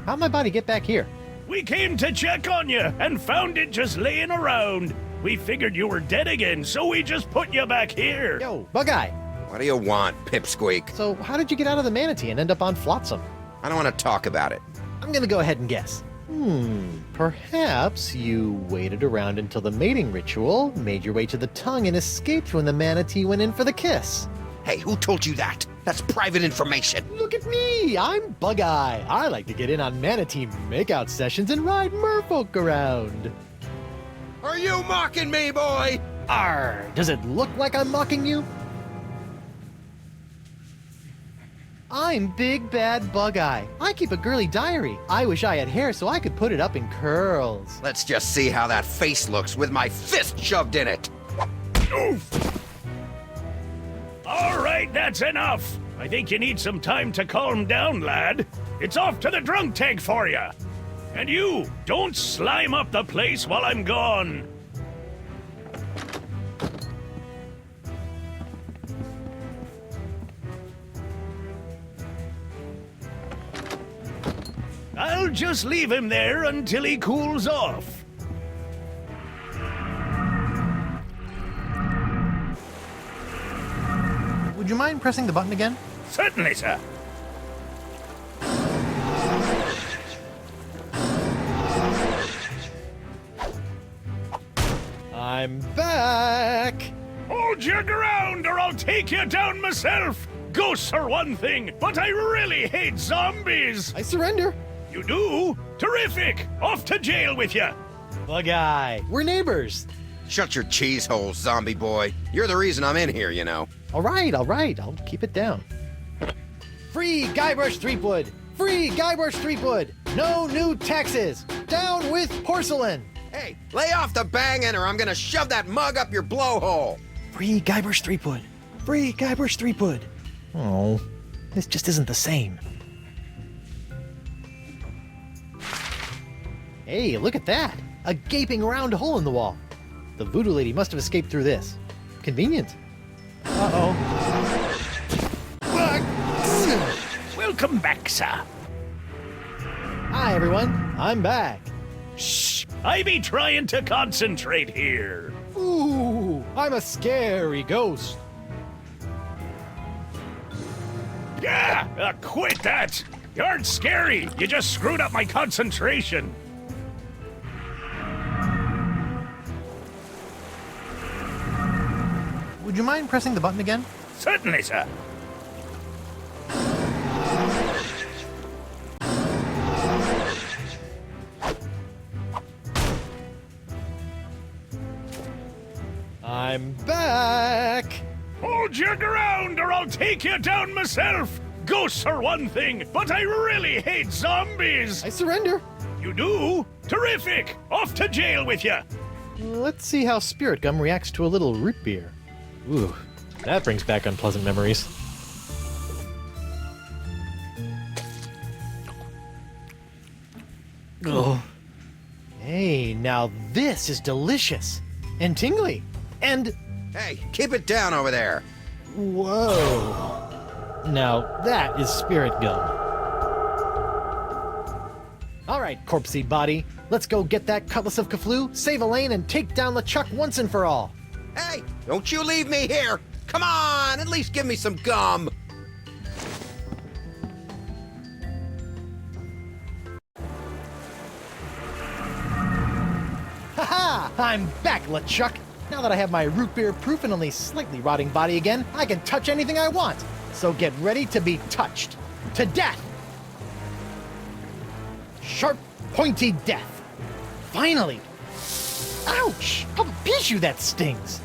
how'd my body get back here? We came to check on you and found it just laying around. We figured you were dead again, so we just put you back here. Yo, Bug-Eye. What do you want, Pipsqueak? So how did you get out of the manatee and end up on Flotsam? I don't want to talk about it. I'm gonna go ahead and guess. Perhaps you waited around until the mating ritual, made your way to the tongue, and escaped when the manatee went in for the kiss. Hey, who told you that? That's private information. Look at me! I'm Bug-Eye. I like to get in on manatee makeout sessions and ride merfolk around. Are you mocking me, boy? Arr! Does it look like I'm mocking you? I'm Big Bad Bug-Eye. I keep a girly diary. I wish I had hair so I could put it up in curls. Let's just see how that face looks with my fist shoved in it. Oof! All right, that's enough. I think you need some time to calm down, lad. It's off to the drunk tank for you. And you, don't slime up the place while I'm gone. I'll just leave him there until he cools off. Would you mind pressing the button again? Certainly, sir. I'm back! Hold your ground or I'll take you down myself! Ghosts are one thing, but I really hate zombies! I surrender! You do? Terrific! Off to jail with you! Bug-Eye, we're neighbors! Shut your cheese hole, zombie boy. You're the reason I'm in here, you know. All right, I'll keep it down. Free Guybrush Threepwood! Free Guybrush Threepwood! No new taxes! Down with porcelain! Hey, lay off the banging or I'm gonna shove that mug up your blowhole! Free Guybrush Threepwood! Free Guybrush Threepwood! Oh, this just isn't the same. Hey, look at that! A gaping round hole in the wall. The voodoo lady must have escaped through this. Convenient. Uh-oh. Welcome back, sir. Hi, everyone. I'm back. Shh! I be trying to concentrate here. Ooh, I'm a ghost. Yeah! Quit that! You aren't scary! You just screwed up my concentration! Would you mind pressing the button again? Certainly, sir. I'm back! Hold your ground or I'll take you down myself! Ghosts are one thing, but I really hate zombies! I surrender! You do? Terrific! Off to jail with you! Let's see how Spirit Gum reacts to a little root beer. Ooh, that brings back unpleasant memories. this is delicious. And tingly. And... Hey, keep it down over there. Whoa. Now, that is spirit gum. All right, corpsey body. Let's go get that Cutlass of Cthulhu, save Elaine, and take down LeChuck once and for all. Hey, don't you leave me here. Come on, at least give me some gum. Haha! I'm back, LeChuck. Now that I have my root beer proof and only slightly rotting body again, I can touch anything I want. So get ready to be touched. To death! Sharp, pointy death. Finally! Ouch! How piece you that stings!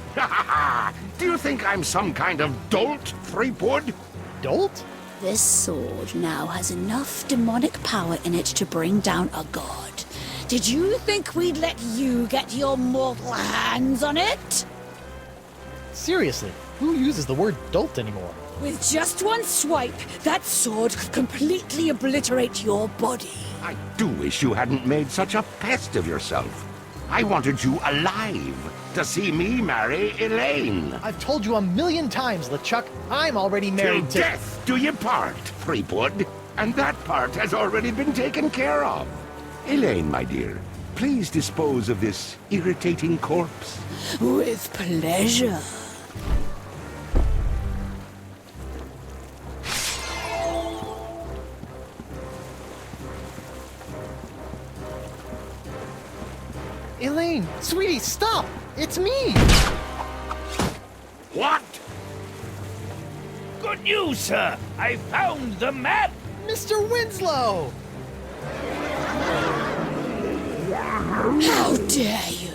Do you think I'm some kind of dolt, Threepwood? Dolt? This sword now has enough demonic power in it to bring down a god. Did you think we'd let you get your mortal hands on it? Seriously, who uses the word dolt anymore? With just one swipe, that sword could completely obliterate your body. I do wish you hadn't made such a pest of yourself. I wanted you alive to see me marry Elaine. I've told you 1,000,000 times, LeChuck. I'm already married Till death do you part, Threepwood. And that part has already been taken care of. Elaine, my dear, please dispose of this irritating corpse. With pleasure. Elaine, sweetie, stop! It's me! What? Good news, sir! I found the map! Mr. Winslow! How dare you!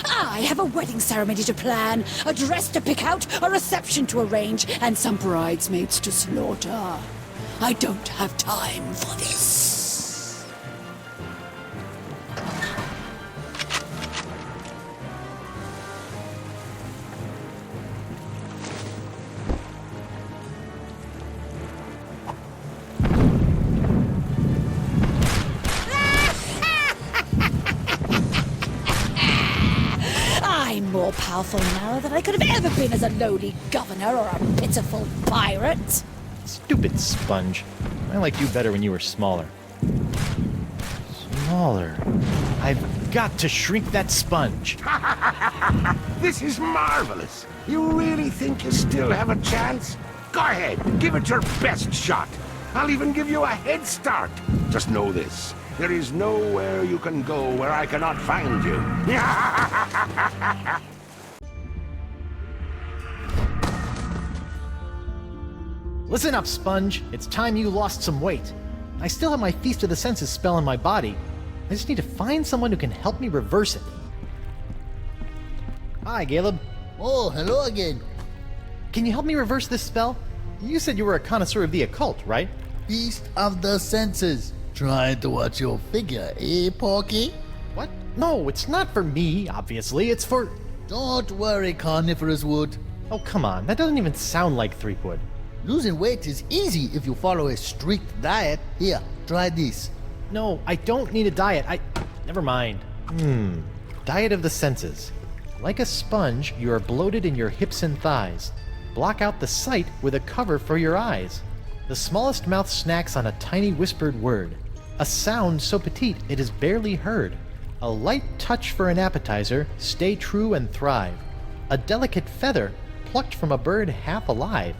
I have a wedding ceremony to plan, a dress to pick out, a reception to arrange, and some bridesmaids to slaughter. I don't have time for this. I'm more powerful now than I could have ever been as a lowly governor or a pitiful pirate. Stupid sponge. I liked you better when you were smaller. Smaller. I've got to shrink that sponge. This is marvelous. You really think you still have a chance? Go ahead, give it your best shot. I'll even give you a head start. Just know this. There is nowhere you can go where I cannot find you. Listen up, Sponge. It's time you lost some weight. I still have my Feast of the Senses spell in my body. I just need to find someone who can help me reverse it. Hi, Caleb. Oh, hello again. Can you help me reverse this spell? You said you were a connoisseur of the occult, right? Feast of the Senses. Trying to watch your figure, eh, Porky? What? No, it's not for me, obviously. It's for... Don't worry, Carnivorous Wood. Oh, come on. That doesn't even sound like Threepwood. Losing weight is easy if you follow a strict diet. Here, try this. No, I don't need a diet. Never mind. Diet of the senses. Like a sponge, you are bloated in your hips and thighs. Block out the sight with a cover for your eyes. The smallest mouth snacks on a tiny whispered word. A sound so petite it is barely heard. A light touch for an appetizer, stay true and thrive. A delicate feather, plucked from a bird half alive.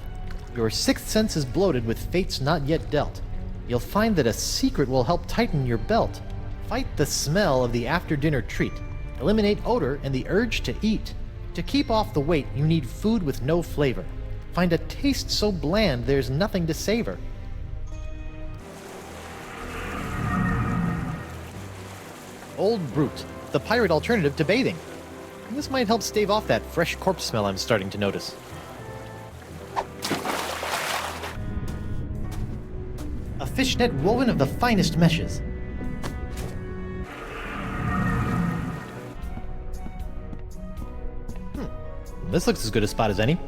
Your sixth sense is bloated with fates not yet dealt. You'll find that a secret will help tighten your belt. Fight the smell of the after-dinner treat. Eliminate odor and the urge to eat. To keep off the weight, you need food with no flavor. Find a taste so bland there's nothing to savor. Old Brute, the pirate alternative to bathing. This might help stave off that fresh corpse smell I'm starting to notice. A fishnet woven of the finest meshes. This looks as good a spot as any.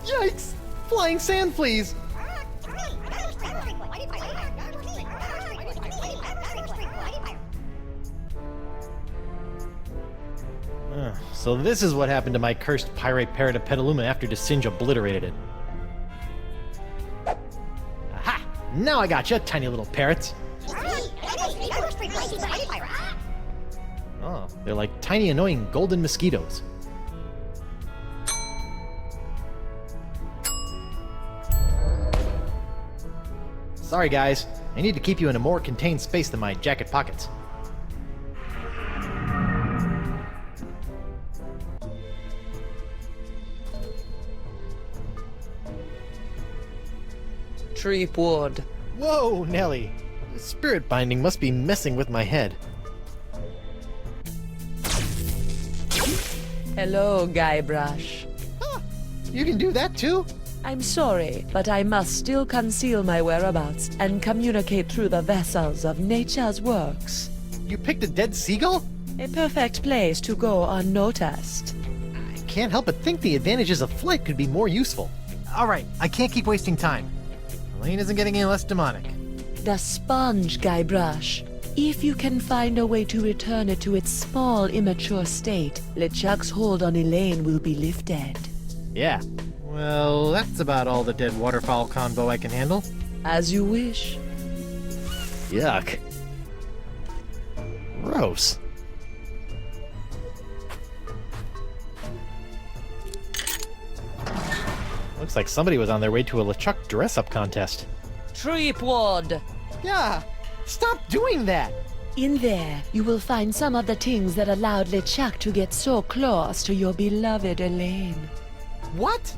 Yikes! Flying sand fleas! So this is what happened to my cursed pirate parrot of Petaluma after Desinge obliterated it. Aha! Now I got you, tiny little parrots. Oh, they're like tiny annoying golden mosquitoes. Sorry guys, I need to keep you in a more contained space than my jacket pockets. Threepwood. Whoa, Nelly. The spirit binding must be messing with my head. Hello, Guybrush. You can do that too? I'm sorry, but I must still conceal my whereabouts and communicate through the vessels of nature's works. You picked a dead seagull? A perfect place to go unnoticed. I can't help but think the advantages of flight could be more useful. Alright, I can't keep wasting time. Elaine isn't getting any less demonic. The sponge, Guybrush. If you can find a way to return it to its small, immature state, LeChuck's hold on Elaine will be lifted. Yeah. Well, that's about all the dead waterfowl convo I can handle. As you wish. Yuck. Gross. Looks like somebody was on their way to a LeChuck dress-up contest. Threepwood! Yeah! Stop doing that! In there, you will find some of the things that allowed LeChuck to get so close to your beloved Elaine. What?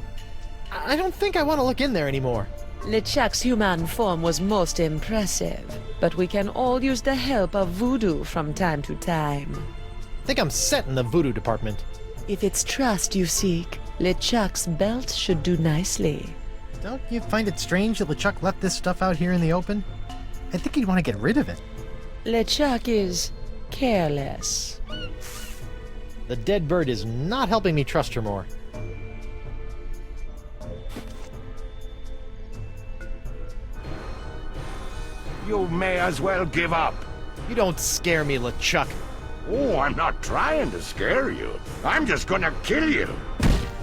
I don't think I want to look in there anymore. LeChuck's human form was most impressive, but we can all use the help of voodoo from time to time. I think I'm set in the voodoo department. If it's trust you seek, LeChuck's belt should do nicely. Don't you find it strange that LeChuck left this stuff out here in the open? I think he'd want to get rid of it. LeChuck is careless. The dead bird is not helping me trust her more. You may as well give up. You don't scare me, LeChuck. Oh, I'm not trying to scare you. I'm just gonna kill you.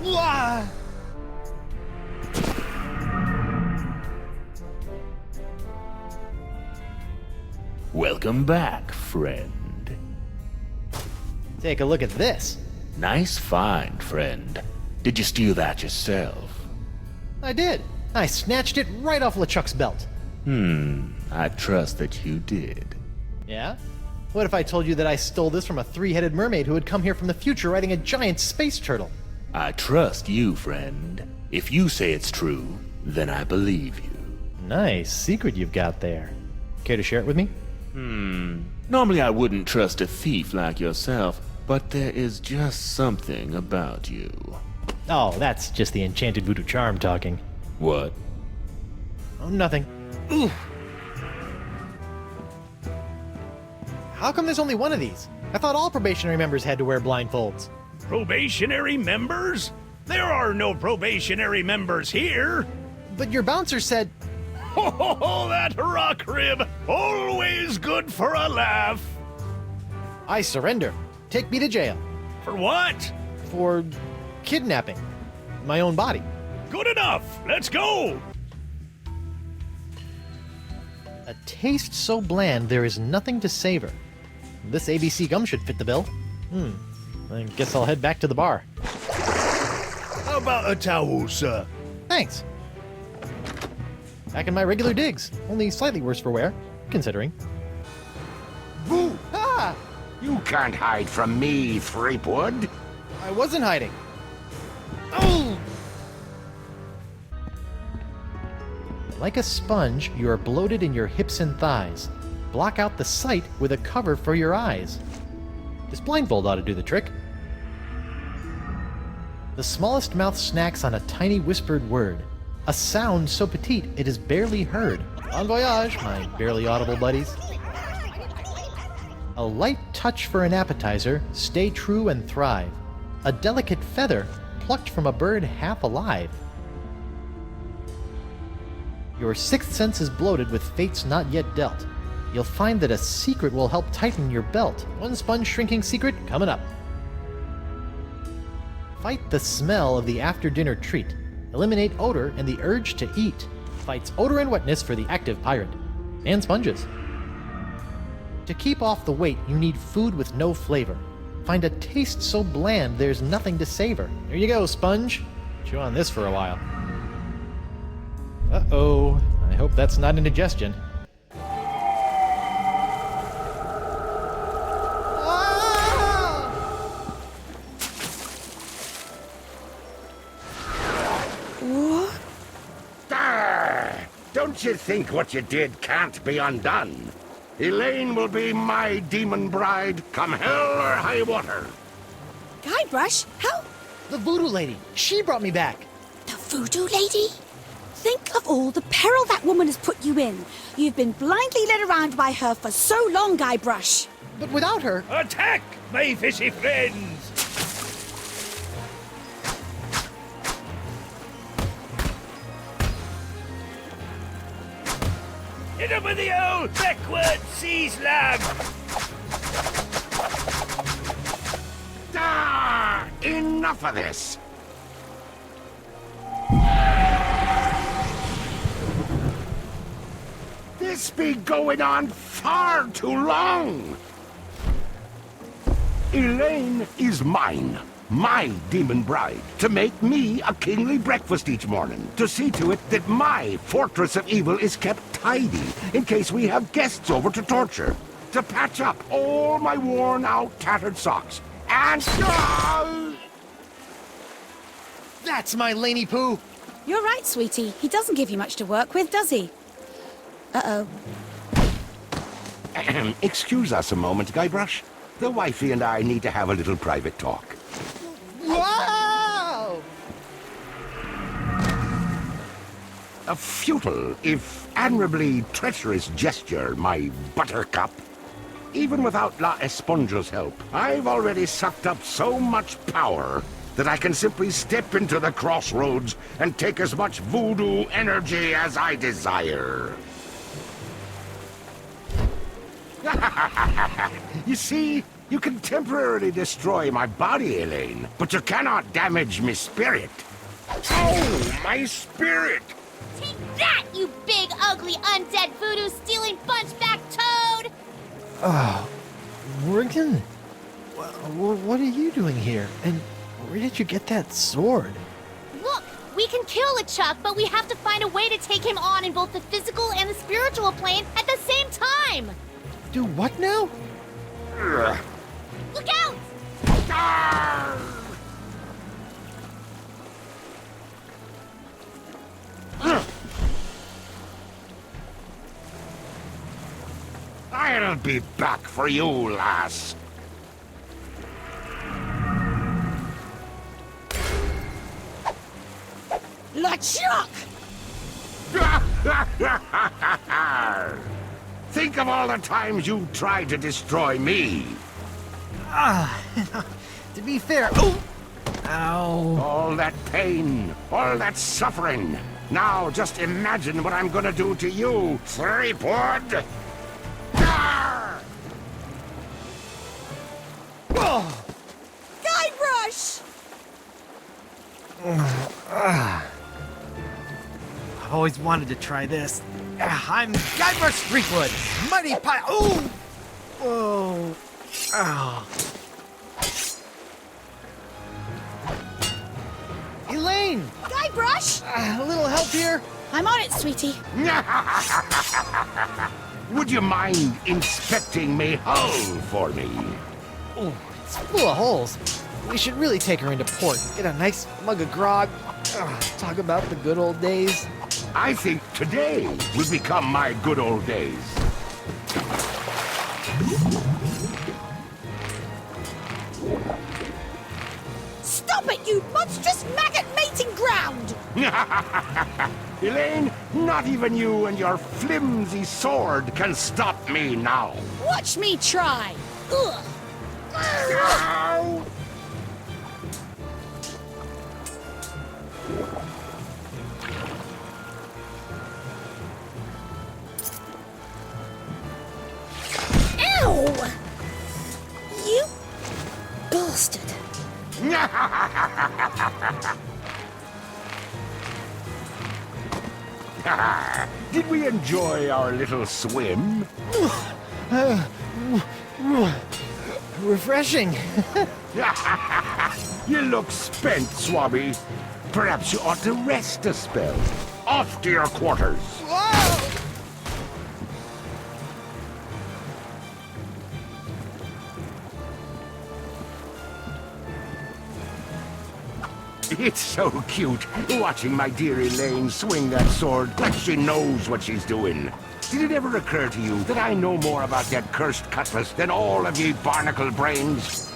Wah! Welcome back, friend. Take a look at this. Nice find, friend. Did you steal that yourself? I did. I snatched it right off LeChuck's belt. I trust that you did. Yeah? What if I told you that I stole this from a three-headed mermaid who had come here from the future riding a giant space turtle? I trust you, friend. If you say it's true, then I believe you. Nice secret you've got there. Care to share it with me? Normally I wouldn't trust a thief like yourself, but there is just something about you. Oh, that's just the enchanted voodoo charm talking. What? Oh, nothing. Ooh. How come there's only one of these? I thought all probationary members had to wear blindfolds. Probationary members? There are no probationary members here. But your bouncer said... Oh, that rock rib! Always good for a laugh. I surrender. Take me to jail. For what? For kidnapping my own body. Good enough. Let's go. A taste so bland there is nothing to savor. This ABC gum should fit the bill. I guess I'll head back to the bar. How about a towel, sir? Thanks. Back in my regular digs, only slightly worse for wear, considering. Boo! Ah! You can't hide from me, Threepwood. I wasn't hiding. Oh! Like a sponge, you are bloated in your hips and thighs. Block out the sight with a cover for your eyes. This blindfold ought to do the trick. The smallest mouth snacks on a tiny whispered word. A sound so petite it is barely heard. Bon voyage, my barely audible buddies. A light touch for an appetizer, stay true and thrive. A delicate feather, plucked from a bird half alive. Your sixth sense is bloated with fates not yet dealt. You'll find that a secret will help tighten your belt. One sponge shrinking secret coming up. Fight the smell of the after-dinner treat. Eliminate odor and the urge to eat. Fights odor and wetness for the active pirate. And sponges. To keep off the weight, you need food with no flavor. Find a taste so bland there's nothing to savor. There you go, sponge. Chew on this for a while. Uh-oh. I hope that's not indigestion. Don't you think what you did can't be undone? Elaine will be my demon bride, come hell or high water. Guybrush, how? The voodoo lady. She brought me back. The voodoo lady? Think of all the peril that woman has put you in. You've been blindly led around by her for so long, Guybrush. But without her... Attack, my fishy friends! Hit him with the old backward sea slug! Enough of this! This be going on far too long! Elaine is mine. My demon bride, to make me a kingly breakfast each morning, to see to it that my fortress of evil is kept tidy in case we have guests over to torture, to patch up all my worn-out, tattered socks, and... That's my Laney Poo! You're right, sweetie. He doesn't give you much to work with, does he? Uh-oh. Excuse us a moment, Guybrush. The wifey and I need to have a little private talk. Wow! A futile, if admirably treacherous gesture, my buttercup. Even without La Esponja's help, I've already sucked up so much power that I can simply step into the crossroads and take as much voodoo energy as I desire. You see, you can temporarily destroy my body, Elaine, but you cannot damage my spirit. Oh, my spirit! Take that, you big, ugly, undead voodoo-stealing bunchback toad! Oh, Morgan? What are you doing here? And where did you get that sword? Look, we can kill LeChuck, but we have to find a way to take him on in both the physical and the spiritual plane at the same time! Do what now? Look out! I'll be back for you, lass. LeChuck! Think of all the times you tried to destroy me. To be fair... Oh! Ow. All that pain, all that suffering. Now just imagine what I'm gonna do to you, Threepwood! Oh. Guybrush! I've always wanted to try this. I'm Guybrush Threepwood, mighty pie. Oh! Whoa! Oh. Elaine! Guybrush! A little help here? I'm on it, sweetie. Would you mind inspecting me hull for me? Oh, it's full of holes. We should really take her into port. Get a nice mug of grog. Talk about the good old days. I think today will become my good old days. Stop it, you monstrous maggot mating ground! Elaine, not even you and your flimsy sword can stop me now. Watch me try! Ugh. Ow! Ow! You bastard! Did we enjoy our little swim? Refreshing. You look spent, Swabby. Perhaps you ought to rest a spell. Off to your quarters. It's so cute, watching my dear Elaine swing that sword like she knows what she's doing. Did it ever occur to you that I know more about that cursed cutlass than all of ye barnacle brains?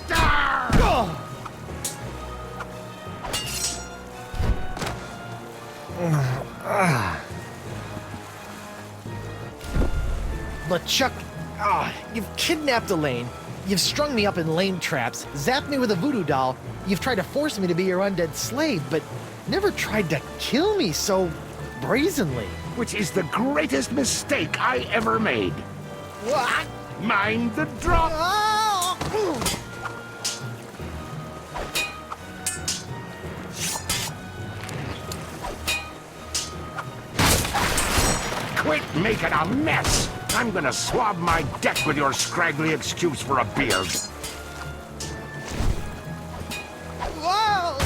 LeChuck, you've kidnapped Elaine. You've strung me up in lame traps, zapped me with a voodoo doll. You've tried to force me to be your undead slave, but never tried to kill me so brazenly. Which is the greatest mistake I ever made. What? Mind the drop. Quit making a mess! I'm gonna swab my deck with your scraggly excuse for a beard. Whoa!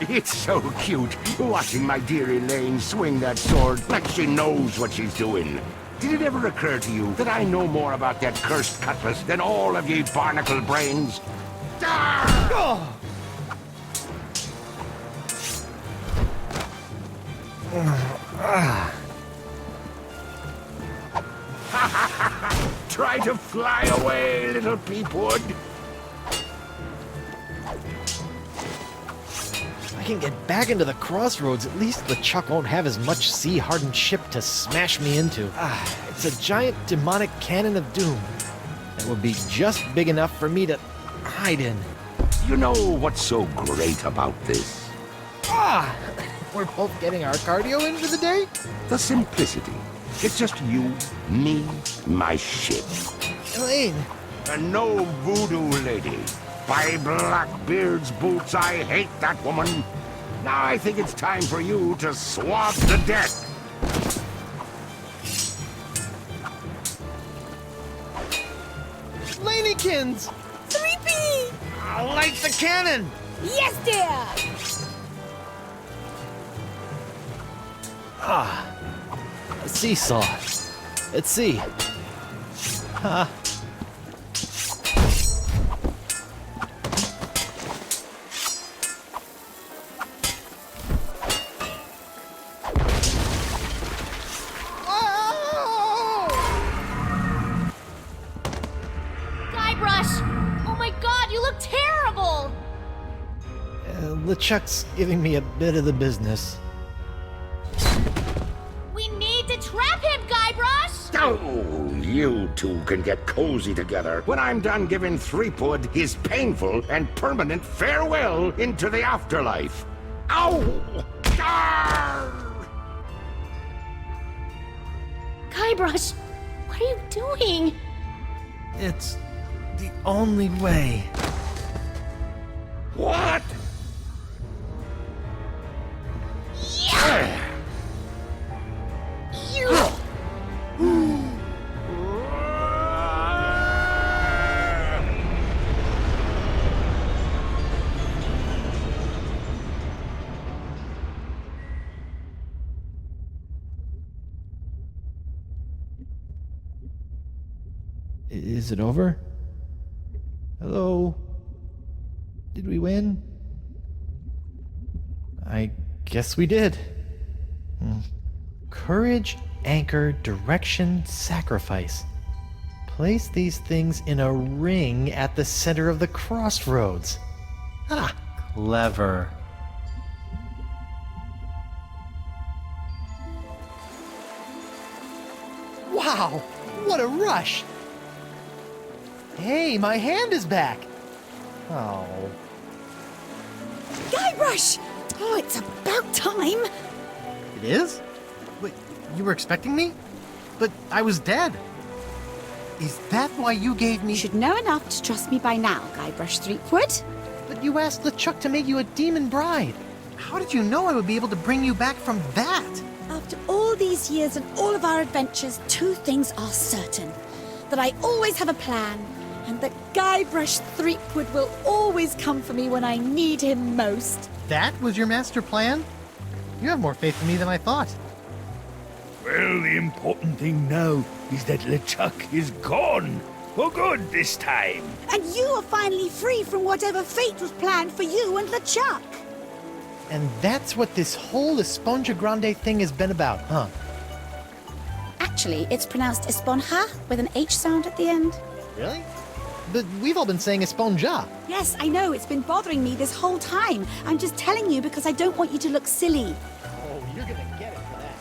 It's so cute, watching my dear Elaine swing that sword like she knows what she's doing. Did it ever occur to you that I know more about that cursed cutlass than all of ye barnacle brains? Try to fly away, little Threepwood. I can get back into the crossroads. At least LeChuck won't have as much sea-hardened ship to smash me into. It's a giant demonic cannon of doom that will be just big enough for me to hide in. You know what's so great about this? We're both getting our cardio in for the day? The simplicity. It's just you, me, my ship. Elaine. And no voodoo lady. By Blackbeard's boots, I hate that woman. Now I think it's time for you to swab the deck. Lanykins! 3P! I'll light the cannon! Yes, dear! A seesaw. Let's see. Guybrush! Oh my god, you look terrible! LeChuck's giving me a bit of the business. We need to trap him, Guybrush! Oh, you two can get cozy together when I'm done giving Threepwood his painful and permanent farewell into the afterlife. Ow! Arr! Guybrush, what are you doing? It's the only way. What? Is it over? Hello? Did we win? I guess we did. Courage, anchor, direction, sacrifice. Place these things in a ring at the center of the crossroads. Clever. Wow, what a rush! Hey, my hand is back! Oh. Guybrush! Oh, it's about time! It is? Wait, you were expecting me? But I was dead. Is that why you gave me... You should know enough to trust me by now, Guybrush Threepwood. But you asked LeChuck to make you a demon bride. How did you know I would be able to bring you back from that? After all these years and all of our adventures, two things are certain. That I always have a plan, and that Guybrush Threepwood will always come for me when I need him most. That was your master plan? You have more faith in me than I thought. Well, the important thing now is that LeChuck is gone. For good this time. And you are finally free from whatever fate was planned for you and LeChuck. And that's what this whole Esponja Grande thing has been about, huh? Actually, it's pronounced Esponja with an H sound at the end. Really? But we've all been saying Esponja. Yes, I know. It's been bothering me this whole time. I'm just telling you because I don't want you to look silly. Oh, you're gonna get it for that.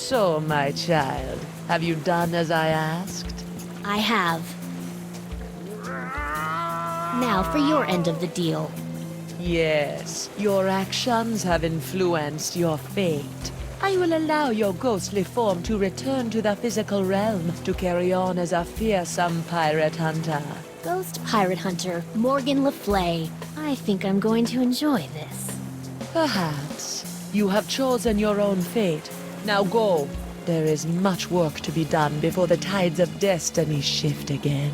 So, my child, have you done as I asked? I have. Now for your end of the deal. Yes, your actions have influenced your fate. I will allow your ghostly form to return to the physical realm to carry on as a fearsome pirate hunter. Ghost pirate hunter, Morgan Le Fay. I think I'm going to enjoy this. Perhaps. You have chosen your own fate. Now go. There is much work to be done before the tides of destiny shift again.